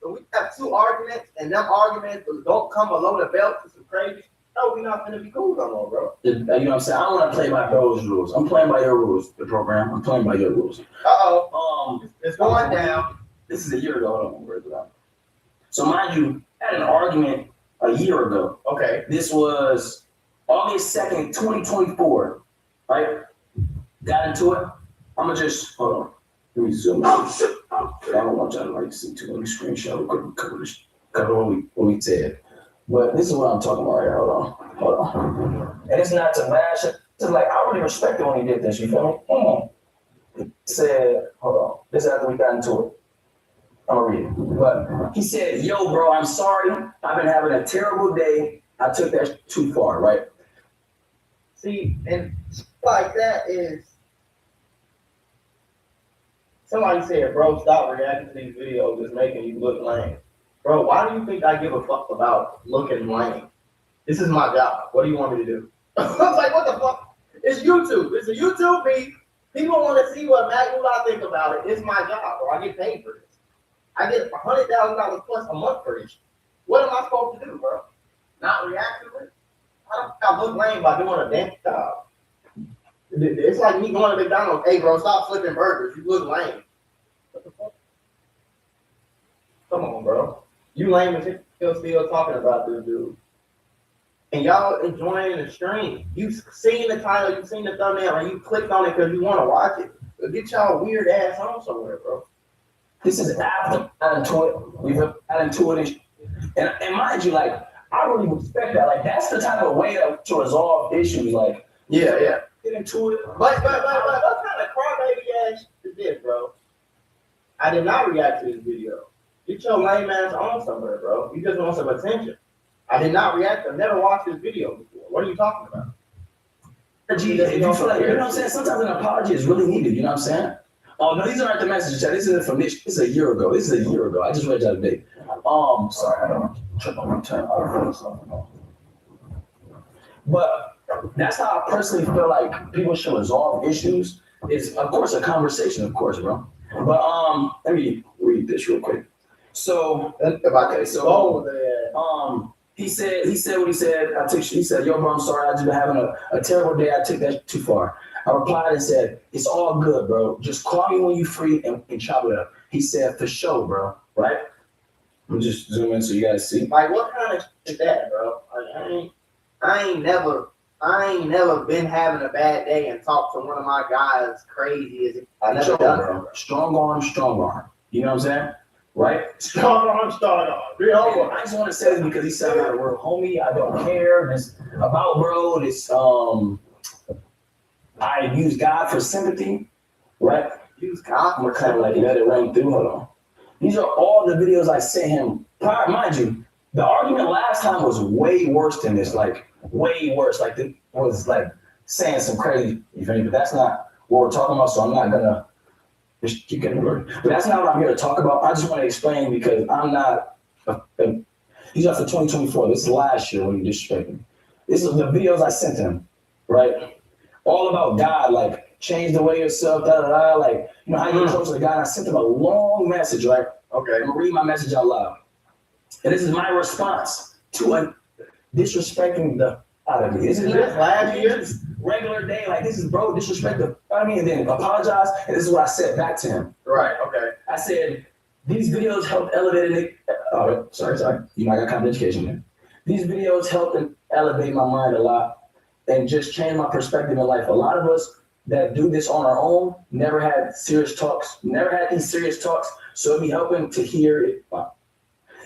If we have 2 arguments and them arguments don't come below the belt to some crazy. No, we're not gonna be cool no more, bro. You know what I'm saying? I don't want to play by those rules. I'm playing by your rules, the program. I'm playing by your rules. It's going down. This is a year ago. I don't remember it. So mind you, I had an argument a year ago. Okay. This was August 2nd, 2024. Right? Got into it. I'ma just hold on. Let me zoom out. I don't want y'all to like see too many screenshots. We couldn't cover what we said. But this is what I'm talking about right here. Hold on. And it's not to mash it. It's like, I really respect it when he did this. You feel me? He said, hold on. This is after we got into it. I'm gonna read it. But he said, yo, bro, I'm sorry. I've been having a terrible day. I took that too far, right? See, and like that is somebody said, bro, stop reacting to these videos. It's making you look lame. Bro, why do you think I give a fuck about looking lame? This is my job. What do you want me to do? I was like, what the fuck? It's YouTube. It's a YouTube beat. People want to see what I think about it. It's my job, bro. I get paid for this. I get $100,000 plus a month for this. What am I supposed to do, bro? Not react to it? I look lame by doing a damn job. It's like me going to McDonald's. Hey, bro, stop flipping burgers. You look lame. What the fuck? Come on, bro. You lame and still talking about this dude. And y'all enjoying the stream. You've seen the title, you've seen the thumbnail, and you clicked on it because you want to watch it. Get y'all weird ass on somewhere, bro. This is after adding to it. We've added to it. And mind you, like, I really respect that. Like, that's the type of way to resolve issues. Like, yeah. Get into it. But what kind of crybaby ass is this, bro? I did not react to this video. Get your lame ass on somewhere, bro. You just want some attention. I did not react. I've never watched this video before. What are you talking about? If you feel like, you know what I'm saying? Sometimes an apology is really needed, you know what I'm saying? Oh, no, these aren't the messages, chat. This isn't from this. This is a year ago. This is a year ago. I just read y'all today. Sorry, I don't trip on my turn. But that's how I personally feel like people should resolve issues. Is of course a conversation, of course, bro. But let me read this real quick. So okay, so he said what he said. He said, yo, bro, I'm sorry, I just been having a terrible day. I took that too far. I replied and said, it's all good, bro. Just call me when you free and chop it up. He said, for sure, bro. Right? I'm just zoom in so you guys see. Like, what kind of shit is that, bro? Like, I ain't never been having a bad day and talked to one of my guys crazy as I never done, bro. Strong arm, strong arm. You know what I'm saying? Right? Strong arm, strong arm. I just want to say this because he said that word, homie. I don't care. This about, bro. This I use God for sympathy, right? Use God. I'm gonna kind of like let it run through. Hold on. These are all the videos I sent him. Mind you, the argument last time was way worse than this. Like way worse. Like it was like saying some crazy. You feel me? But that's not what we're talking about. So I'm not gonna just keep getting word. But that's not what I'm here to talk about. I just want to explain because I'm not. These are for 2024. This is last year when you disrespected me. This is the videos I sent him, right? All about God, like change the way yourself, like, you know, how you get close to God. I sent him a long message, right? Okay. I'm gonna read my message out loud. And this is my response to a disrespecting the out of me. This is just last year's regular day, like this is bro, disrespect the and then apologize. And this is what I said back to him. Right, okay. I said, these videos help elevate it. Sorry. You know, I got kind of education there. These videos help elevate my mind a lot and just change my perspective in life. A lot of us that do this on our own never had these serious talks. So it'd be helping to hear it.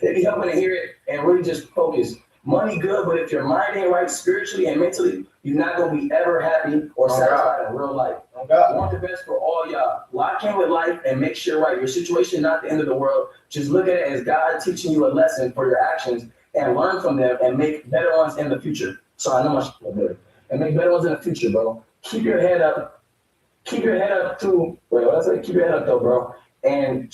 It'd be helping to hear it and really just focus. Money good, but if your mind ain't right spiritually and mentally, you're not gonna be ever happy or satisfied in real life. I want the best for all y'all. Lock in with life and make sure right. Your situation not the end of the world. Just look at it as God teaching you a lesson for your actions and learn from them and make better ones in the future. So I know my shit better. And make better ones in the future, bro. Keep your head up. Keep your head up too. Wait, what did I say? Keep your head up though, bro. And